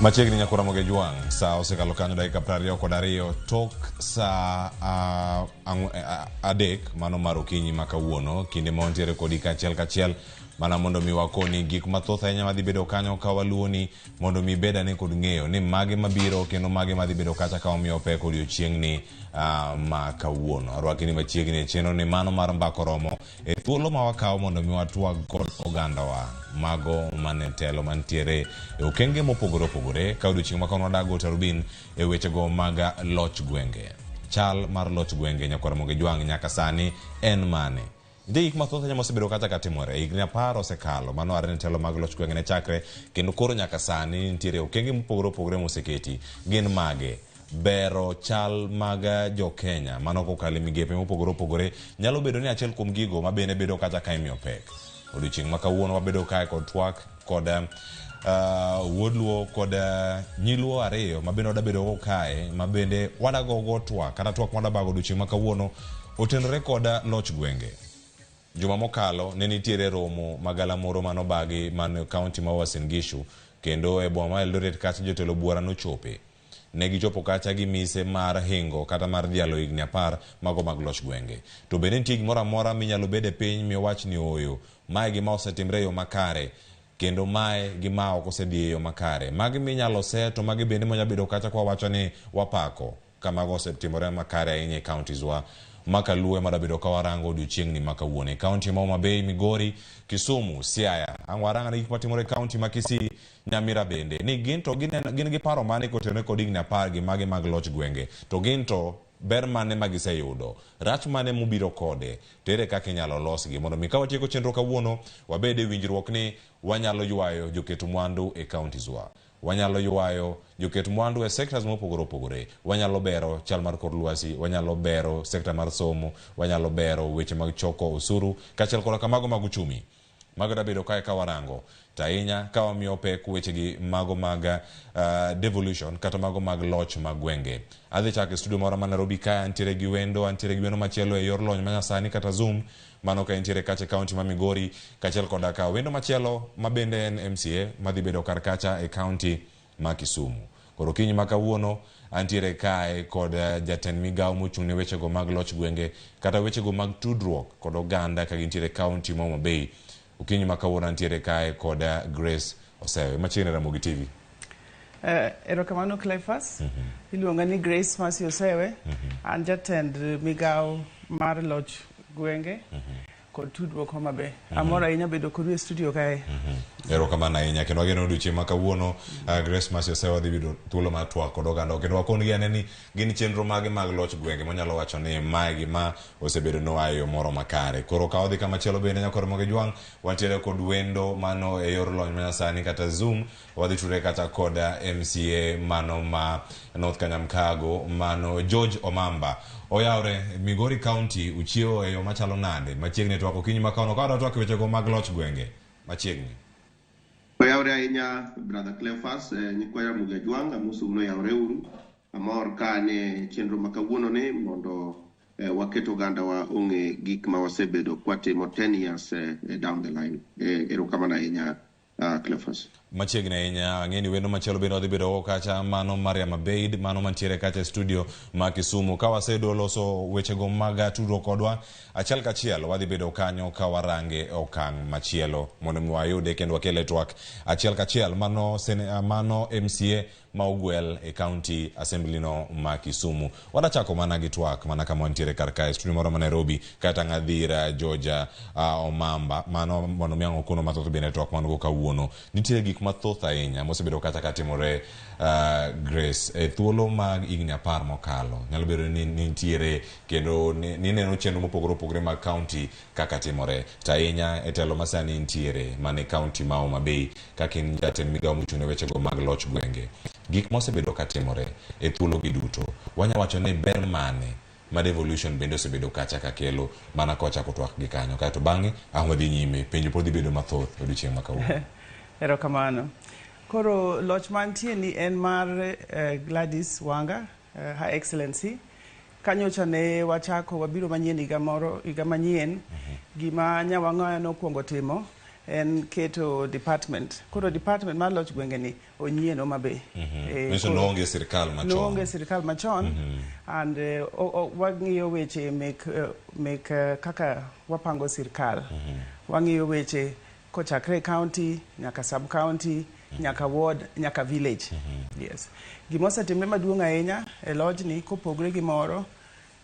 Machiegni nyakura moge juang, saa osekalo kanyo dakika 22 tok saa 3 mano mar okinyi ma kawuono, kinde ma wantiere kodi kachiel mana mondo mi wakoni gik mathoth ahinya madhi bedo kanyo ka waluoni mondo mi beda ne kod ng'eyo ni mage mabiro kendo mage madhi bedo kacha ka omiyo pek odiochieng'ni ma kawuono. Arwakini machiegni e chenro ni mano mar mbako romo e thuolo ma wakawo mondo mi watwag kod ogandawa mago manetelo mantiere e okenge mopogore opogore ka odiochieng' ma kawuono wadago tarubin e wechego mag loch gwenge. Chal mar loch gwenge nyakwara moge juang' nyaka sani en mane? Gik mathoth ahinya mosebedo kata katimore higni 10 osekalo mano are telo mag loch gwenge ne chakre kendo koro nyaka sani nitiere okenge mopogore opogore moseketi. Gin mage? Bero chal mag jo Kenya mano kokalo migepe mopogore opogore nyalo bedo ni achiel kuom gigo mabende bedo kata ka imiyo pek. Odiochieng' ma kawuono wabedo kae kod twak kod wuodluo kod nyiluo ariyo mabende wadabedo kae mabende wadagogo twak kata twak wadabago odiochieng' ma kawuono otenore kod loch gwenge. Juma mokalo ne nitiere romo magala moro manobagi man county ma Uasin Gishu kendo e boma Eldoret kacha jotelo buora nochope. Ne gichopo kacha gi mise mar hingo kata mar dhialo higni 10 mago mag loch gwenge. To bende nitie gimoro amora minyalo bede piny mi wach ni oyo mae gima osetimre yo makare kendo mae gima ok osedhi yo makare. Magi minyalo se to magi bende monya bedo kacha kwa wacho ni wapako kama go osetimore makare ahinya e counties wa makaluwe madabedo kawarango odiochiengni makawuone. County ma Homa Bay, Migori, Kisumu, Siaya, angwaranga ni matimore county ma Kisii, Nyamira bende. Ni ginto gin gi paro mane kotenore kod higni 10 gi mage mag loch gwenge. To ginto ber mane magiseyudo, rach mane mubiro kode, tere kaka inyalo losgi mondo mi ka watieko chenro kawuono wabede winjruok ni wanyalo ywayo joketo mwandu e counties wa. Wanyalo ywayo joketo mwandu e sectors mopogore opogore. Wanyalo bero chal mar kor lwasi, wanyalo bero sekta mar somo, wanyalo bero weche mag choko osuru, kachel koda kamago mag uchumi. Mago da bedo kae kawarango tainya kawa miyo pek weche gi mago mag devolution kata mago mag loch mag gwenge. Adhi chake studio moro ma Nairobi kae antiere gi wendo machielo e yor lony manyasani kata Zoom, mano ka intiere kache county ma Migori, kachel koda ka wendo machielo mabende en MCA madhi bedo kar kacha e county ma Kisumu. Koro kinyi makawuono antiere kae kod jatend migao mochung'ne weche go mag loch gwenge kata weche go mag tudruok kod oganda ka gintiere county ma Homa Bay. Ukinyi makawuono antiere kae kod Grace Osewe machiegni Ramogi TV. Erokamano Cleophas. Iluonga ni Grace Masi Osewe. An jatend migao mar loch gwenge kod tudruok Homa Bay. Amora ahinya bedo kodu e studio kae. Erokamano ahinya kendo ageno odiochieng' makawuono Grace Masi Osewe dhi bedo thuolo mar twak kod oganda kendo wakongi ane ni gin chenro mage mag loch gwenge monyalo wacho ni mae gima osebedo noayo moro makare. Koro ka odhi kama chielo bende nyakoro Ramogi Jwang wantiere kod wendo mano e yor lony manyasani kata Zoom, wadhi tudre kata kod MCA mano ma North Kanyamkago mano George Omamba. Oyawre Migori County uchiewo e yo machalo nade machiegni twako kinyi makawuono ka twako weche go mag loch gwenge machiegni. Oyawre ahinya brother Cleophas nyikwa Ramogi Jwang amuso uno yawre uru amor ka ne chenro makawuono ne mondo waketo ganda wa onge gik ma wasebedo kwatimo 10 years down the line. Erokamano ahinya Cleophas. Machiegni ahinya ng'eni wendo machielo bende odhi bedo kacha mano Mariam Abeid mano mantiere kacha studio ma Kisumu. Ka wasedo loso wechego mag tudruok kodwa achiel kachiel wadhi bedo kanyo ka warange okang' machielo mondo mi wayude kendo wakele twak achiel kachiel mano MCA ma ogwel e county assembly no ma Kisumu. Wadachako mana gi twak mana kama wantiere kar kae studio moro ma Nairobi kata ng'adhira Georgia Omamba mano mondo mi ang'o kono mathoth bende twak mano go kawuono. Nitie gik mathoth ahinya mosebedo kata katimore Grace e thuolo mag higni 10 mokalo. Nyalo bedo ni nitiere kendo ni neno chenro mopogore opogore mag county kaka timore. Tainya e telo masani nitiere mane county ma Homa Bay kakin jatend migao mochung'ne weche go mag loch gwenge. Gik mosebedo katimore e thuolo gi duto wanya wacho ni ber mane ma devolution bende osebedo kacha kakelo mana kocha kotwak gi kanyo kato bang'e ahwadhi nyime penjo podhi bedo mathoth odiochieng' makawuono. Erokamano. Koro loch mantie ni en mar Gladys Wanga, Her Excellency. Kanyocha ne wachako wabiro manyien higa manyien gima nyawang'oya nokwongo timo en keto department. Koro department mar loch gwenge ni onyien Homa Bay. Noonge sirkal machon. Noonge sirkal machon. And wang'iyo weche mek kaka wapango sirkal. Wang'iyo weche kochakre county nyaka sub county nyaka ward nyaka village. Yes. Gimosetimre maduong' ahinya e lojni kopogre gimoro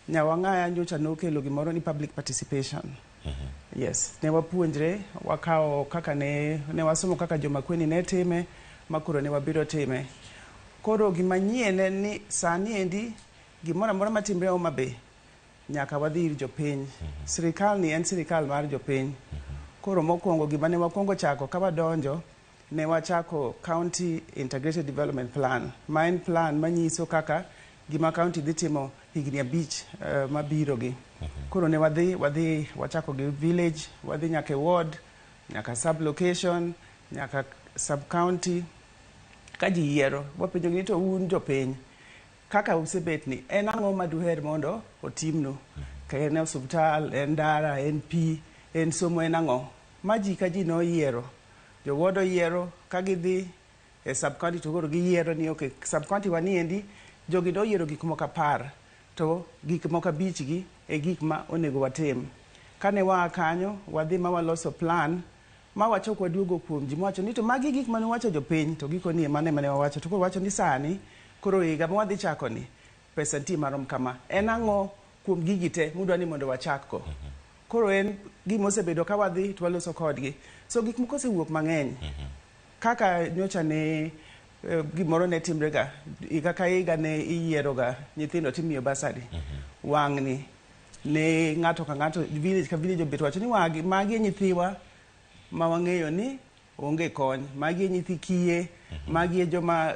nyawang'aya nyocha nokelo gimoro ni public participation. Yes, ne wapuonjre wakao kaka ne wasomo kaka joma kweni ne time makuro ne wabiro time. Koro gimanyien en ni sani endi gimoro amora matimre Homa Bay nyaka wadhi ir jopiny. Sirikal ni en sirikal mar jopiny. Koro mokwongo gima ne wakwongo chako ka wadonjo ne wachako County Integrated Development Plan. Ma en plan manyiso kaka gima county dhi timo higni 5 mabiro gi. Koro ne wadhi wachako gi village, wadhi nyaka ward, nyaka sub location, nyaka sub county. Kaji yiero, wapenjo ni to un jopiny kaka usebet ni en ang'o maduher mondo otimnu. Ka en osuptal, en ndara, en pi, en somo, en ang'o. Maji ka ji no yiero. Jowodo yiero ka gidhi e sub county to koro giyiero ni okay sub county waniendi jogi do yiero gik moko 10 to gik moko 5 gi e gik ma onego watim. Kane waa kanyo wadhi ma waloso plan ma wacho kwa duogo kuom ji mwacho ni to magi gik mane wacho jopiny to giko ni mane wawacho to koro wacho ni sani koro higa ma wadhi chako ni pesa ntie marom kama en ang'o kuom gigi te mudwa ni mondo wachakgo. Koro en gima osebedo ka wadhi to waloso kodgi. So gik moko osewuok mang'eny. Kaka nyocha ne gimoro ne timrega, higa ka higa ne iyieroga nyithindo timiyo basari. Wang'ni ne ng'ato ka ng'ato, village ka village obet wacho ni magi nyithiwa ma wang'eyo ni onge kony, magi nyithi kiye, magi joma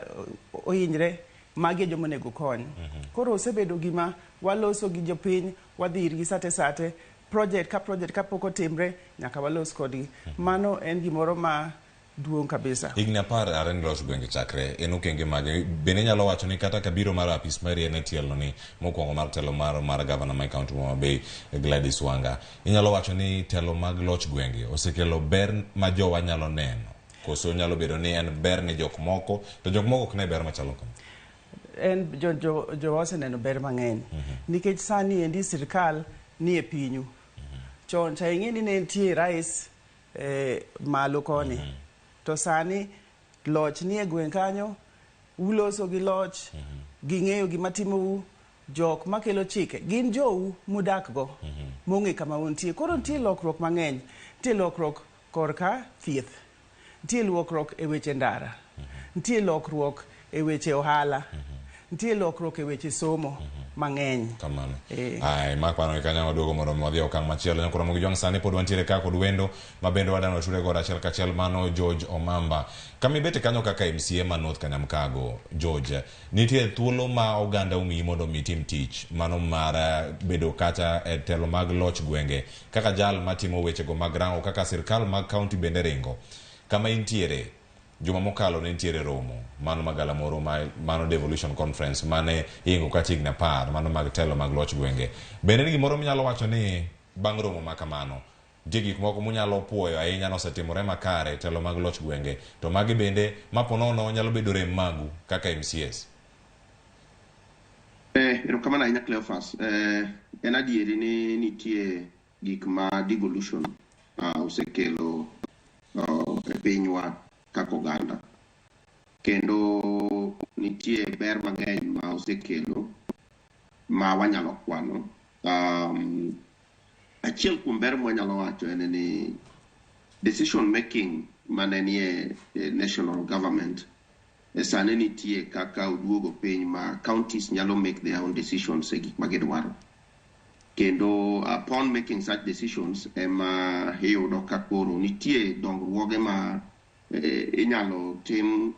ohinyre, magi joma onego kony. Koro osebedo gima waloso gi jopiny, wadhi irgi sate project ka pok otimre nyaka walos kodgi. Mano en gimoro ma duong' kabisa. Higni 10 loch gwenge chakre en okenge mage. Bende nyalo wacho ni kata kabiro mar apis mar en tielo ni mokwongo mar telo mar governor my county Homa Bay Gladys Wanga. Inyalo wacho ni telo mag loch gwenge osekelo ber ma jowa nyalo neno. Koso nyalo bedo ni en ber ne jok moko, to jok moko ok ne ber machalo kama. En jo oseneno ber mang'eny. Nikech sani endi sirkal ni e pinyu. Chon cha ing'e ni ne nitie rais malo koni. To sani loch ni e gweng' kanyo, uloso gi loch, ging'eyo gima timou, jok makelo chike, gin jou mudak go, mong'e kama untie. Koro nitie lokruok mang'eny, nitie lokruok korka thieth, nitie lokruok e weche ndara, nitie lokruok e weche ohala, nitie lokruok e weche somo mang'eny. Kamano. Ai makwano ikanya waduogo mondo mwadhi okang' machielo. Nyakoro Ramogi Tv sani pod wantiere ka kod wendo mabende wadano ture godo achiel kachiel mano George Omamba. Kamibete kanyo kaka MCA ma North Kanyamkago, George, nitie thuolo ma oganda umi mondo mitim tich mano mar bedo kacha e telo mag loch gwenge kaka jal matimo weche go mag rango kaka sirkal mag county bende ringo. Kama intiere juma mokalo ne ntiere romo mano magala moro mano devolution conference mane ingo ka tigna 10 mano mag telo mag loch gwenge. Bende ni gimoro minyalo wacho ni bang' romo ma kamano gik moko munyalo puoyo ahinya nosetimore makare telo mag loch gwenge, to magi bende maponono nyalo bedo rem magu kaka MCS. Erokamano ahinya Cleophas. En adieri ni nitie gik ma devolution osekelo e pinywa kaka oganda, kendo nitie ber mang'eny ma osekelo ma wanyalo kwano. Achiel kuom ber mwanyalo wacho en ni decision making mane nie national government sani nitie kaka oduogo piny ma counties nyalo make their own decisions e gik ma gidwaro, kendo upon making such decisions ema iyudo ka koro nitie dongruoge ma inyalo tim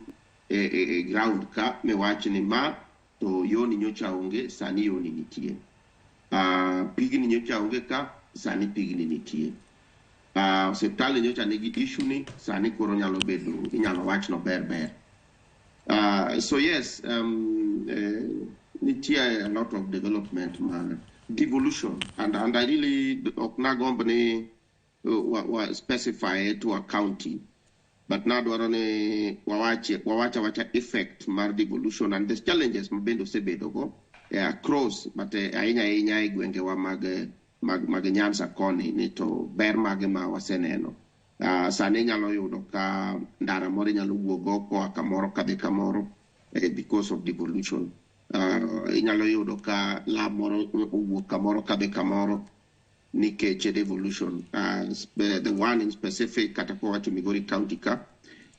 e ground ka miwach ni ma to yoni nyocha onge, sani yoni nitie. Pigni nyocha onge ka, sani pigni nitie. Hospital nyocha nigi issue ni, sani koro nyalo bedo inyalo wach no ber. So yes, nitie a lot of development devolution, and I really oknagomb ni specify to a county, but now dwaro ni wawacha effect mar devolution and the challenges mabende osebedo go across, but ahinya e gwengewa mag Nyanza koni ni to ber mage ma waseneno. Sani nyalo yudo ka ndara moro nyalo wuogo koa kamoro kadhi kamoro because of devolution. Inyalo yudo ka lab moro wuok kamoro kadhi kamoro nikech devolution. The one in specific kata kwa watu Migori County ka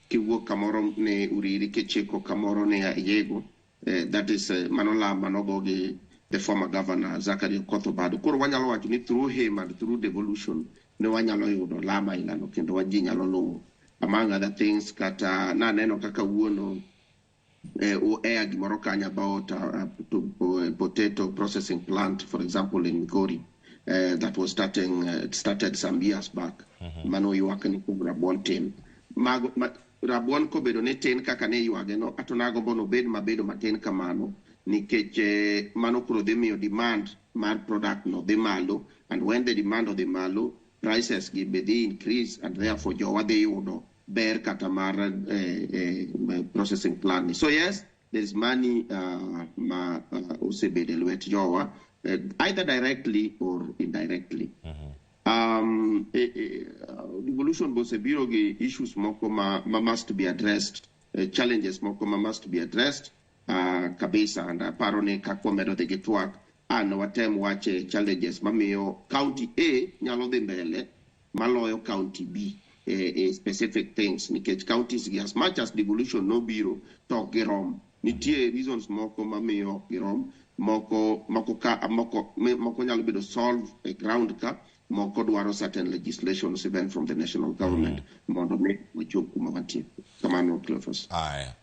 kiwuok kamoro ne Uriri kichiko kamoro ne Yego, that is manola manogogi the former governor Zachary Kotobado. Kuro wanyalo wacho ni through him and through devolution ne wanyalo yudo lama ilano kendo waji nyalo luwo. Among other things kata na neno kaka wuono air gimoro kanya about potato processing plant, for example in Migori, that was started some years back. Mano yuwaka ni kum rabuon tin. Rabuon ko bedo ne tin kaka ne yuwage no, atonago bono bed mabedo matin kamano, nikech mano kuro dhi miyo demand mar product no dhi malo, and when the demand of the malo, prices gi be dhi increase, and therefore jowa dhi yudo ber kata mar processing plant. So yes, there is money ma osebede lwet jowa, either directly or indirectly. Devolution bosebiro gi issues moko ma must be addressed, challenges moko ma must be addressed kabisa, and aparo ni kakwa medo de gitwak an watem wache challenges mamiyo county A nyalo dhi mbele maloyo county B specific things nikech counties as much as devolution no biro to girom nitie reasons moko mamiyo girom moko nyalo bedo solve a ground ka moko dwaro certain legislations even from the national government mondo ne wachop kuma wantie kamano Cleophas.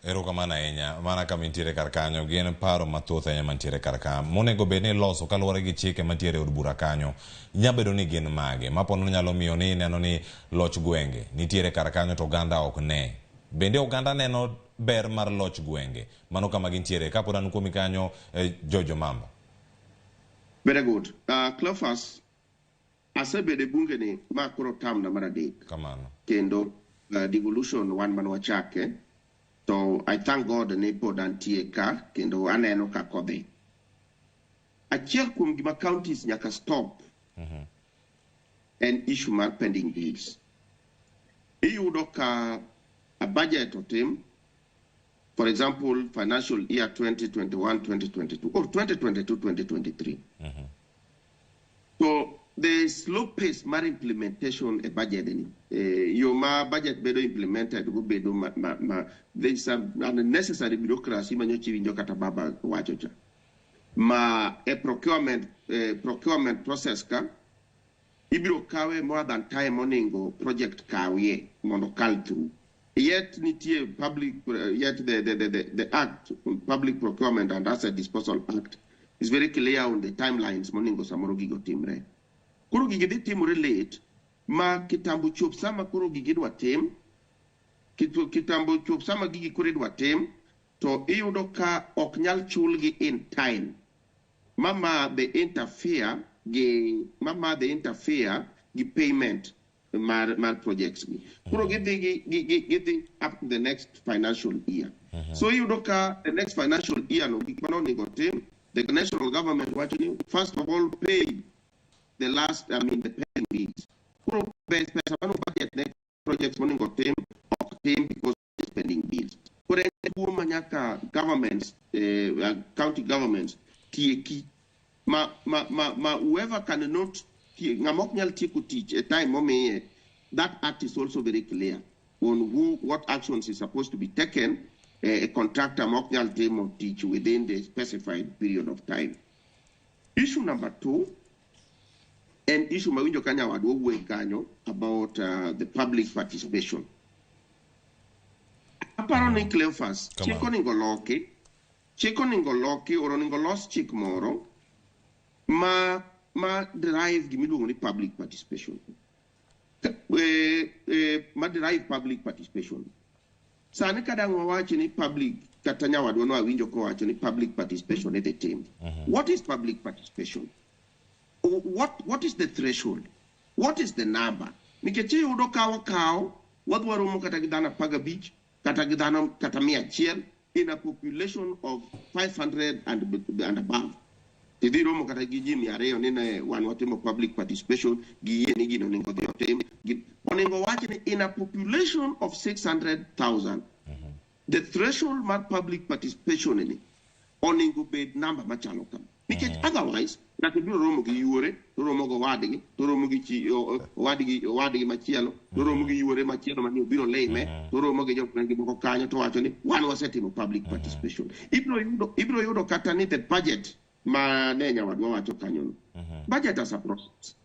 Erokamano ahinya mana kama intiere kar kanyo gin paro mathoth ahinya mantiere kar kanyo monego bed ni loso kaluwore gi chike mantiere od bura kanyo nyabedo ni gin mage mapono nyalo miyo ni neno ni loch gwenge nitiere kar kanyo to oganda ok ne bende oganda neno ber mar loch gwenge mano kama gintiere kapod an kuomi kanyo Jojo Mambo. Very good. Cleophas asebede bunge ni makoro tam na maradek kamano kendo devolution wan man wachake to I thank God ne pod antie ka kendo aneno ka kodhi achiel kuom gima counties nyaka stop en issue mar pending bills. Iyudo ka a budget otim, for example financial year 2021-2022 or 2022-2023 so the slow pace mar implementation a budget ni your budget bedo implemented go bedo there's some unnecessary bureaucracy manyochi winjo kata baba wacho cha a procurement process ka ibiro kawe more than time oningo project kawie mondo kal through yet nitie public yet the act Public Procurement and Asset Disposal Act is very clear on the timelines moningo samoro gigo timre. Kuro gigi dhi timore late ma kitambo chop sama kuro gigi dwa tim kitambo chop sama gigi kuro dwa tim to iyudo ka ok nyal chulgi in time mama they interfere gi payment mar projects gi kuro gidhi up to the next financial year so iyudo ka the next financial year no gik manonego tim the national government watching first of all pay the pending bills. Kuro best person no budget next projects money got team because it's pending bills. Kuro manyaka governments, county governments, tieki whoever cannot ngamok nyal tieko teach a time mommy that act is also very clear on what actions is supposed to be taken. A contractor mok nyal team teach within the specified period of time. Issue number 2. An issue mawinjo kanya wadwo kanyo about the public participation. Aparo ni Cleophas, chiko ningo loki or ningo lost chik moro ma drive gimiluongo ni public participation. Ma drive public participation. Sani kadang wawachi ni public katanya wadwo no awinjo ko wacho ni public participation at the team. What is public participation? What is the threshold? What is the number? Nikechi yudo kawo wadwaro mo kata gidana paga beach kata gidana kata 100 in a population of 500 and above. Tidiro mo kata giji 200 nene wan watimo public participation giye ni gino ningo diotem oningo wachi ni in a population of 600,000 the threshold mar public participation ni oningo bed number machalo kam. Because otherwise, that will be Romogi Yure, Romogo Wadigi, Romogi Wadigi Machielo, Romogi Yure Machielo, Manu Biro Lame, Romogi Kanya to actually one was set in public participation. Ibro Yodo Katani the budget, Manenya Wadawacho Canyon. Budget as a process.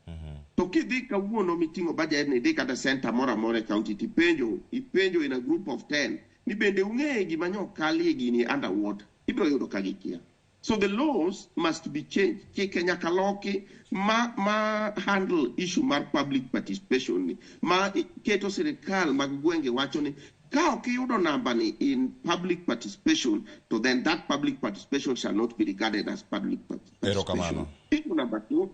To keep the Kawuno meeting of budget in the Decada Center, Mora County, Ipenjo in a group of 10. Nibende unge Gimanyo Kali Gini underwater. Ibro Yodo Kagikia. So the laws must be changed. Kenya Kaloki ma handle issue mar public participation. Ma keto serikal magwenge wachoni ka okiyudo namba ni in public participation, to then that public participation shall not be regarded as public participation. Issue number 2.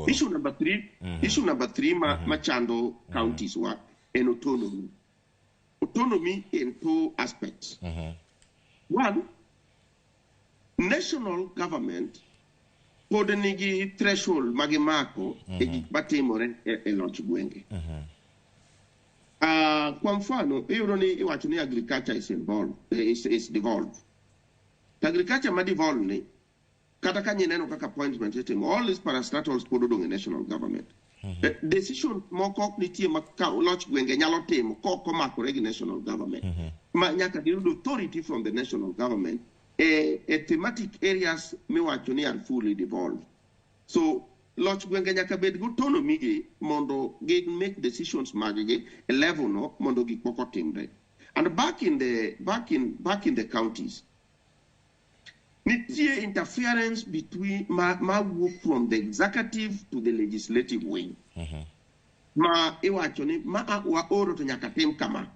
Issue number 3. Issue number 3 machando counties wa en autonomy. Autonomy in 2 aspects. One, national government pod nigi threshold magimako e gik matimore e loch gwenge. Kwa mfano, iyudo ni iwacho ni agriculture is involved, is devolved. Agriculture ma devolve ni kata kanye neno kaka appointment itimo, all these parastatals pod odong' e national government. Decision moko nitie ma loch gwenge nyalo timo komakore gi national government. Ma nyaka giyud authority from the national government a thematic areas miwacho ni are fully devolved. So loch gwenge nyaka bed gi autonomy gi mondo gi make decisions maggi a level no mondo gik moko timre. And back in the counties, nitie interference between ma work from the executive to the legislative wing. Ma iwacho ni ma wa oro to nyaka tim kama.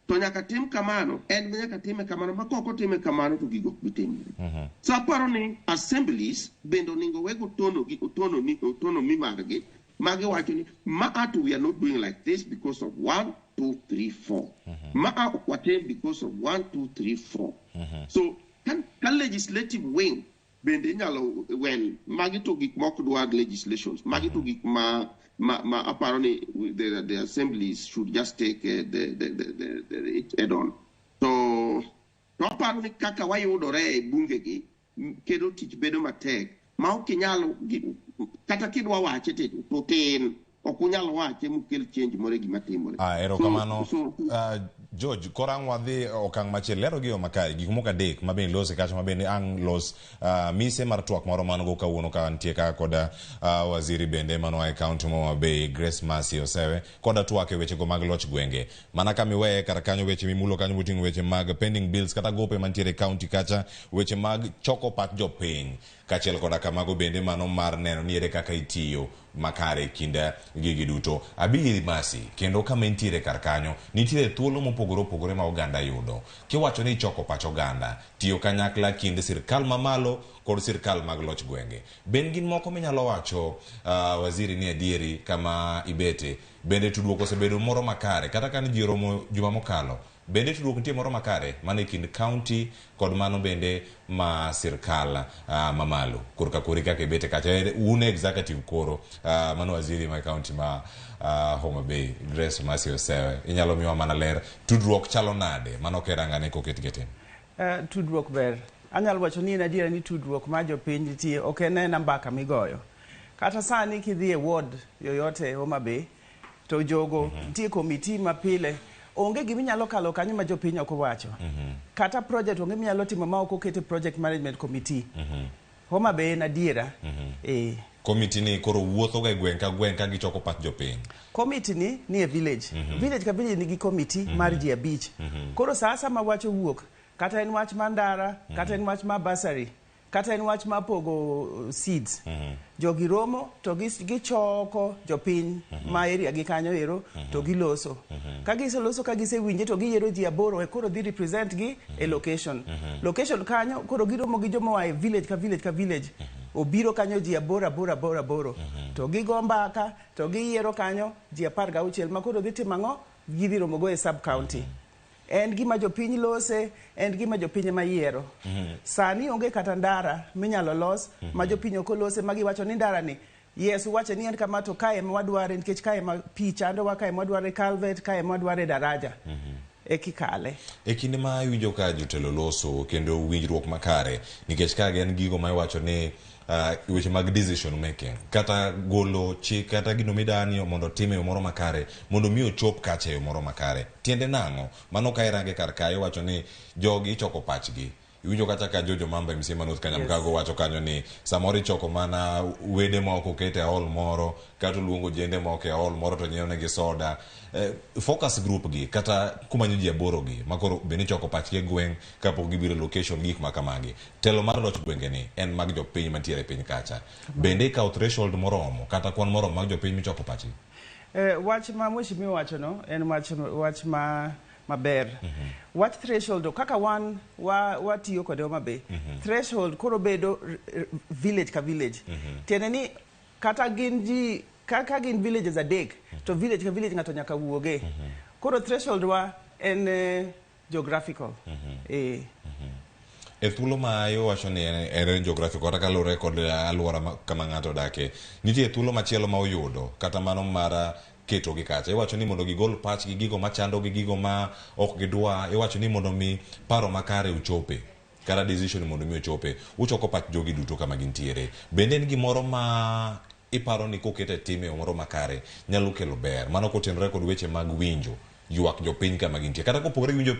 To nyaka tim kamano, en nyaka time kamano, ma koko time kamano to gigo bitimre. So aparo ni assemblies bendo ningo wego autonomy margi, magi wacho ni we are not doing like this because of 1, 2, 3, 4. Watem because of 1, 2, 3, 4. So can legislative wing bende nyalo magi to gik moko dwar legislations, magi to gik ma apparently the assemblies should just take the head on. So apparently kaka wayudore bunge gi kedo tich bedo matek ma ok nyalo kata kidwa wache to tin ok nyalo wache mukel change more gima timore. Erokamano George, korang wadhi okang' machielo lero gi makae gik moko adek mabende lose kacha mabende ang' los mise mar twak moro manogo kawuono ka nitie kaka koda waziri bende mano e county Homa Bay Grace Mercy Osewe koda twak e weche go mag loch gwenge mana ka miweye kar kanyo weche mimulo kanyo moting'o weche mag pending bills kata gope mantiere county kacha weche mag choko pat jopiny kachiel koda kamago bende mano mar neno ni ere kaka itiyo makare kinda gigi duto abiri masi kendo kama entiere kar kanyo nitiere thuolo mopogore ma oganda yudo kiwacho ni choko pach oganda tiyo kanyakla kind sirkal mamalo kod sirkal mag loch gwenge ben gin moko minyalo wacho waziri ni adieri kama ibete bende tudruok osebedo moro makare kata kan ji romo juma mokalo bende tudruok nitie moro makare mane kind county kod mano bende ma sirkal mamalo kurka kuri kaka ibete kacha un executive koro mano waziri ma county ma Homa Bay Grace Mercy Osewe inyalo miwa mana ler tudruok chalo nade mano kerangane koketkete tudruok ber anyalo wacho ni adiera ni tudruok ma jopiny nitie ok en mbaka migoyo kata sani kidhi e ward yoyote Homa Bay to jogo nitie komiti ma pile onge gimi nyalo kalo kanyo ma jopiny ok wacho kata project onge minyalo timo ma ok okete project management committee Homa Bay na diera committee ni koro wuotho ga gweng ka gichoko pat jopiny committee ni e village village ka village nigi committee mar ji abich koro sasa ma wacho wuok kata en wach mandara kata en wach ma basari kata en wach ma pogo seeds jogi romo to gichoko jopiny ma area gi kanyo ero to giloso ka giseloso ka gisewinje to giyiero ji aboro e koro dhi represent gi e location kanyo koro giromo gi jomo e village ka village obiro kanyo ji aboro to gigo mbaka to giyiero kanyo ji 16 ma koro dhi timang'o gidhi romo go e sub county en gima jopiny lose en gima jopiny ma yiero sani onge kata ndara minyalo los ma jopiny ok olose ma giwacho ni ndara ni yes wacho ni en kama to kae ma wadware nikech kae ma pi chandowa kae ma wadware calvert kae ma wadware daraja e kikale e kinde ma iwinjo ka jotelo loso kendo winjruok makare nikech ka gen gigo ma iwacho ni weche mag decision making kata golo chik kata gino midani mondo time moro makare mondo mi ochop kacha yo moro makare tiende nang'o mano ka irange kar kayo wacho ni jogi choko pachgi iwinjo kata ka Jojo Mamba MC Manus Kanyamkago wacho kanyo ni samori choko mana wede moko kete hall moro kata luongo jende moko e hall moro to nyiewo negi soda focus group gi kata kumanyo ji aboro gi makoro beni choko pachgi gweng kapok gibiro location gik makamagi telo mar loch gwenge ni en mag jopiny mantiere piny kacha bende ka threshold moromo kata kwan moromo mag jopiny michoko pachgi wach ma mweshimiwa wacho no en wach maber wach threshold kaka wan watiyo kode Homa Bay threshold koro bedo village ka village tiende ni kata gin ji kaka gin villages adek to village ka village ng'ato nyaka wuoge koro threshold wa en geographical e thuolo ma iwacho ni en geographical kata kalure kod alwora kama ng'ato dake nitie thuolo machielo ma oyudo kata mano mar keto gi kacha iwacho ni mondo gigol pach gi gigo machando gi gigo ma ok gidwa iwacho ni mondo mi paro makare uchope kata decision mondo mi ochope uchoko pach jogi duto kama gintiere. Bende en gimoro ma iparo ni kokete time moro makare nyalo kelo ber mano kotenore kod weche mag winjo ywak jopiny kama gintie kata kopogore gi winjo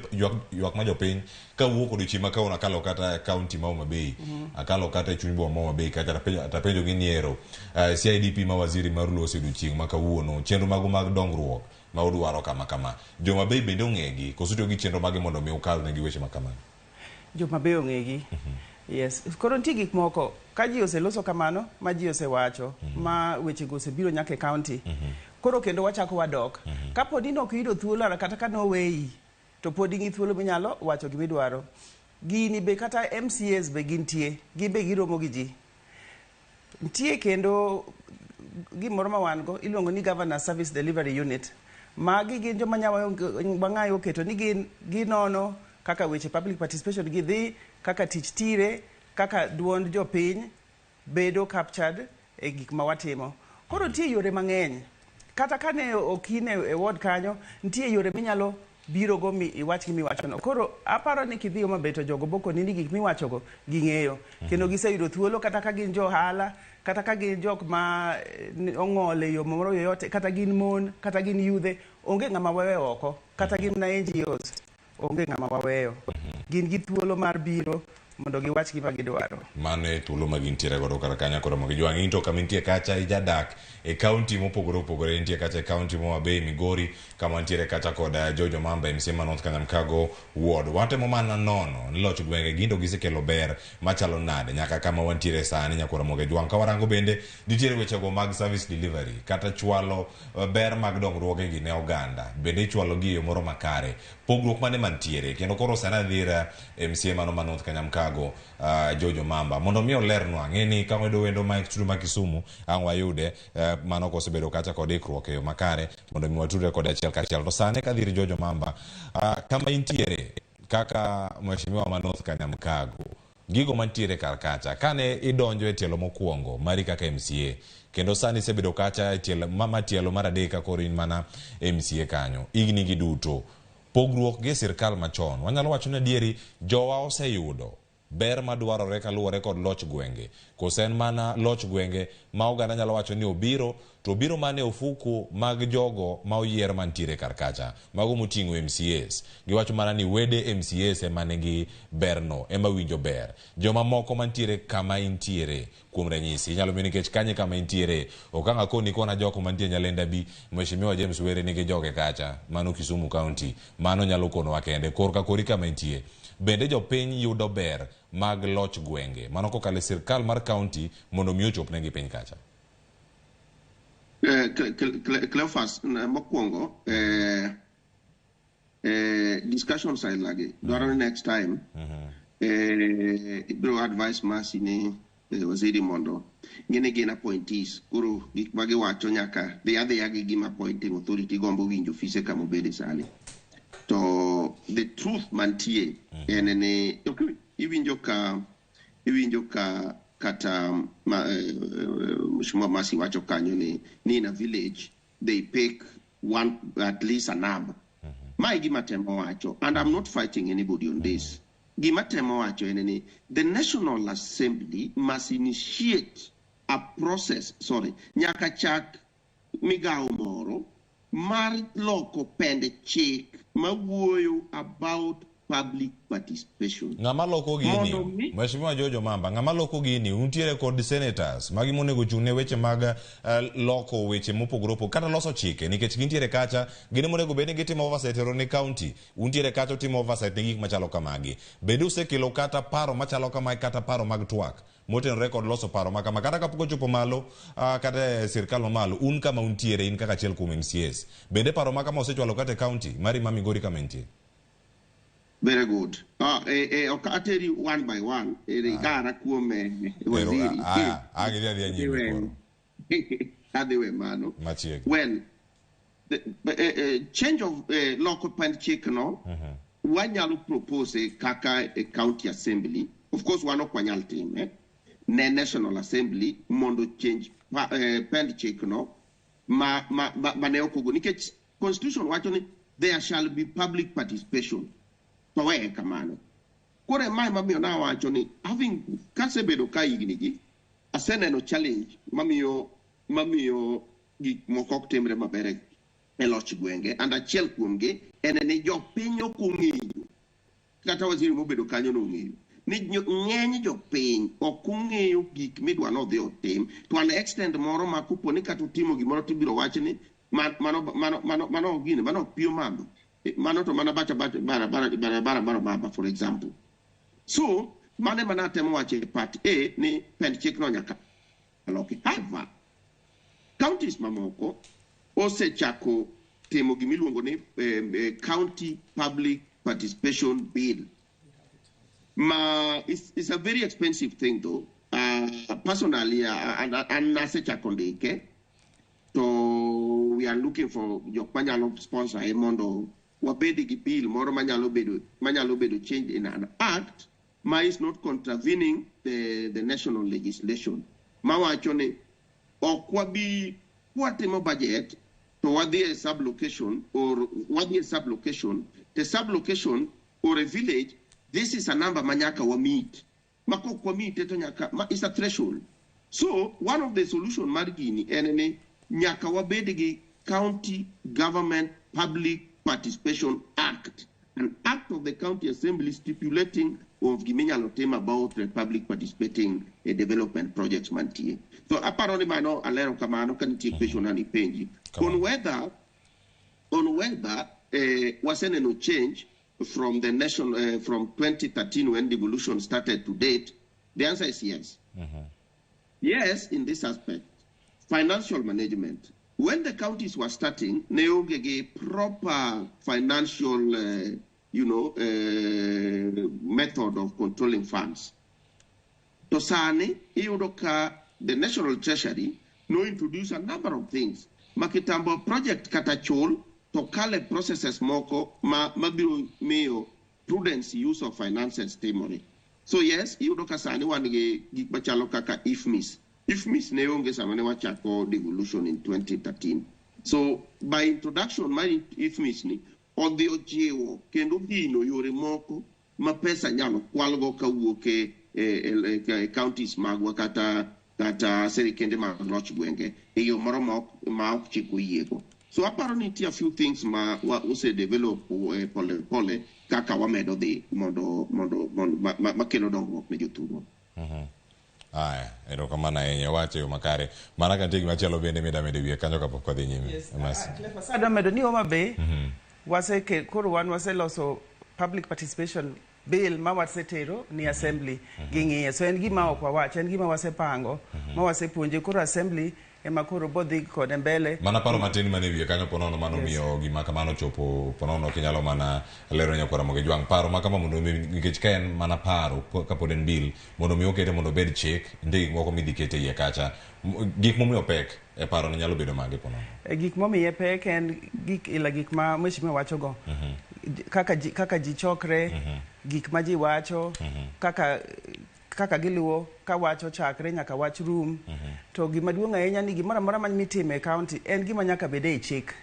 ywak ma jopiny ka wuok odiochieng' ma kawuono akalo kata kaunti ma Homa Bay akalo kata chuny boma ma Homa Bay kata tapenjo gi niero CIDP ma waziri mar loso odiochieng' ma kawuono chenro mago mag dongruok ma udwaro kama Homa Bay bende ong'egi koso tiyo gi chenro mage mondo mi ukal negi weche ma kamano. Homa Bay ong'egi. Yes, koro nitie gik moko ka ji oseloso kamano ma ji osewacho ma weche go osebiro nyaka e county. Koro kendo wachako wadok. Ka podi nok yudo thuolo kata ka noweyi to podi ngi thuolo minyalo wacho gimidwaro. Gini be kata MCAs be gintie, gibe giromo gi ji. Ntie kendo gimoro ma wan go iluongo ni Governor Service Delivery Unit. Magi gin joma ng'ayo keto ni ginono kaka weche public participation gidhi, kaka tich tire, kaka duond jopiny bedo captured e gik ma watimo. Koro nitie yore mang'eny. Kata kane okine e ward kanyo, nitie yore minyalo biro go iwach gimiwachono. Koro aparo ni kidhiyo mabeto jogo boko ni gik miwachogo ging'eyo. Kendo giseyudo thuolo kata ka gin johala, kata ka gin jok ma ong'ole yo moro yoyote, kata gin mon, kata gin yudhe, onge ng'ama waweyo oko, kata gin na NGOs, onge ng'ama waweyo. Gin gi thuolo mar biro mondo giwach gima gidwaro. Mano e thuolo ma gintiere godo kar kanya koro Ramogi Jwang'. Into kama intie kacha ijadak e county mopogore opogore, intie kacha e county Homa Bay, Migori, kama ntiere kacha kod Jojo Mamba MC ma North Kanyamkago ward. Watemo mana nono ni loch gwenge gindo gisekelo ber machalo nade nyaka kama wantiere sani nyakoro Ramogi Jwang'. Ka warango bende nitiere weche go mag service delivery kata chwalo ber mag dongruoge gi ne oganda. Bende chwalo gi yo moro makare. Pogruok mane mantiere kendo koro sana dhira MC ma North Kanyamkago Jojo Mamba mondo mi olerno ang'eni ka wedo wendo ma studio ma Kisumu ang' wayude mano kosebedo kacha kod ikruok e yo makare mondo mi watudre kod achiel kachiel to sane ka dhiri Jojo Mamba kama intiere kaka mheshimiwa ma North Kanyamkago gigo mantiere kar kacha kane idonjo e tielo mokwongo mari kaka MCA kendo sani sebedo kacha e tielo mar adek ka koro in mana MCA kanyo igni gi duto pogruok gi sirkal machon wanyalo wacho na dieri jowa oseyudo ber madwarore kaluwore kod loch gwenge kosen mana loch gwenge ma oganda nyalo wacho ni obiro to biro mane ofuku mag jogo ma oyier mantiere kar kacha mago moting'o MCAs giwacho mana ni wede MCAs ema nigi berno ema winjo ber joma moko mantiere kama intiere kuom ranyisi nyalo miyo nikech kanye kama intiere okanga koni kona joko mantie Nyalenda bi mheshimiwa James Were nigi joge kacha mano Kisumu County mano nyalo kono wakende korka kori kama intie bende jopiny yudo ber mag loch gwenge mano kokale sirkal mar county mondo mi ochop negi piny kacha. Cleophas mokwongo discussion side lagi dwaro next time bro advice masi ni waziri mondo ngene gina appointees kuro gik magi wacho nyaka dhia gi gima appointing authority gombo winjo fise kama obede sali to the truth mantie enene iwinjo ka kata mheshimiwa Masi wacho kanyo ni in a village they pick one at least a number my gima temo wacho and I'm not fighting anybody on this gima temo wacho enene the National Assembly must initiate a process nyaka chak migawo moro mar loko pende chik mawuoyo about public participation. Ngama loko gini mheshimiwa Jojo Mamba ngama loko gini untiere kod senators magi monego chune weche mag loko weche mopogore opogore kata loso chike nikech gintiere kacha gini monego bende gitimo oversight ne county untiere kacha timo oversight ne gik machalo kamagi bende usekelo kata paro machalo kamagi kata paro mag twak motenore kod loso paro makama kata kapok ochopo malo kata sirkal mamalo un kama untiere in kaka achiel kuom MCAs bende paro makama osechwalo kata county mari ma Migori kama intie. Very good. Okay, ateri one by one. Gara kuome waziri. Agilia nyingi. Adewe mano. Machiek. Well, the change of local pen check no. Wanyalo propose kaka county assembly. Of course, one of kwanyal team. National Assembly mondo change pen check no. Maneo kugo. Nikech constitution wacho ni there shall be public participation. Kamano. kore mai mamiyo na wacho ni having kase bedo ka igni gi aseneno challenge mamiyo gik moko timre maber e loch gwenge and achiel kuomgi en ni jopiny ok ong'eyo kata waziri mobedo kanyo no ong'eyo ni ng'eny jopiny ok ong'eyo gik midwa nodhi otim to an extent moro ma kupo ni kata utimo gimoro tibiro wach ni mano gine mano piyo mambo mano to mana bacha bara for example so mane manatemo wache part A ni pend chik no nyaka loki however counties mamoko osechako timo gimiluongo ni county public participation bill it's a very expensive thing though personally and nasechako ndike so we are looking for jok manyalo sponsor mondo wabedi gi bill moro manyalo bedo changed in an act ma is not contravening the national legislation mawacho ni okwabi kwatimo budget to wadhi a sublocation the sublocation or a village this is a number manyaka wa meet makok wa meet to nyaka is a threshold so one of the solution mar gini en ni nyaka wabed gi county government public participation act an act of the county assembly stipulating of giminyalo tem about public participating development projects mantie so apparently mano alero kamano kan tie question ani penji on whether wasn't no change from the nation from 2013 when devolution started to date the answer is yes. Yes, in this aspect financial management when the counties were starting neogege proper financial method of controlling funds. Tosani, Iudoka, the National Treasury, no introduce a number of things. Makitambo project katachol, tokale processes moko, mabiru meo, prudence use of finances temore. So yes, Iudoka sani wanige gikbachalo kaka IFMIS. IFMIS neonge samane wachako devolution in 2013. So by introduction, my IFMIS ni, odhio jiwo kendo gino yore moko ma pesa nyalo kwalgo kawuoke counties magwa kata serikende mag loch gwenge e yo moro ma ok chiko yiego so aparo ni a few things ma use develop pole kaka wamedo dhi mondo makelo dongruok ne jotugo. Aya, erokamano ahinya wacho yo makare. Mana ka tigi machielo bende midamede wiye kanyo kapok wadhi nyime. Yes, Adwa medo ni Homa Bay koro wan waseloso public participation bill ma wasetero ni assembly ging'iye so en gima ok wawacho en gima wasepango ma wasepuonje koro assembly ema koro bodhi kode mbele mana paro matin mane wiye kanyo ponono mano miyo gima kamano chopo ponono kinyalo mana lero nyakora Ramogi Jwang paro makama mondo nikech ka en mana paro kapod en bill mondo mi okete mondo bed chik ndi moko midikete iye kacha gik momiyo pek e paro nyalo bedo mage ponono gik momiyo pek en gik ma mheshimiwa wacho go kaka ji chokre gik ma ji wacho kaka giluwo ka wacho chakre nyaka wach room to gima duong' ahinya ni gimoro amora ma mitime e county en gima nyaka bede e chik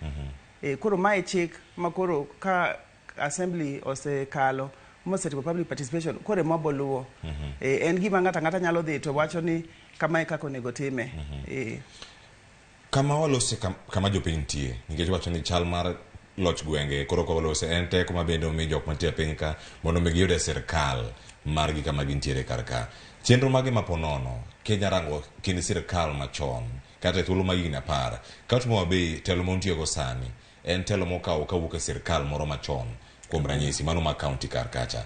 koro mae chik ma koro ka assembly osekalo mosetipo public participation koro ema luwo en gima ng'ata nyalo dhi to wacho ni kama kaka onego time kama walose kama jopiny nitie nikech wacho ni chal mar loch gwenge koro walose en teko ma bende omi jok mantie piny ka mondo mi giyude sirkal margi kama gintiere karka chenro mage maponono Kenya rango kind sirkal machon kata thuolo ma higni 10 ka Homa Bay telo montie go sani en telo mokawo kawuok e sirkal moro machon kuom ranyisi mano ma county karkacha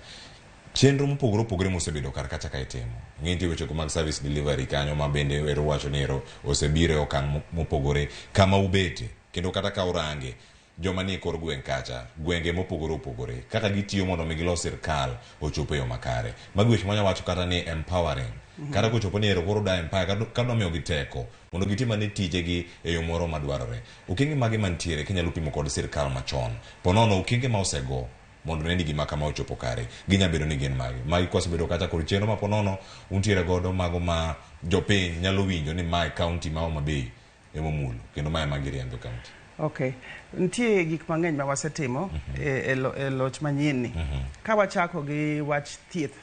chenro mopogore opogore mosebedo karkacha ka itimo ng'inti weche mag service delivery kanyo ma bende wero wacho nero osebiro e okang' mopogore kama ubete kendo kata ka urange joma ni kor gweng kacha gwenge mopogore opogore kaka gitiyo mondo mi gilos sirkal ochopo yo makare magwech monya wacho kata ni empowering kata kochopo ni ero koro da empire kado miyo giteko mondo gitima ne tijegi e yo moro madwarore okenge mage mantiere Kenya pimo kod sirkal machon ponono okenge ma osego mondo ne gima kama ochopo kare ginya bedo ni gin magi kosebedo kata kod chenro ma ponono untiere godo mago ma jopiny nyalo winjo ni mai county ma Homa Bay emomulo kendo mai magiriembo county Okay. Nitie gik mang'eny ma wasetimo e loch manyien ni. Ka wachako gi wach thieth.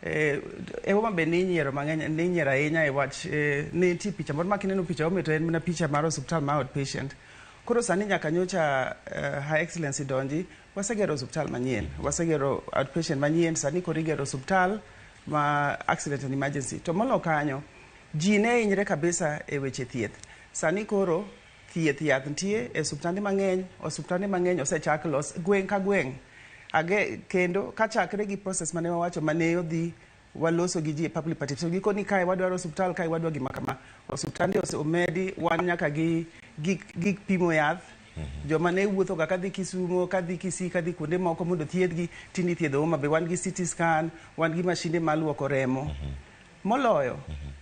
E Homa Bay ninyiero mang'eny, ninyiero ahinya e wach ne nitie picha moro ma kineno picha Homa Bay to en mana picha mar osiptal ma outpatient. Koro sani nyaka nyocha Her Excellency donji, wasegero osiptal manyien, wasegero outpatient manyien, sani koro igero osiptal ma accident and emergency. To molo kanyo, ji ne hinyre kabisa e weche thieth. Sani koro thieth yath nitie e osiptande mang'eny osechak los gweng' ka gweng'. Kendo kachakre gi process mane wawacho mane odhi waloso gi ji e public participation. Giko ni kae wadwaro osiptal, kae wadwa gima kama. Osiptande omedi wan nyaka gi pimo yath. Joma ne wuotho ga kadhi Kisumo, kadhi Kisii, kadhi kuonde moko mondo thiedhgi, tini thiedho Homa Bay. Wan gi CT scan, wan gi mashinde maluoko remo. Moloyo,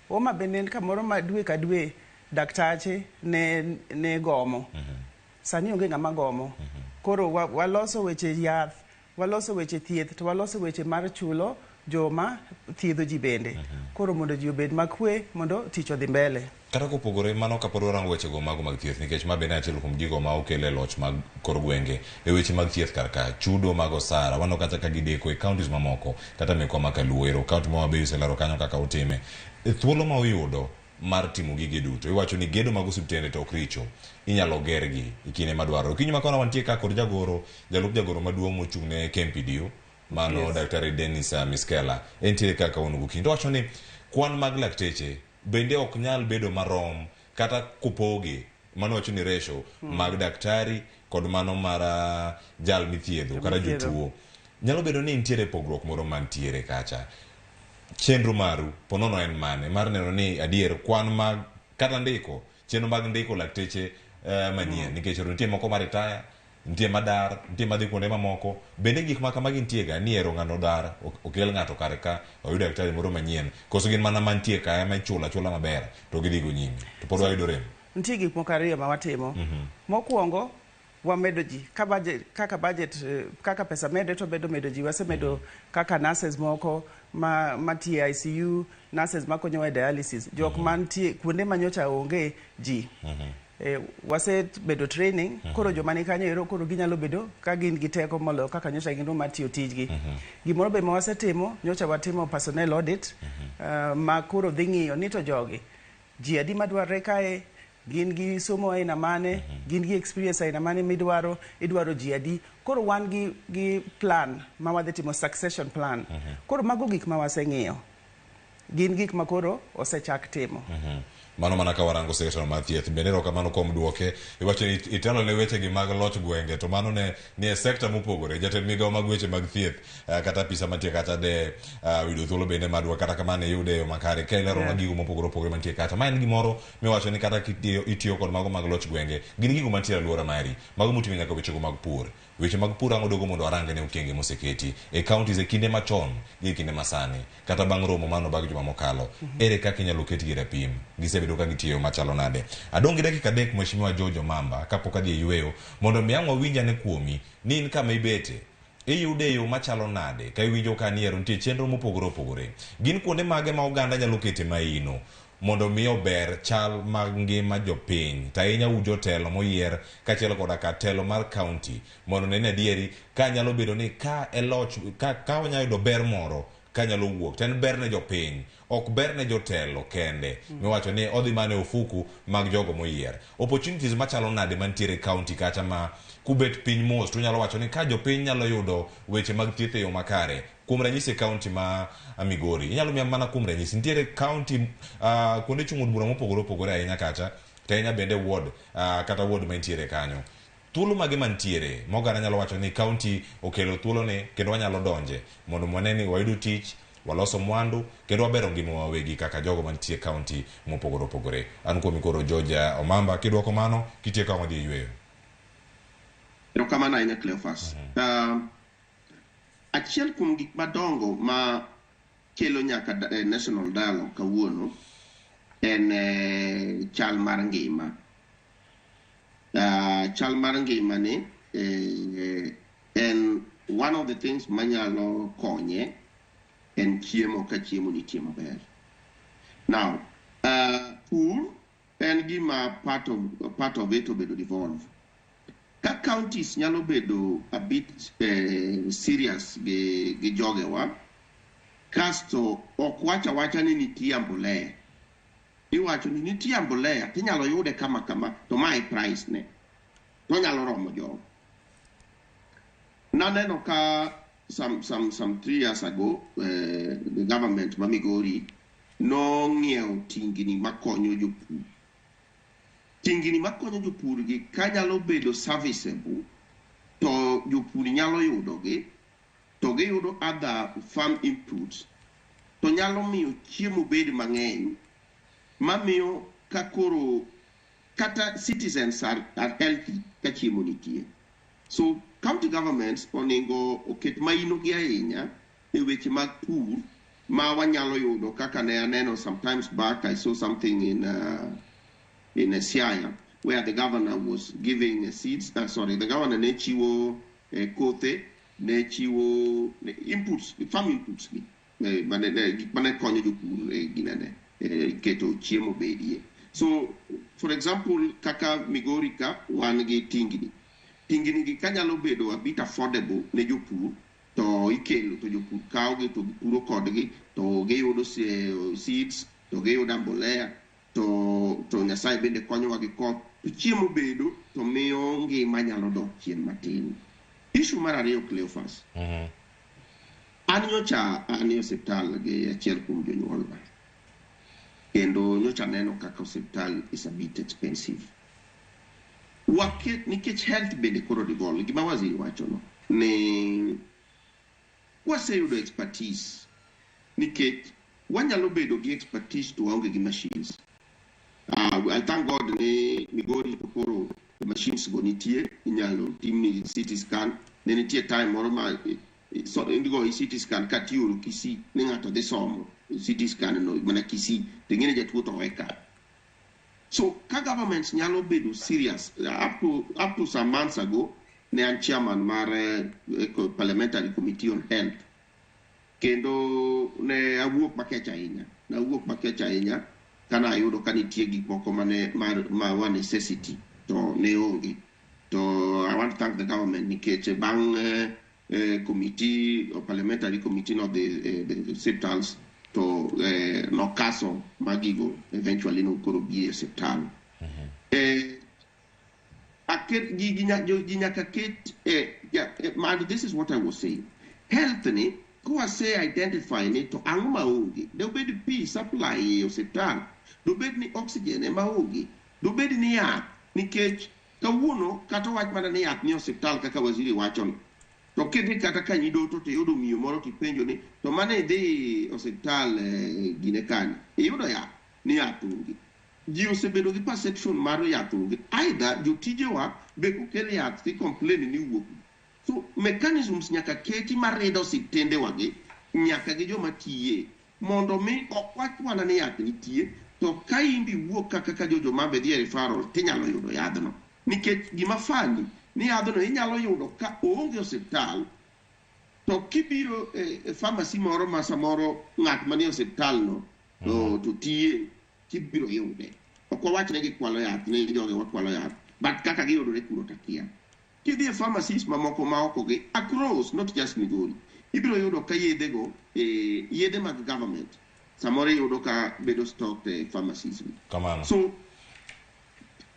Homa Bay ne kamoro ma dwe ka dwe daktache ne gomo. Sani onge ng'ama gomo. Koro waloso weche yath, waloso weche thieth, to waloso weche mar chulo joma thiedho ji bende. Koro mondo ji obed makwe, mondo tich odhi mbele. Kata kopogore mano kapod warango weche go mago mag thieth, nikech ma bende achiel kuom gigo ma okele loch mag kor gwenge e weche mag thieth karka chudo mag osara wano kata ka gideko e counties mamoko kata mekwa makaluero county ma Homa Bay kanyo kaka utime e thuolo ma uyudo mar timo gige duto. Iwacho ni gedo mag osiptende to ok richo, inyalo gergi ikine madwaro. Kinyi makona wantie ka kod jalup jagoro maduong' mochung' ne KMPDU mano Dr. Dennis Miskela entiere kaka unugu kindo. Wacho ni kwan mag lakteche bende ok nyal bedo marom kata kupoge mano wacho ni ratio mag daktari kod mano mar jal mithiedho kata jotuo. Nyalo bedo ni nitiere pogruok moro mantiere kacha. Chenro maru ponono en mane mar neno ni adier kwan mag kata ndiko chenro mag ndiko lakteche manyien nikech nitie moko ma retire, nitie madar, nitie madhi kuonde mamoko. Bende gik ma kamagi nitie ga ni ero ng'ano dar okel ng'ato kare ka oyudo daktari moro manyien koso gin mana mantie ka ema chula maber to gidhi go nyime to pod wayudo rem. Nitie gik moko ariyo ma watimo. Mokwongo wamedo ji kaka pesa mede to medo ji. Wasemedo kaka nurses moko matie ICU, nurses makonyo e dialysis, jok mantie kuonde manyocha onge ji. Wasebedo training, koro joma ni kanyo ero koro ginyalo bedo ka gin gi teko moloyo kaka nyocha gin ma tiyo tijgi. Gimoro be ma wasetimo, nyocha watimo personnel audit ma koro dhi ng'iyo ni to jogi ji adi madwarre kae, gin gi somo aina mane, gin gi experience aina mane midwaro, idwaro ji adi. Koro wan gi plan ma wadhi timo, succession plan. Koro mago gik ma waseng'iyo, gin gik ma koro osechak timo. Mano mana ka warango sekretary mar thieth bende ro kamano kuom duoke. Iwacho ni itelo ne weche gi mag loch gwenge to mano ne e sekta mopogore. Jatend migawo mag weche mag thieth kata pisa mantie kata de wido thuolo bende madwa kata kamano yude makare kelero mag gigo mopogore opogore mantie kata. Ma en gimoro miwacho ni kata itiyo kod mago mag loch gwenge gin gigo mantie e alwora mari mago moting'o nyaka weche go mag pur. Weche mag pur ang'o dogo mondo arange ne okenge moseketi e counties e kinde machon gi kinde masani kata bang' romo mano bag juma mokalo. Ere kaka inyalo ketgi rapim gisebedo ka gitiyo machalo nade. Adongi dakika 3 mheshimiwa Jojo Mamba kapok adhi e yweyo mondo miang'wa winja ne kuomi ni in kama ibete iyude yo machalo nade ka iwinjo ka niero nitie chenro mopogore opogore. Gin kuonde mage ma oganda nyalo kete maino mondo miyo ber chal mag ngima jopiny ta inya jotelo moyier kachiel koda ka telo mar county mondo nene adieri ka nyalo bedo ni ka eloch ka onyalo yudo ber moro ka nyalo wuok ten ber ne jopiny ok ber ne jotelo kende. Miwacho ni odhi mane ofuku mag jogo moyier. Opportunities machalo nade mantiere county kata ma kubet piny mos to nyalo wacho ni ka jopiny nyalo yudo weche mag thieth e yo makare. Kuom ranyisi county ma Migori inyalo miya mana kuom ranyisi nitiere county kuonde chung' od bura mopogore opogore ahinya kacha to ahinya bende ward kata ward mantiere kanyo. Thuolo mage mantiere mogana nyalo wacho ni county okelo thuolo ne kendo wanyalo donje mondo mwane ni wayudo tich, waloso mwandu kendo wabero ngima wawegi kaka jogo mantie county mopogore opogore. An kuomi koro Georgia Omamba kidwoko mano kitie ka wadhi yweyo. Erokamano ahinya Cleophas. Achiel kuom gik madongo ma kelo nyaka national dialogue kawuono en chal mar ngima. Chal mar ngima ni en one of the things manyalo konye en chiemo ka chiemo nitie maber. Now, pur en gima part of it obedo devolve. Ka counties nyalo bedo a bit serious gi jogewa, kasto ok wacha ni nitie mbolea. Iwacho ni nitie mbolea, tinyalo yude kama, to mae price ne. To nyalo romo jogo. Naneno ka some 3 years ago, the government ma Migori no ng'iewo tingini makonyo jopur. Tingini makonyo jopur gi kanyalo bedo serviceable, to jopur nyalo yudogi, to giyudo other farm inputs, to nyalo miyo chiemo bed mang'eny, mamiyo kakoro kata citizens are healthy ka chiemo nitie. So county governments onego oket maino gi ahinya e weche mag pur ma wanyalo yudo kaka ne aneno sometimes back. I saw something in Siaya where the governor was giving seeds. The governor ne chiwo kothe, ne chiwo inputs, farm inputs mane konyo jopur ginene keto chiemo bedie. So for example kaka Migori ka wan gi tingni gi kanyalo bedo a bit affordable ne jopur, to ikelo to jopur kawgi to gipuro kodgi, to giyudo seeds, to giyudo mbolea, to Nyasaye bende konyowa gi koth, to chiemo bedo, to miyo ngima nyalo dok chien matin. Issue mar ariyo, Cleophas. An nyocha an e osiptal gi achiel kuom jonyuolna, kendo nyocha neno kaka osiptal is a bit expensive. Waket nikech health bende koro devolve, gima waziri wacho no, ne waseyudo expertise, nikech wanyalo bedo gi expertise to waonge gi machines. I thank God ne Migori to koro machines go nitie, inyalo timni CT scan, ne nitie time moro ma indigo CT scan katiyo Kisii, ne ng'ato dhi somo CT scan no mana Kisii, to ng'ene jatuo to weka. So ka governments nyalo bedo serious, up to some months ago, ne an chairman mar parliamentary committee on health, kendo ne awuok makech ahinya kana ayudo ka nitie gik moko ma necessity to ne onge. To I want to thank the government nikech bang committee or parliamentary committee of the hospitals to no caso magigo eventually no koro bi hospital. This is what I was saying. Health ni ko say identify ni to ang maonge, do bed pi supply e hospital, do bed ni oxygen e maonge, do bed ni yath, nikech kawuono kata wach mana ni yath ni hospital kaka waziri wacho, to kidhi kata kanyido to yudo miyo moro kipenjo ni to mane dhi hospital gine kani yudo yath ni yath onge. Ji osebedo gi perception mar yath onge, either jotijewa be kokelo yath ki complain ni wuok. So mechanisms nyaka keti marido osiptende wagi nyaka gi joma tiye mondo mi okwach wana ni yath nitie, to ka imbi wuok kaka jojo mabe dhi referral tinyalo yudo yadhno, nikech gima fani ni yadhno inyalo yudo ka onge osiptal, to kibiro pharmacy moro ma samoro ng'at manie osiptal no to tiye kibiro yude. Ok wawach ne gikwalo yath, ne joge wakwalo yath, but kaka giyudore kuro takia. Kidhi pharmacies mamoko ma oko gi across, not just Migori, ibiro yudo ka yedhe go yedhe mag government samoro yudo ka bedo stocked pharmacies. So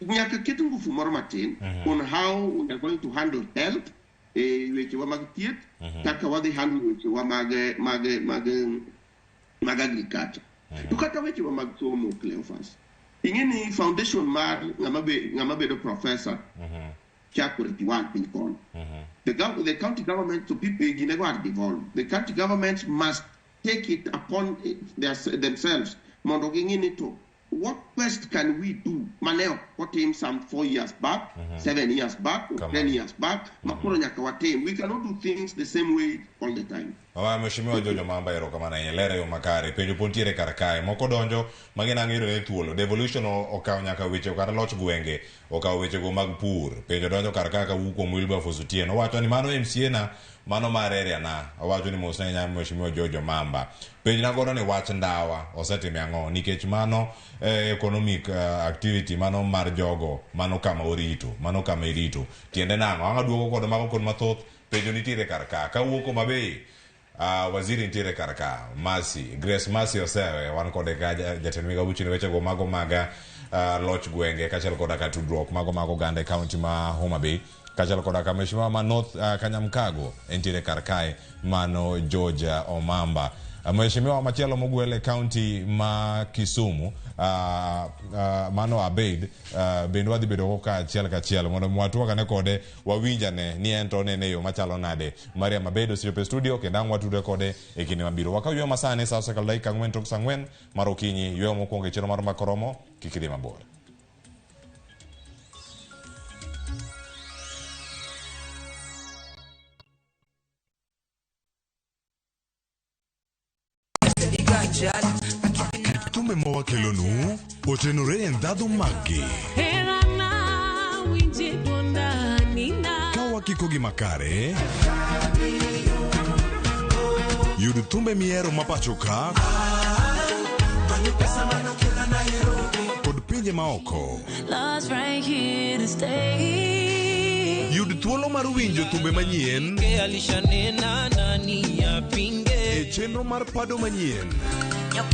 nyaka ketu ngufu moro matin on how we are going to handle health, weche wa mag thieth, kaka wadhi handle weche wa mag agriculture. To kata weche wa mag somo, Cleophas, ingeni foundation mar ng'ama bedo professor chakore tiwan piny kono. The county government, to people are devolved. The county government must take it upon themselves. Mondo gingini to what best can we do? Maneo watim some 4 years back, 7 years back, 10 years back. Makuro nyaka watim. We cannot do things the same way all the time. Mheshimiwa Jojo Mamba erokamano ahinya yo makare penjo pontiere kar kae moko donjo magina ng'iro ne thuolo devolution okawo nyaka weche kata loch gwenge okawo weche go mag pur penjo donjo kar kae kawuok kuom Wilberforce Otieno wacho ni mano MCA na mano mar area na awacho ni mos na nyamo mheshimiwa Jojo Mamba penj na godo ni wach ndawa osetime ang'o nikech mano economic activity mano mar jogo mano kama orito mano kama irito tiende nang'o anga duogo kod mago kod mathoth penjo nitiere karka kawuoko mabe waziri nitiere karka Grace Masi osewe wan kode ka jatend migawo chini weche go mago maga loch gwenge kachel koda ka tudruok mago gande county ma Homa Bay kachel koda ka mheshimiwa ma North Kanyamkago nitiere karkae mano George Omamba mheshimiwa machielo mogwele county ma Kisumu mano Abeid bende wadhi bedo ka achiel mondo mwatuoka ne kode wawinjane ni ento ne yo machalo nade Maria Mabedo siyope studio kenda mwatude kode e kinde mabiro wakawiyo masane sa sekal dakika 4 tok sang'wen mar okinyi yweyo mokwongo e chiro mar makoromo kikidhi mabor. Tume mawakelonu otenore ndhadhu magi kawa kikogi makare yud thumbe miero mapachoka kod pinje maoko yud thuolo mar winjo thumbe manyien e chenro mar pado manyien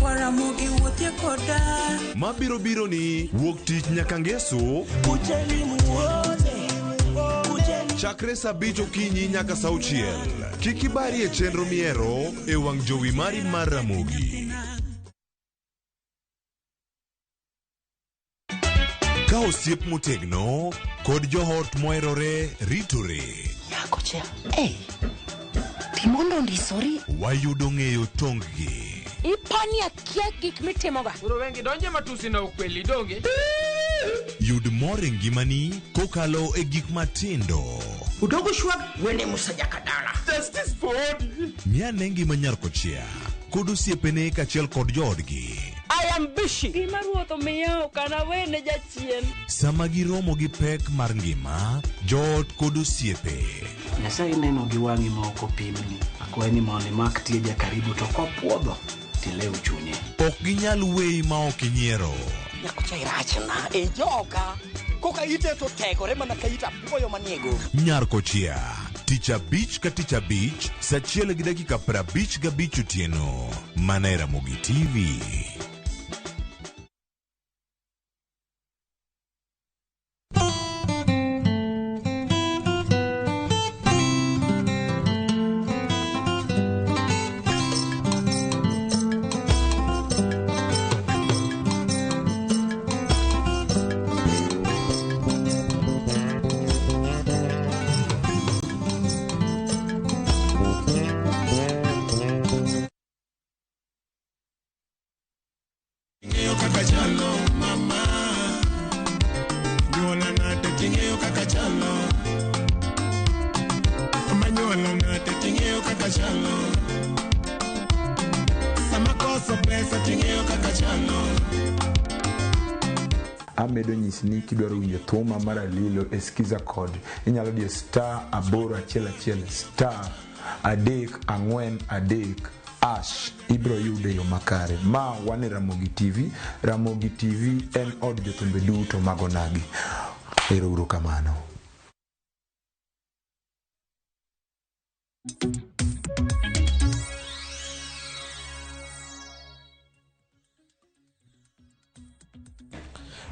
Ramogi wuothie koda mabiro ni wuok tich nyaka ngeso chakre saa 5 okinyi nyaka saa 6 kik ibari e chenro miero e wang' jowi mari mar Ramogi ka osiep motegno kod johot moherore ritore yako cha timondo ndisori wayudo ng'eyo tonggi ipani akia gik mitimoga uro wengi donje matusi na ukweli donge yud more ngimani kokalo e gik matindo udogo shwag wene musajaka dala justice for miane ngima nyar kochia kod osiepene kachiel kod joodgi I am busy gima ruotho miyo kana wene jachien sama giromo gi pek mar ngima joot kod osiepe Nyasaye neno gi wang'i ma ok opimni akwaye ni mondo imak tieja karibu to kopuodho tilew chunye ok ginyal weyi ma ok inyiero nyako cha irachna e joga koka ite to tegore mana ka ita puoyo maniego nyar kochia tich abich ka tich abich saa 1:55 otieno mana e Ramogi TV. Amedo nyisi ni kidwaro winjo thuma mar Alilo eskiza kod inyalo diyo *811 *343 ash ibro yude yo makare ma wane Ramogi TV. Ramogi TV en od jothumbe duto mago nagi. Ero kamano.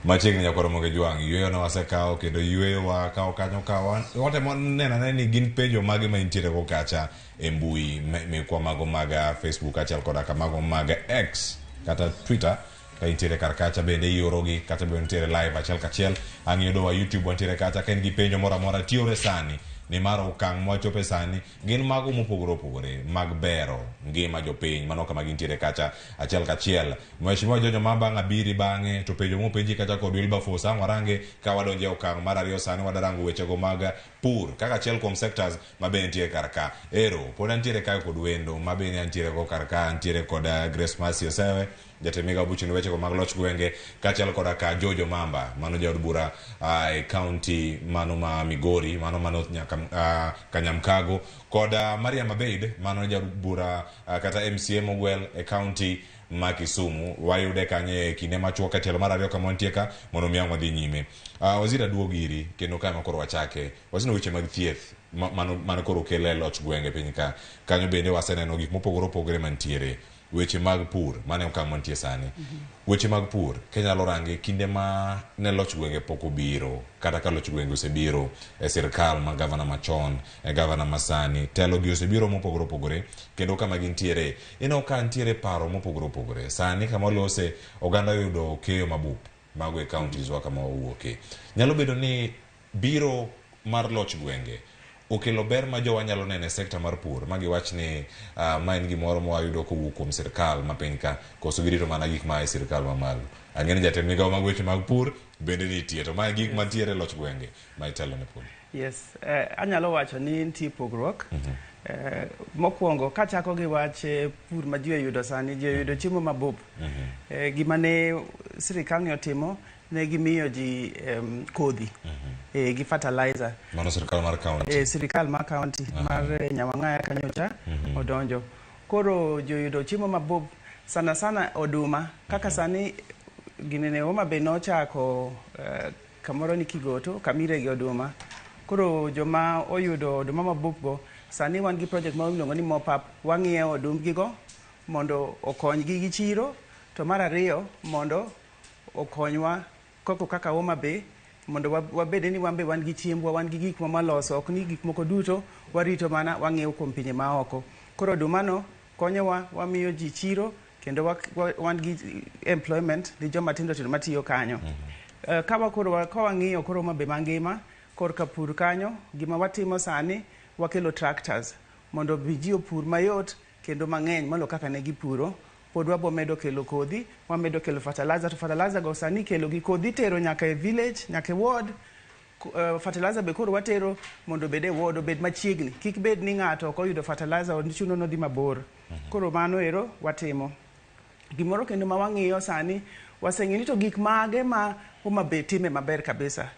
Machiegni nyakoro Ramogi Jwang' yweyo na wasekao kendo yweyo wa kao kanyo kawa watemo nena ni gin penjo mage ma intiere go kacha e mbui mekwa mago maga Facebook achal koda ka mago maga X kata Twitter ka intiere karkacha bende iorogi kata bende intiere live achal kachiel ang'iedo wa YouTube wantiere kacha ka in gi penjo mora mora tiore sani ni mar okang' mwachope sani gin mago mopogore mag bero ngima jopiny mano kama gintiere kacha achiel kachiel. Mheshimiwa Jojo Mamba ng'abiri bang'e to penjo mopenji kacha kod Wilberforce warange ka wadonje okang' mar ariyo sani wadarango wechego mag pur kaka achiel kuom sectors mabende nitie karka. Ero pod antiere kae kod wendo mabende antiere go karka antiere kod Grace Masi Osewe jatemiga buchini weche ko mag loch gwenge kaachiel koda ka Jojo Mamba mano jaod bura e county mano ma Migori mano nyaka Kanyamkago koda Mariam Abeid mano jaod bura kata MCA mogwel e county ma Kisumu wayude kanye kinde machuok ka tielo mar ariyo kama wantie ka mondo miang wadhi nyime. Waziri aduog iri kendo kama koro wachake wasino weche mag thieth mano koro kele loch gwenge piny ka kanyo bende waseneno gik mopogore opogore mantiere weche mag pur mane okang' mantie sani weche mag pur Kenya lorange kinde ma ne loch gwenge pok obiro kata ka loch gwenge osebiro e sirkal ma gavana machon e gavana masani telo gi osebiro mopogore opogore kendo kama gintiere ino ka ntiere paro mopogore opogore sani kama lose oganda yudo keyo mabup mago e counties wa kama owuoke nyalo bedo ni biro mar loch gwenge okelo ber ma jowa nyalo nene sekta mar pur magi wach ni ma en gimoro ma wayudo kowuok kuom sirkal ma piny ka koso girito mana gik ma e sirkal mamalo ang'eni jatend migawo mag weche mag pur bende nitie to ma gik mantiere loch gwenge ma itelo ne pur. Yes, anyalo wacho ni nitie pogruok. Mokwongo kachako gi wach pur ma ji oyudo sani ji oyudo chiemo mabup. Gima ne sirkal ne otimo ne gimiyo ji kodhi gi fertilizer. Mano sirkal mar county. Sirkal mar county mar Nyamang'aya kanyocha odonjo. Koro joyudo chiemo mabup sana oduma kaka sani ginene Homa Bay nochako kamoro ni Kigoto kamire gi oduma. Koro joma oyudo oduma mabup go sani wan gi project ma iluongo ni Mopap wang'iewo odumgigo mondo okonygi gi chiro to mar ariyo mondo okonywa koko kaka Homa Bay mondo wabede ni wambe wan gi chiembwa wan gi gik maloso ok ni gik moko duto warito mana wang'iewo kuom pinje maoko. Koro odumano konyowa wamiyo ji chiro kendo wan gi employment ni joma tindo matiyo kanyo. Ka wang'iyo koro Homa Bay mangima korka pur kanyo gima watimo sani wakelo tractors mondo ji opur mayot kendo mang'eny molo kaka ne gipuro. Pod wabo medo kelo kodhi, wamedo kelo fertilizer to fertilizer go sani kelo gi kodhi tero nyaka e village, nyaka e ward. Fertilizer be koro watero mondo bede ward obed machiegni. Kik bed ni ng'ato ok oyudo fertilizer od chuno no dhi mabor. Koro mano ero watimo. Gimoro kendo ma wang'iyo sani waseng'eni to gik mage ma Homa Bay time maber kabisa.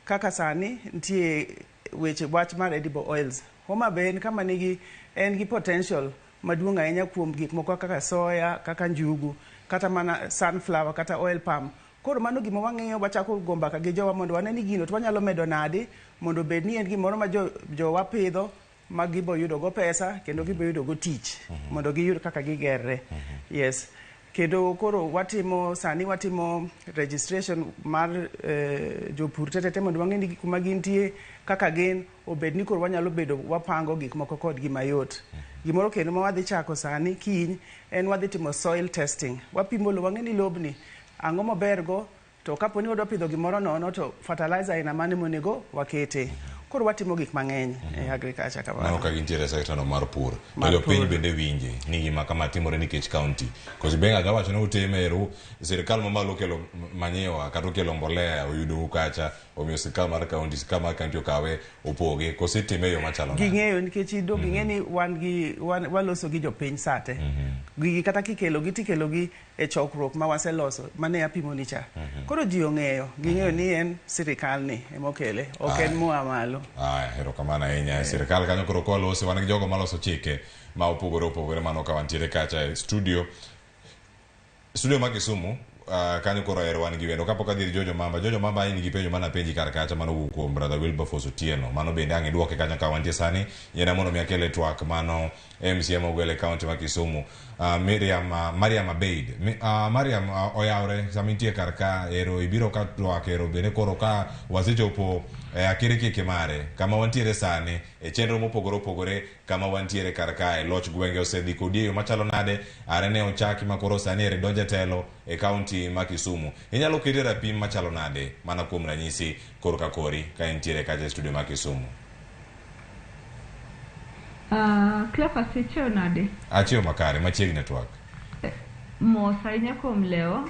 Kaka sani nitie weche wach mar edible oils. Homa Bay en kama en gi potential maduong' ahinya kuom gik moko kaka soya, kaka njugu, kata mana sunflower, kata oil palm. Koro mano gima wang'iyo wachako go mbaka gi jowa mondo wane ni gino to wanyalo medo nadi mondo bed ni en gimoro ma jowa pidho ma gibo yudo go pesa kendo gibo yudo go tich mondo giyud kaka gigerre. Yes. Kendo koro sani watimo registration mar jopur tetete mondo wang'eni gik ma gintie kaka gin obed ni koro wanyalo bedo wapango gik moko kod gi mayot. Gimoro kendo ma wadhi chako sani kiny en wadhi timo soil testing. Wapimo lo wang'eni lobni ang'o maber go to kapo ni wadwa pidho gimoro nono to fertilizer ina mane monego wakete. Koro watimo gik mang'eny e agriculture kamano. Mano ka gintiere sekta no mar pur. To jopiny bende winje ni gima kama timore nikech county. Kosi benga ga wacho ni utime eru sirkal mamalo kelo manyiwa kata kelo mbolea oyudo kacha omiyo sirkal mar county kama kanti okawe opoge kosi time yo machalo. Ging'eyo nikech ido ging'eni waloso gi jopiny sate. Gigi kata tikelo gi e chokruok ma waseloso mane apimo ni cha. Koro ji ong'eyo ging'eyo ni en sirkal ni emokele ok en mua malo. Hero kamana ahinya sirkal kanyo koro kolose wan gi jogo maloso chike ma opogore mano ka wantiere kacha e studio ma Kisumu kanyo koro ero wan gi wendo kapok adhi Jojo Mamba in gi penjo mana penji kar kacha mano wuok kuom brother Wilberforce Otieno mano bende ang' iduoke kanyo ka wantie sani yena mondo miakele twak mano MCM ogwele county ma Kisumu. Mariam Abeid Mariam oyawre samintie kar ka ero ibiro ka twak ero bende koro ka wasechopo akirikiki mare kama wantiere sani e chenro mopogore opogore kama wantiere kar ka e loch gwenge osedhi kodi yo machalo nade arene ochaki makoro sani ere donje telo e county ma Kisumu inyalo kete rapim machalo nade mana kuom ranyisi koro ka kori ka entiere kacha e studio ma Kisumu. Clever sicheo nade? Achio makare machiegni network. Mosa inya kuom leo.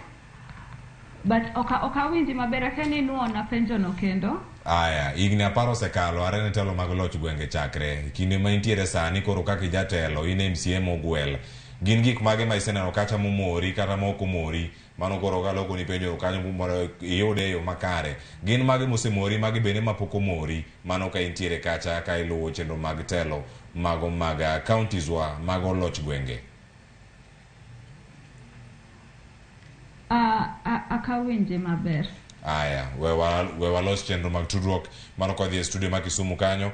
But okawinji maber akeni nuona penjo no kendo. Aya, igni aparo sekalo arene telo mag loch gwenge chakre kinde ma intiere sani koro kaka jatelo in MCM ogwel gin gik mage ma iseneno kata momori kata ma ok omori mano koro kaloko ni penjo kanyo mondo iyude yo makare gin mage mosemori mage bende mapok omori mano ka intiere kacha ka iluwo chenro mag telo mago mag counties wa mago loch gwenge akawinje maber aya we walos chenro mag tudruok mano kodhi e studio ma Kisumu kanyo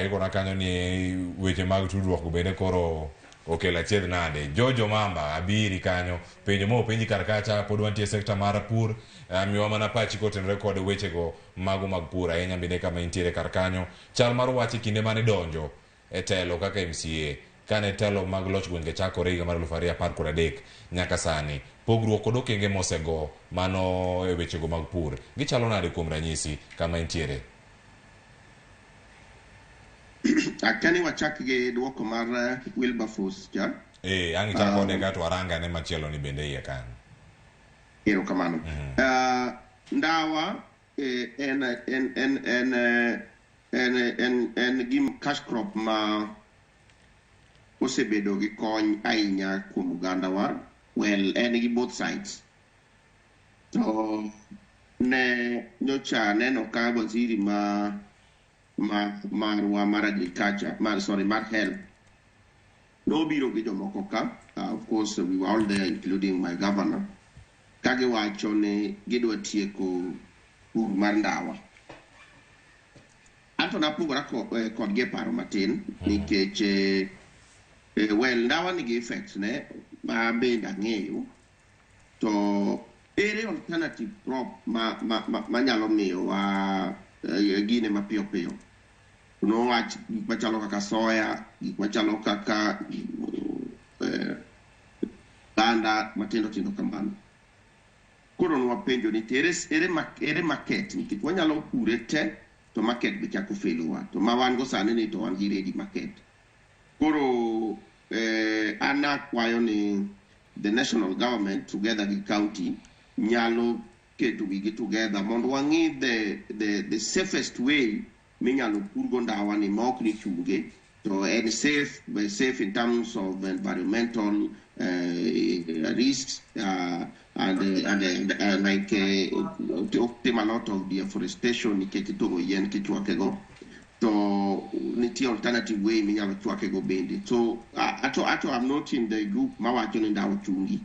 ikona kanyo ni weche mag tudruok bende koro okelo achiedh nade Jojo Mamba abiri kanyo penjo mo penji kar kacha pod wantie sekta mar pur miwa mana pachi kotenre kod wechego mago mag pur ahinya bende kama intiere kar kanyo chal mar wach kinde mane donjo e telo kaka MCA kane telo mag loch gwenge chakore higa mar 2013 nyaka sani pogruok kod okenge mosego mano e wechego mag pur gichalo nade kuom ranyisi kama intiere akani wachak gi duoko mar Wilberforce ja angi chako kode gato aranga ne machielo ni bende iye kan erokamano ndawa en gim cash crop ma osebedo gi kony ahinya kuom oganda wa en gi both sides to ne nyocha neno ka waziri mar agriculture mar health no biro gi jomoko ka of course we were all there including my governor kage wacho ni gidwa tieko pur mar ndawa anto napogora kod ge paro matin nikech ndawa nigi effects ne ma bende ang'eyo to ere alternative crop ma nyalo miyo wa gine mapiyo piyo no wach gik machalo kaka soya gik machalo kaka banda matindo kamano koro nwapenjo ni ere market nikech wanyalo pure te to market be chako felowa to ma wan go sani ni to wan gi ready market koro anakwayo ni the national government together with county nyalo keto wigi together mondo wangi the safest way minyalo purgo ndawa ni ma ok ni chunge to and safe in terms of environmental risks and like take a lot of deforestation nikech to yen kichwake go to nitie alternative way minyalo chwake go bende so ato I'm not in the group mawacho ni ndawa chungi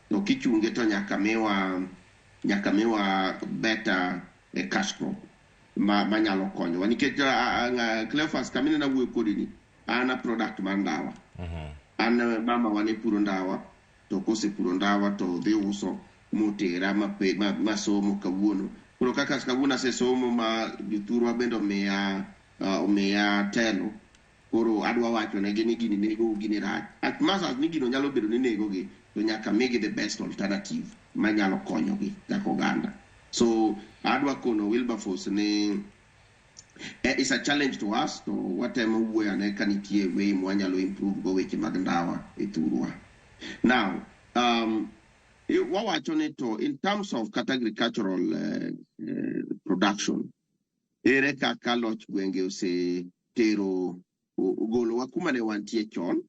to kichunge to nyaka miwa better cash crop manyalo konyo nikech Cleophas kamine na wuoyo kodi ni ana product mar ndawa an mama wane puro ndawa to kose puro ndawa to dhi uso motera masomo kawuono kuro kaka kawuono asesomo ma jothurwa bende omiya telo koro adwa wacho ne gini nego gini rach at masas ni gino nyalo bedo ni nego gi to nyaka migi the best alternative manyalo konyo gi kaka oganda so adwa kono Wilberforce ni it's a challenge to us to watemo wuoya ne kanitie way mwanyalo improve go weche mag ndawa e thurwa now wawacho ni to in terms of agricultural production ere kaka loch gwenge ose tero golo wa kuma ne wantie chon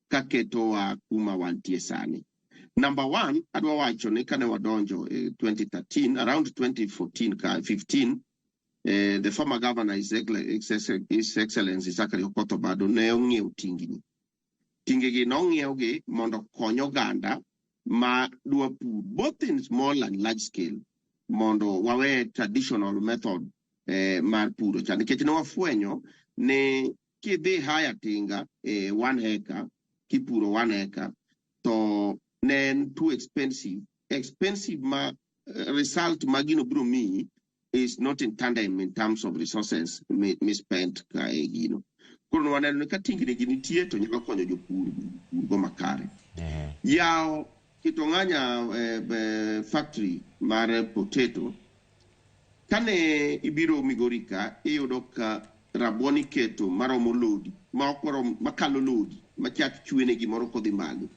kaketo wa kuma wantie sani number 1 adwa wacho ni kane wadonjo 2013 around 2014 15 the former governor His Excellency Zachary Okoth Bado ne ong'iew tingegi nong'iew mondo konyo oganda ma dwa pur both in small and large scale mondo wawe traditional method mar puro cha nikech ne wafwenyo ne kidhi haya tinga 1 acre kipuro 1 acre to nen too expensive ma result magino bro mi is not in tandem in terms of resources misspent ka gino koro waneno ka tingni nitie to nyalo konyo jopur go makare yao kitong'anya factory mar potato kane ibiro Migorika iyudo ka rabuon iketo maromo lodi makalo lodi machak chwene gimoro kodhi malo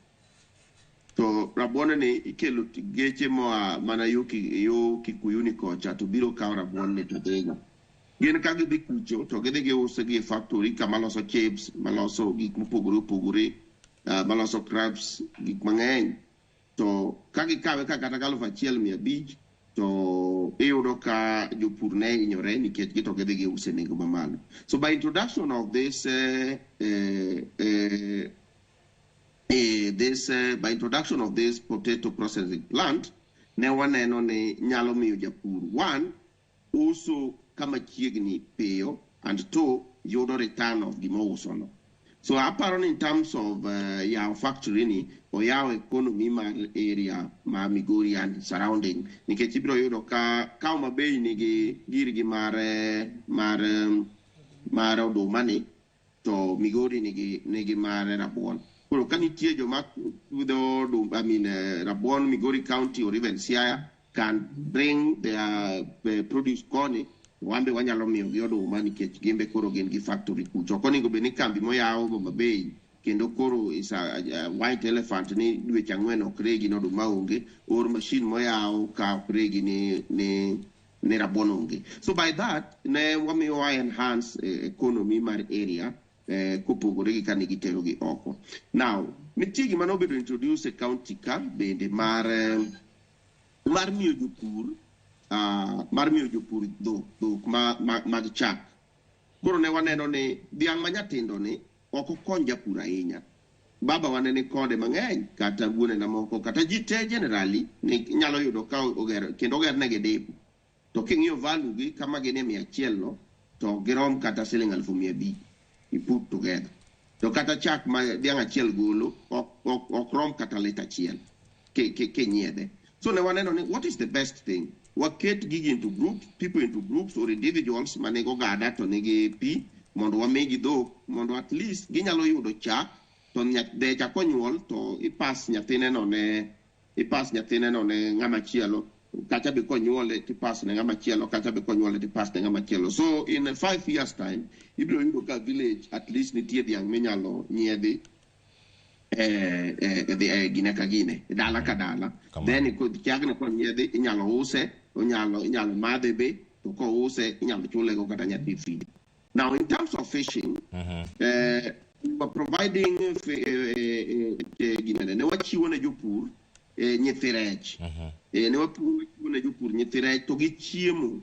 to rabuon ne ikelo geche mana yo Kikuyuni kocha to biro kawo rabuon ne to dhiga gin ka gidhi kucho to gidhi giuse gi factory kama loso chips maloso gik mopogore maloso crabs gik mang'eny to ka gikawe ka kata 1,500 to iyudo ka jopur ne hinyore nikech gito gidhi giuse nengo mamalo. So by introduction of this by introduction of this potato processing plant, ne waneno ni nyalo miyo japur one uso kama chiegni piyo, and two yudo return of gima uso no. So apparently in terms of our factory ni or our economy mar area ma Migori and surrounding, nikech ibiro yudo ka Mabei nigi girgi mar oduma ni to Migori nigi mar rabuon. Koro ka nitie joma pidho rabuon Migori County or even Siaya can bring their produce koni, wambe wanyalo miyo gi oduma nikech gimbe koro gin gi factory kucho. Koni go beni kambi moyaw Mabei kendo koro is a white elephant ni dweche 4 okregi no oduma onge, or machine moyaw ka okregi ni rabuon onge. So by that ne wamiyo enhance economy mar area kopogore gi kani gitero gi oko. Now nitie gima nobedo introduce a county ka bende mar miyo jopur dhok mag chak. Koro ne waneno ni dhiang' manyatindo ni ok okony japur ahinya. Baba wanene kode mang'eny kata wuone na moko kata ji te generally ni nyalo yudo ka oger kendo ogernegi dipo. To king'iyo value gi kama gin 100 no to girom kata Sh500 you put together. To kata chak ma dhiang' achiel golo ok rom kata lita achiel ke nyiedhe. So ne waneno ni what is the best thing? Waket gigi into groups, people into groups or individuals manego gada to negi pi mondo wamegi dhok mondo at least ginyalo yudo chak to de chakonyuol to ipas nyathine no ne ng'ama chielo, kacha be konyuole tipas ne ng'ama chielo, kacha be konyuole tipas ne ng'ama chielo. So in 5 years time ibiro yudo ka village at least nitie dhiang' minyalo nyiedhi gine ka gine, dala ka dala. Then chiagne kon nyiedhi inyalo use, inyalo madhe be, to ko use inyalo chule go kata nyathi feed. Now in terms of fishing, we were providing ne wachiwo ne jopur nyithi rech. Ne wachiwo ne jopur nyithi rech to gi chiemo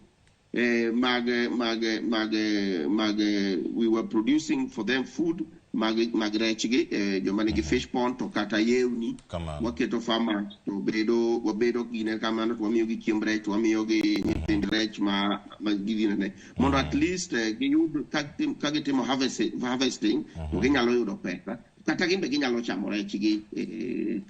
we were producing for them food mag rech gi joma nigi fish pond to kata yewni waketo farmers to wabedo gine kamano to wamiyo gi chiemb rech, wamiyo gi nyithind rech ma gidine mondo at least giyud ka gitimo harvesting to ginyalo yudo pesa kata gimbe ginyalo chamo rech gi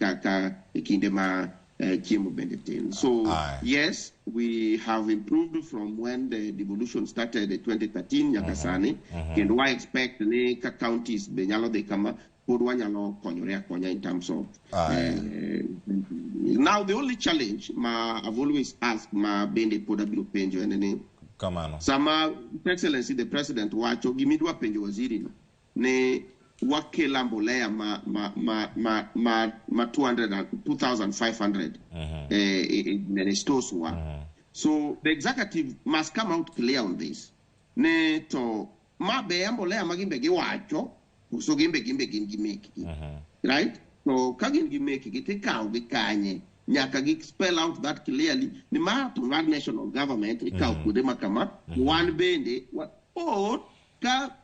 kaka kinde ma chiemo bende tin. So yes, we have improved from when the devolution started in 2013 nyaka sani, and why expect ni ka counties be nyalo de kama pod wanyalo konyore akonya in terms of now the only challenge I've always asked bende pod abiro penjo en kamano sama excellency the president wacho gimidwa penjo waziri no ne wakela mbolea ma 2,500 in stores one. So the executive must come out clear on this. Ne to ma be mbolea magimbe gi wacho so gimbe gimeki. Right? So kagin gimeki gitikaw gikanye nyaka gi spell out that clearly ni ma to run national government ikaw kude makama one bende or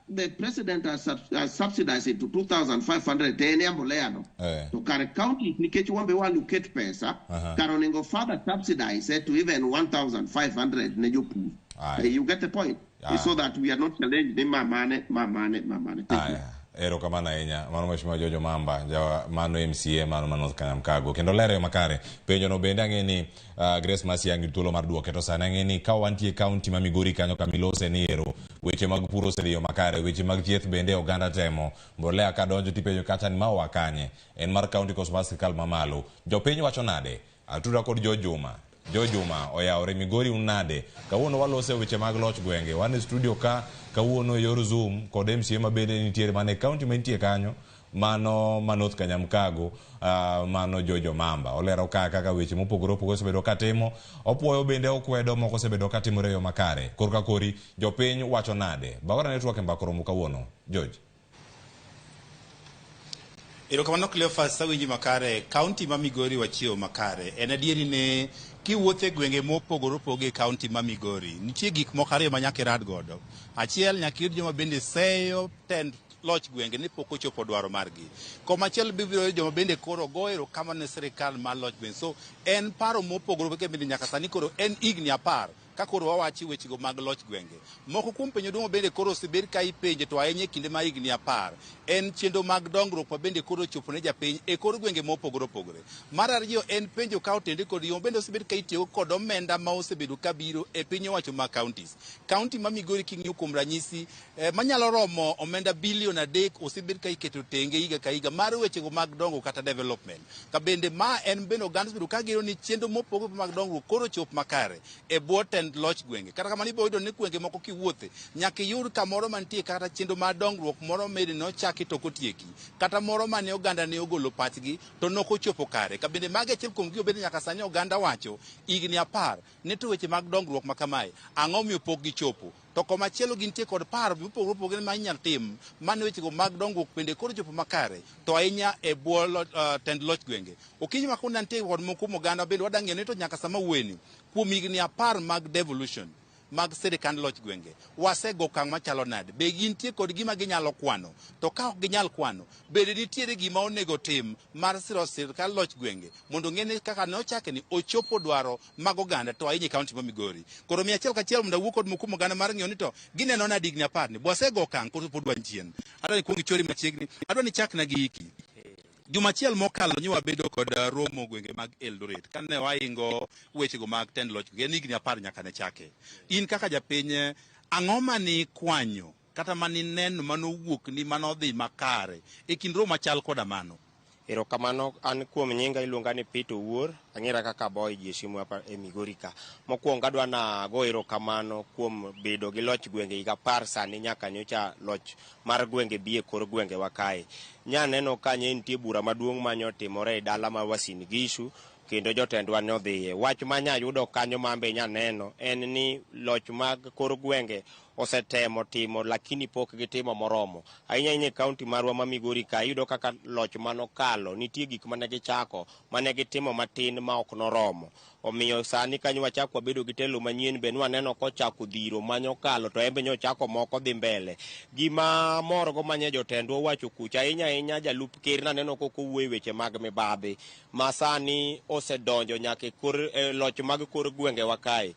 the president has subsidized it to 2,500 tene mbolea no to kare county nikech wambe walocate pesa karoningo further subsidize it to even 1,500 ne jopur. You get the point? So that we are not challenged ni mamane. Ero kamana ahinya mano mheshimiwa Jojo Mamba mano MCA mano Kanyamkago kendo lero makare penjo no bende ang'eni Grace Masiangi thuolo mar duoke to sana ang'eni ka wantie county ma Migori kanyo kamilose ni ero weche mag puro oseriyo makare, weche mag thieth bende oganda temo, mbolea ka donjo tipenjo kata ni mawa kanye en mar county koso mar sirkal mamalo. Jopiny wacho nade? Atuda kod Jojuma oyawre Migori unade kawuono walose weche mag loch gwenge wan studio ka kawuono yor Zoom kod MCA mabende nitiere mane county mantie kanyo mano North Kanyamkago mano Jojo Mamba olero kaka weche mopogore opogore osebedo katimo, opuoyo bende okwedo moko osebedo katimo reyo makare korka kori jopiny wacho nade. Bagora network mbakoro kawuono George. Erokamano Cleophas Sawinji makare, kaunti ma Migori wachiewo makare. En adieri ne kiwuothe gwenge mopogore opogore e kaunti ma Migori. Nitie gik moko ariyo ma nyaka irad godo. Achiel nyaka iyud joma bende seyo tend loch gwenge ni pok ochopo dwaro margi. Komachielo bibiro joma bende koro go erokamano ne sirikal mar loch gwenge. So en paro mopogore opogore bende nyaka sani koro en higni 10 ka koro wawachi wechego mag loch gwenge. Moko kuom penjo duong' bende koro osebed ka ipenje to ahinya e kinde ma higni 10 en chenro mag dongruok ma bende koro ochopo ne japiny e kor gwenge mopogore opogore. Mar ariyo en penjo ka otende kod yo bende osebed ka itiyo kod omenda ma osebedo kabiro e piny owacho ma counties. Kaunti ma Migori king'iyo kuom ranyisi manyalo romo omenda bilion 3 osebed ka iketo tenge higa ka higa mar wechego mag dongruok kata development. Ka bende ma en bende oganda osebedo ka gero ni chenro mopogore mag dongruok koro chop makare e bwo tend loch gwenge. Kata kamano ibo yudo ni gwenge moko kiwuothe nyaka iyud kamoro mantie kata chenro mar dongruok moro mede nochaki to kotieki kata moro mane oganda ne ogolo pachgi to nokochopo kare. Ka bende mage achiel kuom gigo bende nyaka sani oganda wacho higni 10 ne to weche mag dongruok ma kamae ang'o miyo pok gichopo. To komachielo gintie kod paro mopogore opogore ma inyal tim mane wechego mag dongruok bende koro chopo makare to ahinya e bwo tend loch gwenge. Okinyi ma kuna nitie kod moko kuom oganda bende wadang' ng'eyo ni to nyaka sama wueni kuom higni 10 mag devolution mag sirikand loch gwenge wasego okang' machalo nade. Be gintie kod gima ginyalo kwano? To ka ok ginyal kwano bende nitiere gima onego tim mar siro sirikand loch gwenge mondo ng'e ni kaka nochake ni ochopo dwaro mag oganda to ahinya e kaunti ma Migori. Koro miya achiel kachiel mondo awuo kod moko kuom oganda mar ng'eyo ni to gineno nade higni 10 ni wasego okang' koro pod wan chien. Adwa ni kuong ichori machiegni, adwa ni chakna gi hiki. Jumachiel mokalo ni wabedo kod romo gwenge mag Eldoret kane waingo wechego mag tend loch gwenge higni 10 nyaka ne chake. In kaka japiny ang'o mani kwanyo kata mani neno manowuok ni manodhi makare e kind romo machal koda mano? Erokamano, an kuom nyinga iluonga ni Peter Wuor, ang'era kaka boy jesimu hapa e Migori ka. Mokwongo adwa na go erokamano kuom bedo gi loch gwenge higa 10 sani nyaka nyocha loch mar gwenge bi e kor gwenge wa kae. Nyaneno ka nitie bura maduong' manyotimore e dala ma Uasin Gishu kendo jotendwa ne odhiye. Wach manya yudo kanyo mambe nyaneno en ni loch mag kor gwenge osetemo timo lakini pok gitimo moromo. Ahinya e kaunti marwa ma Migori ka yudo kaka loch manokalo nitie gik mane gichako mane gitimo matin ma ok noromo. Omiyo sani kanyo wachako wabedo gi telo manyien be waneno kochako dhiro manyokalo to embe nyochako moko dhi mbele. Gima morgo manye jotendwa wacho kucha ahinya jalup ker naneno koko wuoyo weche mag mibadhi ma sani osedonjo nyaka loch mag kor gwenge wa kae.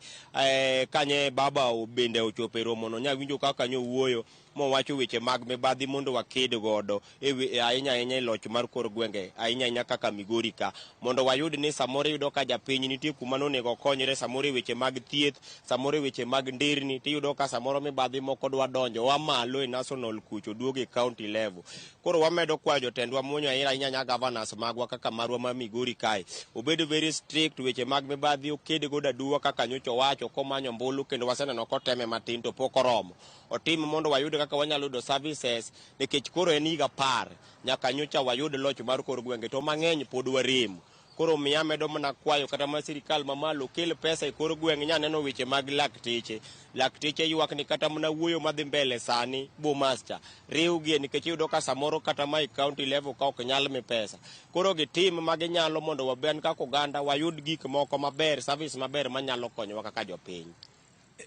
Kanye baba bende ochopo e romo no nyawinjo kaka nyo wuoyo mowacho weche mag mibadhi mondo waked godo ahinya e loch mar kor gwenge ahinya kaka Migori ka mondo wayud ni samoro yudo ka japiny nitie kuma nonego konyre samoro weche mag thieth samoro weche mag ndirni tiyudo ka samoro mibadhi moko dwa donjo wa malo e national kucho duogo e county level. Koro wamedo kwa jotendwa muonyo ahinya governors magwa kaka marwa ma Migori kae obedo very strict weche mag mibadhi oked godo aduwa kaka nyocho wacho komanyo mbulu kendo waseneno koteme matin to pok oromo. Otim mondo wayud kaka wanyalo yudo services nikech koro en higa 10 nyaka nyocha wayud loch mar kor gwenge to mang'eny pod waremo. Koro miya medo mana kwayo kata ma sirikal mamalo kel pesa e kor gwenge nyaneno weche mag lakteche ywak ni kata mana wuoyo madhi mbele sani Bumaster riwgi nikech yudo ka samoro kata ma e county level ka ok nyal mi pesa. Koro gitim maginyalo mondo waben kaka oganda wayud gik moko maber service maber manyalo konyowa kaka jopiny.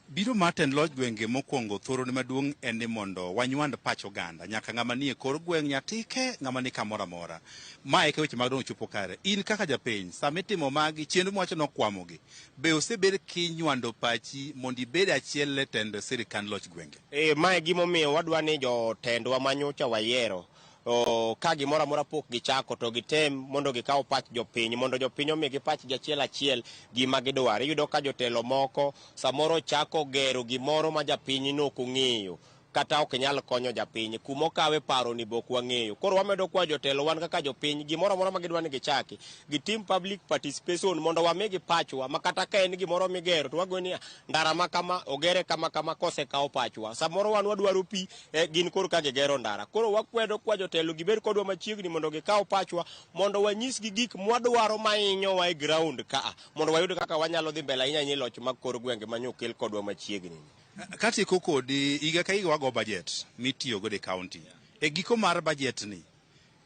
Biro mar tend loch gwenge mokwongo thorone maduong' en ni mondo wanywand pach oganda nyaka ng'ama nie kor gweng' nyatike ng'ama ni kamoro amora. Mae ke weche mag dong' chopo kare. In kaka japiny sama itimo magi chenro mwacho nokwamogi be osebed kinywando pachi mondo ibed achiel e tend sirikand loch gwenge? Mae gimomiyo wadwa ni jotendwa manyocha wayiero ka gimoro amora pok gichako to gitem mondo gikaw pach jopiny mondo jopiny omigi pach achiel gima gidwaro. Iyudo ka jotelo moko samoro chako gero gimoro ma japiny nok ong'eyo kata ok nyal konyo japiny kuma kawe paro ni bok wang'eyo. Koro wamedo kwa jotelo wan kaka jopiny gimoro amora ma gidwa ni gichaki gitim public participation mondo wamigi pachwa makata ka en gimoro migero to wagoni ndara makama ogere kama kosekaw pachwa samoro wan wadwaro pi gin koro ka gigero ndara. Koro wakwedo kwa jotelo gibed kodwa machiegni mondo gikaw pachwa mondo wanyisgi gik mwadwaro mainyo wa e ground ka mondo wayud kaka wanyalo dhi mbele ahinya loch mag kor gwenge manyokel kodwa machiegni. Katieko kodi higa ka higa wago budget mitiyo godo e county. E giko mar budget ni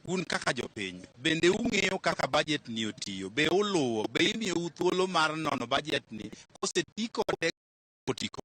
un kaka jopiny bende ung'eyo kaka budget ni otiyo, be uluwo, be imiyo thuolo mar nono budget ni koseti kode kotiko.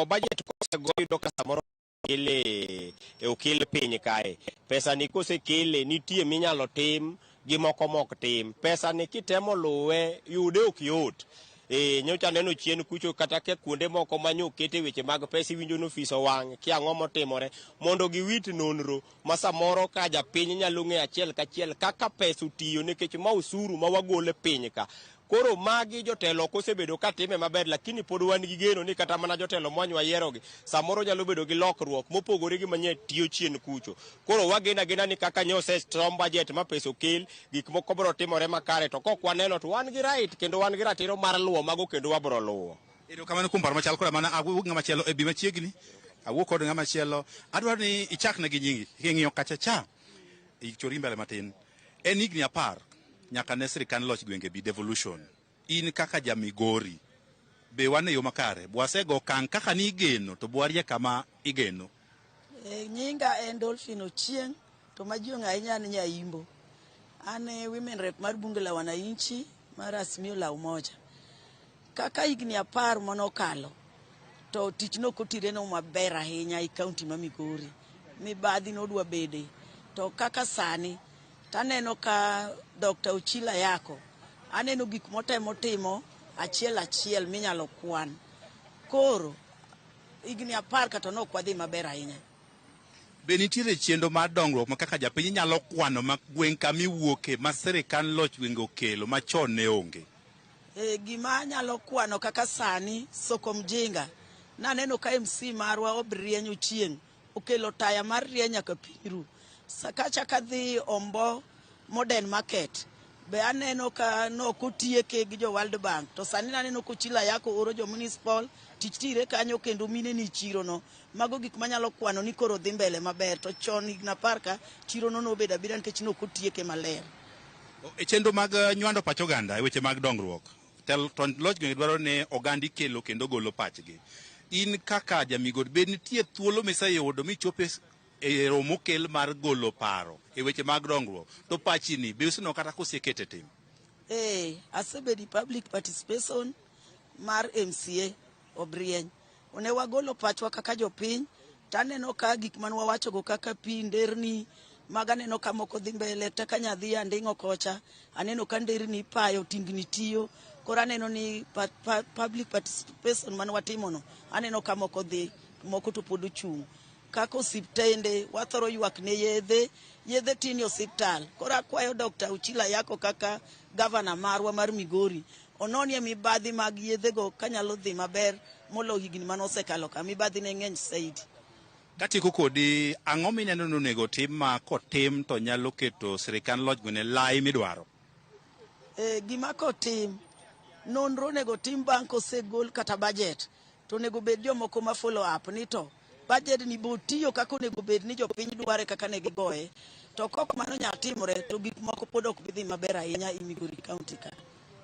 Budget kosego yudo ka samoro kele okel piny kae, pesa ni kosekele nitie minyalo tim gi moko mok tim. Pesa ni kitemo luwe yude ok yot. Nyocha neno chien kucho kata ke kuonde moko manyo kete weche mag pesa winjo no fiso wang' ki ang'o motimore mondo giwit nonro ma samoro ka japiny nyalo ng'e achiel kachiel kaka pesa otiyo nikech ma usuru ma wagole piny ka. Koro magi jotelo kosebedo ka time maber, lakini pod wan gi geno ni kata mana jotelo mwanywa yierogi samoro nyalo bedo gi lokruok mopogore gi manye tiyo chien kucho. Koro wagena gena ni kaka nyose strom budget ma pesa okel gik moko bro timore makare, to kok waneno to wan gi right kendo wan gi ratiro mar luwo mago kendo wabro luwo. Kamano kuom paro machal koda mana awuok ng'ama chielo e bi machiegni, awuok kod ng'ama chielo, adwaro ni ichakna gi nyingi king'iyo kacha cha ichori mbele matin. En higni 10 nyaka ne sirikand loch gwenge bi devolution. In kaka jamigori be wan e yo makare, bwasego kang' kaka ni igeno to bwarie kama igeno. Nyinga en Dolphin Ochieng, to majiong' ahinya ni Nyaimbo. Ane women rep mar bunge la wananchi mar Azimio la Umoja. Kaka higni 10 manokalo to tich nokotire no maber ahinya e kaunti ma Migori. Mibadhi nodwa bede, to kaka sani taneno ka Dr. Uchila yako, aneno gik motemo timo achiel minyalo kwan. Koro higni 10 kata nok wadhi maber ahinya. Be nitiere chenro mar dongruok ma kaka japiny nyalo kwano ma gweng' kamiwuoke ma sirikand loch gwenge okelo machon ne onge? Gima nyalo kwano kaka sani soko mjinga, naneno ka MC marwa Obrieny Ochieng okelo taya mar rieny nyaka Piru. Sakacha kadhi Ombo Modern Market, be aneno ka nokotieke gi jo World Bank, to sani naneno Uchila yako oro jo municipal tich tire kanyo kendo mine ni chiro no. Mago gik manyalo kwano ni koro dhi mbele maber, to chon higni 10 ka chiro no nobeda abeda nikech nokotieke maler. E chenro mag nywando pach oganda e weche mag dongruok, to loch gwenge dwaro ne oganda ikelo kendo golo pachgi. In kaka jamigori be nitie thuolo miseyudo michope e romo kel mar golo paro e weche mag dongruok, to pachini be usino kata kosekete tim? Asebedi public participation mar MCA Obrieny. One wagolo pachwa kaka jopiny, taneno ka gik man wawacho go kaka pi, nderni, maga neno ka moko dhi mbele, taka nyadhi anding'o kocha, aneno ka nderni payo tingni tiyo, kora aneno ni public participation man watimono, aneno ka moko dhi, moko to pod ochung'. Kako osiptende wathoro ywak ne yedhe tini osiptal. Kora kwayo Dr. Uchila yako kaka gavana marwa mar Migori, ononie mibadhi mag yedhe go kanyalo dhi maber molo higni manosekalo ka mibadhi ne ng'eny saidi. Katieko kodi, ang'o mineno nonego tim ma kotim to nyalo keto sirikand loch gwenge lai midwaro? Gima kotim, nonro nego tim bang' kosegol kata budget, to nego bed jomoko ma follow up ni to budget ni botiyo kaka onego bed ni jopiny dware kaka ne gigoye, to kok mano nyatimore to gik moko pod ok bidhi maber ahinya e Migori County ka.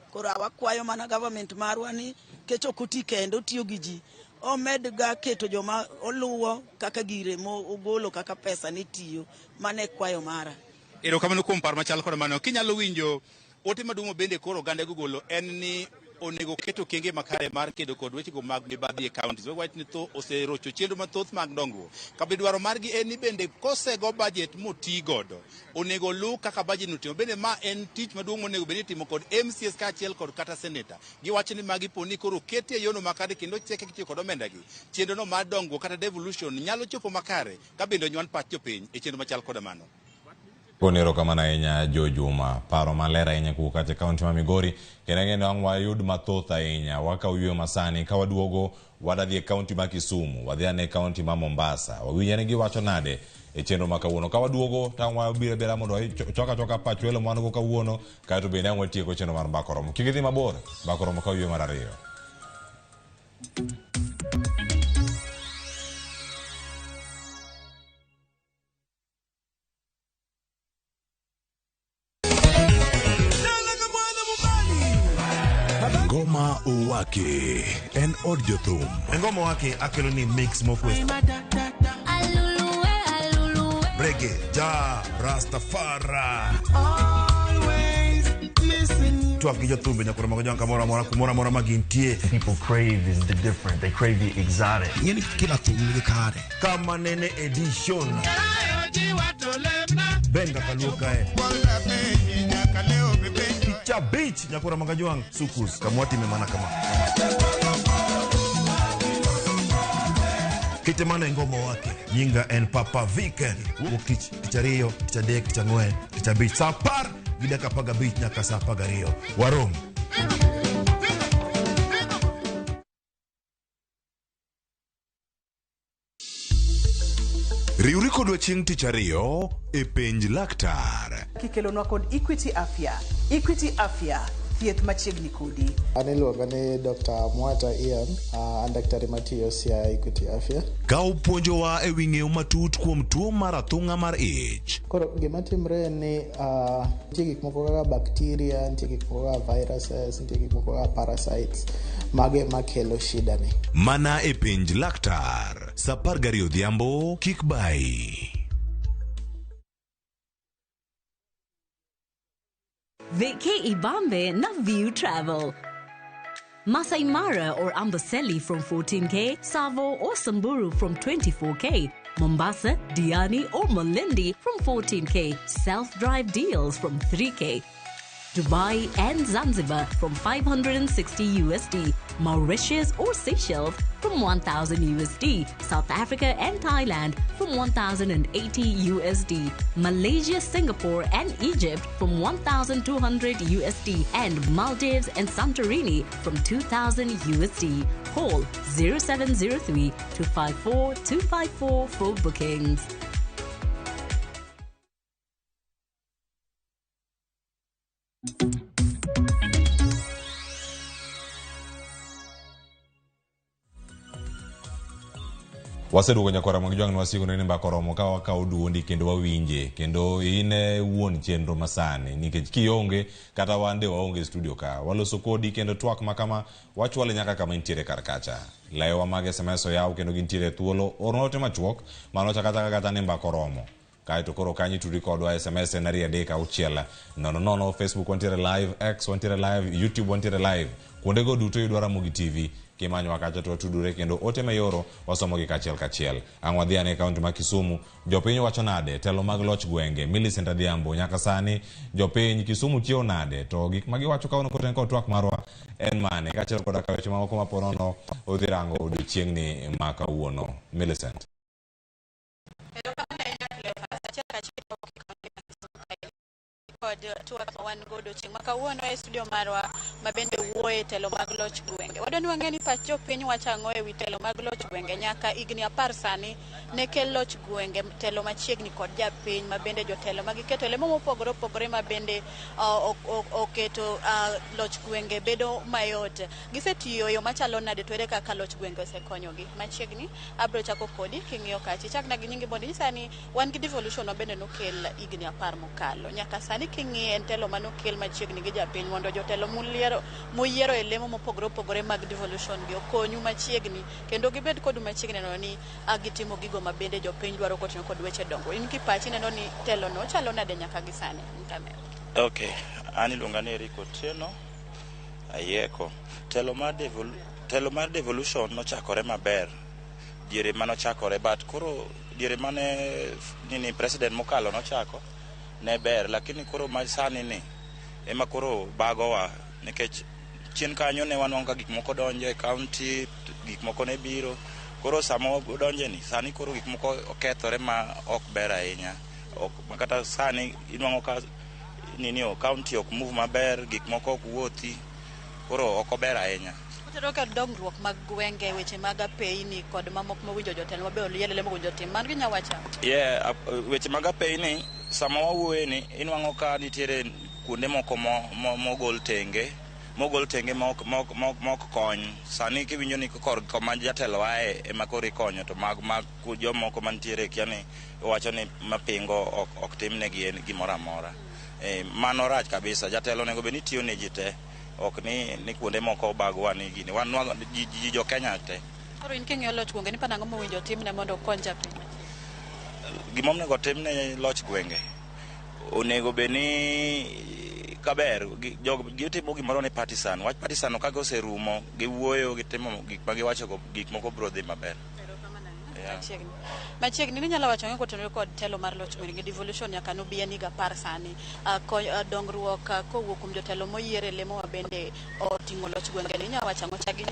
Koro wakwayo mana government marwa ni kech ok oti kendo otiyo gi ji, omed ga keto joma oluwo kaka gire mo ogolo kaka pesa ni tiyo, mane kwayo mara. Erokamano kuom paro machal koda mano. Kinyalo winjo ote maduong' bende koro oganda gogolo en ni onego keto kenge makare mar kedo kod weche go mag mibadhi e counties. Wawach ni to oserocho chenro mathoth mag dongruok. Kabe dwaro margi en ni bende kosego budget moti godo, onego lu kaka budget notimo. Bende ma en tich maduong' monego bende timo kod MCS kaachiel kod kata senator. Giwacho ni magi poni koro ketie yono makare kendo cheke kitiyo kod omenda gi. Chenro no mar dongruok kata devolution nyalo chopo makare ka bende onywan pach jopiny e chenro machal koda mano. Konero kamana ahinya Jo Juma, paro maler ahinya kuwuok e kaunti ma Migori, kendo ng'eyo wang' wayud mathoth ahinya. Wakaw yweyo masani ka waduogo wadadhi e kaunti ma Kisumu, wadhi ane kaunti ma Mombasa. Wawinjo ni giwacho nade e chenro ma kawuono. Ka waduogo tang' wabiro bera mondo choka pach welo mwan go kawuono, kaeto bende ang' watieko chenro mar Mbako Romo. Kik idhi mabor, Mbako Romo kaw yweyo mar ariyo. Ngoma Uwake en od jothum. Ngoma Uwake akelo ni mix mofwes. Reggae, Ja Rastafari. Twak gi jothumbe nyakoro mago jonka mora mora magintie. People crave is the different. They crave the exotic. Yeni kila thum nigi kare. Kama nene edition. Benga kaluka Kicha beach nyakoro mago jonka sukus kamwati memana kama. Kitemana ngomo wake nyinga en Papa Weekend ukich kichario kichadek kichangwen kichabich sapar gida kapaga beach nyaka sapaga rio warom Riuri kodwa chieng' tich ariyo e penj laktar. Kikelonwa kod Equity Afya. Equity Afya, thieth machiegni kodi. Aniluonga ni Dr. Mwata Ian, an daktari matiyo sia Equity Afya. Ka upuonjowa e wi ng'eyo matut kuom tuo mar athung'a mar ich. Koro gima timre ni nitie gik moko kaka bacteria, nitie gik moko kaka viruses, nitie gik moko kaka parasites mage makelo shida ni. Mana e penj laktar. Sapar gari odhiambo kik bai. Veke Ibambe na View Travel. Masai Mara or Amboseli from 14K, Savo or Samburu from 24K, Mombasa, Diani or Malindi from 14K, self-drive deals from 3K, Dubai and Zanzibar from 560 USD, Mauritius or Seychelles from 1,000 USD, South Africa and Thailand from 1,080 USD, Malaysia, Singapore and Egypt from 1,200 USD, and Maldives and Santorini from 2,000 USD. Call 0703 254 254 for bookings. Waseduogo nyakwara mag jwang' wasigo ne mbaka romo ka wakawo duondi kendo wawinje kendo ine wuon chenro masani nikech kionge kata wande waonge studio ka waloso kodi kendo twak makama wachwale nyaka kama intiere karkacha layowa mag SMS yaw kendo gintiere thuolo ornote machuok mano chakata ne mbaka romo kaito koro kanyi tudi kodwa SMS na ria deka uchiela no Facebook wantiere live, X wantiere live, YouTube wantiere live kuonde go duto yudwa Ramogi TV kimanyo wakacha to tudure kendo ote mayoro wasomo gi kachiel ang'wadhiane e kaunti ma Kisumu jopiny wacho nade telo mag loch gwenge Millicent Adhiambo nyaka sani jopiny Kisumu chiew nade to gik magi wacho kawono koten kod twak marwa en mane kachiel kod akaweche mamoko maponono odhirango odiochieng'ni ma kawuono Millicent. Wan godo chieng' makawuono e studio marwa mabende wuoye telo mag loch gwenge. Wadwani wang'e ni pach jopiny wachang'o e wi telo mag loch gwenge nyaka higni 10 sani ne kel loch gwenge telo machiegni kod japiny mabende jotelo magiketo lemo mopogore opogore mabende oketo loch gwenge bedo mayot. Gisetiyo yo machalo nade to ere kaka loch gwenge osekonyogi machiegni. Abro chako kodi king'iyo kachi chakna gi nyingi bondi sani wan gi devolution mabende nokel higni 10 mokalo nyaka sani king'iye en telo manokel machiegni gi japiny mondo jotelo muyiero e lemo mopogore opogore mag devolution gi okonyu machiegni kendo gibed kodu machiegni neno ni gitimo gigo mabende jopiny dwaro kotengo kod weche dongo. In kipachi neno ni telo no chalo nade nyaka gi sani? Okay, ani luonga ni Eriko Tieno Ayeko. Telo mar devolution nochakore maber diere manochakore but koro diere mane nini president mokalo nochako ne ber lakini koro masani ni ema koro bagowa nikech chien kanyo ne wanonga gik moko donjo e county gik moko ne biro koro samo donje ni sani koro gik moko okethore ma ok ber ahinya makata sani inwango ka nini o county ok move maber gik moko ok wuothi koro ok ber ahinya. Otero ka dongruok mag gwenge weche mag apeyni kod mamoko mawinjo jotelo mabe oliele lemo jotim man gi nyawacha. Weche mag apeyni sama wawuoye ni inwango ka nitiere kuonde moko mogol tenge mok kony sani kiwinjo ni kor koma jatelo ae ema koro ikonyo to mag jomoko mantiere kiani wacho ni mapingo ok timnegi gimoro amora. Mano rach kabisa jatelo nego be ni tiyo ne ji te ok ni kuonde moko bagwa ni gini wan jo Kenya te. Koro in king'iyo loch gwenge ni panang'o mowinjo timne mondo okony japiny? gimonego timne loch gwenge onego beni kaber gitimo gimoro ne partisan wach partisan ka goserumo giwuoyo gitimo gik ma giwacho gik moko bro dhi maber. Machiegni ni nyalo wacho kotenore kod telo mar loch gwenge devolution nyaka no bien higa par sani dongruok kowuok kuom jotelo moyiere lemo wa bende oting'o loch gwenge ni nyalo wacho chagi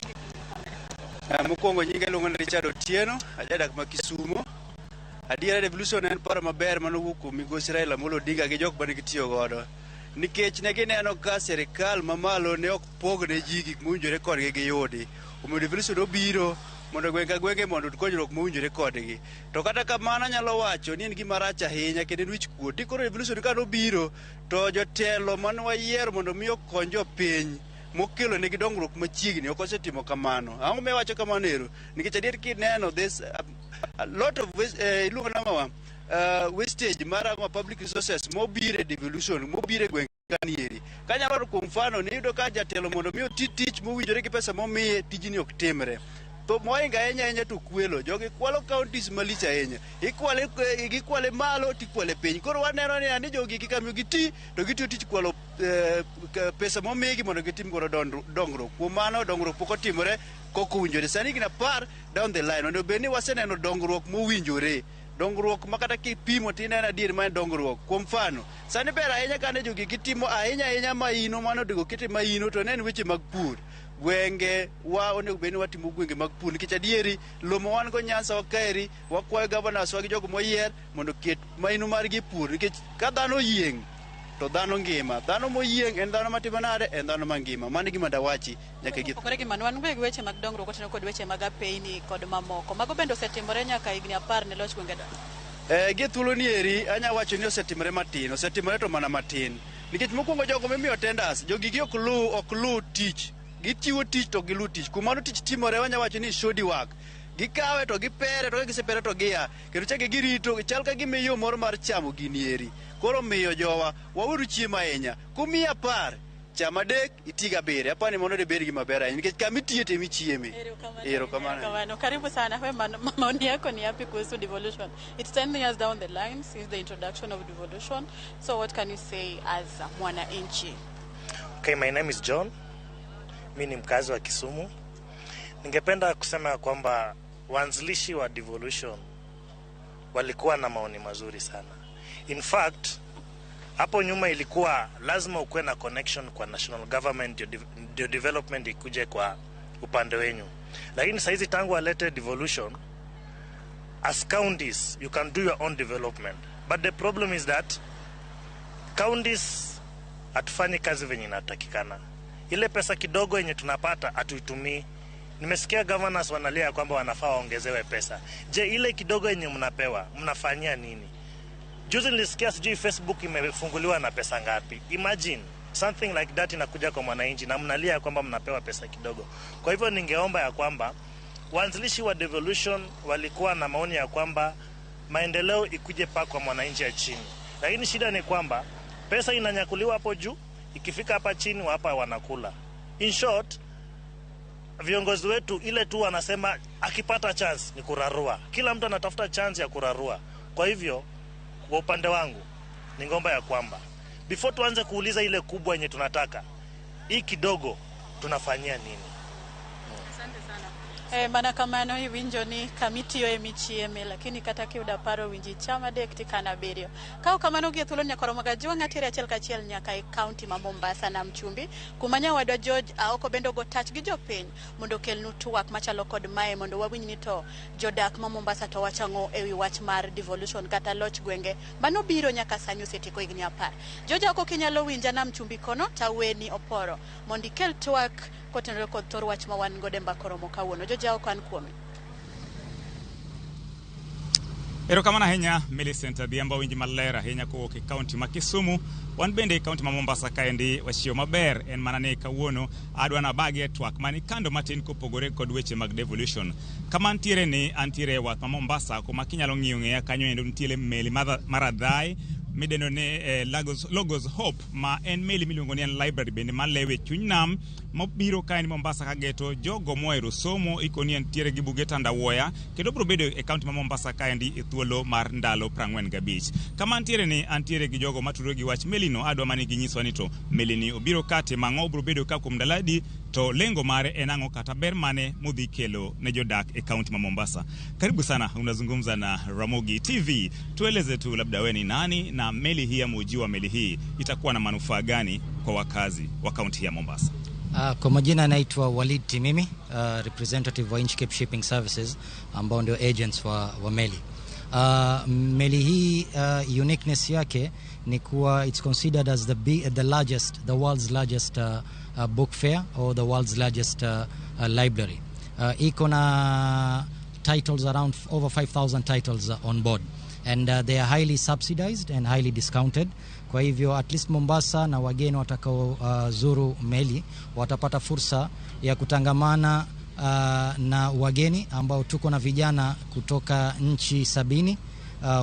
mokwongo nyinge luongo ni Richard Otieno ajadak ma Kisumo. Adiera devolution en paro maber manowuok kuom migosi Raila Amolo Odinga gi jok mane gitiyo godo nikech ne gineno ka sirikal mamalo ne ok pogne ji gik mowinjore kodgi giyudi. Omiyo devolution obiro mondo gwenge ka gwenge mondo konyruok mowinjore kodgi. To kata kamano nyalo wacho ni en gima rach ahinya kendo en wich kuot. Koro devolution ka nobiro to jotelo mane wayiero mondo mi okony jopiny mokelo negi dongruok machiegni ok osetimo kamano. Ang'o me wacho kamano ero nikech adier kineno this a lot of iluongo nang'o wastage mar public resources mobire devolution mobire gwenge kanieri. Kanyalo kuom mfano ni yudo ka jatelo mondo mi oti tich mowinjore gi pesa momiye tijni ok timre. To moinga ahinya to kwelo jogi kwalo counties malich ahinya gikwale malo tikwale piny. Koro waneno ni jogi kikamiyo giti to gitiyo tich kwalo pesa momigi mondo gitim godo dongruok. Kuom mano dongruok pok otimore kok owinjore. Sani gina par down the line onego bed ni waseneno dongruok mowinjore. Dongruok makata kipimo tineno adier ma dongruok. Kuom mfano sani ber ahinya kane jogi gitimo ahinya maino mano digo kete maino to nen weche mag pur. Gwenge wa onego bed ni watimo gwenge mag pur nikech adieri lomo wan go Nyanza wakaeri wakwayo governors wa gi jogo moyier mondo ket maino margi pur nikech ka dhano yieng to dhano ngima. Dhano moyieng en dhano matimo nade en dhano mangima. Mano gima dawachi nyaka gi pokore gi mano wan gwenge weche mag dongruok otenore kod weche mag apeyni kod mamoko mago bende osetimore nyaka higni 10 ne loch gwenge gi thuolo ni eri anya wacho ni osetimore matin osetimore to mana matin nikech mokwongo jogo mimiyo tenders jogi gi ok lu tich gitiwo tich to gilu tich. Kumano tich timore wanya wacho ni shoddy work. Gikawe to gipere to gisepere to giya kendo chake girito chal ka gimiyo moro mar chamo ginieri. Koro miyo jowa wauru chiemo ahinya. Kumiya par chama dek itiga bere apani mondo de beri maber ahinya nikech kama itiye temi chieme. Erokamano. Karibu sana. Maoni yako ni yapi kuhusu devolution? It's 10 years down the line since the introduction of devolution. So what can you say as mwananchi? Okay, my name is John. Mimi ni mkazi wa Kisumu. Ningependa kusema kwamba waanzilishi wa devolution walikuwa na maoni mazuri sana. In fact, hapo nyuma ilikuwa lazima ukuwe na connection kwa national government ndio development ikuje kwa upande wenyu. Lakini saizi tangu walete devolution, as counties you can do your own development. But the problem is that counties hatufanyi kazi venye inatakikana. Ile pesa kidogo yenye tunapata hatuitumii. Nimesikia governors wanalia kwamba wanafaa waongezewe pesa. Je, ile kidogo yenye mnapewa mnafanyia nini? Juzi nilisikia sijui Facebook imefunguliwa na pesa ngapi. Imagine something like that inakuja kwa mwananchi na mnalia kwamba mnapewa pesa kidogo. Kwa hivyo ningeomba ya kwamba waanzilishi wa devolution walikuwa na maoni ya kwamba maendeleo ikuje pa kwa mwananchi ya chini. Lakini shida ni kwamba pesa inanyakuliwa hapo juu, ikifika hapa chini hapa wanakula. In short, viongozi wetu ile tu wanasema akipata chance ni kurarua. Kila mtu anatafuta chance ya kurarua. Kwa hivyo kwa upande wangu ningeomba ya kwamba before tuanze kuuliza ile kubwa yenye tunataka, hii kidogo tunafanyia nini? Asante sana. Mana kamano hii winjo ni kamiti yo emichieme lakini kata kiuda paro winji chama dek tikana berio. Kao kamano gi thuolo nyakoro magajiwa ngatire achiel kachiel nyaka e county ma Mombasa na Mchumbi kumanya wadwa George oko bendo go touch gi jopiny mondo kelnu tuwak machalo kod mae mondo wawinj ni to jodak ma Mombasa to wachango ewi wach mar devolution kata loch gwenge mano biro nyaka sanyo setiko higni 10. George oko kinyalo winja na Mchumbi kono taweni oporo mondo kel tuwak kotenore kod thor wach ma wan gode mbakoro kawuono. Jojao kan kuome. Erokamano ahinya Millicent Adhiambo winji maler ahinya kowuok e kaunti ma Kisumu. Wan bende e kaunti ma Mombasa kaendi wachio maber en mana ni kawuono adwa na bage twak mani kando matin kopogore kod weche mag devolution. Kama antiere ni antiere wath ma Mombasa kuma kinyalo ng'iyo ng'eya kanyo endo nitiere meli maradhai mideno ne Logos Hope ma en meli miluongo ni library bende malewe chuny nam mobiro kae ni Mombasa ka geto jogo mohero somo ikoni antiere gi buge tandawuoya kendo biro bedo e kaunti ma Mombasa kae ndi e thuolo mar ndalo 45. Kama antiere ni antiere gi jogo matudore gi wach melino adwa mani ginyiswa ni to melini obiro kate mang'o biro bedo ka kuom daladi to lengo mare en ang'o kata ber mane modhi kelo ne jodak e kaunti ma Mombasa. Karibu sana, unazungumza na Ramogi TV. Tueleze tu labda wewe ni nani na meli hii ama ujio wa meli hii itakuwa na manufaa gani kwa wakazi wa kaunti ya Mombasa? Kwa majina naitwa Walid Timimi, representative wa Inchcape Shipping Services ambao ndio agents wa meli. Meli hii uniqueness yake ni kuwa it's considered as the world's largest book fair or the world's largest library. Iko na titles around over 5,000 titles on board, and they are highly subsidized and highly discounted. Kwa hivyo at least Mombasa na wageni watakao zuru meli watapata fursa ya kutangamana na wageni ambao tuko na vijana kutoka nchi 70,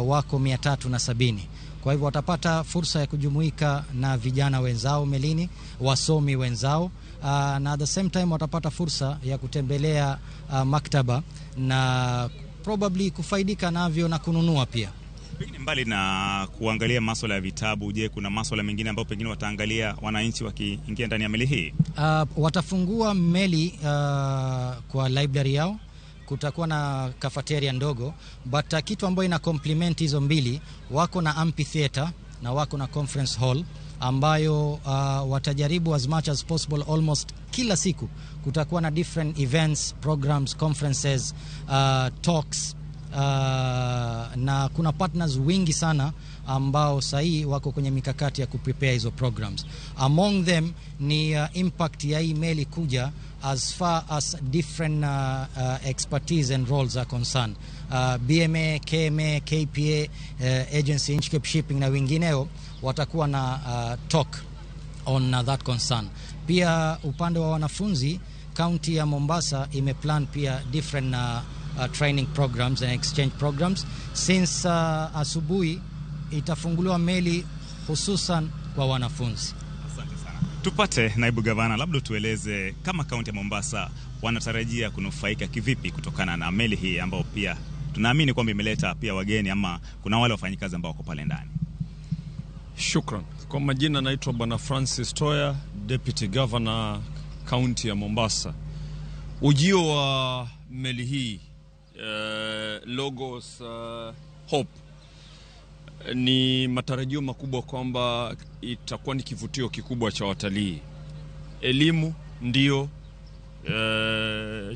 wako 370. Kwa hivyo watapata fursa ya kujumuika na vijana wenzao melini, wasomi wenzao, na at the same time watapata fursa ya kutembelea maktaba na probably kufaidika navyo na kununua pia. Pengine mbali na kuangalia masuala ya vitabu, je, kuna masuala mengine ambayo pengine wataangalia wananchi wakiingia ndani ya meli hii? Watafungua meli kwa library yao. Kutakuwa na cafeteria ndogo, but kitu ambayo ina complement hizo mbili, wako na amphitheater na wako na conference hall ambayo watajaribu as much as possible almost kila siku kutakuwa na different events, programs, conferences, talks, na kuna partners wingi sana ambao sahi wako kwenye mikakati ya kuprepare hizo programs. Among them ni impact ya hii meli kuja as far as different expertise and roles are concerned. BMA, KMA, KPA, agency Inchcape Shipping na wengineo watakuwa na talk on that concern. Pia upande wa wanafunzi, county ya Mombasa imeplan pia different training programs and exchange programs since asubuhi itafunguliwa meli hususan kwa wanafunzi. Asante sana. Tupate naibu gavana, labda tueleze kama kaunti ya Mombasa wanatarajia kunufaika kivipi kutokana na meli hii ambao pia tunaamini kwamba imeleta pia wageni ama kuna wale wafanyikazi ambao wako pale ndani. Shukran. Kwa majina naitwa Bwana Francis Toya, Deputy Governor kaunti ya Mombasa. Ujio wa meli hii Logos Hope ni matarajio makubwa kwamba itakuwa ni kivutio kikubwa cha watalii. Elimu ndio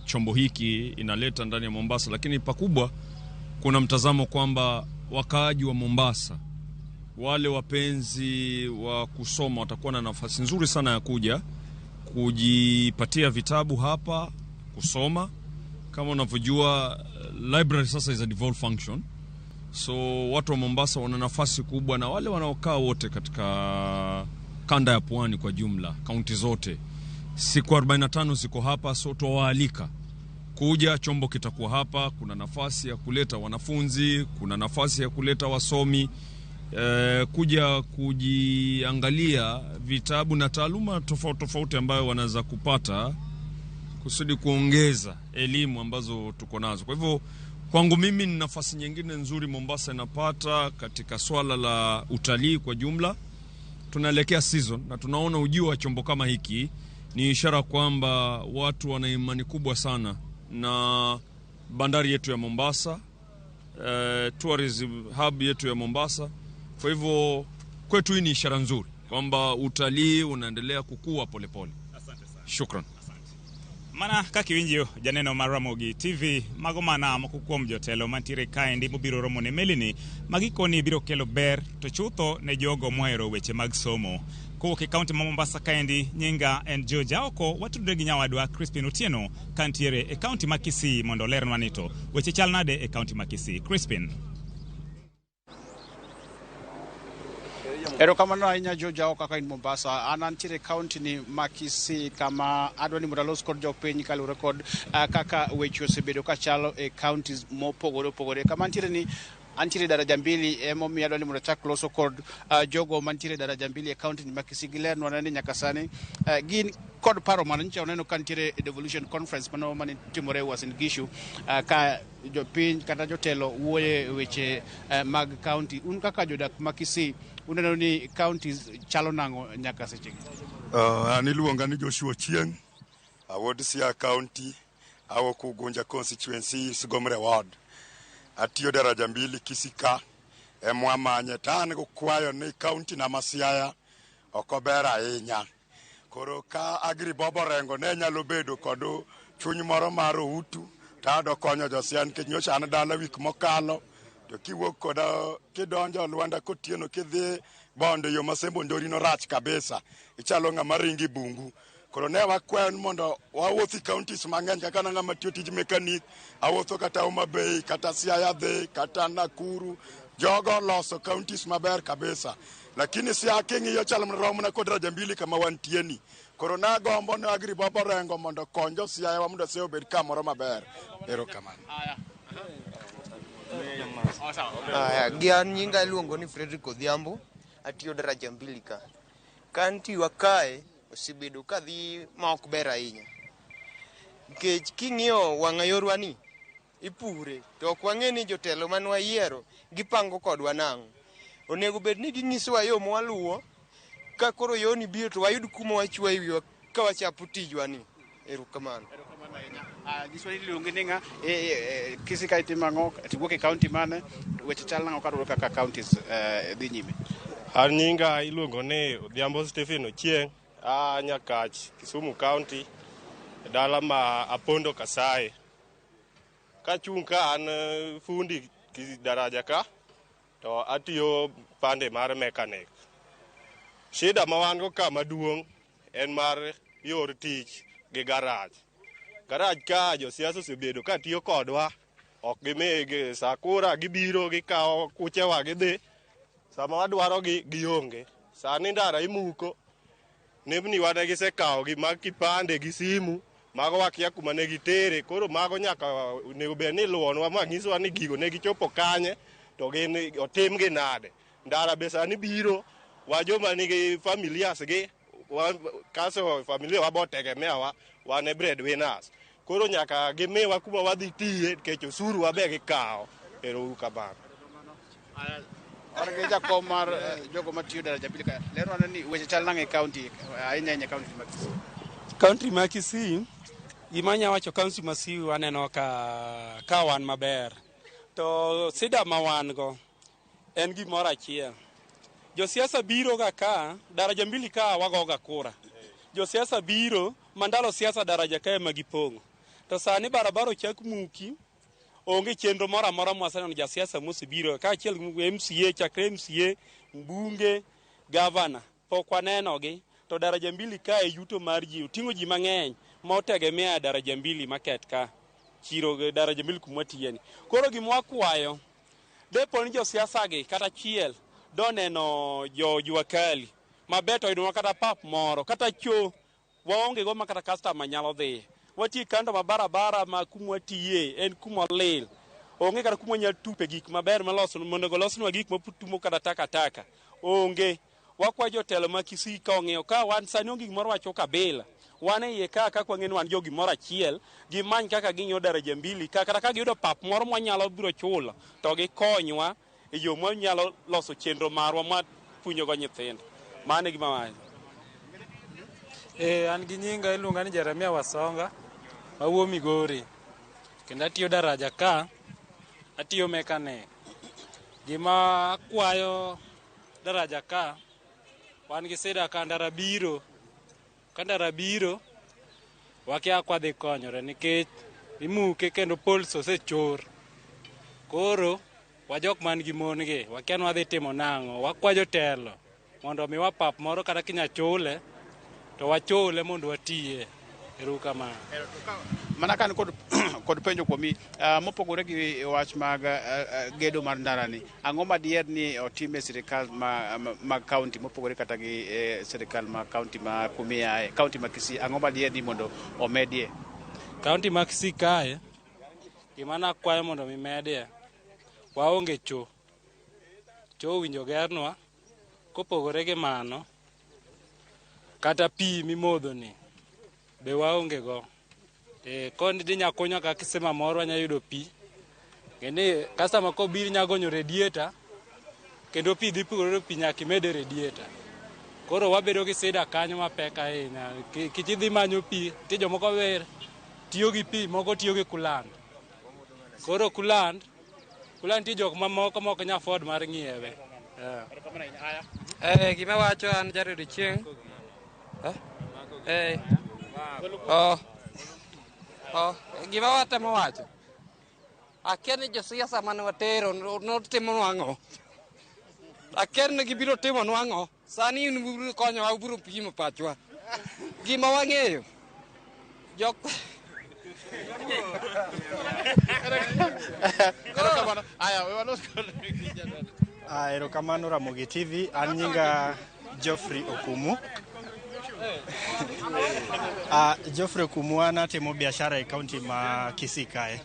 chombo hiki inaleta ndani ya Mombasa, lakini pakubwa kuna mtazamo kwamba wakaaji wa Mombasa, wale wapenzi wa kusoma, watakuwa na nafasi nzuri sana ya kuja kujipatia vitabu hapa kusoma. Kama unavyojua library sasa is a devolved function, so watu wa Mombasa wana nafasi kubwa, na wale wanaokaa wote katika kanda ya pwani kwa jumla, kaunti zote, siku 45 ziko hapa, so tuwaalika kuja. Chombo kitakuwa hapa, kuna nafasi ya kuleta wanafunzi, kuna nafasi ya kuleta wasomi, kuja kujiangalia vitabu na taaluma tofauti tofauti ambayo wanaweza kupata kusudi kuongeza elimu ambazo tuko nazo. Kwa hivyo kwangu mimi ni nafasi nyingine nzuri Mombasa inapata katika swala la utalii kwa jumla. Tunaelekea season na tunaona ujio wa chombo kama hiki ni ishara kwamba watu wana imani kubwa sana na bandari yetu ya Mombasa, tourism hub yetu ya Mombasa. Kwa hivyo kwetu hii ni ishara nzuri kwamba utalii unaendelea kukua polepole. Asante sana. Shukran. Mana kaki winjio janeno mar Ramogi TV magomana makukuom jotelo mantiere kae ndi mobiro romo ne melini magikoni biro kelo ber to chutho ne jogo mohero weche mag somo. Kowuok e kaunti ma Mombasa kaendi, nyinga en George Oko, watudre gi nyawadwa Crispin Otieno kantiere e kaunti ma Kisii mondo lernwa nito weche chal nade e kaunti ma Kisii. Crispin. Erokamano ahinya George Oko kaka in Mombasa. An antiere kaunti ni ma Kisii kama adwa ni mondo alos kod jopiny kaluwore kod kaka weche osebedo ka chalo e counties mopogore opogore. Kama antiere ni antiere daraja mbili emomiyo adwani mondo chak loso kod jogo mantiere daraja mbili e kaunti ma Kisii giler nwanani nyaka sani gin kod paro man nyicha oneno ka nitiere devolution conference mane timore Uasin Gishu ka jopiny kata jotelo wuoye weche mag kaunti. Un kaka jodak ma Kisii uneno ni kaunti chalo nango nyaka sechegi? An iluonga ni Joshua Chieng, awuod Siaya County, awuok Ugunja constituency, Sigomre ward. Atiyo daraja mbili Kisii ka emwamanye tan go kwayo ni kaunti na Siaya okober ahinya. Koro ka Agri Bobo Rengo ne nyalo bedo kod chuny moro mar utu tado konyo josiaya nikech nyocha an dala wik mokalo to kiwuok koda kidonjo Luanda kotieno kidhi Bondo yo Masembo Ndori no rach kabisa, ichalo ng'ama ringi bungu. Koro ne wakwayo mondo wawuothi counties mang'eny kaka ng'ama tiyo tij mechanic, awuotho kata Homa Bay, kata Siaya Day, kata Nakuru, jogo loso counties maber kabisa. Lakini Siaya king'iyo chalo romna kod daraja mbili kama wantieni. Koro na gombo ne Agri Bobo Rengo mondo konjo Siaya wa mondo Siaya obed kamoro maber. Erokamano. Gian nyinga iluongo ni Frederick Odhiambo, atiyo daraja mbili ka. Kanti wakae osebedo kadhi ma ok ber ahinya. Nikech king'iyo wang'ayorwa ni ipure to ok wang'e ni jotelo man wayiero gipango kodwa nang'o. Onego bed ni ging'isowa yo mwaluwo ka koro yoni biro to wayud kuma wachwa wiwa ka wachapo tijwa ni. Erokamano. Giswahili liluongi ni ng'a Kisii ka itimango tiwuok e county mane weche chal nango kadwaro kaka counties dhi nyime? An nyinga iluongo ni Odhiambo Stephen Ochieng, Nyakach, Kisumu County, dala ma Apondo Kasaye. Kachung' ka an fundi daraja ka to atiyo pande mar mechanic. Shida ma wan go ka maduong' en mar yor tich gi garage. Garage ka josiasa osebedo ka tiyo kodwa, ok gimigi sakura gibiro gikawo kuchewa gidhi, sama wadwaro gionge. Sani ndara imuko, nembni wane gisekawo gi mag kipande gi simu, mago wakia kuma ne gitere, koro mago nyaka onego bed ni iluonwa ma ng'isowa ni gigo ne gichopo kanye to gin otimgi nade. Ndara be sani biro, wa joma nigi familias gi, kaso familia wa botegemeawa, wan e breadwinners. Koro nyaka gimiwa kuma wadhi tiye nikech osuru wabe gikawo. Erokamano. Orge jakom mar jogo matiyo daraja mbili ka lero ni weche chal nango e county ahinya county ma Kisii. County ma Kisii gimanya wacho county ma Kisii waneno ka wan maber. To sida ma wan go en gimoro achiel. Josiasa biro ga ka daraja mbili ka wagoga kura. Josiasa biro mandalo siasa daraja ka ema gipong'o. To sani barabara ochak muki, onge chenro moro amora mwaseneno jasiasa mosebiro ka achiel MCA chakre MCA, mbunge, gavana pok wanenogi. To daraja mbili ka e yuto mar ji oting'o ji mang'eny motegemea daraja mbili market ka chiro daraja mbili kuma tiyeni. Koro gimwakwayo depo ni josiasa gi kata chiel doneno juakali mabeto idwa kata pap moro kata cho waonge go makata customer nyalo dhi. Wati kando mabarabara ma kuma tiye en kuma lil. Onge kata kuma nyal tupe gik maber maloso mondo golosnwa gik maputumo kata taka. Onge. Wakwa jotelo ma Kisii ka ong'eyo ka wan sani onge gimoro wacho kabila. Wan e ka kwang'eni wan jogi moro achiel, gimany kaka ging'yo daraja mbili kata ka giyudo pap moro mwanyalo biro chulo to gikonywa e yo mwanyalo loso chenro marwa ma puonjogo nyithindo. Mano e gima wacho. An gi nyinga iluonga ni Jeremia Wasonga, mawuo Migori. Kendo atiyo daraja ka, atiyo mechanic. Gima akwayo daraja ka, wan gi sida ka ndara biro. Ka ndara biro, wakia kwa dhi konyore nikech imuke kendo pols osechor. Koro, wajok man gi mon gi, wakia nwa dhi timo nang'o, wakwa jotelo mondo miwa pap moro kata kinya chule, to wachule mondo watiye. Erokamano. Mana kan kod penjo kuomi mopogore gi wach mag gedo mar ndara ni, ang'o madier ni otime sirikal mag county mopogore kata gi sirikal ma county ma kumia county ma Kisii, ang'o madier ni mondo omedie? County ma Kisii kae gima nakwayo mondo mi medie, waonge cho winjo gernwa kopogore gi mano kata pi mimodho ni be waonge go kondi di nyakunya ka kisema moro anya yudo pi kendo customer ko bir nyagonyo radiator kendo pi dhi pugore pi nyaki mede radiator koro wabedo gi sida kanyo mapek ahinya kichidhi manyo pi ti jomoko wer tiyo gi pi moko tiyo gi kuland koro kuland ti jok mamoko moko nya afford mar ngiewe gima wacho an jaredo chieng gima watemo wacho akia ni josiasa mane watero notimo nwang'o akia ni gibiro timo nwang'o sani biro konyowa biro pimo pachwa gima wang'eyo jok erokamano Ramogi TV, an nyinga Geoffrey Okumu. Geoffrey Okumu an atimo biashara e kaunti ma Kisii kae.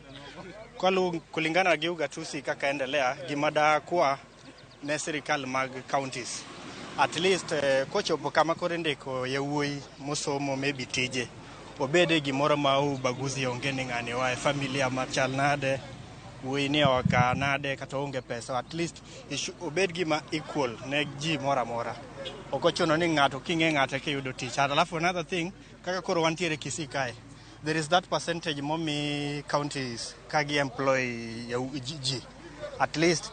Kulingana gi ugatuzi kaka endelea gimada kwa ne sirikal mag counties. At least kochopo kama kore ndiko yawuoyi mosomo maybe tije. Obede gimoro ma ubaguzi onge ni ng'ani wa familia machal nade wuoyi ni oka nade kata onge pesa, at least obed gima equal ne ji mora mora. Okochuno ni ng'ato king'e ng'ate kiyudo tich. Alafu another thing kaka koro wantiere Kisii kae, there is that percentage momi counties kagi employ ji. At least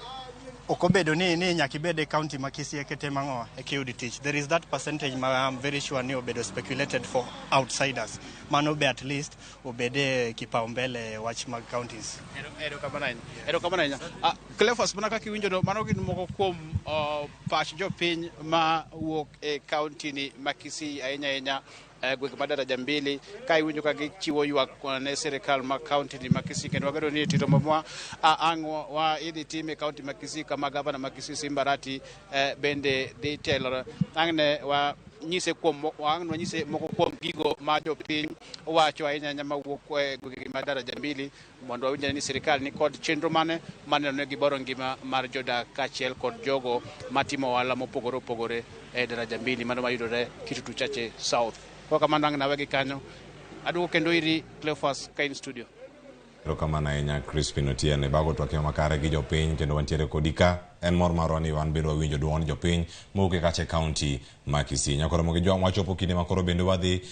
okobedo ni nyaki bede county ma Kisii ekete mang'owa ekiyudi tich. There is that percentage ma I'm very sure ni obedo speculated for outsiders. Mano be at least obede kipaumbele wach mag counties. Ero kamana. Cleophas mana kaka iwinjo mano gin moko kuom pach jopiny ma wuok e county ni ma Kisii ahinya gwenge ma daraja mbili ka iwinjo ka gichiwo ywak ne sirikal ma county ni ma Kisii kendo wagero ni tito mwa ang'o wa idhi time county ma Kisii kama gavana ma Kisii Simbarati bende dhi telo ang'ne wa nyise moko kuom gigo ma jopiny wacho ahinya ma wuok e gwenge ma daraja mbili mondo wawinj ni sirikal ni kod chenro mane ne giboro ngima mar jodak kaachiel kod jogo matimo ohala mopogore opogore e daraja mbili mano mayudore Kitutu Chache South. Kwa kamanda nawegi kanyo aduoko kendo iri Cleophas kain studio. Erokamano ahinya Crispin Otieno bago twak makare gi jopiny kendo wantiere kodika en mor marwa ni wan bende wawinjo duond jopiny mowuok e kache kaunti ma Kisii. Nyakoro Ramogi Jwang wachopo kinde makoro bende wadhi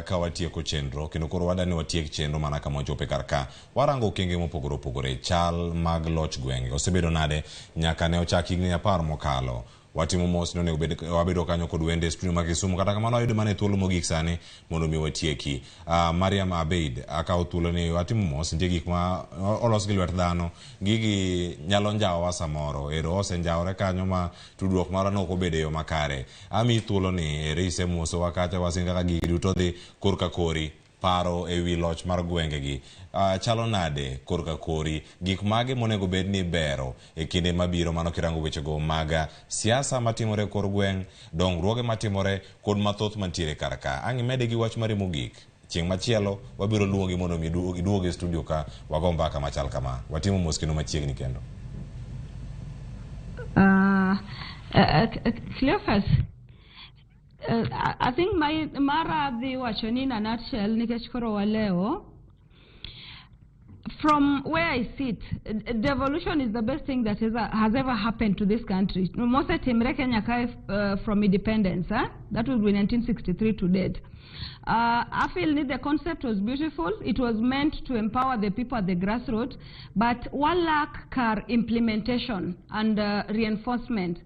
ka watieko chenro kendo koro wadani watiek chenro mana kama wachope kar ka warango okenge mopogore opogore. Chal mag loch gwenge osebedo nade nyaka ne ochak higni 10 mokalo. Watimo mos no nego wabedo kanyo kod wende studio mag Kisumu kata kamano ayudo mane thuolo mogik sani mondo mi watieki. Mariam Abeid akawo thuolo ni watimo mos nitie gik ma olos gi lwet dhano gigi nyalo njawa samoro ero osenjawre kanyo ma tudruok mara no obedo yo makare. Ami thuolo ni rise moso wakata wasinga ka gigi duto dhi korka kori paro ewi loch mar gwenge gi chalo nade korka kori gik mage monego bed ni bero e kinde mabiro mano kirango weche go maga siasa matimore kor gweng dongruoge matimore kod mathoth mantiere karaka. Angi mede gi wach mari mogik chieng machielo wabiro luongi mondo mi duoge studio ka wago mbaka machal kama. Watimo moskino machiegni kendo. Cleophas, I think Mara the wachoni in a nutshell nikech koro waleo. From where I sit, devolution is the best thing that has ever happened to this country. Most of Kenya from independence, that was 1963 to date. I feel the concept was beautiful. It was meant to empower the people at the grassroots, but one lack car implementation and reinforcement.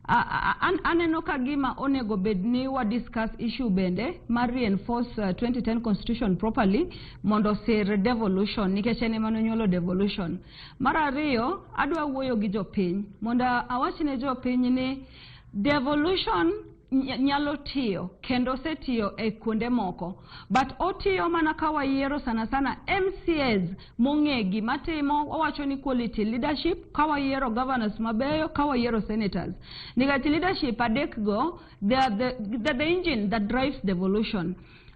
Anenoka gima onego bedni wa discuss issue bende mar reinforce 2010 constitution properly mondo ser devolution nikechene mano nyolo devolution. Mara riyo adwa wuoyo gi jopiny mondo awachne jopiny ni devolution nyalo tiyo kendo setiyo e kuonde moko, but otiyo mana kawayiero sana sana MCAs mong'egi matimo wawacho ni quality leadership, kawayiero governors mabeyo, kawayiero senators. Nikati leadership adek go, they're the engine that drives devolution.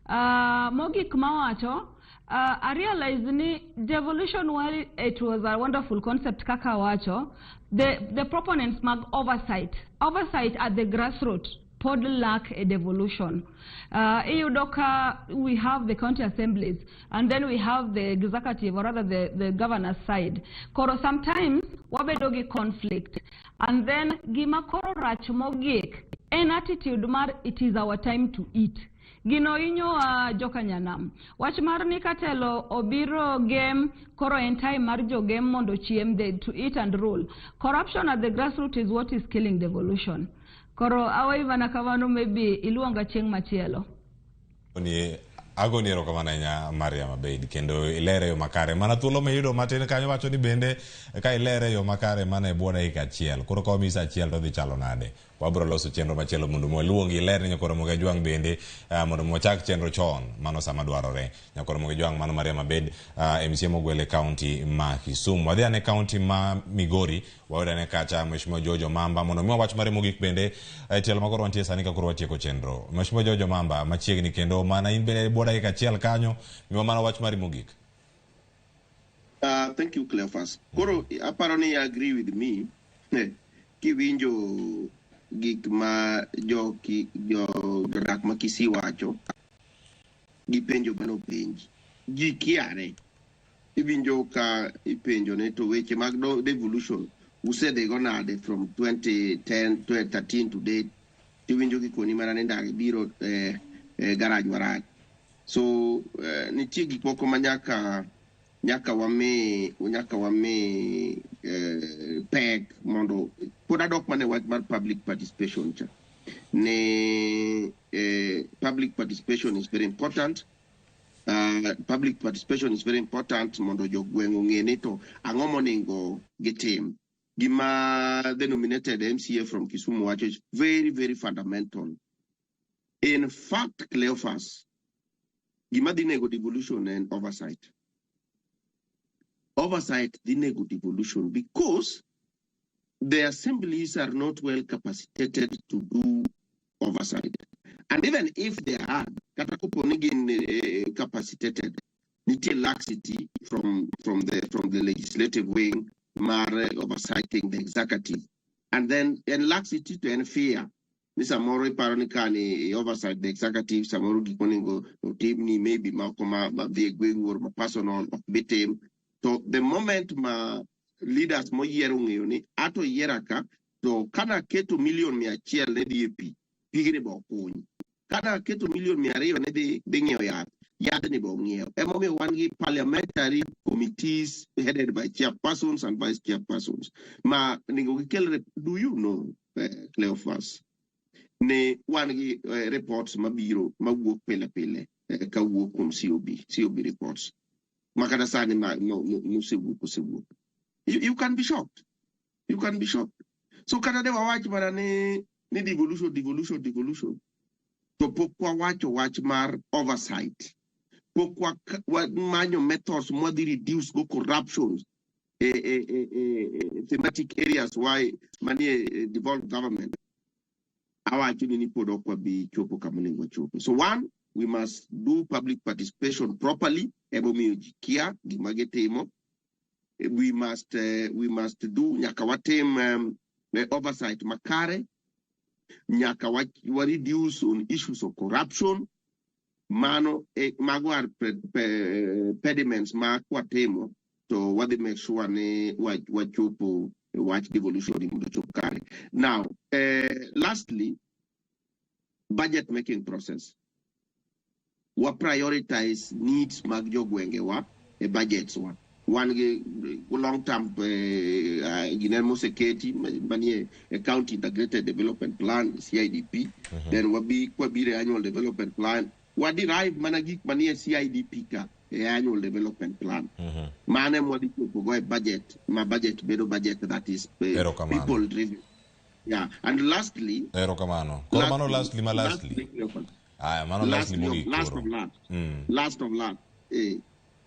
Mogik mawacho I realized ni devolution, while it was a wonderful concept kaka wacho, the proponents mag oversight at the grassroots pod lack a devolution. We have the county assemblies, and then we have the executive, or rather the governor's side. Koro sometimes wabedogi conflict, and then gima koro rach mogik an attitude mar it is our time to eat. Gino inyo joka nyanam. Wach mar ni katelo obiro game koro en time mar jo game mondo chiem to eat and roll. Corruption at the grassroots is what is killing devolution. Koro awa ivana kavano maybe iluonga chieng machielo. Agoni erokamano nya Maria Mabed kendo ilere yo makare mana thuolo miyudo matin kanyo wacho ni bende ka ilere yo makare mana e buona hika achiel koro ka misa achiel to dhi chalo nade wabro loso chenro machielo mondo mwaluongi iler ni Ramogi Jwang bende mondo mwachak chenro chon mano sama dwarore Ramogi Jwang mano Maria Mabed MCA mogwele county ma Kisumu wadhi ane county ma Migori wawuoda ne kacha Mheshimiwa Jojo Mamba mondo miwa wach mare mogik bende tielo makoro wantie sani ka koro watieko chenro Mheshimiwa Jojo Mamba machiegni kendo mana in bende buona hika achiel kanyo miwa mana wach mare mogik. Thank you, Cleophas. Koro, apparently you agree with me. Kiwinjo gik ma jo dak ma Kisii wacho gipenjo mano penji ji kiare iwinjo ka ipenjo ne to weche mag devolution usede go nade from 2010 2013 to date iwinjo gikoni mana ne ndage biro garaj waraj so nitie gik moko ma nyaka wame peg mondo pod adok mane wach mar public participation cha ne public participation is very important. Public participation is very important mondo jogwengo ngene to ang'o monego gitim gima denominated MCA from Kisumu wacho is very very fundamental. In fact, Cleophas, gima dinego devolution and oversight the nego devolution because the assemblies are not well capacitated to do oversight. And even if they are capacitated, need laxity from the legislative wing, oversighting the executive, and then laxity to any fear. Mr. Moro Paronicani oversight the executive, Samaru Gikoningo, Timni, maybe Malcolm, Vigwing, or personal bitim. So the moment ma leaders mo yerungi ato yeraka to kana keto million mia chiel ne DP pigini bo kuni kana keto million mia riyo ne di ngeo yad ni bo ngeo emomi wangi parliamentary committees headed by chairpersons and vice chairpersons ma ningo kikel do you know Cleophas ne wangi reports mabiro mawuok pile ka wuok kum COB reports makada sani no you can be shocked. You can be shocked. So kada de watch bara ni devolution. To pokwa watch mar oversight. Pokwa manyo methods mo di reduce go corruptions. Thematic areas why money devolved government. Our actually ni podokwa bi chopo kamuningo chopo. So one, we must do public participation properly. Ebomi kia gimagetemo. We must do nyakawatem oversight makare nyakawa reduce on issues of corruption mano magwar pediments makwatemo to what they make sure ne wachopo watch devolution in the now lastly budget making process what prioritize needs magjogwengewa a budgets one long term Guinea Security Mani a county integrated development plan CIDP then wabi annual development plan what derive managik mani CIDP ka annual development plan manem wadi go budget bedo budget that is people driven and lastly last of last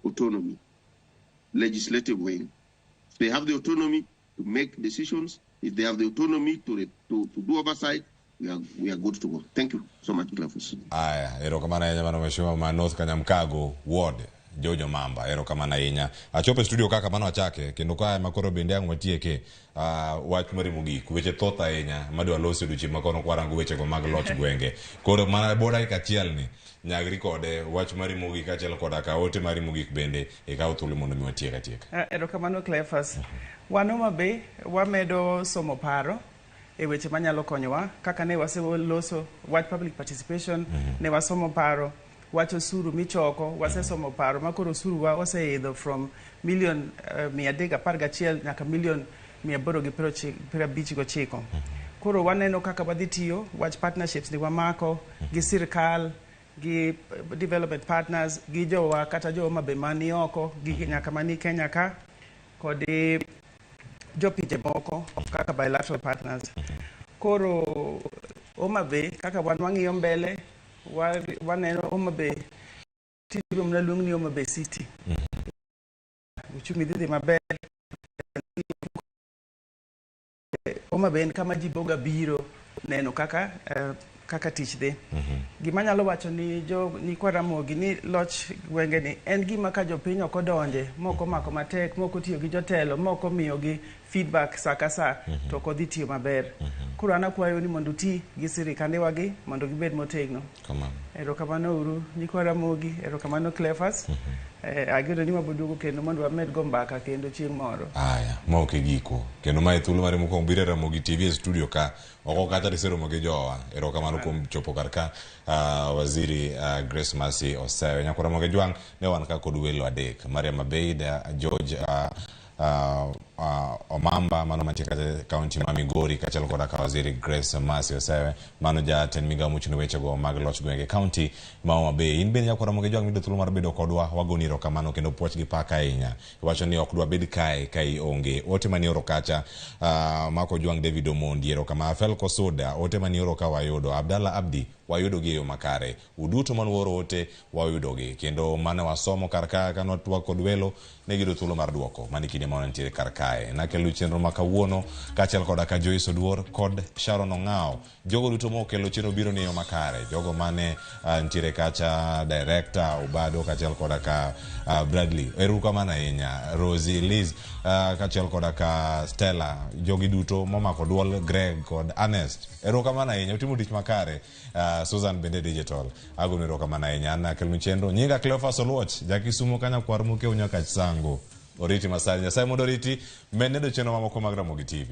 autonomy legislative wing. They have the autonomy to make decisions. If they have the autonomy to do oversight, we are good to go. Thank you so much, Cleophas. Erokamana Mheshimiwa North Kanyamkago ward Jojo Mamba ero kama na inya achope studio kaka mano achake kendo ka makoro bende ang matieke wach mari mogik weche thotha inya madwa loso duchi makono kwarango weche go mag loch gwenge koro mana boda ka chiel ni nyagri kode wach mari mogik achiel koda ka ote mari mogik bende e ka uthuli mondo mi watieka tieka ero kama no Cleophas wanoma be wamedo somo paro e weche manyalo konyowa kaka ne waseloso wach public participation ne wasomo paro wacho suru michoko wasesomo paro makoro suru wa oseidho from million 311 nyaka million 859 koro waneno kaka wadhi tiyo wach partnerships ni wamako gi sirkal gi development partners gi jowa kata jowa be mani oko gi nyaka mani Kenya ka kod jopinje moko kaka bilateral partners koro Homa Bay kaka wang'iyo mbele waneno Homa Bay tiro mna luong ni Homa Bay City uchumi dhi maber Homa Bay kama ji boga biro neno kaka tich dhi gima nyalo wacho ni ni kwa Ramogi ni loch gwenge ni en gima ka jopiny ok odonje moko mako matek moko tiyo gi jotelo moko miyo gi feedback sakasa to kodhi tiyo maber kuro ana kwayo ni mondo ti gi sirikande wagi mondo gibed motegno ero kamano uru ni kwa Ramogi ero kamano Cleophas agero ni mabodugo kendo mondo wamed go mbaka kendo chieng' moro aya maoke giko kendo mae thuolo mare mokwongo biro Ramogi TV studio ka oko kata diseromo gi jowa ero kamano kuom chopo karka waziri Grace Mercy Osewe nyako Ramogi Jwang ne wan ka kod welo adek Mariam Abeid George Omamba mano mantiere county ma Migori kachalo koda ka waziri Grace Mercy Osewe mano jatend migawo mochung' weche go mag loch gwenge county ma Homa Bay in bende nyako Ramogi Jwang mido thuolo mar bedo kodwa wagoni erokamano kendo puoch gi paka ahinya iwacho ni ok dwa bed kae ka ionge ote mani oro kacha Mako Jwang David Omondi erokamano Fel Kosoda ote mani oro ka wayudo Abdalla Abdi wayudo gi yo makare uduto man woro ote wayudo gi kendo mane wasomo karka kano twa kod welo ne gido thuolo mar duoko mani kinde ma wantiere karkae na kelo chenro makawuono kaachiel koda ka Joyce Oduor kod Sharon Ong'ao jogo duto mokelo chenro biro ne yo makare jogo mane ntiere kacha director Obado kaachiel koda ka Bradley erukamano ahinya Rosie Liz kaachiel koda ka Stella jogi duto momako duol Greg kod Ernest erukamano ahinya utimo tich makare Susan bende digital agone erukamano ahinya na kelo chenro nyinga Cleophas Oluoch jakisumo kanya kwar muke unyaka sango oriti masari nyasaye mondo oriti menedo chenro mamoko mag Ramogi TV